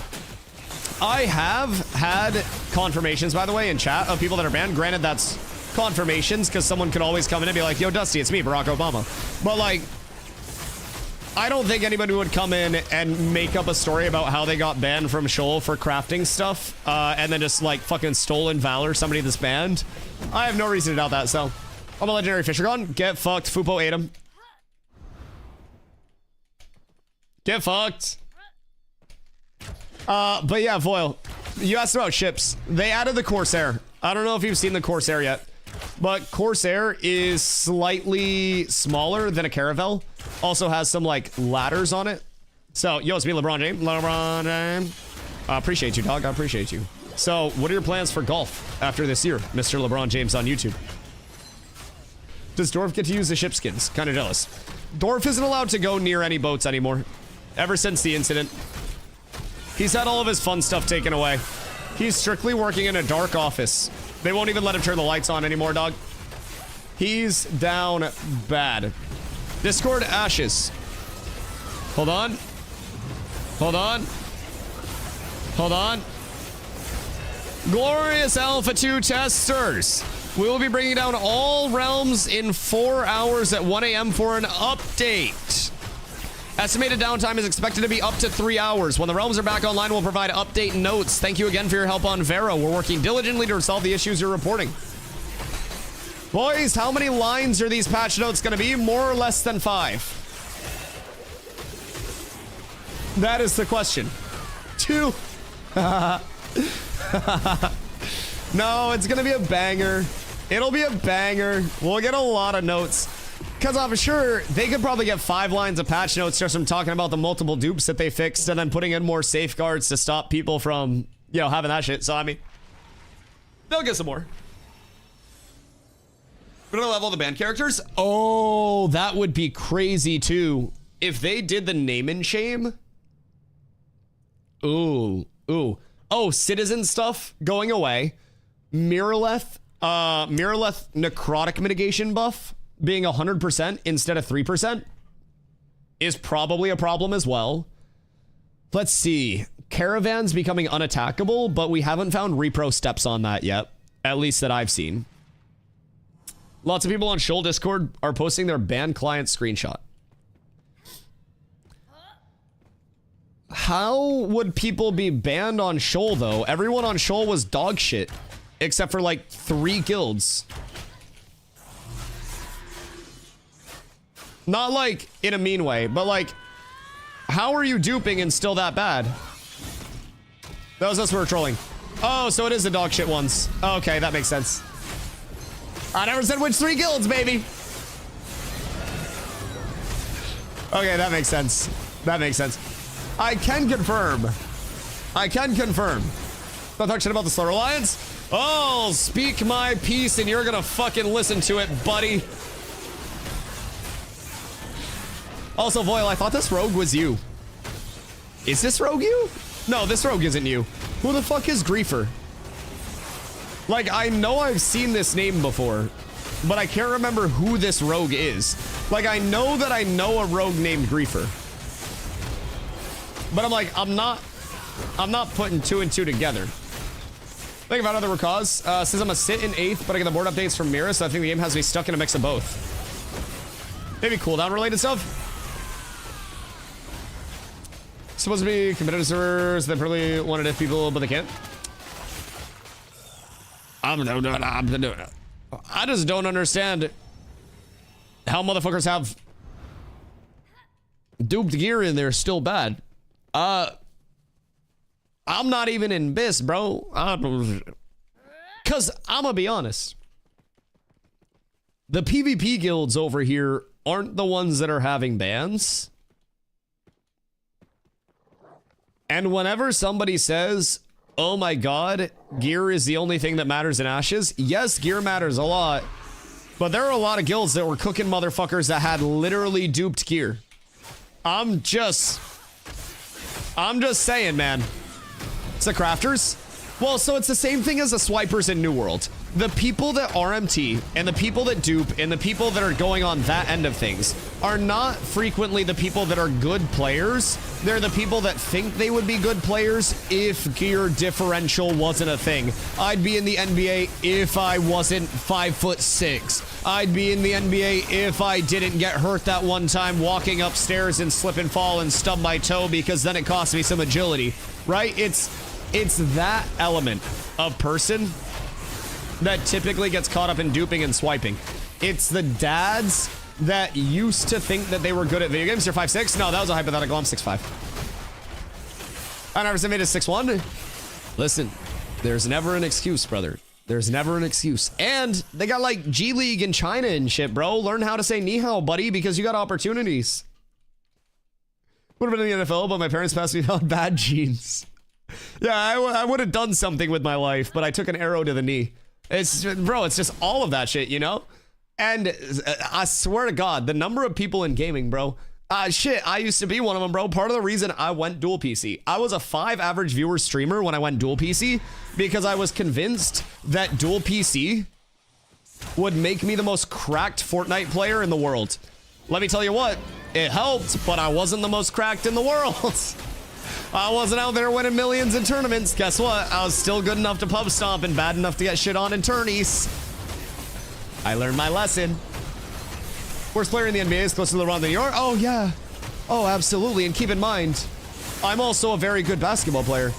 Speaker 1: I have had confirmations, by the way, in chat of people that are banned. Granted, that's confirmations because someone could always come in and be like, yo, Dusty, it's me, Barack Obama. But like, I don't think anybody would come in and make up a story about how they got banned from Shoal for crafting stuff, and then just like fucking stolen valor somebody that's banned. I have no reason to doubt that, so. I'm a legendary fisher gun. Get fucked. Fupo ate him. Get fucked. But yeah, Voil, you asked about ships. They added the Corsair. I don't know if you've seen the Corsair yet, but Corsair is slightly smaller than a Caravel. Also has some like ladders on it. So, yo, it's me, LeBron James. LeBron James. I appreciate you, dog. I appreciate you. So, what are your plans for golf after this year, Mr. LeBron James on YouTube? Does Dorf get to use the ship skins? Kind of jealous. Dorf isn't allowed to go near any boats anymore. Ever since the incident. He's had all of his fun stuff taken away. He's strictly working in a dark office. They won't even let him turn the lights on anymore, dog. He's down bad. Discord ashes. Hold on. Hold on. Hold on. Glorious Alpha 2 testers. We will be bringing down all realms in 4 hours at 1 a.m. for an update. Estimated downtime is expected to be up to 3 hours. When the realms are back online, we'll provide update notes. Thank you again for your help on Vera. We're working diligently to resolve the issues you're reporting. Boys, how many lines are these patch notes going to be? More or less than 5? That is the question. 2. No, it's going to be a banger. It'll be a banger. We'll get a lot of notes. Because I'm sure they could probably get 5 lines of patch notes just from talking about the multiple dupes that they fixed and then putting in more safeguards to stop people from, you know, having that shit. So, I mean, they'll get some more. We're gonna level the band characters. Oh, that would be crazy too. If they did the name and shame. Ooh. Oh, citizen stuff going away. Mirrorleth necrotic mitigation buff being 100% instead of 3% is probably a problem as well. Let's see. Caravans becoming unattackable, but we haven't found repro steps on that yet. At least that I've seen. Lots of people on Shoal Discord are posting their banned client screenshot. How would people be banned on Shoal, though? Everyone on Shoal was dog shit. Except for, like, 3 guilds. Not, like, in a mean way, but, like, How are you duping and still that bad? That was us who were trolling. Oh, so it is the dog shit ones. Okay, that makes sense. I never said which 3 guilds, baby. Okay, that makes sense. That makes sense. I can confirm. Don't talk shit about the Slur Alliance. Oh, speak my piece and you're gonna fucking listen to it, buddy. Also, Voil, I thought this rogue was you. Is this rogue you? No, this rogue isn't you. Who the fuck is Griefer? Like, I know I've seen this name before, but I can't remember who this rogue is. Like, I know that I know a rogue named Griefer. But I'm like, I'm not putting 2 and 2 together. Think about other cause. Says I'm a sit in 8th, but I get the board updates from Mira, so I think the game has me stuck in a mix of both. Maybe cooldown related stuff. Supposed to be competitive servers that probably want to diff people, but they can't. I just don't understand how motherfuckers have duped gear in there still bad. I'm not even in BIS, bro. Cause I'm gonna be honest. The PvP guilds over here aren't the ones that are having bans. And whenever somebody says, oh my god, gear is the only thing that matters in Ashes, yes, gear matters a lot, but there are a lot of guilds that were cooking motherfuckers that had literally duped gear. I'm just saying, man. It's the crafters. Well, so it's the same thing as the swipers in New World. The people that RMT and the people that dupe and the people that are going on that end of things are not frequently the people that are good players. They're the people that think they would be good players if gear differential wasn't a thing. I'd be in the NBA if I wasn't 5'6". I'd be in the NBA if I didn't get hurt that one time walking upstairs and slip and fall and stub my toe because then it cost me some agility, right? It's that element of person that typically gets caught up in duping and swiping. It's the dads that used to think that they were good at video games. You're 5'6"? No, that was a hypothetical. I'm 6'5". I never made a 6'1". Listen, there's never an excuse, brother. There's never an excuse. And they got like G League in China and shit, bro. Learn how to say ni hao, buddy, because you got opportunities. Would have been in the NFL, but my parents passed me on bad genes. Yeah, I would have done something with my life, but I took an arrow to the knee. It's, bro, it's just all of that shit, you know? And I swear to God, the number of people in gaming, bro. Shit, I used to be one of them, bro. Part of the reason I went dual PC. I was a 5 average viewer streamer when I went dual PC because I was convinced that dual PC would make me the most cracked Fortnite player in the world. Let me tell you what, it helped, but I wasn't the most cracked in the world. I wasn't out there winning millions in tournaments. Guess what? I was still good enough to pub stomp and bad enough to get shit on in tourneys. I learned my lesson. Worst player in the NBA is close to LeBron than you are? Oh, yeah. Oh, absolutely. And keep in mind, I'm also a very good basketball player.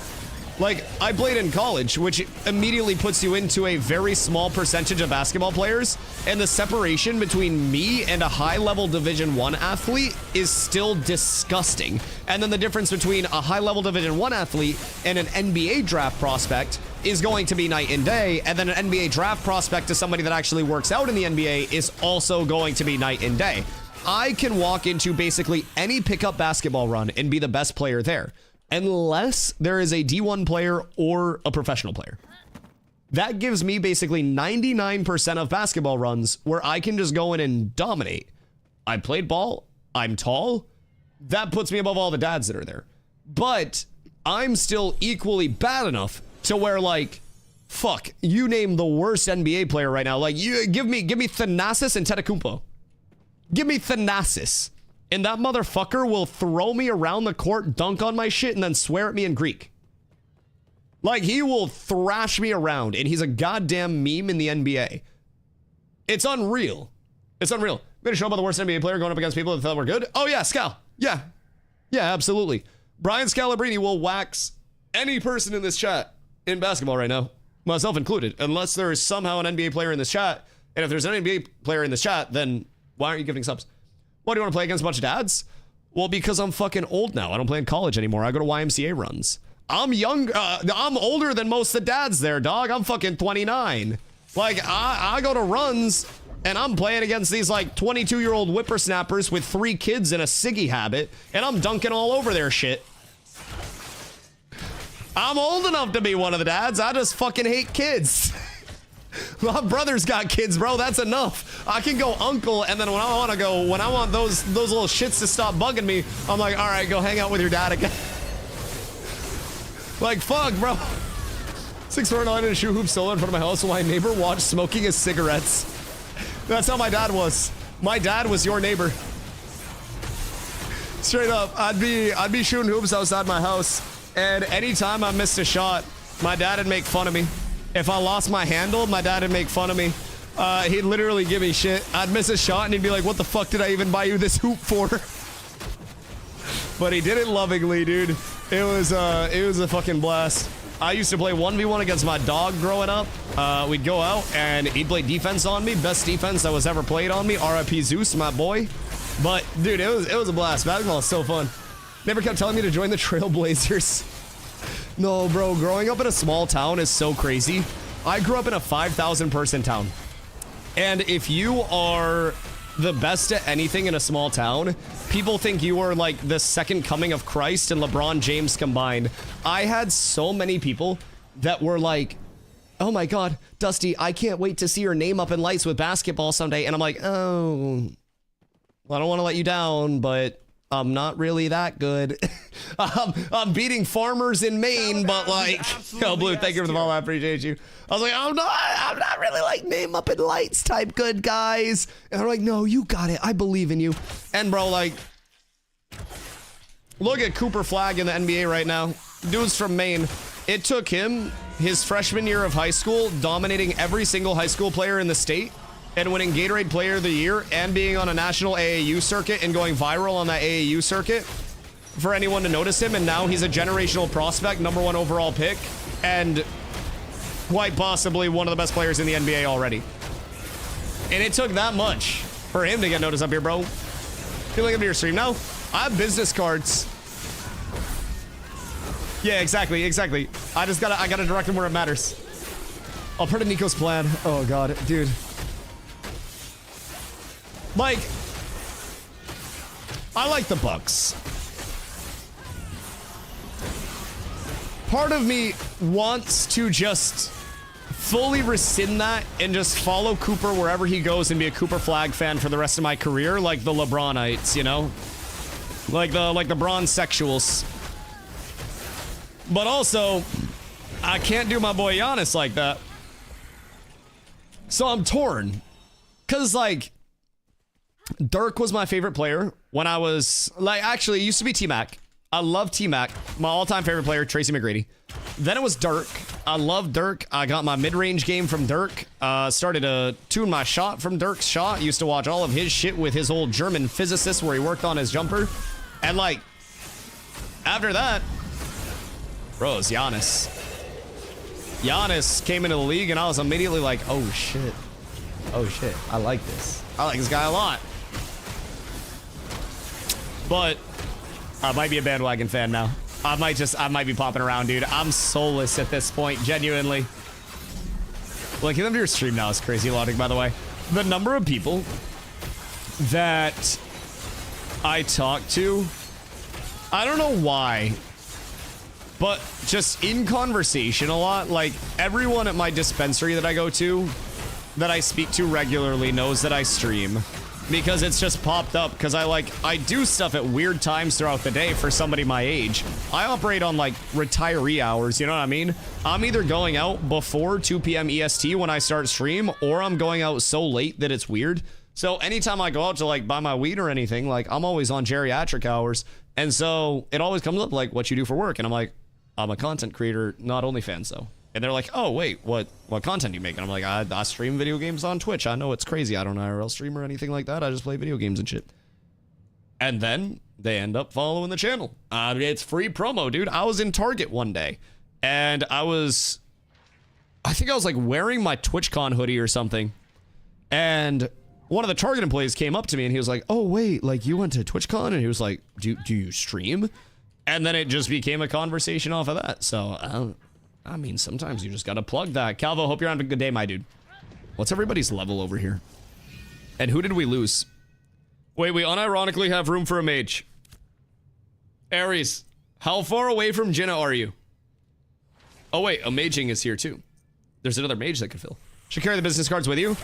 Speaker 1: Like, I played in college, which immediately puts you into a very small percentage of basketball players, and the separation between me and a high-level Division I athlete is still disgusting. And then the difference between a high-level Division I athlete and an NBA draft prospect is going to be night and day, and then an NBA draft prospect to somebody that actually works out in the NBA is also going to be night and day. I can walk into basically any pickup basketball run and be the best player there, unless there is a D1 player or a professional player. That gives me basically 99% of basketball runs where I can just go in and dominate. I played ball, I'm tall, that puts me above all the dads that are there. But I'm still equally bad enough to where, like, fuck, you name the worst NBA player right now. Like, you give me Thanasis and Antetokounmpo. Give me Thanasis. And that motherfucker will throw me around the court, dunk on my shit, and then swear at me in Greek. Like, he will thrash me around, and he's a goddamn meme in the NBA. It's unreal. It's unreal. Made a show about the worst NBA player going up against people that thought were good. Oh, yeah, Scal. Yeah. Yeah, absolutely. Brian Scalabrine will wax any person in this chat in basketball right now, myself included, unless there is somehow an NBA player in this chat. And if there's an NBA player in this chat, then why aren't you giving subs? What, do you want to play against a bunch of dads? Well, because I'm fucking old now. I don't play in college anymore. I go to YMCA runs. I'm young. I'm older than most of the dads there, dog. I'm fucking 29. Like, I go to runs, and I'm playing against these, like, 22-year-old whippersnappers with 3 kids and a ciggy habit, and I'm dunking all over their shit. I'm old enough to be one of the dads. I just fucking hate kids. My brother's got kids, bro. That's enough. I can go uncle, and then when I want those little shits to stop bugging me, I'm like, all right, go hang out with your dad again. Like, fuck, bro. 649 in a shoe hoop solo in front of my house while my neighbor watched smoking his cigarettes. That's how my dad was. My dad was your neighbor. Straight up, I'd be shooting hoops outside my house, and anytime I missed a shot, my dad would make fun of me. If I lost my handle, my dad would make fun of me. He'd literally give me shit. I'd miss a shot and he'd be like, what the fuck did I even buy you this hoop for? But he did it lovingly, dude. It was a fucking blast. I used to play 1v1 against my dog growing up. We'd go out and he'd play defense on me. Best defense that was ever played on me. RIP Zeus, my boy. But dude, it was a blast. Basketball is so fun. Never kept telling me to join the Trailblazers. No, bro, growing up in a small town is so crazy. I grew up in a 5,000 person town. And if you are the best at anything in a small town, people think you are like the second coming of Christ and LeBron James combined. I had so many people that were like, oh my God, Dusty, I can't wait to see your name up in lights with basketball someday. And I'm like, oh, well, I don't want to let you down, but I'm not really that good. I'm beating farmers in Maine, but like, yo, Blue, thank you for the follow. I appreciate you. I was like, I'm not really like name up in lights type good guys. And they're like, no, you got it. I believe in you. And bro, like, look at Cooper Flagg in the NBA right now. Dude's from Maine. It took him his freshman year of high school, dominating every single high school player in the state, and winning Gatorade Player of the Year, and being on a national AAU circuit and going viral on that AAU circuit for anyone to notice him. And now he's a generational prospect, #1 overall pick, and quite possibly one of the best players in the NBA already. And it took that much for him to get noticed up here, bro. You looking at your stream now? I have business cards. Yeah, exactly. I gotta direct him where it matters. I'll put in Nico's plan. Oh God, dude. Like, I like the Bucks. Part of me wants to just fully rescind that and just follow Cooper wherever he goes and be a Cooper Flagg fan for the rest of my career, like the LeBronites, you know? Like the bronze sexuals. But also, I can't do my boy Giannis like that. So I'm torn. Cause like, Dirk was my favorite player when I was, like, actually, it used to be T-Mac. I love T-Mac. My all-time favorite player, Tracy McGrady. Then it was Dirk. I love Dirk. I got my mid-range game from Dirk. Started to tune my shot from Dirk's shot. Used to watch all of his shit with his old German physicist where he worked on his jumper. And, like, after that, bro, it's Giannis. Giannis came into the league, and I was immediately like, oh, shit. Oh, shit. I like this. I like this guy a lot. But I might be a bandwagon fan now. I might be popping around, dude. I'm soulless at this point, genuinely. Looking at your stream now is crazy logic, by the way. The number of people that I talk to, I don't know why, but just in conversation a lot, like everyone at my dispensary that I go to, that I speak to regularly knows that I stream. Because it's just popped up, because I do stuff at weird times throughout the day for somebody my age. I operate on like retiree hours, you know what I mean? I'm either going out before 2 p.m. EST when I start stream, or I'm going out so late that it's weird. So anytime I go out to like buy my weed or anything, like I'm always on geriatric hours. And so it always comes up like what you do for work. And I'm like, I'm a content creator, not OnlyFans though. And they're like, oh, wait, what content do you make? And I'm like, I stream video games on Twitch. I know it's crazy. I don't IRL stream or anything like that. I just play video games and shit. And then they end up following the channel. It's free promo, dude. I was in Target one day, and I think I was like wearing my TwitchCon hoodie or something. And one of the target employees came up to me and he was like, oh wait, like you went to TwitchCon? And he was like, do you stream? And then it just became a conversation off of that. So I mean, sometimes you just gotta plug that. Calvo, hope you're having a good day, my dude. What's everybody's level over here? And who did we lose? Wait, we unironically have room for a mage. Ares, how far away from Jinna are you? Oh wait, a maging is here too. There's another mage that could fill. Should carry the business cards with you.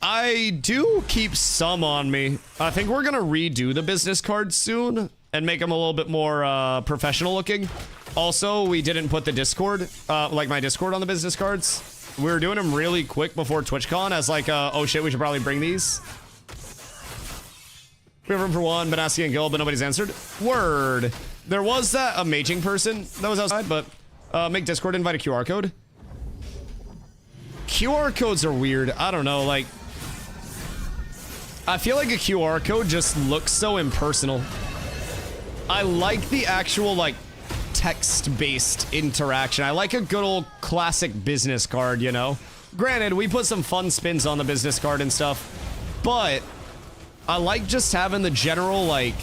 Speaker 1: I do keep some on me. I think we're gonna redo the business cards soon and make them a little bit more professional looking. Also, we didn't put the Discord, like my Discord on the business cards. We were doing them really quick before TwitchCon as like, oh shit, we should probably bring these. We have room for one, been asking in guild, but nobody's answered. Word. There was that amazing person that was outside, but make Discord invite a QR code. QR codes are weird. I don't know, like, I feel like a QR code just looks so impersonal. I like the actual, like, text-based interaction. I like a good old classic business card, you know? Granted, we put some fun spins on the business card and stuff, but I like just having the general, like,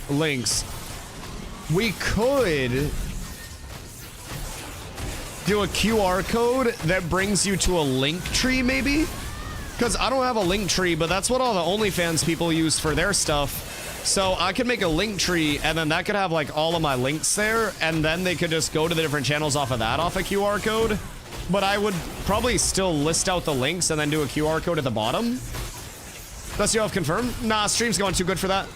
Speaker 1: links. We could do a QR code that brings you to a link tree, maybe? Because I don't have a link tree, but that's what all the OnlyFans people use for their stuff. So I could make a link tree, and then that could have, like, all of my links there, and then they could just go to the different channels off of that, off a QR code. But I would probably still list out the links and then do a QR code at the bottom. Does you have confirmed? Nah, stream's going too good for that.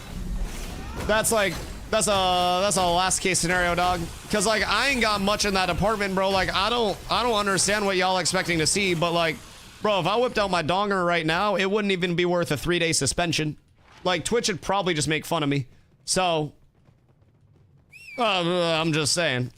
Speaker 1: That's like, that's a last case scenario, dog. Cause like I ain't got much in that department, bro. Like I don't understand what y'all expecting to see, but like, bro, if I whipped out my donger right now, it wouldn't even be worth a 3-day suspension. Like Twitch would probably just make fun of me. So, I'm just saying.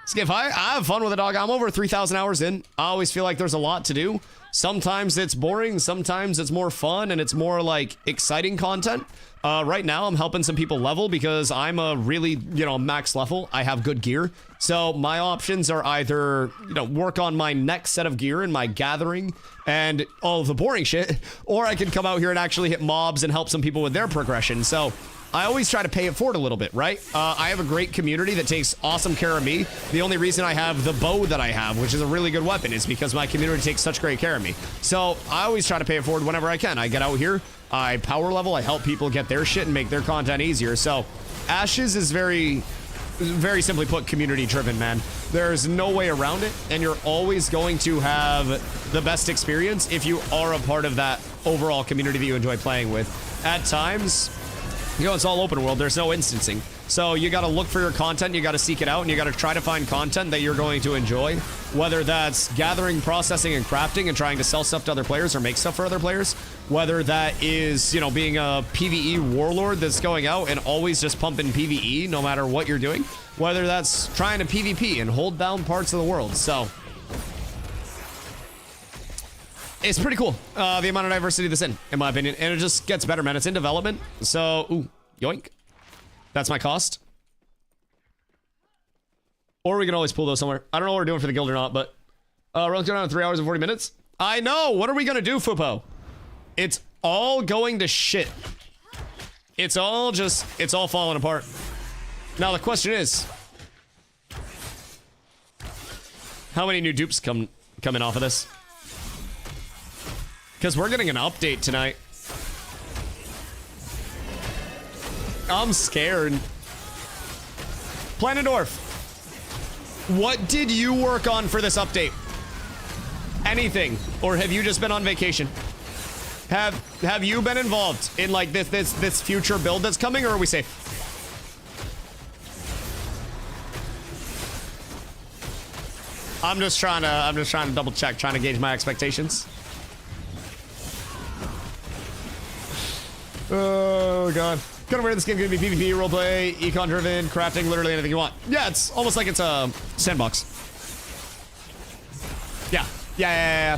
Speaker 1: Skiff, I have fun with a dog. I'm over 3,000 hours in. I always feel like there's a lot to do. Sometimes it's boring, sometimes it's more fun, and it's more like exciting content. Right now, I'm helping some people level because I'm a really, you know, max level. I have good gear. So my options are either, you know, work on my next set of gear and my gathering and all of the boring shit, or I can come out here and actually hit mobs and help some people with their progression. So I always try to pay it forward a little bit, right? I have a great community that takes awesome care of me. The only reason I have the bow that I have, which is a really good weapon, is because my community takes such great care of me. So I always try to pay it forward whenever I can. I get out here, I power level, I help people get their shit and make their content easier. So Ashes is very simply put, community driven, man. There's no way around it, and you're always going to have the best experience if you are a part of that overall community that you enjoy playing with. At times, you know, it's all open world. There's no instancing. So you got to look for your content. You got to seek it out, and you got to try to find content that you're going to enjoy, whether that's gathering, processing, and crafting and trying to sell stuff to other players or make stuff for other players, whether that is, you know, being a PvE warlord that's going out and always just pumping PvE no matter what you're doing, whether that's trying to PvP and hold down parts of the world. So it's pretty cool, the amount of diversity that's in my opinion, and it just gets better, man. It's in development, so, ooh, yoink. That's my cost. Or we can always pull those somewhere. I don't know what we're doing for the guild or not, but, RELIC down in 3 hours and 40 minutes. I know, what are we gonna do, Fupo? It's all going to shit. It's all falling apart. Now the question is, how many new dupes coming off of this? Because we're getting an update tonight. I'm scared. Planendorf, what did you work on for this update? Anything? Or have you just been on vacation? Have you been involved in like this future build that's coming, or are we safe? I'm just trying to double check, trying to gauge my expectations. Oh god. Kind of weird, this game could be PvP, roleplay, econ driven, crafting, literally anything you want. Yeah, it's almost like it's a sandbox. Yeah,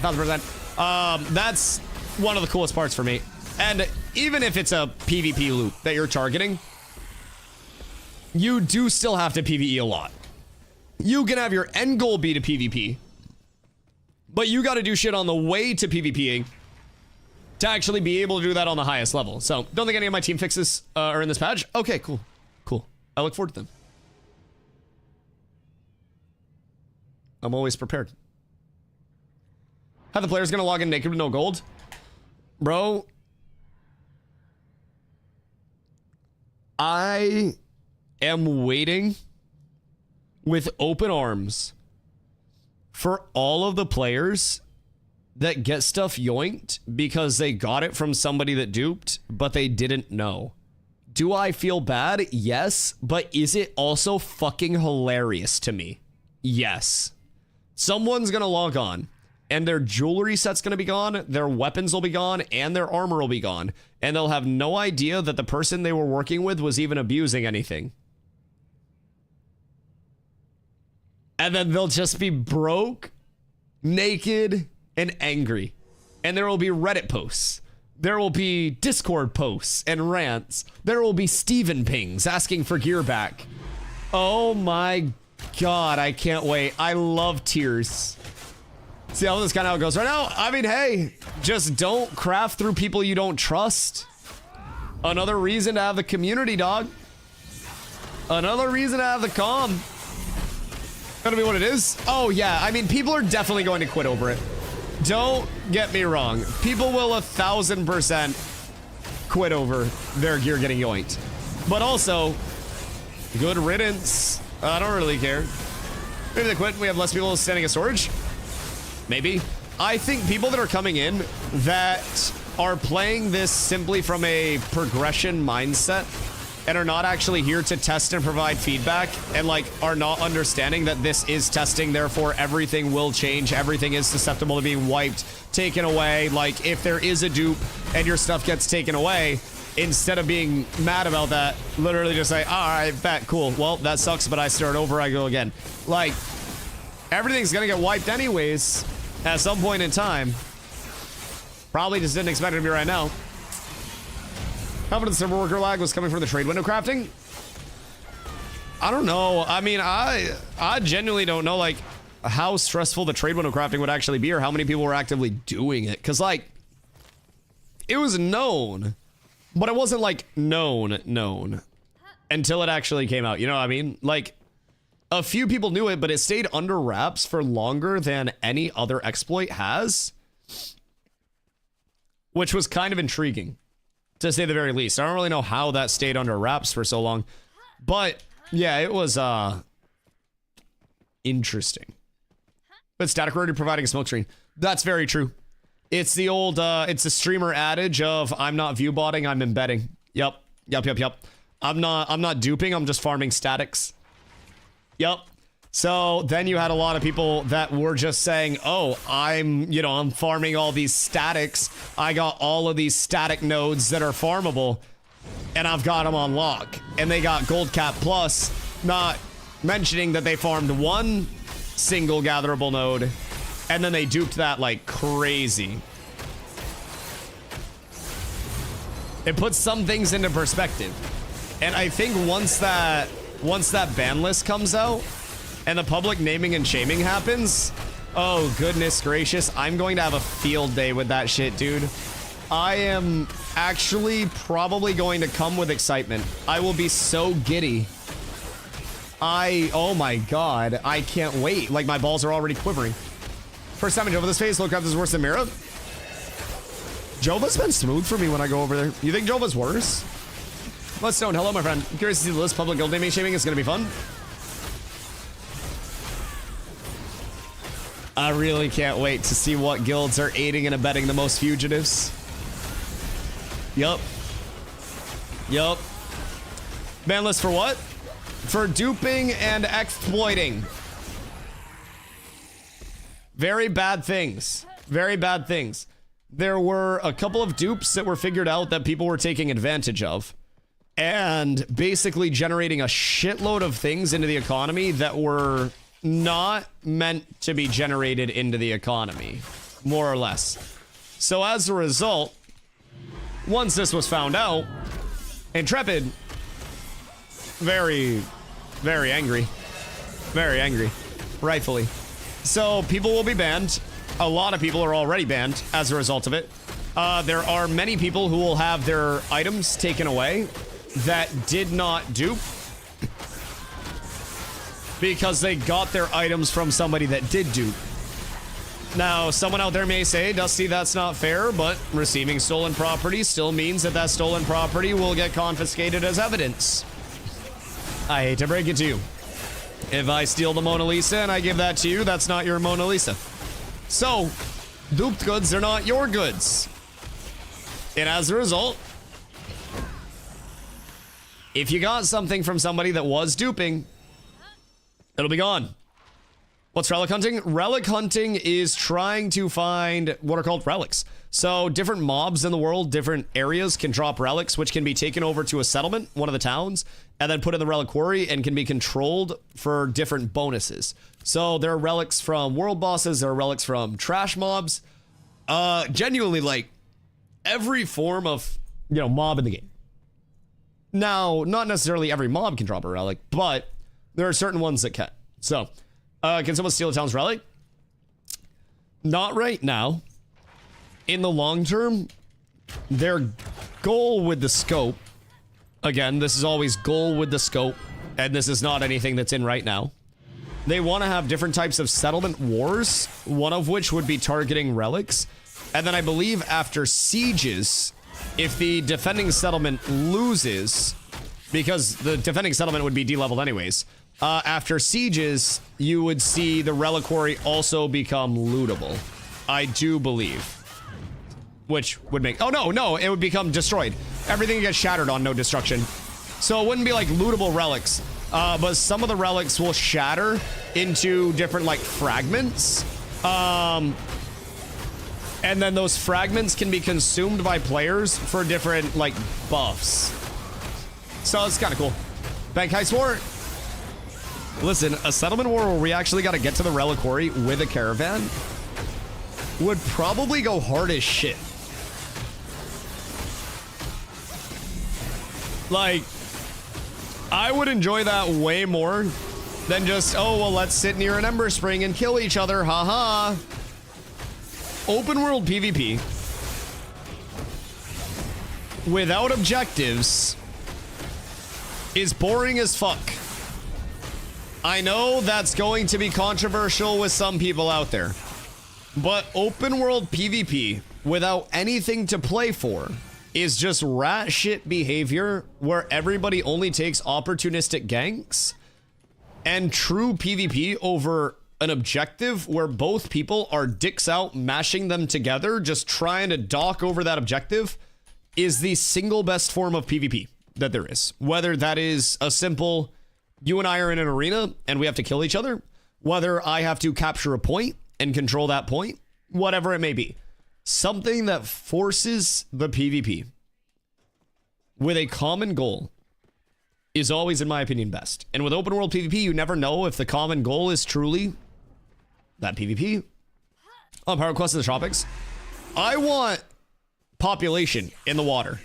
Speaker 1: 1000%. That's one of the coolest parts for me. And even if it's a PvP loop that you're targeting, you do still have to PvE a lot. You can have your end goal be to PvP, But you got to do shit on the way to PvPing to actually be able to do that on the highest level. So, don't think any of my team fixes are in this patch. Okay, cool. Cool. I look forward to them. I'm always prepared. How the player's gonna log in naked with no gold? Bro. I am waiting with open arms for all of the players that get stuff yoinked because they got it from somebody that duped, but they didn't know. Do I feel bad? Yes. But is it also fucking hilarious to me? Yes. Someone's gonna log on and their jewelry set's gonna be gone, their weapons will be gone, and their armor will be gone. And they'll have no idea that the person they were working with was even abusing anything. And then they'll just be broke, naked, and angry. And there will be Reddit posts. There will be Discord posts and rants. There will be Steven pings asking for gear back. Oh my God, I can't wait. I love tears. See how this kind of how it goes right now? I mean, hey, just don't craft through people you don't trust. Another reason to have the community, dog. Another reason to have the comm. Gonna be what it is. Oh yeah, I mean, people are definitely going to quit over it. Don't get me wrong. People will 1000% quit over their gear getting yoinked. But also, good riddance. I don't really care. Maybe they quit and we have less people standing at storage. Maybe. I think people that are coming in that are playing this simply from a progression mindset and are not actually here to test and provide feedback and like are not understanding that this is testing, therefore everything will change, everything is susceptible to being wiped, taken away. Like if there is a dupe and your stuff gets taken away, instead of being mad about that, literally just say, all right, bet, cool, well that sucks, but I start over, I go again. Like everything's gonna get wiped anyways at some point in time. Probably just didn't expect it to be right now. How about the server worker lag was coming from the trade window crafting? I don't know. I mean, I genuinely don't know like how stressful the trade window crafting would actually be or how many people were actively doing it. Cause like it was known, but it wasn't like known until it actually came out. You know what I mean? Like a few people knew it, but it stayed under wraps for longer than any other exploit has, which was kind of intriguing, to say the very least. I don't really know how that stayed under wraps for so long, but yeah, it was interesting. But static already providing a smoke screen. That's very true. It's the old it's a streamer adage of I'm not view botting, I'm embedding. Yep. I'm not duping, I'm just farming statics. Yep. So then you had a lot of people that were just saying, oh, I'm farming all these statics. I got all of these static nodes that are farmable and I've got them on lock. And they got gold cap plus, not mentioning that they farmed one single gatherable node and then they duped that like crazy. It puts some things into perspective. And I think once that ban list comes out, and the public naming and shaming happens, oh goodness gracious, I'm going to have a field day with that shit, dude. I am actually probably going to come with excitement. I will be so giddy. Oh my God, I can't wait. Like my balls are already quivering. First time in Jova this phase, low craft is worse than Mira. Jova's been smooth for me when I go over there. You think Jova's worse? Let's Stone, hello my friend. I'm curious to see the list. Public guild naming shaming is gonna be fun. I really can't wait to see what guilds are aiding and abetting the most fugitives. Yup. Ban list for what? For duping and exploiting. Very bad things. Very bad things. There were a couple of dupes that were figured out that people were taking advantage of and basically generating a shitload of things into the economy that were not meant to be generated into the economy, more or less. So as a result, once this was found out, Intrepid, very angry, rightfully. So people will be banned. A lot of people are already banned as a result of it. There are many people who will have their items taken away that did not dupe because they got their items from somebody that did dupe. Now, someone out there may say, Dusty, that's not fair, but receiving stolen property still means that that stolen property will get confiscated as evidence. I hate to break it to you. If I steal the Mona Lisa and I give that to you, that's not your Mona Lisa. So, duped goods are not your goods. And as a result, if you got something from somebody that was duping, it'll be gone. What's relic hunting? Relic hunting is trying to find what are called relics. So different mobs in the world, different areas can drop relics, which can be taken over to a settlement, one of the towns, and then put in the relic quarry and can be controlled for different bonuses. So there are relics from world bosses, there are relics from trash mobs. Genuinely, like, every form of, mob in the game. Now, not necessarily every mob can drop a relic, but there are certain ones that can. So, can someone steal a town's relic? Not right now. In the long term, their goal with the scope, again, this is always goal with the scope, and this is not anything that's in right now. They want to have different types of settlement wars, one of which would be targeting relics. And then I believe after sieges, if the defending settlement loses, because the defending settlement would be de-leveled anyways, after sieges, you would see the reliquary also become lootable. I do believe. Which would make... Oh, no, it would become destroyed. Everything gets shattered on no destruction. So it wouldn't be like lootable relics. But some of the relics will shatter into different, like, fragments. And then those fragments can be consumed by players for different, like, buffs. So it's kind of cool. Bank Heist War. Listen, a settlement war where we actually got to get to the reliquary with a caravan would probably go hard as shit. Like, I would enjoy that way more than just, oh, well, let's sit near an Ember Spring and kill each other, haha. Open world PvP without objectives is boring as fuck. I know that's going to be controversial with some people out there, but open world PvP without anything to play for is just rat shit behavior where everybody only takes opportunistic ganks, and true PvP over an objective where both people are dicks out mashing them together just trying to dock over that objective is the single best form of PvP that there is. Whether that is a simple, you and I are in an arena and we have to kill each other, whether I have to capture a point and control that point, whatever it may be. Something that forces the PvP with a common goal is always, in my opinion, best. And with open world PvP, you never know if the common goal is truly that PvP. Oh, Power Quest in the tropics. I want population in the water.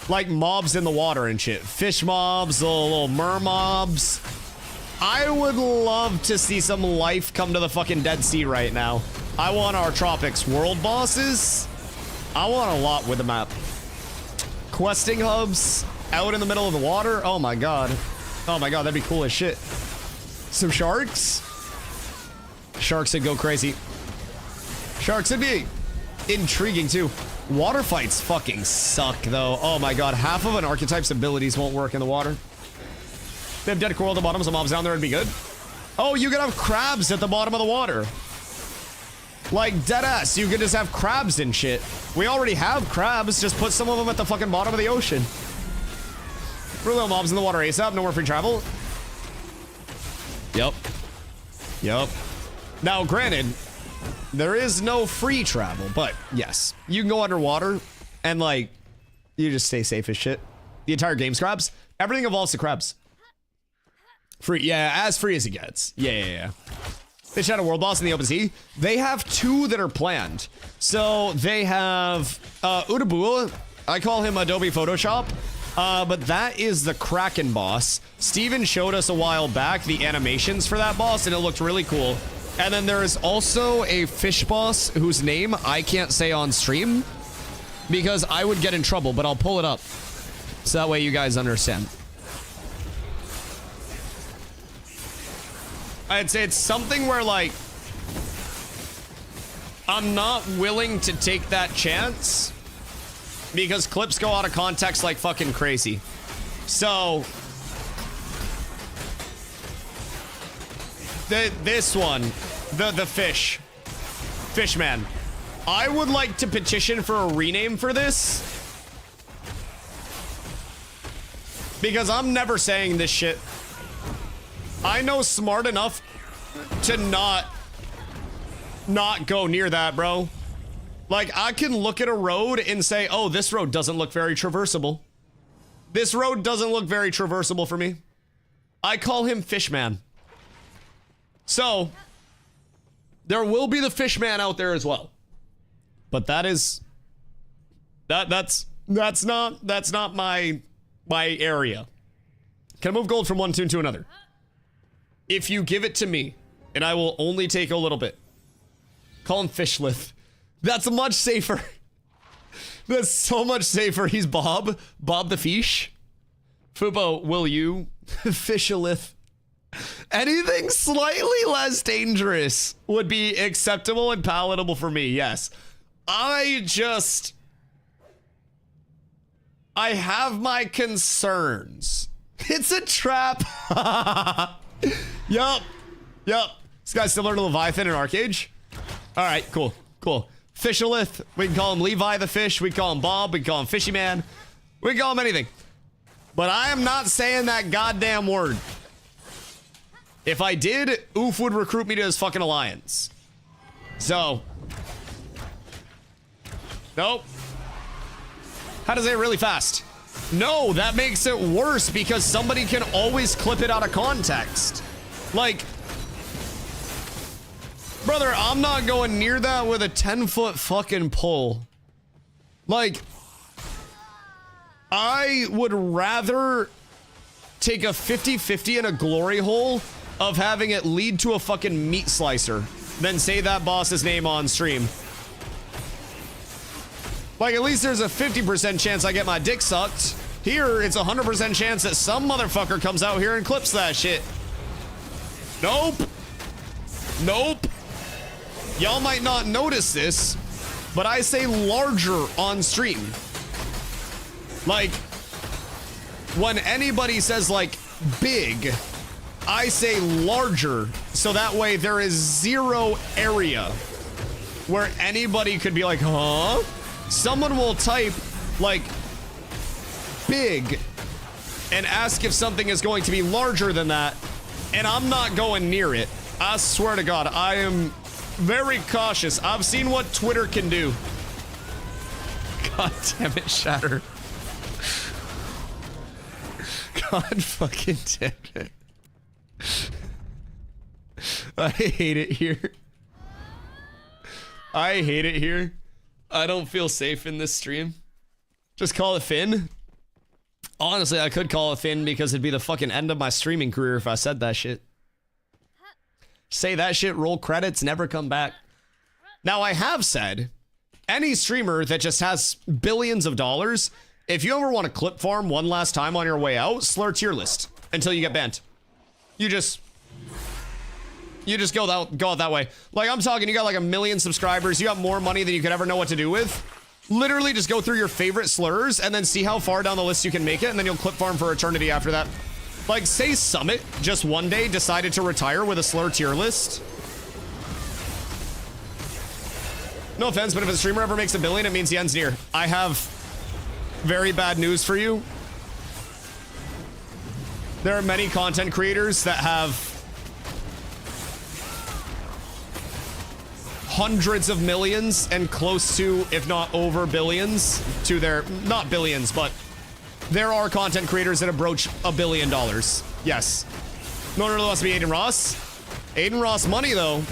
Speaker 1: Like mobs in the water and shit. Fish mobs, little mer mobs. I would love to see some life come to the fucking Dead Sea right now. I want our tropics world bosses. I want a lot with the map. Questing hubs out in the middle of the water. Oh my god. Oh my god, that'd be cool as shit. Some sharks. Sharks would go crazy. Sharks would be intriguing too. Water fights fucking suck though. Oh my god, half of an archetype's abilities won't work in the water. They have dead coral at the bottom, some mobs down there would be good. Oh, you could have crabs at the bottom of the water. Like, deadass, you could just have crabs and shit. We already have crabs, just put some of them at the fucking bottom of the ocean. We're little mobs in the water ASAP, no more free travel. Yep. Yep. Now, granted, there is no free travel, but yes, you can go underwater and, like, you just stay safe as shit. The entire game's crabs. Everything evolves to crabs. Free, yeah, as free as it gets. Yeah. They should have a world boss in the open sea. They have two that are planned. So they have Udabua. I call him Adobe Photoshop. But that is the Kraken boss. Steven showed us a while back the animations for that boss, and it looked really cool. And then there is also a fish boss whose name I can't say on stream because I would get in trouble, but I'll pull it up so that way you guys understand. I'd say it's something where, like, I'm not willing to take that chance because clips go out of context like fucking crazy. So this one, the fish man, I would like to petition for a rename for this because I'm never saying this shit. I know smart enough to not go near that, bro. Like, I can look at a road and say, oh, this road doesn't look very traversable. This road doesn't look very traversable for me. I call him Fishman. So, there will be the Fishman out there as well. But that is... That's not my area. Can I move gold from one tune to another? If you give it to me, and I will only take a little bit. Call him Fishlith. That's much safer. That's so much safer. He's Bob. Bob the Fish. Fubo, will you? Fishlith. Anything slightly less dangerous would be acceptable and palatable for me, yes. I have my concerns. It's a trap. Yup. This guy's similar to Leviathan in Arcage. All right, cool. Fishlith. We can call him Levi the Fish. We can call him Bob. We can call him Fishy Man. We can call him anything. But I am not saying that goddamn word. If I did, Oof would recruit me to his fucking alliance. So. Nope. How to say it really fast? No, that makes it worse because somebody can always clip it out of context. Like, brother, I'm not going near that with a 10-foot fucking pole. Like, I would rather take a 50-50 in a glory hole of having it lead to a fucking meat slicer than say that boss's name on stream. Like, at least there's a 50% chance I get my dick sucked. Here, it's a 100% chance that some motherfucker comes out here and clips that shit. Nope. Y'all might not notice this, but I say larger on stream. Like, when anybody says, like, big, I say larger, so that way there is zero area where anybody could be like, huh? Someone will type, like, big and ask if something is going to be larger than that, and I'm not going near it. I swear to God, I am very cautious. I've seen what Twitter can do. God damn it, Shatter. God fucking damn it. I hate it here. I don't feel safe in this stream. Just call it Finn. Honestly, I could call it Finn because it'd be the fucking end of my streaming career if I said that shit. Say that shit, roll credits, never come back. Now, I have said, any streamer that just has billions of dollars, if you ever want to clip farm one last time on your way out, slur tier list until you get banned. You just go that way. Like, I'm talking, you got like 1 million subscribers, you got more money than you could ever know what to do with. Literally just go through your favorite slurs and then see how far down the list you can make it, and then you'll clip farm for eternity after that. Like, say Summit just one day decided to retire with a slur tier list. No offense, but if a streamer ever makes $1 billion, it means the end's near. I have very bad news for you. There are many content creators that have hundreds of millions and close to, if not over billions, to their, not billions, but there are content creators that approach $1 billion. Yes. No one really wants to be Aiden Ross. Aiden Ross money, though.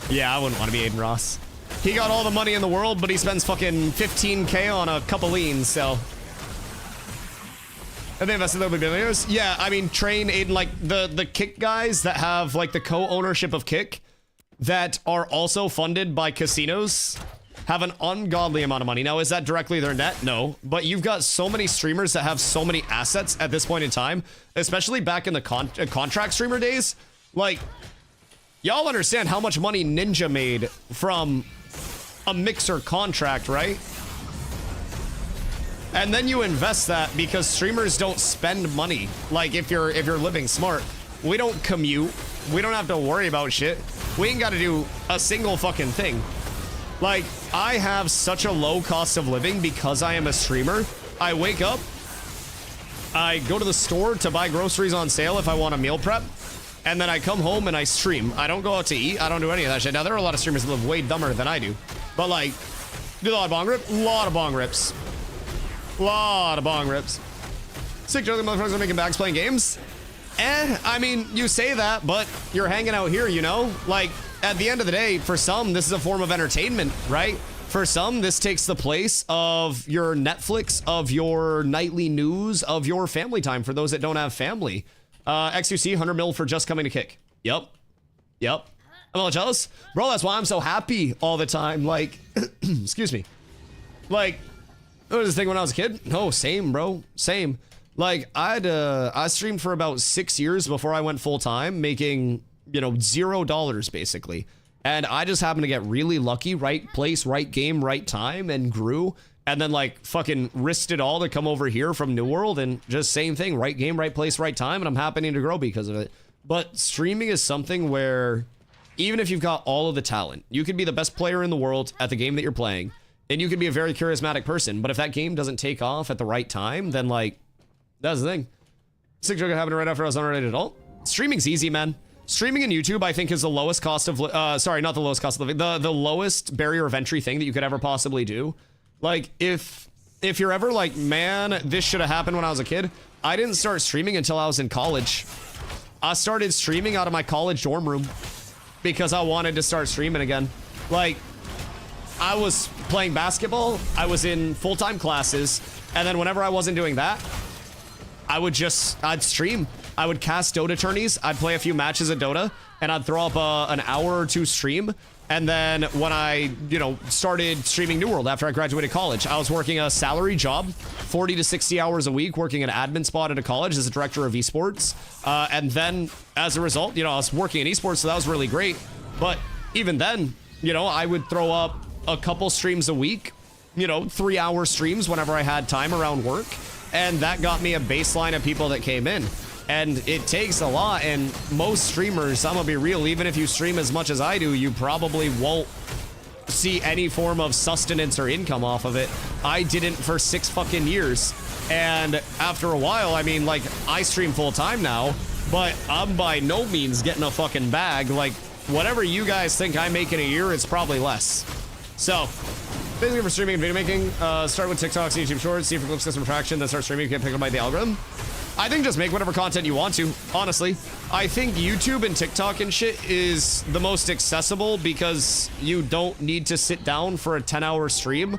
Speaker 1: Yeah, I wouldn't want to be Aiden Ross. He got all the money in the world, but he spends fucking 15K on a couple leans, so. And they invested in the billionaires. Yeah, I mean, Train, Aiden, like the Kick guys that have like the co-ownership of Kick that are also funded by casinos have an ungodly amount of money. Now, is that directly their net? No. But you've got so many streamers that have so many assets at this point in time, especially back in the contract streamer days. Like, y'all understand how much money Ninja made from a Mixer contract, right? And then you invest that because streamers don't spend money. Like if you're living smart, we don't commute. We don't have to worry about shit. We ain't got to do a single fucking thing. Like I have such a low cost of living because I am a streamer. I wake up, I go to the store to buy groceries on sale if I want a meal prep, and then I come home and I stream. I don't go out to eat. I don't do any of that shit. Now there are a lot of streamers that live way dumber than I do, but like do a lot of bong rips. Lot of bong rips. Sick joke, the motherfuckers are making bags playing games. I mean, you say that, but you're hanging out here, you know? Like, at the end of the day, for some, this is a form of entertainment, right? For some, this takes the place of your Netflix, of your nightly news, of your family time for those that don't have family. XUC, 100 mil for just coming to Kick. Yep. I'm a little jealous. Bro, that's why I'm so happy all the time. Like, excuse me. Like, what was this thing when I was a kid? No, same, bro. Same. Like, I streamed for about 6 years before I went full time, making, you know, $0 basically. And I just happened to get really lucky, right place, right game, right time, and grew. And then like fucking risked it all to come over here from New World and just same thing, right game, right place, right time. And I'm happening to grow because of it. But streaming is something where even if you've got all of the talent, you could be the best player in the world at the game that you're playing. And you could be a very charismatic person, but if that game doesn't take off at the right time, then like, that's the thing. Sick joke happened right after I was unrated adult. Streaming's easy, man. Streaming in YouTube, I think, is the lowest cost of, sorry, not the lowest cost of living, the lowest barrier of entry thing that you could ever possibly do. Like, if you're ever like, man, this should have happened when I was a kid, I didn't start streaming until I was in college. I started streaming out of my college dorm room because I wanted to start streaming again. Like, I was playing basketball, I was in full-time classes, and then whenever I wasn't doing that, I'd stream. I would cast Dota tourneys, I'd play a few matches of Dota, and I'd throw up an hour or two stream. And then when I, you know, started streaming New World after I graduated college, I was working a salary job, 40 to 60 hours a week, working an admin spot at a college as a director of esports. And then as a result, you know, I was working in esports, so that was really great. But even then, you know, I would throw up a couple streams a week, you know, 3-hour streams whenever I had time around work. And that got me a baseline of people that came in. And it takes a lot, and most streamers, I'm gonna be real, even if you stream as much as I do, you probably won't see any form of sustenance or income off of it. I didn't for 6 fucking years. And after a while, I mean, like, I stream full time now, but I'm by no means getting a fucking bag. Like, whatever you guys think I make in a year, it's probably less. So, basically for streaming and video making, start with TikToks and YouTube Shorts, see if it clips get some traction, then start streaming, you get picked up by the algorithm. I think just make whatever content you want to, honestly. I think YouTube and TikTok and shit is the most accessible because you don't need to sit down for a 10-hour stream.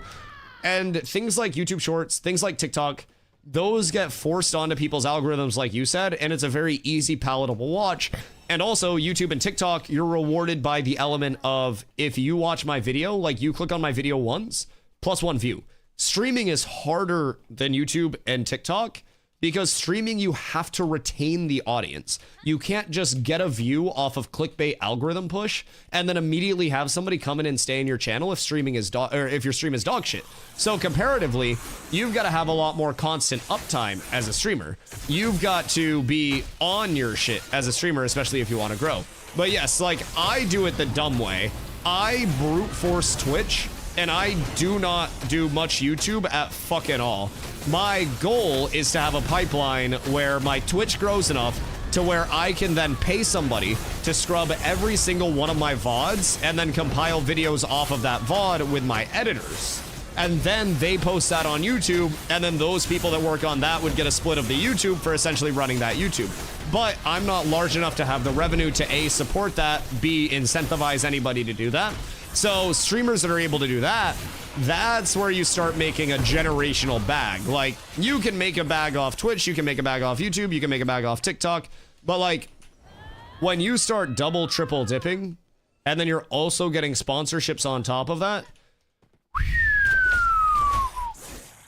Speaker 1: And things like YouTube Shorts, things like TikTok, those get forced onto people's algorithms like you said, and it's a very easy, palatable watch. And also, YouTube and TikTok, you're rewarded by the element of if you watch my video, like you click on my video once, plus 1 view. Streaming is harder than YouTube and TikTok because streaming, you have to retain the audience. You can't just get a view off of clickbait algorithm push and then immediately have somebody come in and stay in your channel if streaming is if your stream is dog shit. So comparatively, you've got to have a lot more constant uptime as a streamer. You've got to be on your shit as a streamer, especially if you want to grow. But yes, like I do it the dumb way. I brute force Twitch and I do not do much YouTube at fucking all. My goal is to have a pipeline where my Twitch grows enough to where I can then pay somebody to scrub every single one of my VODs and then compile videos off of that VOD with my editors. And then they post that on YouTube, and then those people that work on that would get a split of the YouTube for essentially running that YouTube. But I'm not large enough to have the revenue to A, support that, B, incentivize anybody to do that. So streamers that are able to do that that's where you start making a generational bag. Like, you can make a bag off Twitch, you can make a bag off YouTube, you can make a bag off TikTok, but like, when you start double, triple dipping, and then you're also getting sponsorships on top of that,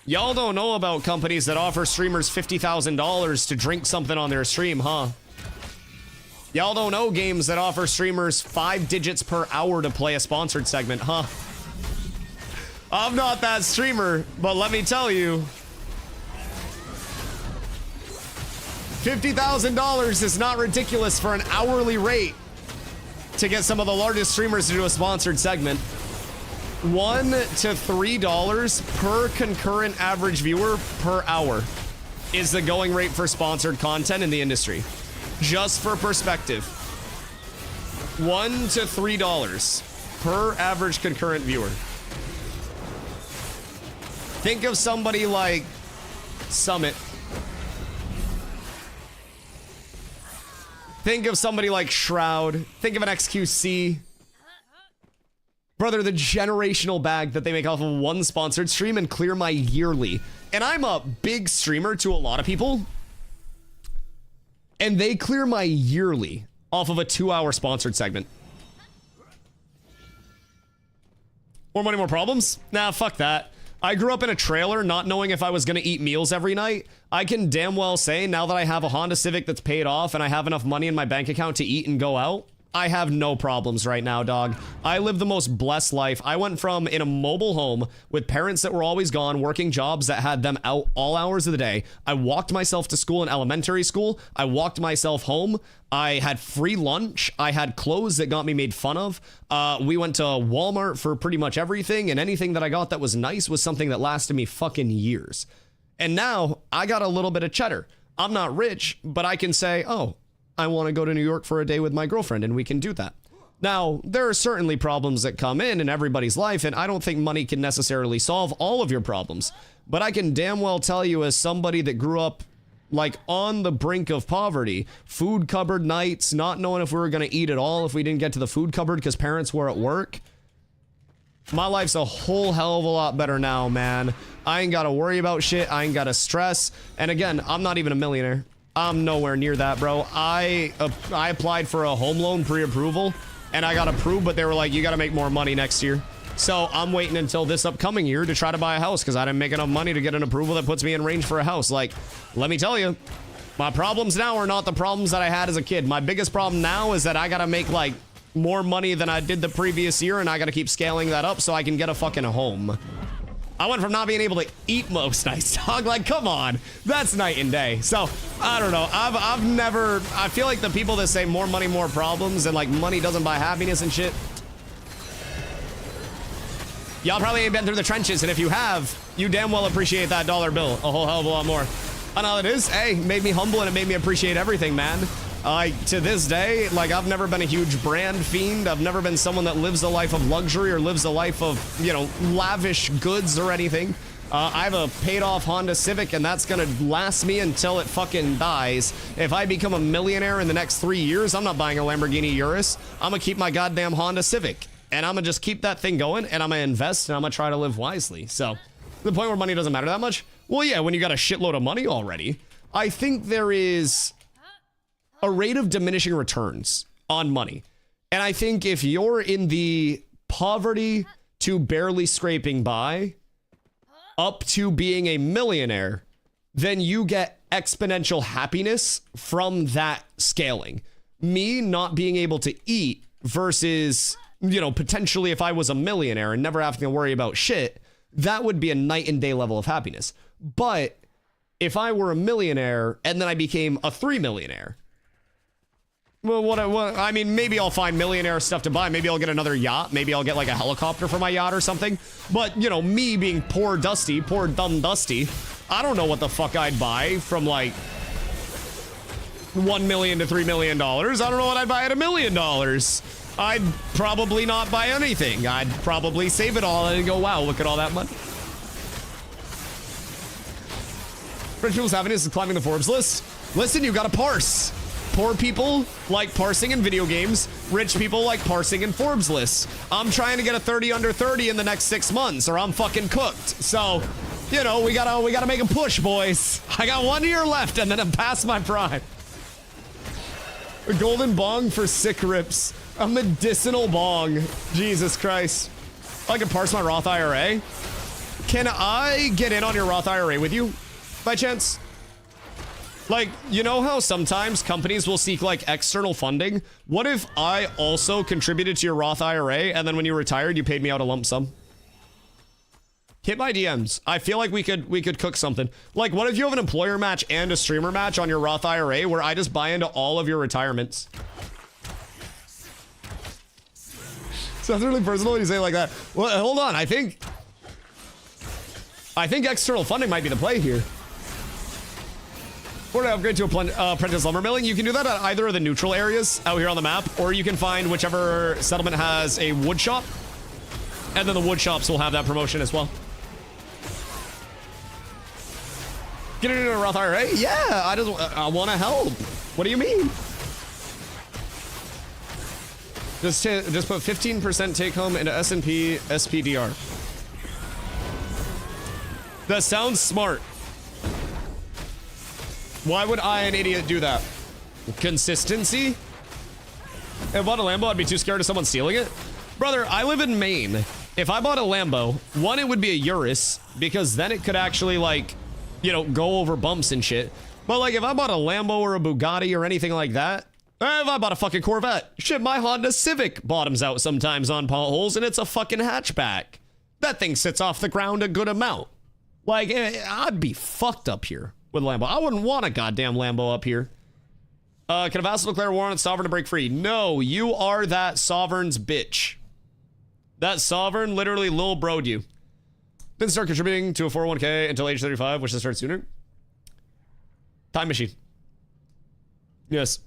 Speaker 1: y'all don't know about companies that offer streamers $50,000 to drink something on their stream, huh? Y'all don't know games that offer streamers 5 digits per hour to play a sponsored segment, huh? I'm not that streamer, but let me tell you, $50,000 is not ridiculous for an hourly rate to get some of the largest streamers to do a sponsored segment. $1 to $3 per concurrent average viewer per hour is the going rate for sponsored content in the industry. Just for perspective, $1 to $3 per average concurrent viewer. Think of somebody like Summit. Think of somebody like Shroud. Think of an XQC. Brother, the generational bag that they make off of one sponsored stream and clear my yearly. And I'm a big streamer to a lot of people. And they clear my yearly off of a 2-hour sponsored segment. More money, more problems? Nah, fuck that. I grew up in a trailer not knowing if I was going to eat meals every night. I can damn well say now that I have a Honda Civic that's paid off and I have enough money in my bank account to eat and go out, I have no problems right now, dog. I live the most blessed life. I went from in a mobile home with parents that were always gone, working jobs that had them out all hours of the day. I walked myself to school in elementary school. I walked myself home. I had free lunch. I had clothes that got me made fun of. We went to Walmart for pretty much everything, and anything that I got that was nice was something that lasted me fucking years. And now I got a little bit of cheddar. I'm not rich, but I can say, oh, I want to go to New York for a day with my girlfriend, and we can do that. Now, there are certainly problems that come in everybody's life, and I don't think money can necessarily solve all of your problems. But I can damn well tell you, as somebody that grew up like on the brink of poverty, food cupboard nights, not knowing if we were going to eat at all if we didn't get to the food cupboard because parents were at work. My life's a whole hell of a lot better now, man. I ain't got to worry about shit. I ain't got to stress. And again, I'm not even a millionaire. I'm nowhere near that, bro. I applied for a home loan pre-approval, and I got approved, but they were like, you got to make more money next year. So I'm waiting until this upcoming year to try to buy a house because I didn't make enough money to get an approval that puts me in range for a house. Like, let me tell you, my problems now are not the problems that I had as a kid. My biggest problem now is that I got to make, like, more money than I did the previous year, and I got to keep scaling that up so I can get a fucking home. I went from not being able to eat most nights, dog. Like, come on. That's night and day. So, I don't know. I've never... I feel like the people that say more money, more problems, and, like, money doesn't buy happiness and shit, y'all probably ain't been through the trenches, and if you have, you damn well appreciate that dollar bill a whole hell of a lot more. And all it is, hey, made me humble, and it made me appreciate everything, man. To this day, like, I've never been a huge brand fiend. I've never been someone that lives a life of luxury or lives a life of, you know, lavish goods or anything. I have a paid-off Honda Civic, and that's gonna last me until it fucking dies. If I become a millionaire in the next 3 years, I'm not buying a Lamborghini Urus. I'm gonna keep my goddamn Honda Civic, and I'm gonna just keep that thing going, and I'm gonna invest, and I'm gonna try to live wisely. So, the point where money doesn't matter that much? Well, yeah, when you got a shitload of money already. I think there is a rate of diminishing returns on money. And I think if you're in the poverty to barely scraping by up to being a millionaire, then you get exponential happiness from that scaling. Me not being able to eat versus, you know, potentially if I was a millionaire and never having to worry about shit, that would be a night and day level of happiness. But if I were a millionaire and then I became a 3 millionaire, well, I mean, maybe I'll find millionaire stuff to buy. Maybe I'll get another yacht. Maybe I'll get like a helicopter for my yacht or something. But, you know, me being poor Dusty, poor dumb Dusty, I don't know what the fuck I'd buy from like $1 million to $3 million. I don't know what I'd buy at $1 million. I'd probably not buy anything. I'd probably save it all and go, wow, look at all that money. Rich people's happiness is climbing the Forbes list. Listen, you gotta parse. Poor people like parsing in video games. Rich people like parsing in Forbes lists. I'm trying to get a 30 under 30 in the next 6 months, or I'm fucking cooked. So, you know, we gotta make a push, boys. I got 1 year left, and then I'm past my prime. A golden bong for sick rips. A medicinal bong. Jesus Christ. I can parse my Roth IRA. Can I get in on your Roth IRA with you, by chance? Like, you know how sometimes companies will seek, like, external funding? What if I also contributed to your Roth IRA, and then when you retired, you paid me out a lump sum? Hit my DMs. I feel like we could cook something. Like, what if you have an employer match and a streamer match on your Roth IRA where I just buy into all of your retirements? Sounds really personal when you say it like that. Well, hold on. I think external funding might be the play here. Or to upgrade to apprentice lumber milling, you can do that at either of the neutral areas out here on the map, or you can find whichever settlement has a wood shop, and then the wood shops will have that promotion as well. Get into a Roth IRA? Yeah, I want to help. What do you mean? Just put 15% take home into S&P SPDR. That sounds smart. Why would I, an idiot, do that? Consistency? If I bought a Lambo, I'd be too scared of someone stealing it. Brother, I live in Maine. If I bought a Lambo, one, it would be a Urus, because then it could actually, like, you know, go over bumps and shit. But, like, if I bought a Lambo or a Bugatti or anything like that, if I bought a fucking Corvette, shit, my Honda Civic bottoms out sometimes on potholes, and it's a fucking hatchback. That thing sits off the ground a good amount. Like, I'd be fucked up here with a Lambo. I wouldn't want a goddamn Lambo up here. Can a vassal declare war on its sovereign to break free? No, you are that sovereign's bitch. That sovereign literally lil bro'd you. Then start contributing to a 401k until age 35, which to start sooner. Time machine. Yes.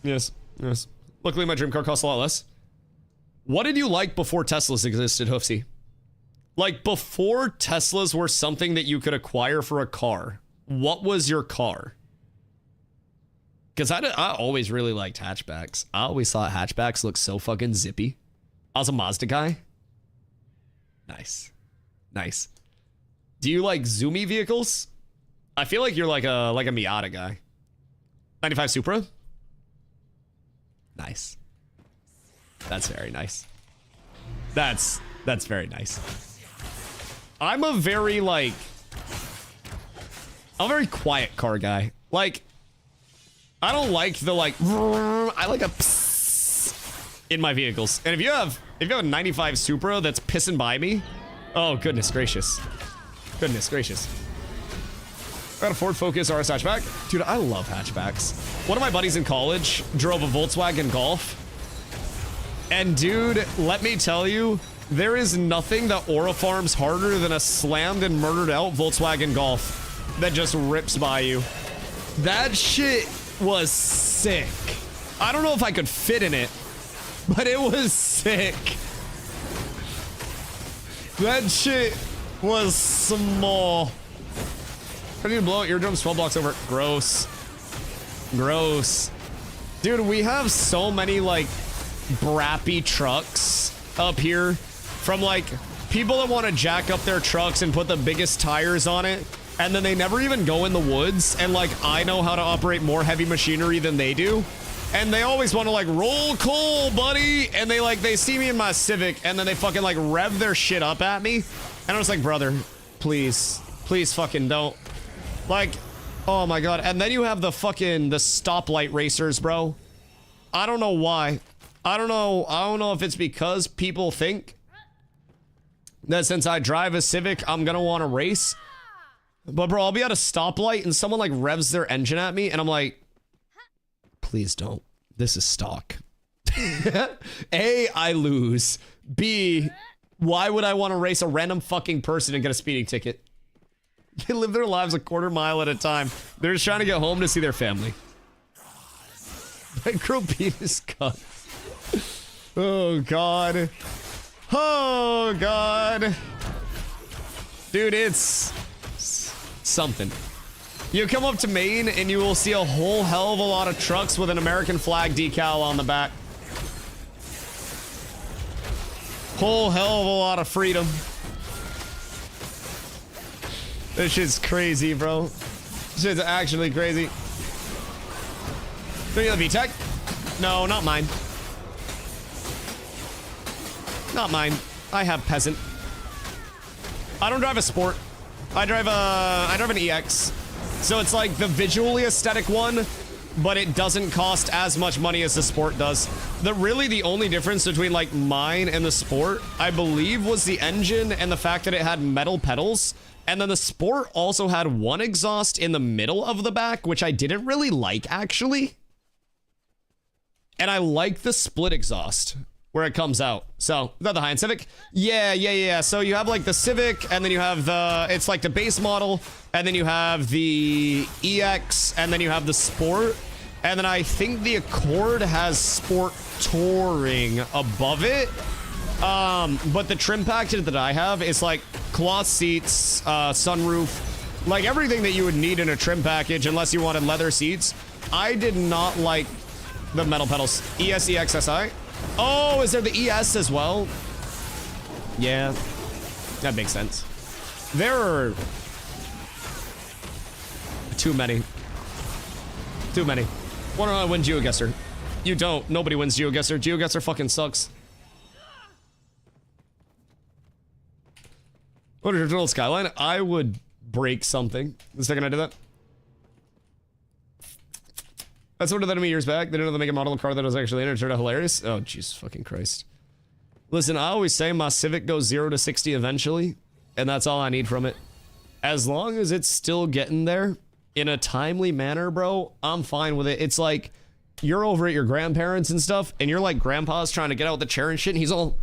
Speaker 1: Yes. Yes. Luckily, my dream car costs a lot less. What did you like before Teslas existed, Hoofsy? Like, before Teslas were something that you could acquire for a car, what was your car? Because I always really liked hatchbacks. I always thought hatchbacks looked so fucking zippy. I was a Mazda guy. Nice. Nice. Do you like zoomy vehicles? I feel like you're like a Miata guy. 95 Supra? Nice. That's very nice. That's very nice. I'm a very quiet car guy. Like, I don't like the I like a psst in my vehicles. And if you have a 95 Supra that's pissing by me, oh goodness gracious. Goodness gracious. I got a Ford Focus RS hatchback. Dude, I love hatchbacks. One of my buddies in college drove a Volkswagen Golf. And dude, let me tell you, there is nothing that aura farms harder than a slammed and murdered out Volkswagen Golf that just rips by you. That shit was sick. I don't know if I could fit in it, but it was sick. That shit was small. I need to blow out eardrums 12 blocks over. Gross. Gross. Dude, we have so many, like, brappy trucks up here from, like, people that want to jack up their trucks and put the biggest tires on it, and then they never even go in the woods, and, like, I know how to operate more heavy machinery than they do, and they always want to, like, roll coal, buddy, and they see me in my Civic, and then they fucking, like, rev their shit up at me, and I was like, brother, please fucking don't. Like, oh my god. And then you have the stoplight racers, bro. I don't know why. I don't know if it's because people think that since I drive a Civic, I'm gonna want to race. But bro, I'll be at a stoplight and someone like revs their engine at me and I'm like, please don't. This is stock. A, I lose. B, why would I want to race a random fucking person and get a speeding ticket? They live their lives a quarter mile at a time. They're just trying to get home to see their family. Micro penis cut. Oh god. Oh god. Dude, it's something. You come up to Maine and you will see a whole hell of a lot of trucks with an American flag decal on the back. Whole hell of a lot of freedom. This shit's crazy, bro. This shit's actually crazy. Do you have a VTEC? No, not mine. Not mine. I have peasant. I don't drive a sport. I drive an EX. So it's like the visually aesthetic one, but it doesn't cost as much money as the sport does. Really the only difference between like mine and the sport, I believe, was the engine and the fact that it had metal pedals. And then the sport also had one exhaust in the middle of the back, which I didn't really like, actually. And I like the split exhaust where it comes out. So, is that the high-end Civic? Yeah. So you have like the Civic, and then you have the, it's like the base model, and then you have the EX, and then you have the Sport, and then I think the Accord has Sport Touring above it. But the trim package that I have is like cloth seats, sunroof, like everything that you would need in a trim package, unless you wanted leather seats. I did not like the metal pedals. ESEXSI. Oh, is there the ES as well? Yeah, that makes sense. There are too many. Too many. Why don't I win GeoGuessr? You don't. Nobody wins GeoGuessr. GeoGuessr fucking sucks. What is your total Skyline? I would break something the second I did that. I sorted that to me years back. They didn't know they make a model car that was actually in it. It turned out hilarious. Oh, Jesus fucking Christ. Listen, I always say my Civic goes 0 to 60 eventually, and that's all I need from it. As long as it's still getting there in a timely manner, bro, I'm fine with it. It's like you're over at your grandparents and stuff, and you're like, grandpa's trying to get out with the chair and shit, and he's all...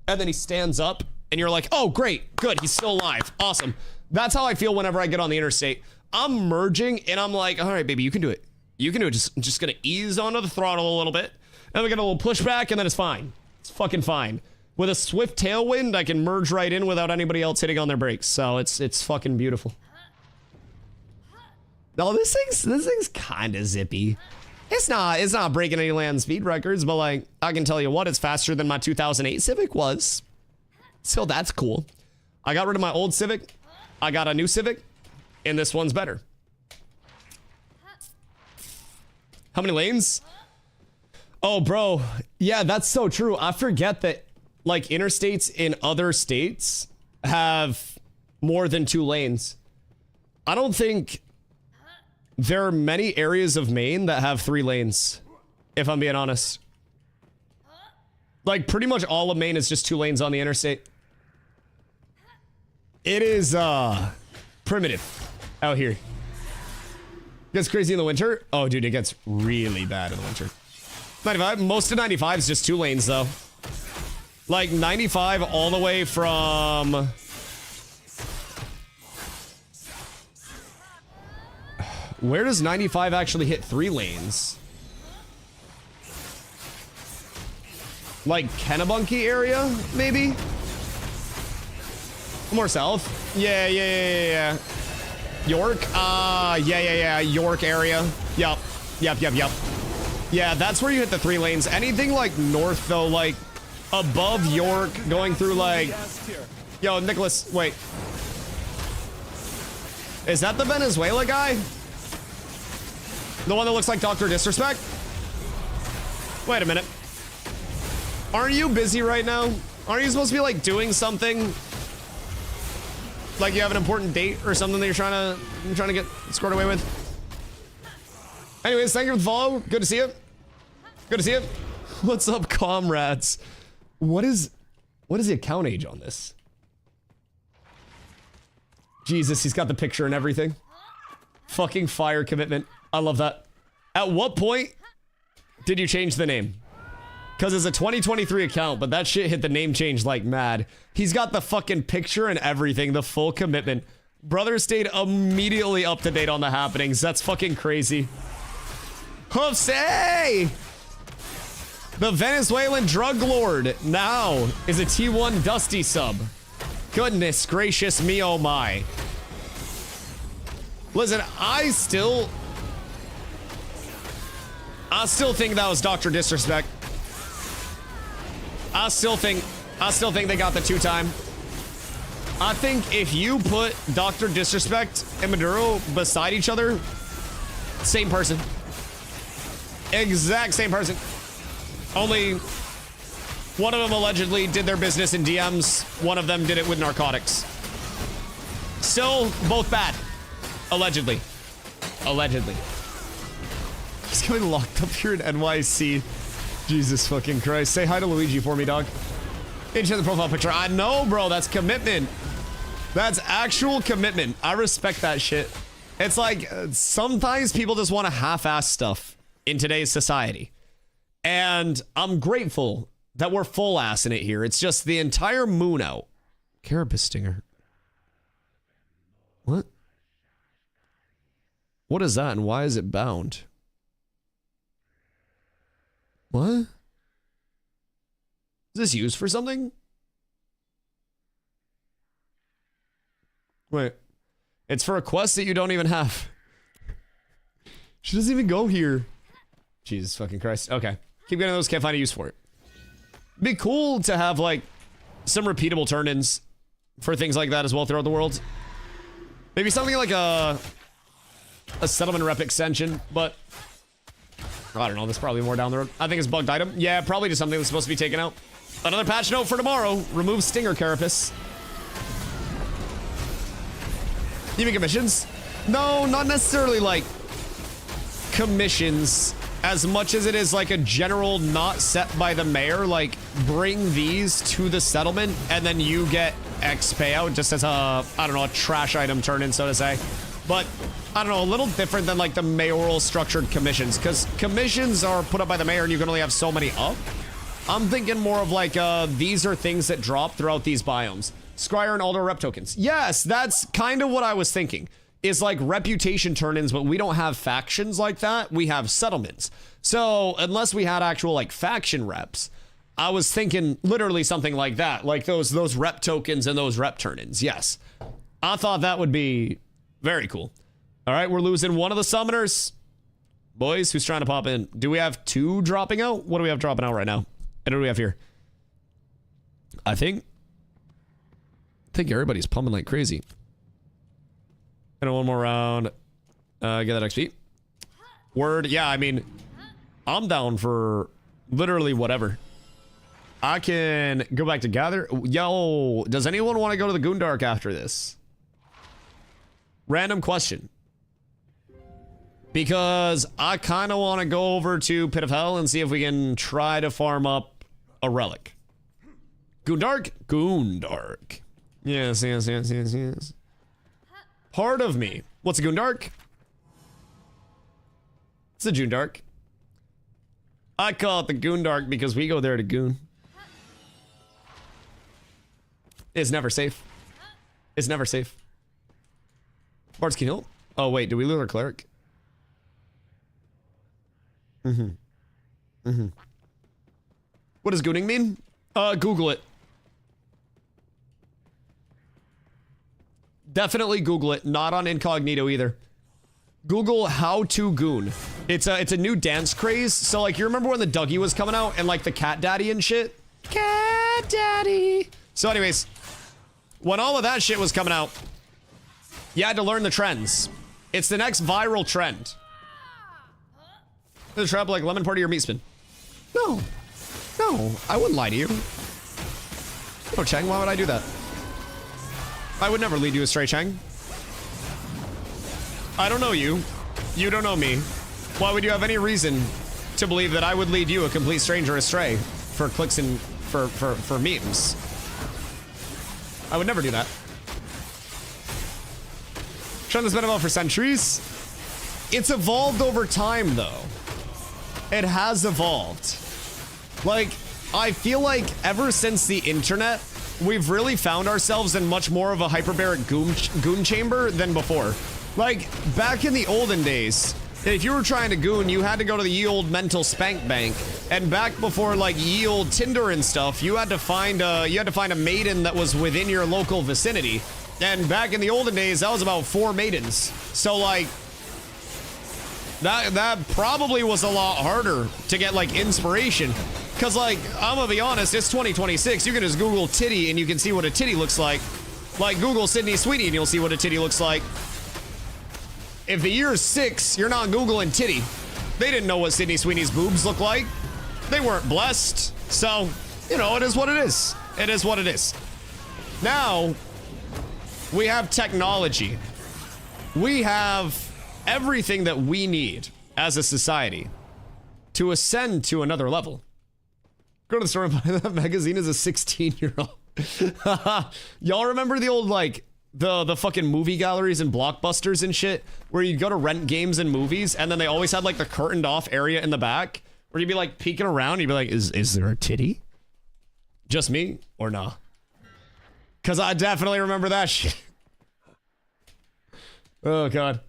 Speaker 1: And then he stands up, and you're like, oh, great, good, he's still alive, awesome. That's how I feel whenever I get on the interstate. I'm merging, and I'm like, all right, baby, you can do it. You can do it. Just gonna ease onto the throttle a little bit, and we get a little pushback, and then it's fine. It's fucking fine. With a swift tailwind, I can merge right in without anybody else hitting on their brakes, so it's fucking beautiful. No, this thing's kind of zippy. It's not breaking any land speed records, but like, I can tell you what, it's faster than my 2008 Civic was. So that's cool. I got rid of my old Civic. I got a new Civic, and this one's better. How many lanes? Oh, bro. Yeah, that's so true. I forget that, like, interstates in other states have more than 2 lanes. I don't think there are many areas of Maine that have 3 lanes, if I'm being honest. Like, pretty much all of Maine is just 2 lanes on the interstate. It is, primitive out here. It gets crazy in the winter. Oh, dude, it gets really bad in the winter. 95, most of 95 is just 2 lanes, though. Like, 95 all the way from... Where does 95 actually hit 3 lanes? Like, Kennebunky area, maybe? More south. Yeah. York? Yeah. York area. Yup. Yeah, that's where you hit the 3 lanes. Anything like north, though, like above York, going through like... Yo, Nicholas, wait. Is that the Venezuela guy? The one that looks like Dr. Disrespect? Wait a minute. Aren't you busy right now? Aren't you supposed to be like doing something? Like you have an important date or something that you're trying to get scored away with? Anyways, thank you for the follow. Good to see you. Good to see you. What's up, comrades? What is the account age on this? Jesus, he's got the picture and everything. Fucking fire commitment. I love that. At what point did you change the name? Because it's a 2023 account, but that shit hit the name change like mad. He's got the fucking picture and everything, the full commitment. Brother stayed immediately up to date on the happenings. That's fucking crazy. Jose! The Venezuelan drug lord now is a T1 Dusty sub. Goodness gracious me, oh my. Listen, I still think that was Dr. Disrespect. I still think they got the 2-time. I think if you put Dr. Disrespect and Maduro beside each other, same person. Exact same person. Only one of them allegedly did their business in DMs. One of them did it with narcotics. Still both bad. Allegedly. Allegedly. He's getting locked up here in NYC. Jesus fucking Christ. Say hi to Luigi for me, dog. Into the profile picture. I know, bro. That's commitment. That's actual commitment. I respect that shit. It's like, sometimes people just want to half-ass stuff in today's society. And I'm grateful that we're full-assing it here. It's just the entire moon out. Carapace stinger. What? What is that and why is it bound? What? Is this used for something? Wait. It's for a quest that you don't even have. She doesn't even go here. Jesus fucking Christ. Okay. Keep getting those, can't find a use for it. Be cool to have, like, some repeatable turn-ins for things like that as well throughout the world. Maybe something like a settlement rep extension, but I don't know, there's probably more down the road. I think it's bugged item. Yeah, probably just something that's supposed to be taken out. Another patch note for tomorrow. Remove Stinger Carapace. You mean commissions? No, not necessarily like commissions as much as it is like a general not set by the mayor, like bring these to the settlement and then you get X payout just as a, I don't know, a trash item turn in, so to say. But I don't know, a little different than like the mayoral structured commissions, because commissions are put up by the mayor and you can only have so many up. I'm thinking more of like, these are things that drop throughout these biomes. Scryer and Aldo rep tokens. Yes, that's kind of what I was thinking. Is like reputation turn-ins, but we don't have factions like that. We have settlements. So unless we had actual like faction reps, I was thinking literally something like that. Like those rep tokens and those rep turn-ins. Yes. I thought that would be very cool. All right, we're losing one of the summoners. Boys, who's trying to pop in? Do we have 2 dropping out? What do we have dropping out right now? And what do we have here? I think everybody's pumping like crazy. And one more round. Get that XP. Word. Yeah, I mean, I'm down for literally whatever. I can go back to gather. Yo, does anyone want to go to the Goondark after this? Random question. Because I kind of want to go over to Pit of Hell and see if we can try to farm up a relic. Goondark? Goondark. Yes, yes, yes, yes, yes. Part of me. What's a Goondark? It's a Joondark. I call it the Goondark because we go there to goon. It's never safe. It's never safe. Bards can heal. Oh wait, did we lose our cleric? What does gooning mean? Google it. Definitely Google it. Not on incognito either. Google how to goon. It's a new dance craze. So like, you remember when the Dougie was coming out and like the Cat Daddy and shit? Cat Daddy. So anyways, when all of that shit was coming out, you had to learn the trends. It's the next viral trend. The trap like lemon party or meat spin. No, I wouldn't lie to you. Oh, Chang, why would I do that? I would never lead you astray, Chang. I don't know you. You don't know me. Why would you have any reason to believe that I would lead you, a complete stranger, astray for clicks and for memes? I would never do that. Shown this been about for centuries. It's evolved over time, though. It has evolved. Like, I feel like ever since the internet, we've really found ourselves in much more of a hyperbaric goon chamber than before. Like, back in the olden days, If you were trying to goon, you had to go to the ye old mental spank bank. And back before like ye old Tinder and stuff, you had to find a maiden that was within your local vicinity. And back in the olden days, that was about 4 maidens. So like that probably was a lot harder to get like inspiration. Cause like, I'm gonna be honest, it's 2026. You can just Google titty and you can see what a titty looks like. Like Google Sydney Sweeney and you'll see what a titty looks like. If the year is 6, you're not Googling titty. They didn't know what Sydney Sweeney's boobs look like. They weren't blessed. So, you know, it is what it is. It is what it is. Now, we have technology. We have everything that we need as a society to ascend to another level. Go to the store and buy that magazine as a 16-year-old. Y'all remember the old, like, the fucking movie galleries and Blockbusters and shit where you'd go to rent games and movies and then they always had like the curtained off area in the back where you'd be like peeking around and you'd be like, is there a titty? Just me or nah? Cause I definitely remember that shit. Oh god.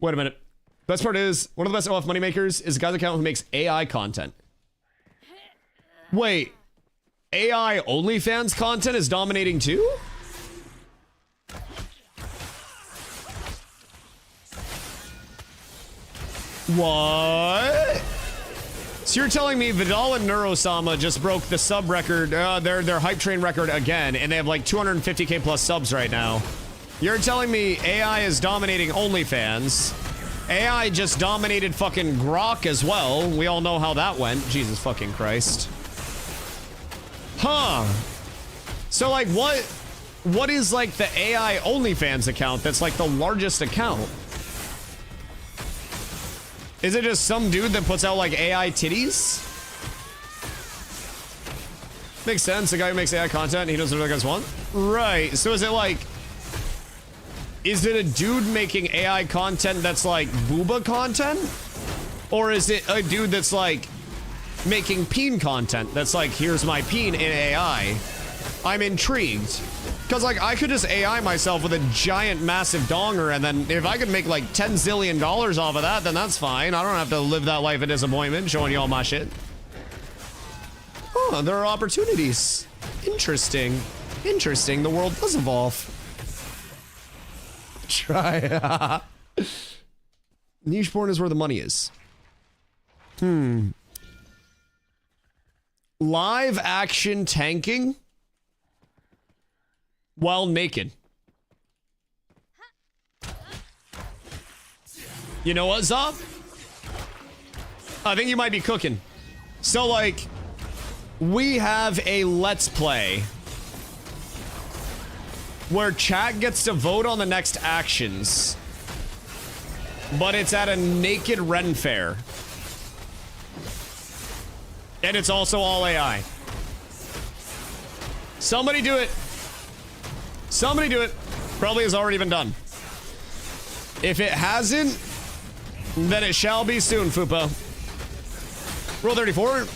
Speaker 1: Wait a minute. Best part is one of the best OF moneymakers is a guy's account who makes AI content. Wait, AI OnlyFans content is dominating too? What? So you're telling me Vidal and Neurosama just broke the sub record, their hype train record again, and they have like 250k plus subs right now. You're telling me AI is dominating OnlyFans. AI just dominated fucking Grok as well. We all know how that went. Jesus fucking Christ. Huh. So like what is like the AI OnlyFans account that's like the largest account? Is it just some dude that puts out like AI titties? Makes sense. The guy who makes AI content, he knows what other guys want. Right. So is it like, is it a dude making AI content that's like booba content? Or is it a dude that's like making peen content that's like, here's my peen in AI? I'm intrigued. Because, like, I could just AI myself with a giant, massive donger, and then if I could make, like, $10 zillion off of that, then that's fine. I don't have to live that life of disappointment showing you all my shit. Oh, there are opportunities. Interesting. Interesting. The world does evolve. Try. Niche porn is where the money is. Live action tanking? While naked. You know what, Zob? I think you might be cooking. So, like, we have a Let's Play where chat gets to vote on the next actions, but it's at a naked Ren fair. And it's also all AI. Somebody do it. Somebody do it. Probably has already been done. If it hasn't, then it shall be soon, Fupo. Rule 34?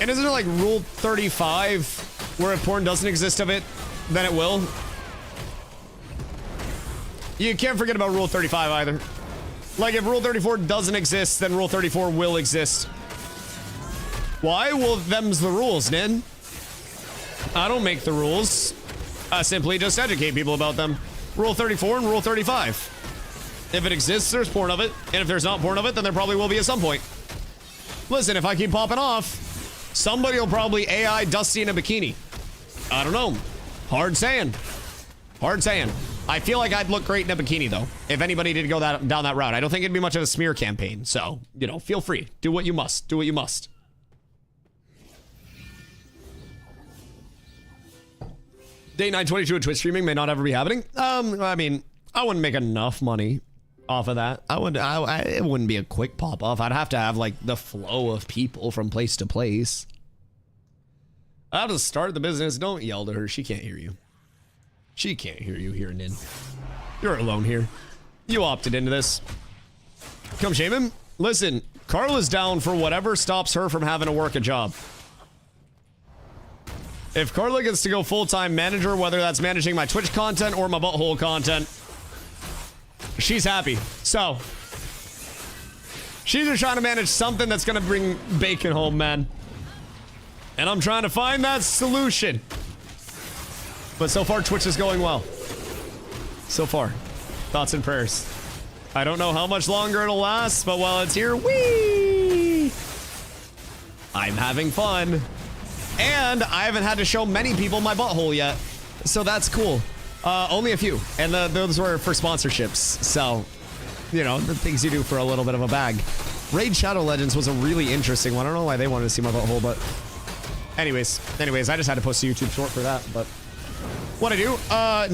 Speaker 1: And isn't it like Rule 35, where if porn doesn't exist of it, then it will? You can't forget about Rule 35 either. Like, if Rule 34 doesn't exist, then Rule 34 will exist. Why? Well, them's the rules, Nin. I don't make the rules. I simply just educate people about them. Rule 34 and Rule 35. If it exists, there's porn of it. And if there's not porn of it, then there probably will be at some point. Listen, if I keep popping off, somebody will probably AI Dusty in a bikini. I don't know. Hard saying. Hard saying. I feel like I'd look great in a bikini, though, if anybody did go down that route. I don't think it'd be much of a smear campaign. So, you know, feel free. Do what you must. Do what you must. Day 922 of Twitch streaming may not ever be happening. I mean, I wouldn't make enough money off of that. It wouldn't be a quick pop off. I'd have to have like the flow of people from place to place. I have to start the business. Don't yell to her. She can't hear you. She can't hear you here, Nin. You're alone here. You opted into this. Come shame him. Listen, Carla's down for whatever stops her from having to work a job. If Carla gets to go full-time manager, whether that's managing my Twitch content or my butthole content, she's happy. So, She's just trying to manage something that's gonna bring bacon home, man. And I'm trying to find that solution. But so far, Twitch is going well. So far. Thoughts and prayers. I don't know how much longer it'll last, but while it's here, whee! I'm having fun. And I haven't had to show many people my butthole yet. So that's cool. Only a few. And those were for sponsorships. So, you know, the things you do for a little bit of a bag. Raid Shadow Legends was a really interesting one. I don't know why they wanted to see my butthole, but... Anyways, I just had to post a YouTube short for that, but... What I do?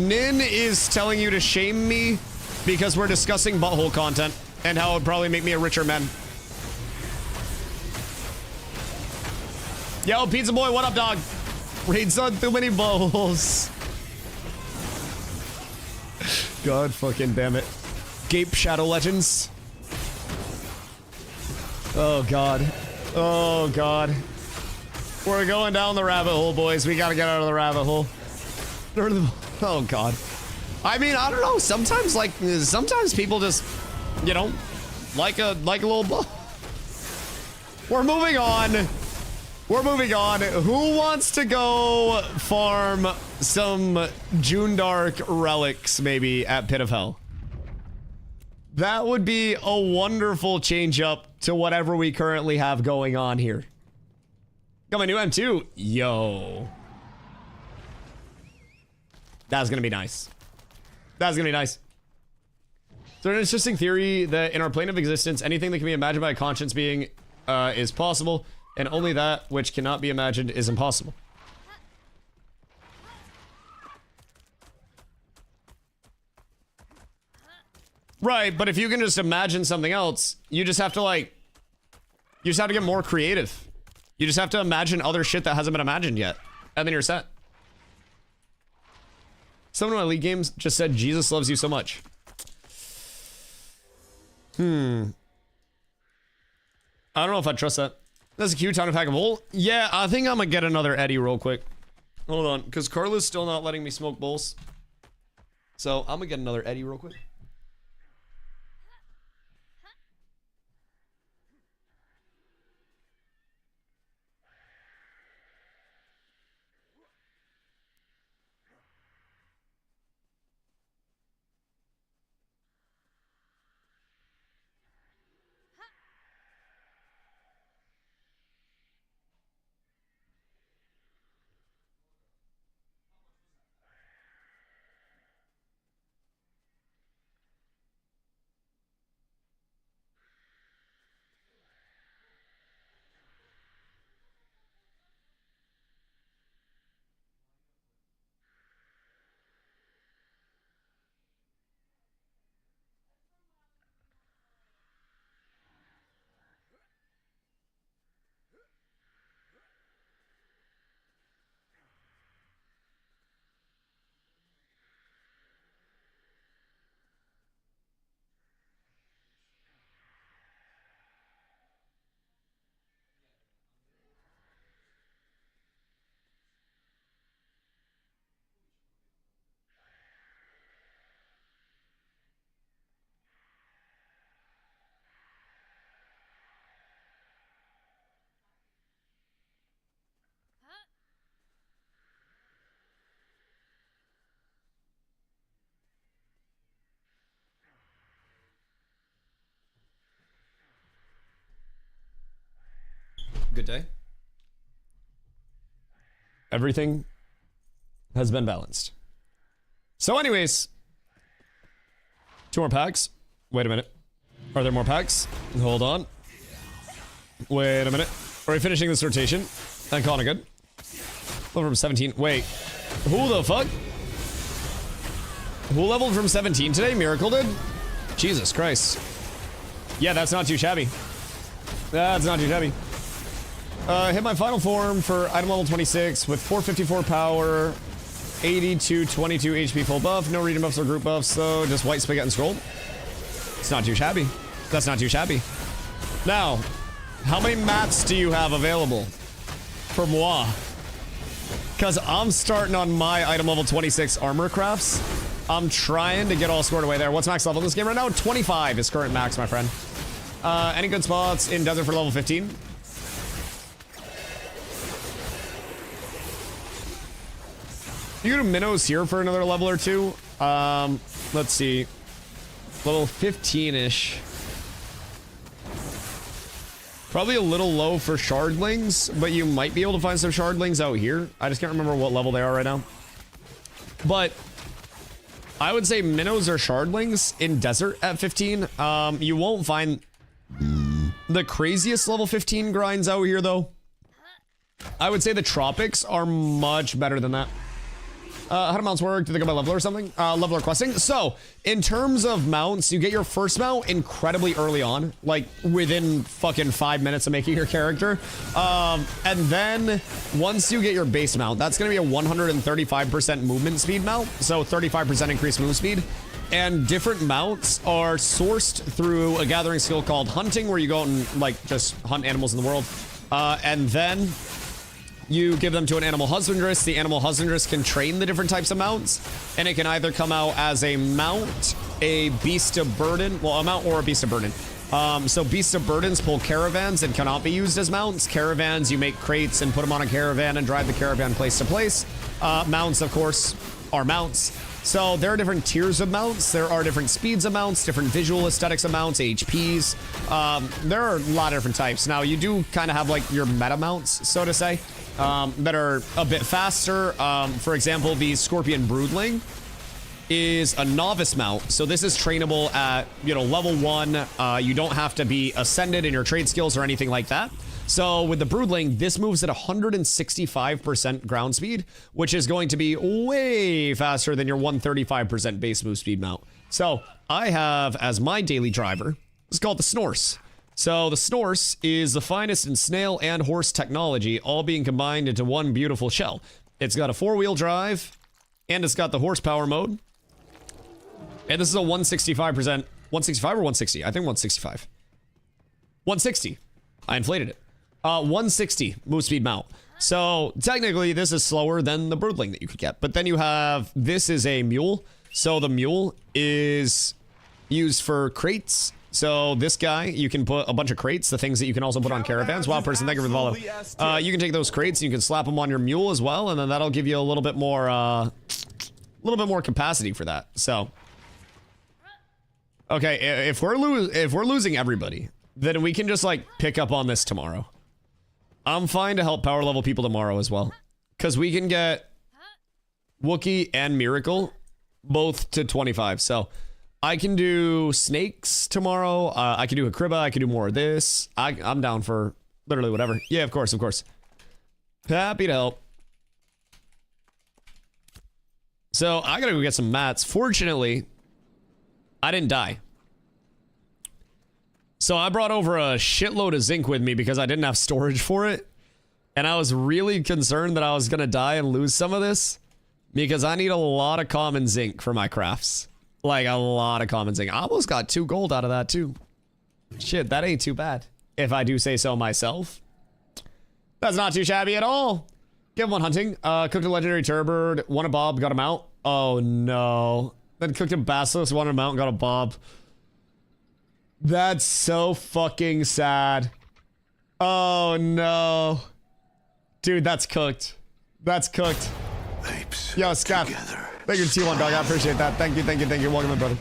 Speaker 1: Nin is telling you to shame me because we're discussing butthole content and how it would probably make me a richer man. Yo, Pizza Boy, what up, dog? Raid's on too many buttholes. God fucking damn it. Gape Shadow Legends. Oh, God. Oh, God. We're going down the rabbit hole, boys. We gotta get out of the rabbit hole. Oh, God. I mean, I don't know. Sometimes people just, you know, like a little bull. We're moving on. We're moving on. Who wants to go farm some June Dark relics, maybe, at Pit of Hell? That would be a wonderful change up to whatever we currently have going on here. Got my new M2. Yo. That's gonna be nice. That's gonna be nice. There's an interesting theory that in our plane of existence, anything that can be imagined by a conscious being is possible, and only that which cannot be imagined is impossible. Right, but if you can just imagine something else, you just have to, like... You just have to get more creative. You just have to imagine other shit that hasn't been imagined yet. And then you're set. Someone in my League games just said, Jesus loves you so much. I don't know if I trust that. That's a cute time to pack a bowl. Yeah, I think I'm gonna get another Eddie real quick. Hold on, because Carla's still not letting me smoke bowls. So I'm gonna get another Eddie real quick. Good day. Everything has been balanced. So anyways, 2 more packs. Wait a minute. Are there more packs? Hold on. Wait a minute. Are we finishing this rotation? And calling it good. Level from 17. Wait. Who the fuck? Who leveled from 17 today? Miracle did? Jesus Christ. Yeah, that's not too shabby. That's not too shabby. Hit my final form for item level 26 with 454 power, 82, 22 HP full buff, no region buffs or group buffs, so just white spaghetti and scroll. It's not too shabby. That's not too shabby. Now, how many mats do you have available for moi? Because I'm starting on my item level 26 armor crafts. I'm trying to get all scored away there. What's max level in this game right now? 25 is current max, my friend. Any good spots in desert for level 15? You go to minnows here for another level or two. Let's see. Level 15-ish. Probably a little low for shardlings, but you might be able to find some shardlings out here. I just can't remember what level they are right now. But I would say minnows or shardlings in desert at 15. You won't find the craziest level 15 grinds out here, though. I would say the tropics are much better than that. How do mounts work? Do they go by level or something? Level or questing? So, in terms of mounts, you get your first mount incredibly early on. Like, within fucking 5 minutes of making your character. And then, once you get your base mount, that's going to be a 135% movement speed mount. So, 35% increased move speed. And different mounts are sourced through a gathering skill called hunting, where you go out and, like, just hunt animals in the world. And then you give them to an animal husbandress. The animal husbandress can train the different types of mounts, and it can either come out as a mount, a beast of burden, well, a mount or a beast of burden. So beasts of burdens pull caravans and cannot be used as mounts. Caravans, you make crates and put them on a caravan and drive the caravan place to place. Mounts, of course, are mounts. So there are different tiers of mounts. There are different speeds of mounts, different visual aesthetics of mounts, HPs. There are a lot of different types. Now, you do kind of have like your meta mounts, so to say, that are a bit faster. For example, the Scorpion Broodling is a novice mount. So this is trainable at, you know, level 1. You don't have to be ascended in your trade skills or anything like that. So with the Broodling, this moves at 165% ground speed, which is going to be way faster than your 135% base move speed mount. So I have as my daily driver, it's called the Snorse. So the Snorse is the finest in snail and horse technology, all being combined into one beautiful shell. It's got a 4-wheel drive, and it's got the horsepower mode. And this is a 165%, 165 or 160? I think 165. 160. I inflated it. 160 move speed mount. So technically this is slower than the Broodling that you could get. But then you have, this is a mule. So the mule is used for crates. So this guy, you can put a bunch of crates, the things that you can also put on caravans. Wow, person, thank you for the follow. You can take those crates and you can slap them on your mule as well. And then that'll give you a little bit more capacity for that. So, okay, if we're losing everybody, then we can just like pick up on this tomorrow. I'm fine to help power level people tomorrow as well. Because we can get Wookiee and Miracle both to 25. So I can do snakes tomorrow. I can do Akriba. I can do more of this. I'm down for literally whatever. Yeah, of course, of course. Happy to help. So I gotta go get some mats. Fortunately, I didn't die. So I brought over a shitload of zinc with me because I didn't have storage for it. And I was really concerned that I was gonna die and lose some of this, because I need a lot of common zinc for my crafts. Like a lot of common zinc. I almost got 2 gold out of that too. Shit, that ain't too bad, if I do say so myself. That's not too shabby at all. Give one hunting. Cooked a legendary turbird, won a bob, got him out. Oh no. Then cooked a basilisk, won him out, and got a bob. That's so fucking sad. Oh no. Dude, that's cooked. That's cooked.
Speaker 4: Apes.
Speaker 1: Yo, Scott. Thank you, T1 dog. I appreciate that. Thank you, thank you, thank you. Welcome in, brother.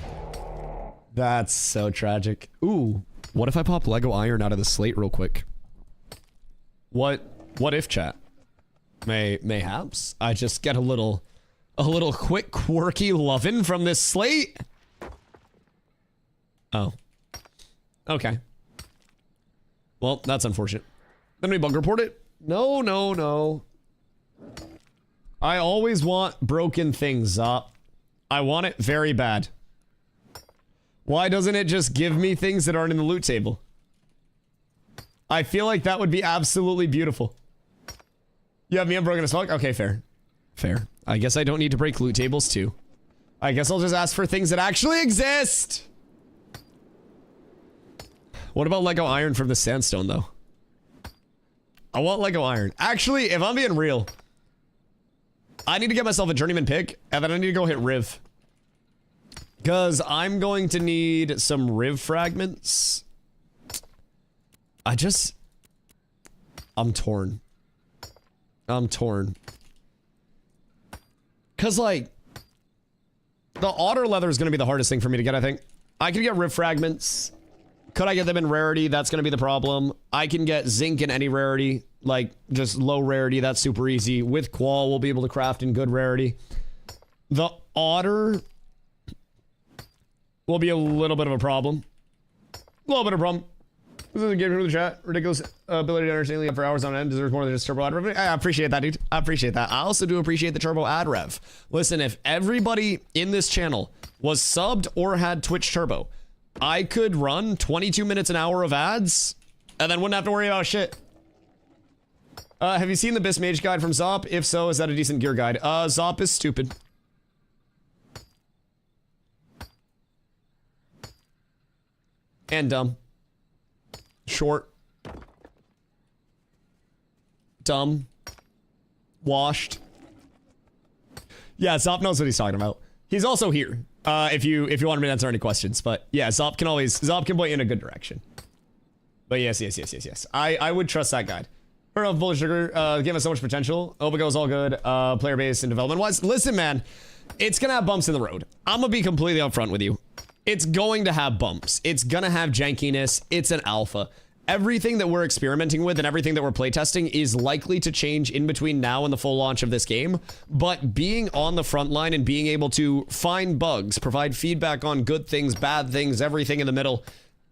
Speaker 1: That's so tragic. Ooh, what if I pop Lego iron out of the slate real quick? What if, chat? Mayhaps I just get a little quick quirky lovin' from this slate? Oh. Okay. Well, that's unfortunate. Then we bug report it? No, no, no. I always want broken things up. I want it very bad. Why doesn't it just give me things that aren't in the loot table? I feel like that would be absolutely beautiful. You have me unbroken as fuck? Okay, fair. Fair. I guess I don't need to break loot tables too. I guess I'll just ask for things that actually exist. What about Lego iron from the sandstone though? I want Lego iron. Actually, if I'm being real, I need to get myself a journeyman pick, and then I need to go hit Riv. Because I'm going to need some Riv fragments. I'm torn. I'm torn. Cause like, the otter leather is gonna be the hardest thing for me to get, I think. I could get rib fragments. Could I get them in rarity? That's gonna be the problem. I can get zinc in any rarity, like just low rarity, that's super easy. With qual, we'll be able to craft in good rarity. The otter will be a little bit of a problem. A little bit of a problem. This is a game from the chat. Ridiculous ability to understand League for hours on end. Deserves more than just turbo ad rev. I appreciate that, dude. I appreciate that. I also do appreciate the turbo ad rev. Listen, if everybody in this channel was subbed or had Twitch Turbo, I could run 22 minutes an hour of ads and then wouldn't have to worry about shit. Have you seen the Bis Mage guide from Zop? If so, is that a decent gear guide? Zop is stupid. And dumb. Short. Dumb. Washed. Yeah, Zop knows what he's talking about. He's also here. If you want me to answer any questions. But yeah, Zop can point you in a good direction. But yes. I would trust that guide. Fair enough, Bullet Sugar. The game has so much potential. Hope it goes all good. Player base and development wise. Listen, man, it's gonna have bumps in the road. I'm gonna be completely upfront with you. It's going to have bumps. It's gonna have jankiness. It's an alpha. Everything that we're experimenting with and everything that we're playtesting is likely to change in between now and the full launch of this game. But being on the front line and being able to find bugs, provide feedback on good things, bad things, everything in the middle,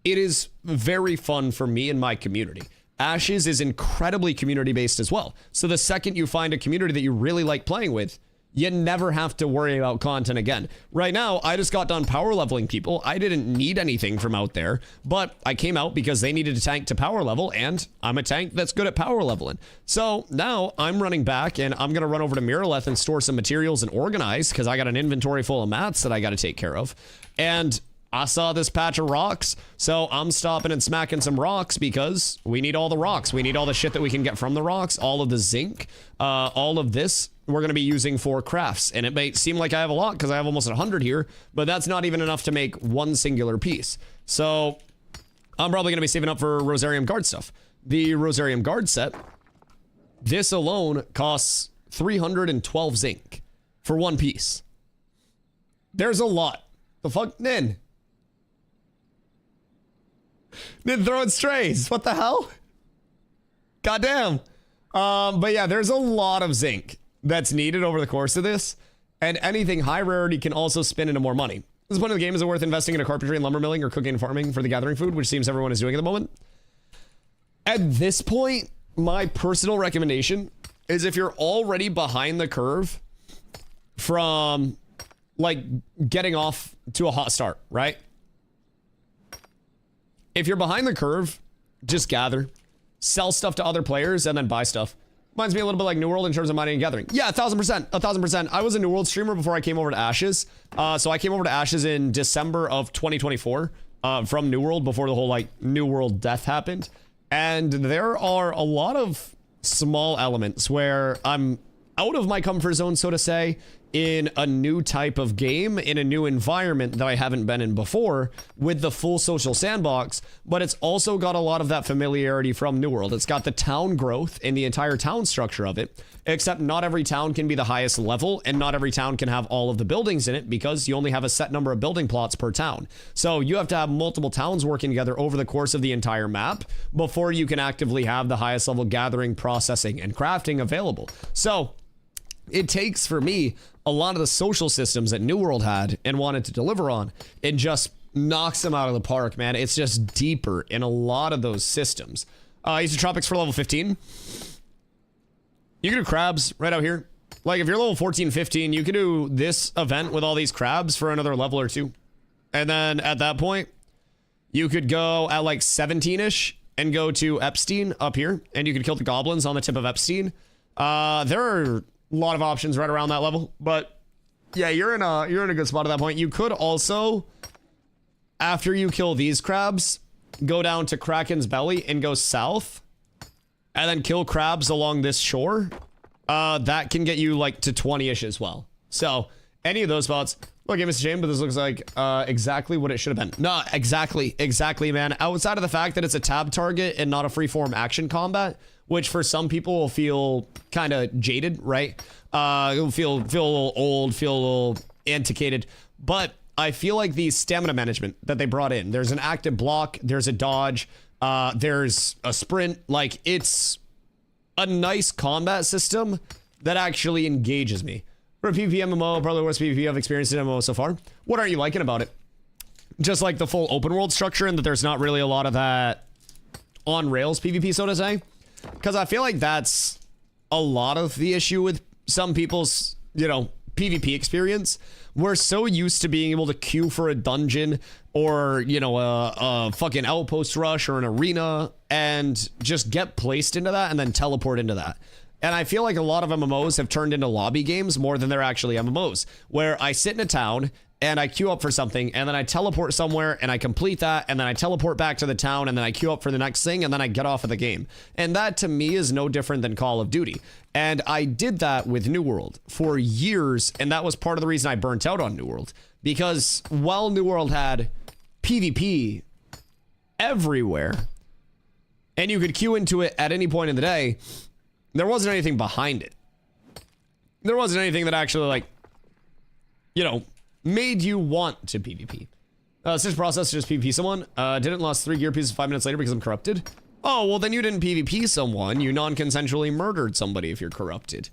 Speaker 1: it is very fun for me and my community. Ashes is incredibly community-based as well. So the second you find a community that you really like playing with, you never have to worry about content again. Right now, I just got done power leveling people. I didn't need anything from out there, but I came out because they needed a tank to power level, and I'm a tank that's good at power leveling. So now I'm running back, and I'm going to run over to Miraleth and store some materials and organize, because I got an inventory full of mats that I got to take care of. And I saw this patch of rocks, so I'm stopping and smacking some rocks because we need all the rocks. We need all the shit that we can get from the rocks, all of the zinc, all of this we're going to be using for crafts. And it may seem like I have a lot because I have almost 100 here, but that's not even enough to make one singular piece. So I'm probably going to be saving up for Rosarium Guard stuff. The Rosarium Guard set, this alone costs 312 zinc for one piece. There's a lot. The fuck, Nin? Nin throwing strays. What the hell? Goddamn. But yeah, there's a lot of zinc that's needed over the course of this, and anything high rarity can also spin into more money. At this point in the game, is it worth investing in a carpentry and lumber milling or cooking and farming for the gathering food, which seems everyone is doing at the moment? At this point, my personal recommendation is if you're already behind the curve from like getting off to a hot start, right? If you're behind the curve, just gather, sell stuff to other players, and then buy stuff. Reminds me a little bit like New World in terms of mining and gathering. Yeah, 1000%, 1000%. I was a New World streamer before I came over to Ashes. So I came over to Ashes in December of 2024 from New World before the whole like New World death happened. And there are a lot of small elements where I'm out of my comfort zone, so to say, in a new type of game, in a new environment that I haven't been in before, with the full social sandbox, but it's also got a lot of that familiarity from New World. It's got the town growth and the entire town structure of it, except not every town can be the highest level, and not every town can have all of the buildings in it, because you only have a set number of building plots per town. So you have to have multiple towns working together over the course of the entire map before you can actively have the highest level gathering, processing, and crafting available. So it takes, for me, a lot of the social systems that New World had and wanted to deliver on, it just knocks them out of the park, man. It's just deeper in a lot of those systems. Isotropics for level 15. You can do crabs right out here. Like, if you're level 14, 15, you can do this event with all these crabs for another level or two. And then at that point, you could go at like 17-ish and go to Epstein up here, and you could kill the goblins on the tip of Epstein. There are a lot of options right around that level, but yeah, you're in a good spot at that point. You could also, after you kill these crabs, go down to Kraken's Belly and go south, and then kill crabs along this shore. That can get you like to 20-ish as well. So any of those spots. Look, it was a shame, but this looks like exactly what it should have been. No, exactly, man. Outside of the fact that it's a tab target and not a freeform action combat, which for some people will feel kind of jaded, right? It'll feel a little old, feel a little antiquated. But I feel like the stamina management that they brought in, there's an active block, there's a dodge, there's a sprint. Like, it's a nice combat system that actually engages me. For a PvP MMO, probably the worst PvP I've experienced in MMO so far. What aren't you liking about it? Just like the full open world structure and that there's not really a lot of that on rails PvP, so to say. Because I feel like that's a lot of the issue with some people's, you know, PvP experience. We're so used to being able to queue for a dungeon or, you know, a fucking outpost rush or an arena and just get placed into that and then teleport into that. And I feel like a lot of MMOs have turned into lobby games more than they're actually MMOs, where I sit in a town and I queue up for something and then I teleport somewhere and I complete that and then I teleport back to the town and then I queue up for the next thing and then I get off of the game. And that to me is no different than Call of Duty. And I did that with New World for years, and that was part of the reason I burnt out on New World. Because while New World had PvP everywhere and you could queue into it at any point in the day, there wasn't anything behind it. There wasn't anything that actually, like, you know, made you want to PvP. Such process to just PvP someone. Didn't lost 3 gear pieces 5 minutes later because I'm corrupted. Oh, well then you didn't PvP someone. You non-consensually murdered somebody if you're corrupted.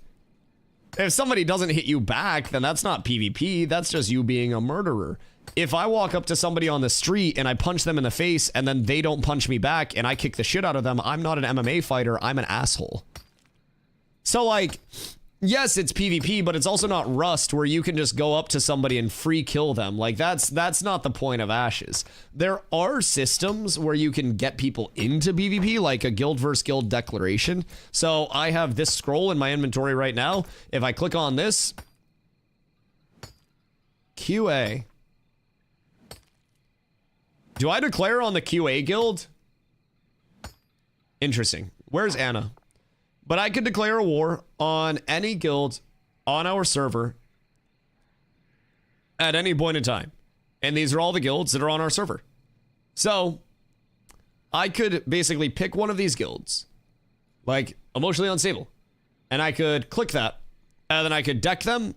Speaker 1: If somebody doesn't hit you back, then that's not PvP. That's just you being a murderer. If I walk up to somebody on the street and I punch them in the face and then they don't punch me back and I kick the shit out of them, I'm not an MMA fighter. I'm an asshole. So, like, yes, it's PvP, but it's also not Rust where you can just go up to somebody and free kill them. Like, that's not the point of Ashes. There are systems where you can get people into PvP, like a guild versus guild declaration. So I have this scroll in my inventory right now. If I click on this, QA. Do I declare on the QA guild? Interesting. Where's Anna? But I could declare a war on any guild on our server at any point in time. And these are all the guilds that are on our server. So I could basically pick one of these guilds, like emotionally unstable, and I could click that, and then I could deck them,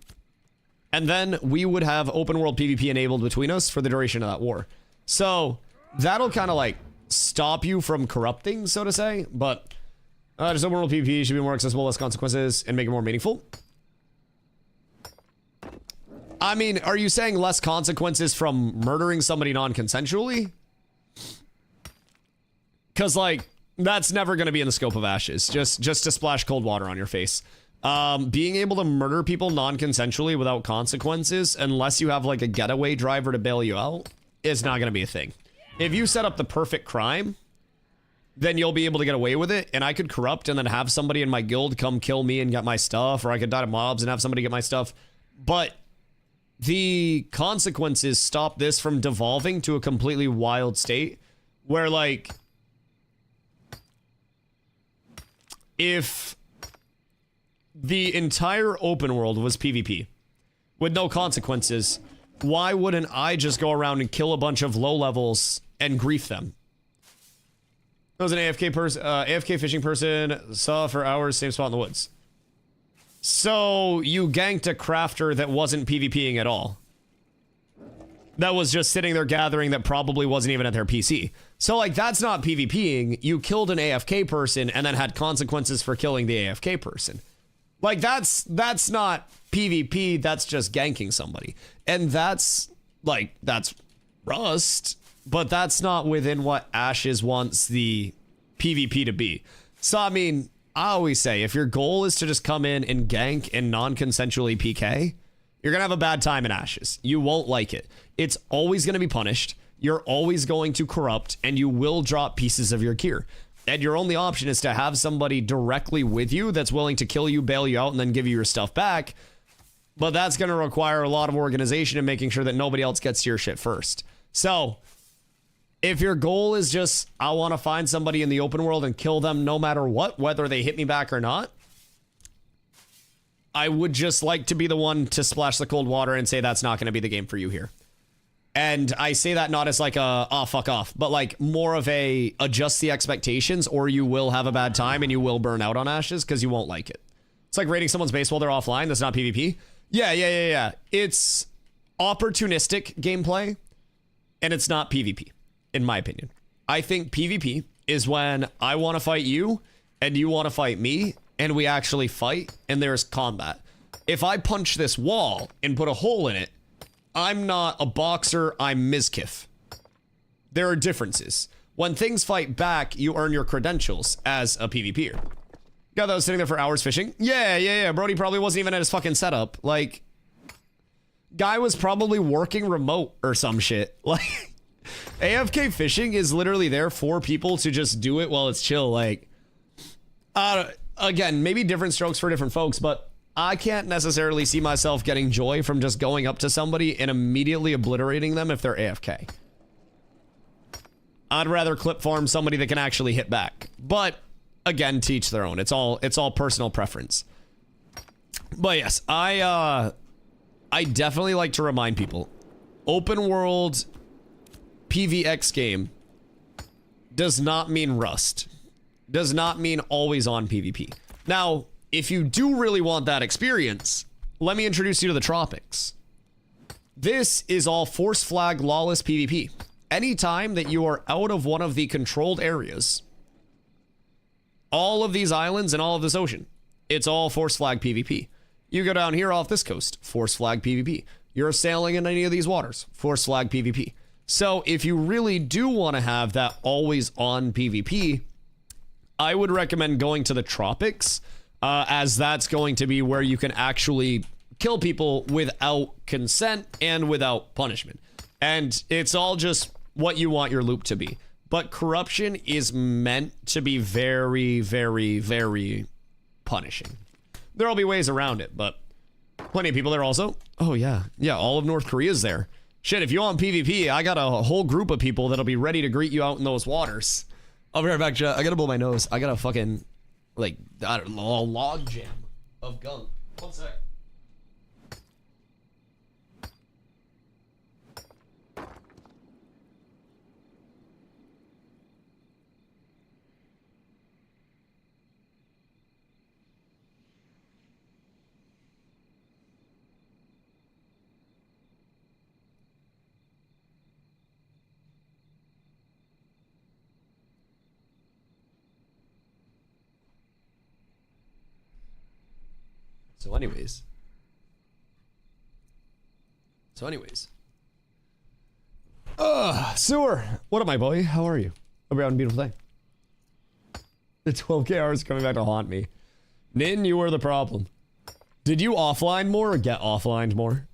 Speaker 1: and then we would have open world PvP enabled between us for the duration of that war. So that'll kind of like stop you from corrupting, so to say, but just open world PvP should be more accessible, less consequences, and make it more meaningful. I mean, are you saying less consequences from murdering somebody non-consensually? Because, like, that's never going to be in the scope of Ashes. Just to splash cold water on your face. Being able to murder people non-consensually without consequences, unless you have, like, a getaway driver to bail you out, is not going to be a thing. If you set up the perfect crime, then you'll be able to get away with it, and I could corrupt and then have somebody in my guild come kill me and get my stuff, or I could die to mobs and have somebody get my stuff. But the consequences stop this from devolving to a completely wild state where, like, if the entire open world was PvP with no consequences, why wouldn't I just go around and kill a bunch of low levels and grief them? It was an AFK person, AFK fishing person, saw for hours, same spot in the woods. So you ganked a crafter that wasn't PvPing at all. That was just sitting there gathering that probably wasn't even at their PC. So, like, that's not PvPing. You killed an AFK person and then had consequences for killing the AFK person. Like, that's not PvP, that's just ganking somebody. And that's, like, that's Rust. But that's not within what Ashes wants the PvP to be. So, I mean, I always say, if your goal is to just come in and gank and non-consensually PK, you're going to have a bad time in Ashes. You won't like it. It's always going to be punished. You're always going to corrupt, and you will drop pieces of your gear. And your only option is to have somebody directly with you that's willing to kill you, bail you out, and then give you your stuff back. But that's going to require a lot of organization and making sure that nobody else gets to your shit first. So if your goal is just, I want to find somebody in the open world and kill them no matter what, whether they hit me back or not, I would just like to be the one to splash the cold water and say that's not going to be the game for you here. And I say that not as like a, oh, fuck off, but like more of a adjust the expectations or you will have a bad time and you will burn out on Ashes because you won't like it. It's like raiding someone's base while they're offline. That's not PvP. Yeah. It's opportunistic gameplay and it's not PvP, in my opinion. I think PvP is when I want to fight you and you want to fight me and we actually fight and there's combat. If I punch this wall and put a hole in it, I'm not a boxer, I'm Mizkif. There are differences. When things fight back, you earn your credentials as a PvPer. Guy that was sitting there for hours fishing? Yeah. Brody probably wasn't even at his fucking setup. Like, guy was probably working remote or some shit. Like, AFK fishing is literally there for people to just do it while it's chill. Like, again, maybe different strokes for different folks, but I can't necessarily see myself getting joy from just going up to somebody and immediately obliterating them if they're AFK. I'd rather clip farm somebody that can actually hit back. But again, to each their own. It's all personal preference. But yes, I definitely like to remind people, open world PvX game does not mean Rust. Does not mean always on PvP. Now, if you do really want that experience, let me introduce you to the Tropics. This is all force flag lawless PvP. Anytime that you are out of one of the controlled areas, all of these islands and all of this ocean, it's all force flag PvP. You go down here off this coast, force flag PvP. You're sailing in any of these waters, force flag PvP. So if you really do want to have that always on PvP, I would recommend going to the Tropics, as that's going to be where you can actually kill people without consent and without punishment. And it's all just what you want your loop to be. But corruption is meant to be very, very, very punishing. There'll be ways around it, but plenty of people there also. Oh yeah, all of North Korea's there. Shit, if you want PvP, I got a whole group of people that'll be ready to greet you out in those waters. I'll be right back, chat. I gotta blow my nose. I got a fucking, like, I don't know, a log jam of gunk. 1 sec. So anyways. Sewer. What up, my boy? How are you? Hope you're having a beautiful day. The 12k hours coming back to haunt me. Nin, you were the problem. Did you offline more or get offlined more?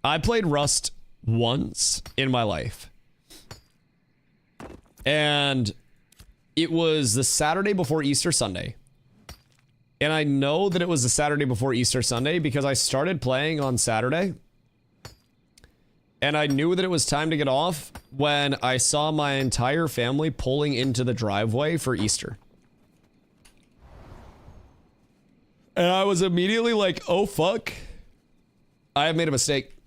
Speaker 1: I played Rust once in my life. And it was the Saturday before Easter Sunday. And I know that it was the Saturday before Easter Sunday because I started playing on Saturday. And I knew that it was time to get off when I saw my entire family pulling into the driveway for Easter. And I was immediately like, oh fuck. I have made a mistake.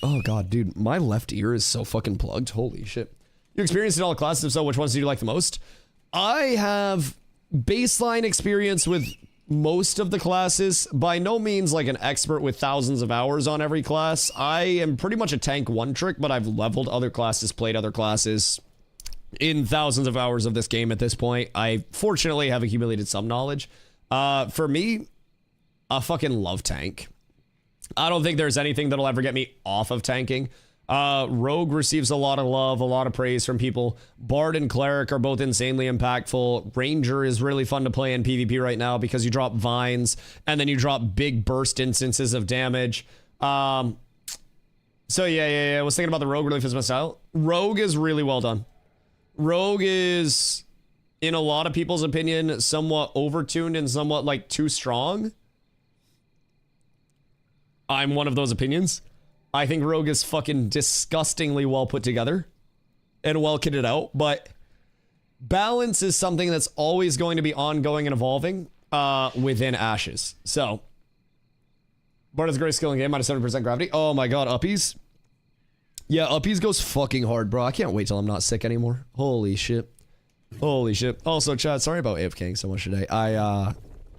Speaker 1: Oh god, dude, my left ear is so fucking plugged. Holy shit. You experienced in all the classes, if so, which ones do you like the most? I have baseline experience with most of the classes. By no means like an expert with thousands of hours on every class. I am pretty much a tank one trick, but I've leveled other classes, played other classes in thousands of hours of this game at this point. I fortunately have accumulated some knowledge. For me, I fucking love tank. I don't think there's anything that'll ever get me off of tanking. Rogue receives a lot of love, a lot of praise from people. Bard and Cleric are both insanely impactful. Ranger is really fun to play in PvP right now because you drop vines and then you drop big burst instances of damage. So yeah. I was thinking about the Rogue really fits my style. Rogue is really well done. Rogue is, in a lot of people's opinion, somewhat overtuned and somewhat like too strong. I'm one of those opinions. I think Rogue is fucking disgustingly well put together and well kitted out, but balance is something that's always going to be ongoing and evolving. within Ashes. So, Bard is a great skill in game, minus 7% gravity. Oh my god, Uppies. Yeah, Uppies goes fucking hard, bro. I can't wait till I'm not sick anymore. Holy shit. Holy shit. Also, chat, sorry about AFKing so much today. I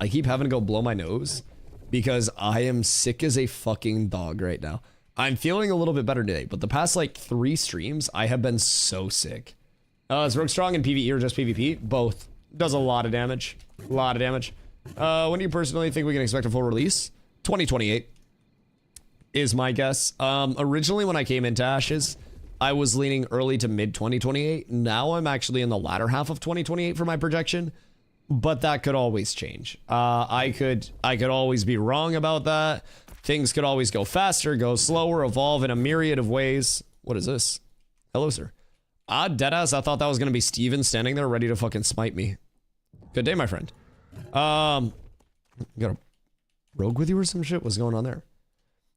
Speaker 1: keep having to go blow my nose because I am sick as a fucking dog right now. I'm feeling a little bit better today, but the past like 3 streams, I have been so sick. Is Rogue strong in PvE or just PvP? Both. Does a lot of damage. A lot of damage. When do you personally think we can expect a full release? 2028 is my guess. Originally when I came into Ashes, I was leaning early to mid 2028. Now I'm actually in the latter half of 2028 for my projection, but that could always change. I could always be wrong about that. Things could always go faster, go slower, evolve in a myriad of ways. What is this? Hello, sir. Deadass, I thought that was gonna be Steven standing there ready to fucking smite me. Good day, my friend. You got a rogue with you or some shit? What's going on there?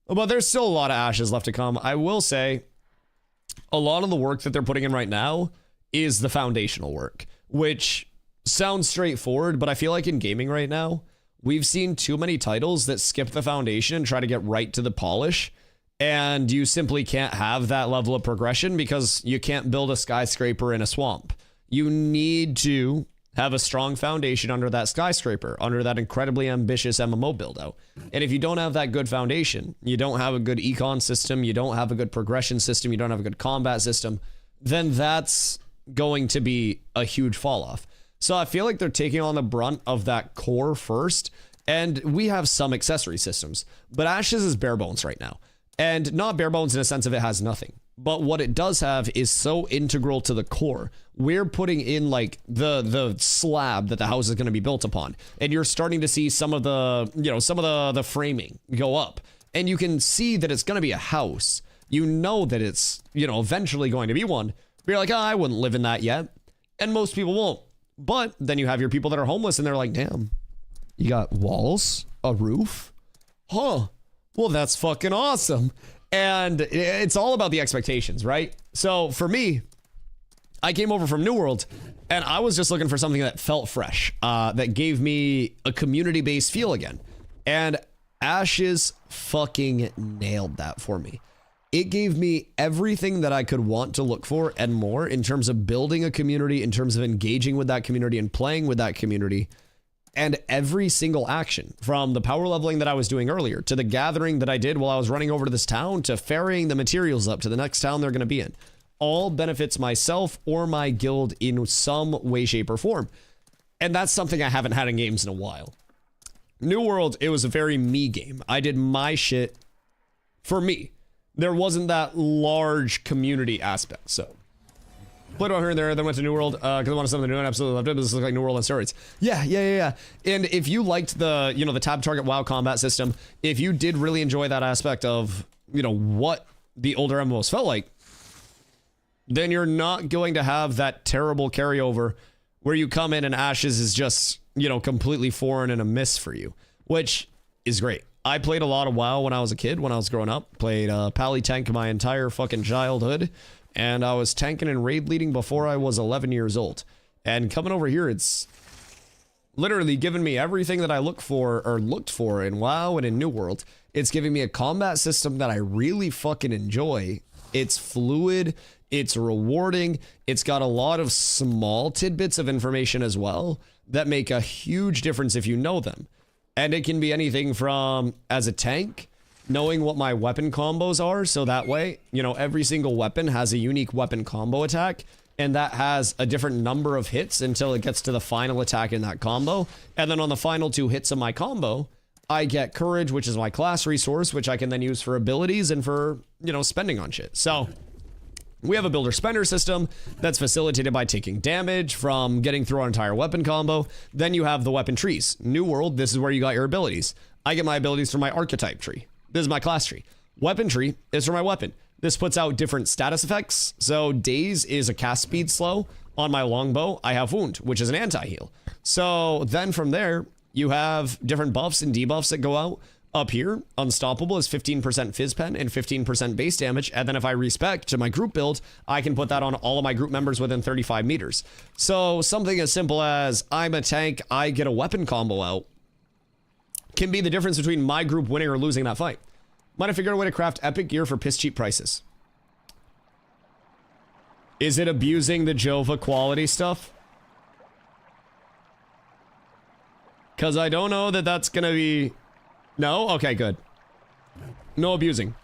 Speaker 1: But there's still a lot of Ashes left to come. I will say, a lot of the work that they're putting in right now is the foundational work, which sounds straightforward, but I feel like in gaming right now, we've seen too many titles that skip the foundation and try to get right to the polish, and you simply can't have that level of progression because you can't build a skyscraper in a swamp. You need to have a strong foundation under that skyscraper, under that incredibly ambitious MMO build out. And if you don't have that good foundation, you don't have a good econ system, you don't have a good progression system, you don't have a good combat system, then that's going to be a huge fall off. So I feel like they're taking on the brunt of that core first, and we have some accessory systems, but Ashes is bare bones right now. And not bare bones in a sense of it has nothing. But what it does have is so integral to the core. We're putting in like the slab that the house is going to be built upon. And you're starting to see some of the, the framing go up. And you can see that it's going to be a house. You know that it's, eventually going to be one. But you're like, oh, I wouldn't live in that yet. And most people won't. But then you have your people that are homeless and they're like, damn, you got walls, a roof? Huh. Well, that's fucking awesome. And it's all about the expectations, right? So for me, I came over from New World and I was just looking for something that felt fresh, that gave me a community-based feel again. And Ashes fucking nailed that for me. It gave me everything that I could want to look for and more in terms of building a community, in terms of engaging with that community and playing with that community. And every single action, from the power leveling that I was doing earlier, to the gathering that I did while I was running over to this town, to ferrying the materials up to the next town they're going to be in, all benefits myself or my guild in some way, shape, or form. And that's something I haven't had in games in a while. New World, it was a very me game. I did my shit for me. There wasn't that large community aspect, so. Played about here and there, then went to New World because I wanted something new and absolutely loved it. This looks like New World on steroids. Yeah. And if you liked the, the tab target WoW combat system, if you did really enjoy that aspect of, what the older MMOs felt like, then you're not going to have that terrible carryover where you come in and Ashes is just, completely foreign and a miss for you, which is great. I played a lot of WoW when I was a kid, when I was growing up. Played Pally Tank my entire fucking childhood. And I was tanking and raid leading before I was 11 years old. And coming over here, it's literally given me everything that I looked for in WoW and in New World. It's giving me a combat system that I really fucking enjoy. It's fluid, it's rewarding, it's got a lot of small tidbits of information as well that make a huge difference if you know them. And it can be anything from, as a tank, knowing what my weapon combos are, so that way, every single weapon has a unique weapon combo attack, and that has a different number of hits until it gets to the final attack in that combo. And then on the final 2 hits of my combo, I get courage, which is my class resource, which I can then use for abilities and for, spending on shit. So we have a builder spender system that's facilitated by taking damage from getting through our entire weapon combo. Then you have the weapon trees. New World, this is where you got your abilities. I get my abilities from my archetype tree. This is my class tree. Weapon tree is for my weapon. This puts out different status effects. So Daze is a cast speed slow. On my longbow, I have wound, which is an anti-heal. So then from there, you have different buffs and debuffs that go out. Up here, Unstoppable is 15% Fizz Pen and 15% base damage. And then if I respec to my group build, I can put that on all of my group members within 35 meters. So something as simple as I'm a tank, I get a weapon combo out. can be the difference between my group winning or losing that fight. Might have figured out a way to craft epic gear for piss cheap prices. Is it abusing the Jova quality stuff? Because I don't know that that's gonna be... No? Okay, good. No abusing.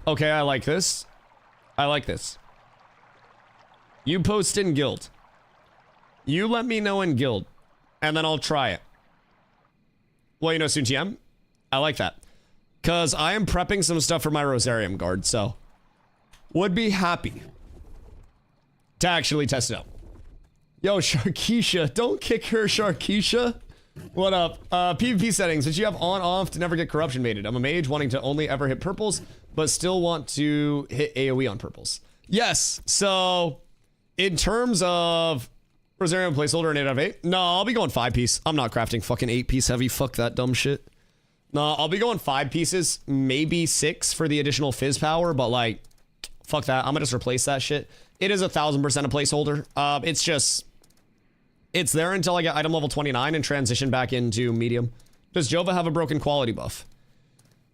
Speaker 1: Okay, I like this. I like this. You post in guild. You let me know in guild. And then I'll try it. Well, you know, soon TM? I like that. Because I am prepping some stuff for my Rosarium guard, so... Would be happy to actually test it out. Yo, Sharkeisha. Don't kick her, Sharkeisha. What up? PvP settings. Did you have on-off to never get corruption baited? I'm a mage wanting to only ever hit purples, but still want to hit AoE on purples. Yes, so... In terms of... Rosarium placeholder and 8 out of 8? No, I'll be going 5-piece. I'm not crafting fucking 8-piece heavy. Fuck that dumb shit. No, I'll be going 5 pieces. Maybe 6 for the additional fizz power, but like... Fuck that. I'm gonna just replace that shit. It is 1000% a placeholder. It's just... It's there until I get item level 29 and transition back into medium. Does Jova have a broken quality buff?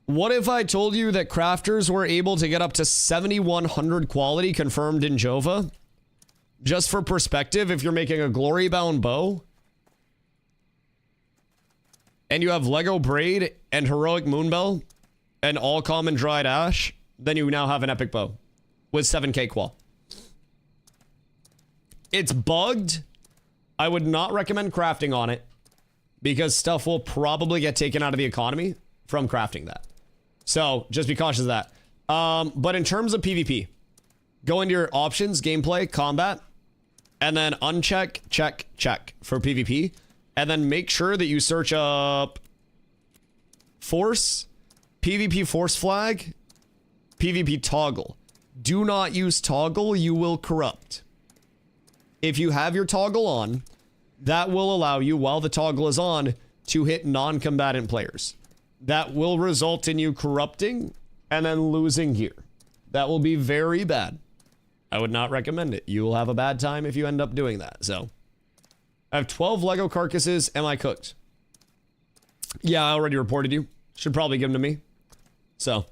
Speaker 1: What if I told you that crafters were able to get up to 7100 quality confirmed in Jova? Just for perspective, if you're making a glory bound bow and you have Lego braid and heroic moonbell and all common dried ash, then you now have an epic bow with 7k qual. It's bugged. I would not recommend crafting on it because stuff will probably get taken out of the economy from crafting that. So just be cautious of that. But in terms of PvP, go into your options, gameplay, combat, and then uncheck, check, check for PvP. And then make sure that you search up force, PvP force flag, PvP toggle. Do not use toggle, you will corrupt. If you have your toggle on, that will allow you, while the toggle is on, to hit non-combatant players. That will result in you corrupting and then losing gear. That will be very bad. I would not recommend it. You will have a bad time if you end up doing that. So, I have 12 Lego carcasses. Am I cooked? Yeah, I already reported you. Should probably give them to me. So,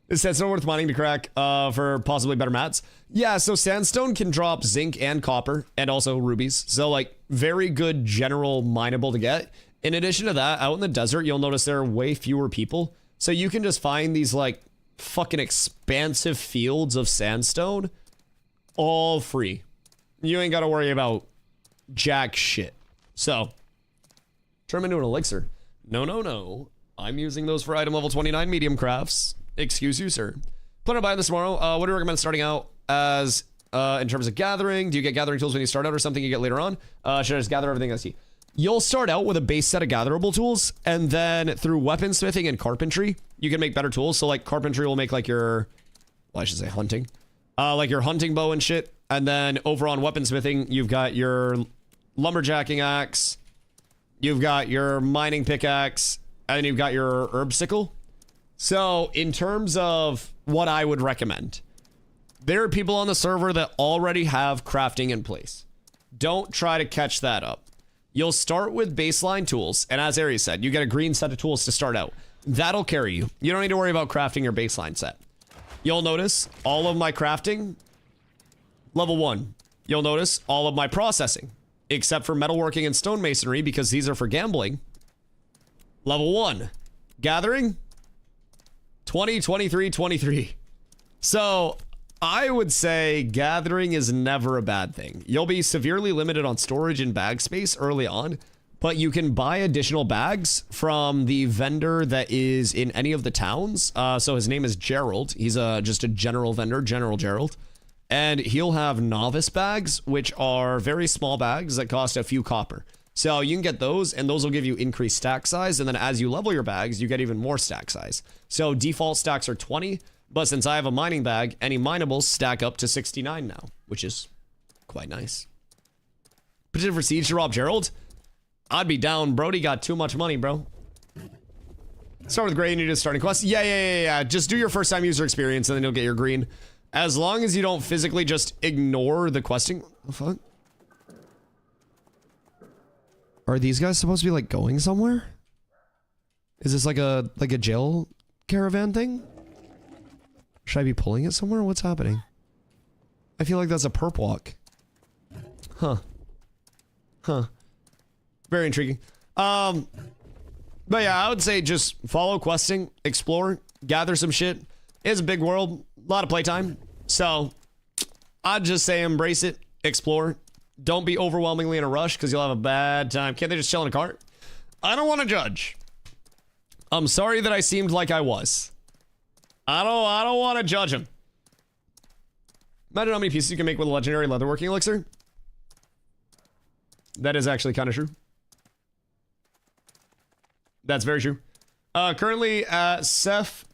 Speaker 1: is sandstone worth mining to crack for possibly better mats? Yeah, so sandstone can drop zinc and copper and also rubies. So, like, very good general mineable to get. In addition to that, out in the desert, you'll notice there are way fewer people. So you can just find these, like, fucking expansive fields of sandstone all free. You ain't got to worry about jack shit. So, turn them into an elixir. No, no, no. I'm using those for item level 29 medium crafts. Excuse you, sir. Plan on buying this tomorrow. What do you recommend starting out as in terms of gathering? Do you get gathering tools when you start out or something you get later on? Should I just gather everything I see? You'll start out with a base set of gatherable tools, and then through weaponsmithing and carpentry, you can make better tools. So, like, carpentry will make, like, your... Well, I should say hunting. Like, your hunting bow and shit. And then over on weaponsmithing, you've got your lumberjacking axe. You've got your mining pickaxe. And then you've got your herb sickle. So, in terms of what I would recommend, there are people on the server that already have crafting in place. Don't try to catch that up. You'll start with baseline tools, and as Aries said, you get a green set of tools to start out. That'll carry you. You don't need to worry about crafting your baseline set. You'll notice all of my crafting, level 1. You'll notice all of my processing, except for metalworking and stonemasonry, because these are for gambling. Level 1. Gathering, 20, 23, 23. So, I would say gathering is never a bad thing. You'll be severely limited on storage and bag space early on, but you can buy additional bags from the vendor that is in any of the towns. So his name is Gerald. He's just a general vendor, General Gerald. And he'll have novice bags, which are very small bags that cost a few copper. So you can get those, and those will give you increased stack size. And then as you level your bags, you get even more stack size. So default stacks are 20. But since I have a mining bag, any minables stack up to 69 now, which is quite nice. Petition for Siege to rob Gerald? I'd be down. Brody got too much money, bro. Start with gray and you do starting quest. Yeah. Just do your first time user experience and then you'll get your green. As long as you don't physically just ignore the questing. What the fuck? Are these guys supposed to be like going somewhere? Is this like a jail caravan thing? Should I be pulling it somewhere? What's happening? I feel like that's a perp walk. Huh. Huh. Very intriguing. But yeah, I would say just follow questing, explore, gather some shit. It's a big world, a lot of playtime. So I'd just say embrace it, explore. Don't be overwhelmingly in a rush because you'll have a bad time. Can't they just chill in a cart? I don't want to judge. I'm sorry that I seemed like I was. I don't want to judge him. Imagine how many pieces you can make with a legendary leatherworking elixir. That is actually kind of true. That's very true. Currently, Seth,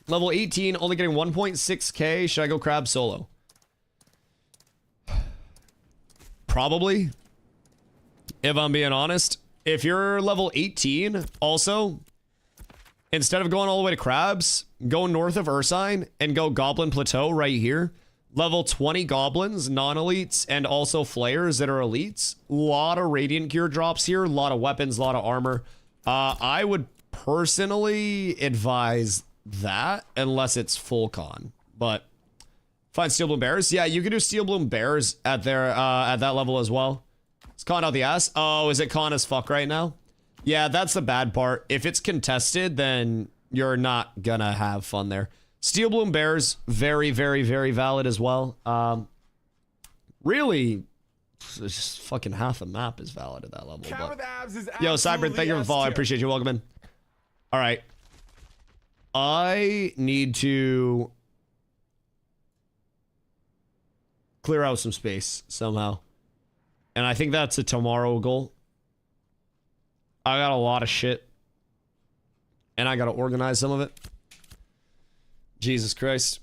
Speaker 1: level 18, only getting 1.6k. Should I go crab solo? Probably. If I'm being honest. If you're level 18, also, instead of going all the way to crabs, go north of Ursine and go Goblin Plateau right here. Level 20 goblins, non-elites, and also flayers that are elites. A lot of radiant gear drops here, a lot of weapons, a lot of armor. I would personally advise that unless it's full con. But find Steel Bloom Bears. Yeah, you can do Steel Bloom Bears at their at that level as well. It's con out the ass. Oh, is it con as fuck right now? Yeah, that's the bad part. If it's contested, then you're not gonna have fun there. Steel Bloom Bears, very, very, very valid as well. Really, just fucking half the map is valid at that level. But... Yo, Cyber, thank you for the follow. I appreciate you. Welcome in. All right. I need to clear out some space somehow. And I think that's a tomorrow goal. I got a lot of shit. And I got to organize some of it. Jesus Christ.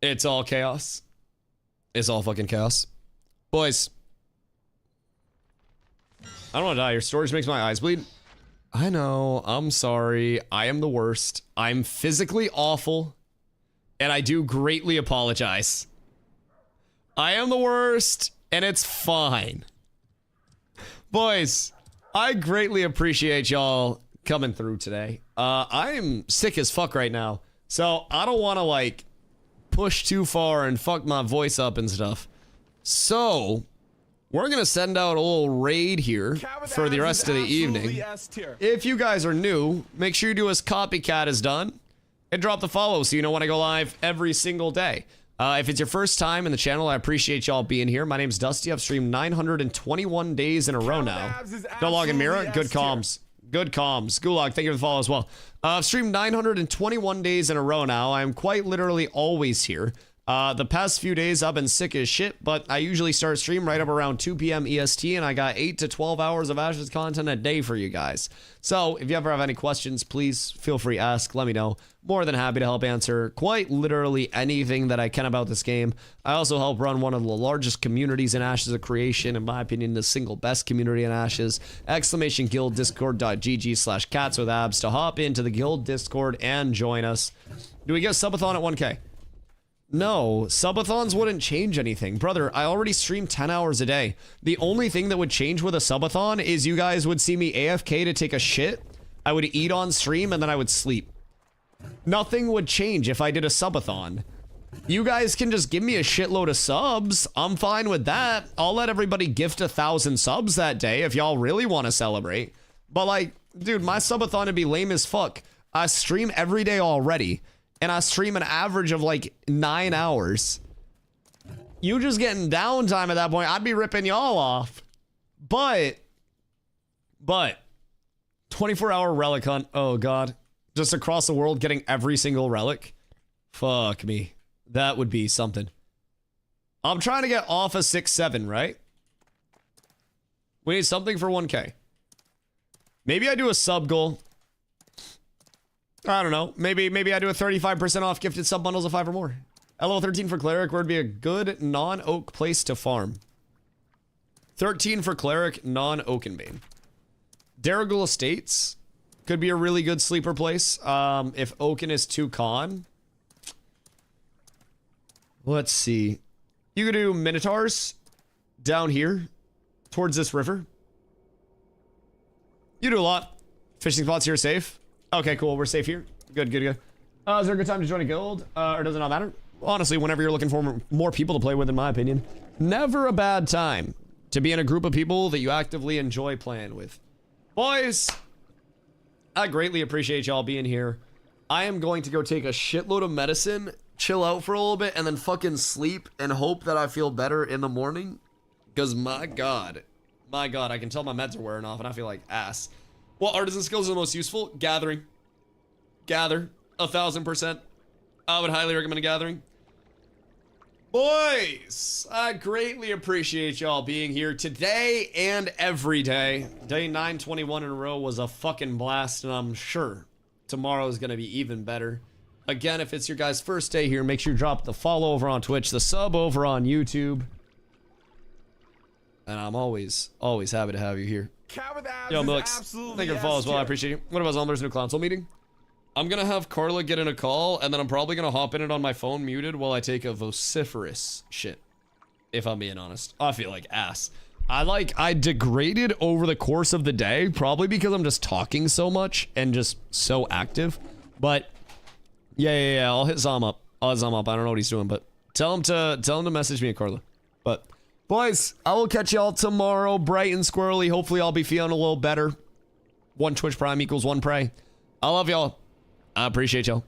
Speaker 1: It's all chaos. It's all fucking chaos. Boys. I don't want to die. Your storage makes my eyes bleed. I know. I'm sorry. I am the worst. I'm physically awful. And I do greatly apologize. I am the worst. And it's fine. Boys, I greatly appreciate y'all coming through today. I'm sick as fuck right now. So I don't want to like push too far and fuck my voice up and stuff. So we're going to send out a little raid here for the rest of the evening. If you guys are new, make sure you do as Copycat has done and drop the follow so you know when I go live every single day. If it's your first time in the channel, I appreciate y'all being here. My name's Dusty. I've streamed 921 days in a row now. Don't log in Mira. Good comms. Good comms. Gulag, thank you for the follow as well. I've streamed 921 days in a row now. I'm quite literally always here. The past few days I've been sick as shit, but I usually start stream right up around 2 p.m. EST, and I got 8 to 12 hours of Ashes content a day for you guys. So if you ever have any questions, please feel free to ask. Let me know. More than happy to help answer quite literally anything that I can about this game. I also help run one of the largest communities in Ashes of Creation, in my opinion, the single best community in Ashes. !Guild discord.gg/catswithabs to hop into the guild Discord and join us. Do we get a subathon at 1K? No, subathons wouldn't change anything. Brother, I already stream 10 hours a day. The only thing that would change with a subathon is you guys would see me AFK to take a shit. I would eat on stream and then I would sleep. Nothing would change if I did a subathon. You guys can just give me a shitload of subs. I'm fine with that. I'll let everybody gift 1,000 subs that day if y'all really want to celebrate. But like, dude, my subathon would be lame as fuck. I stream every day already. And I stream an average of like 9 hours. You just getting downtime at that point, I'd be ripping y'all off. But 24-hour relic hunt, oh god. Just across the world getting every single relic. Fuck me. That would be something. I'm trying to get off a 6-7, right? We need something for 1K. Maybe I do a sub goal. I don't know. Maybe I do a 35% off gifted sub bundles of 5 or more. LO 13 for Cleric, where would be a good non-oak place to farm. 13 for Cleric, non-Oakenbane. Darrigal Estates could be a really good sleeper place. If Oaken is too con. Let's see. You could do Minotaurs down here towards this river. You do a lot. Fishing spots here safe? Okay, cool. We're safe here. Good, good, good. Is there a good time to join a guild? Or does it not matter? Honestly, whenever you're looking for more people to play with, in my opinion. Never a bad time to be in a group of people that you actively enjoy playing with. Boys, I greatly appreciate y'all being here. I am going to go take a shitload of medicine, chill out for a little bit, and then fucking sleep and hope that I feel better in the morning. Because my God, I can tell my meds are wearing off and I feel like ass. What artisan skills are the most useful? Gathering. Gather. 1000%. I would highly recommend gathering. Boys, I greatly appreciate y'all being here today and every day. Day 921 in a row was a fucking blast, and I'm sure tomorrow is going to be even better. Again, if it's your guys' first day here, make sure you drop the follow over on Twitch, the sub over on YouTube. And I'm always happy to have you here. Yo, Milix, thank you for the follow as well. I appreciate you. What about Zombler's new console meeting? I'm gonna have Carla get in a call, and then I'm probably gonna hop in it on my phone muted while I take a vociferous shit. If I'm being honest. I feel like ass. I degraded over the course of the day, probably because I'm just talking so much and just so active. But yeah, I'll hit Zom up. I don't know what he's doing, but tell him to message me, Carla. But boys, I will catch y'all tomorrow, bright and squirrely. Hopefully I'll be feeling a little better. 1 Twitch Prime equals 1 Prey. I love y'all. I appreciate y'all.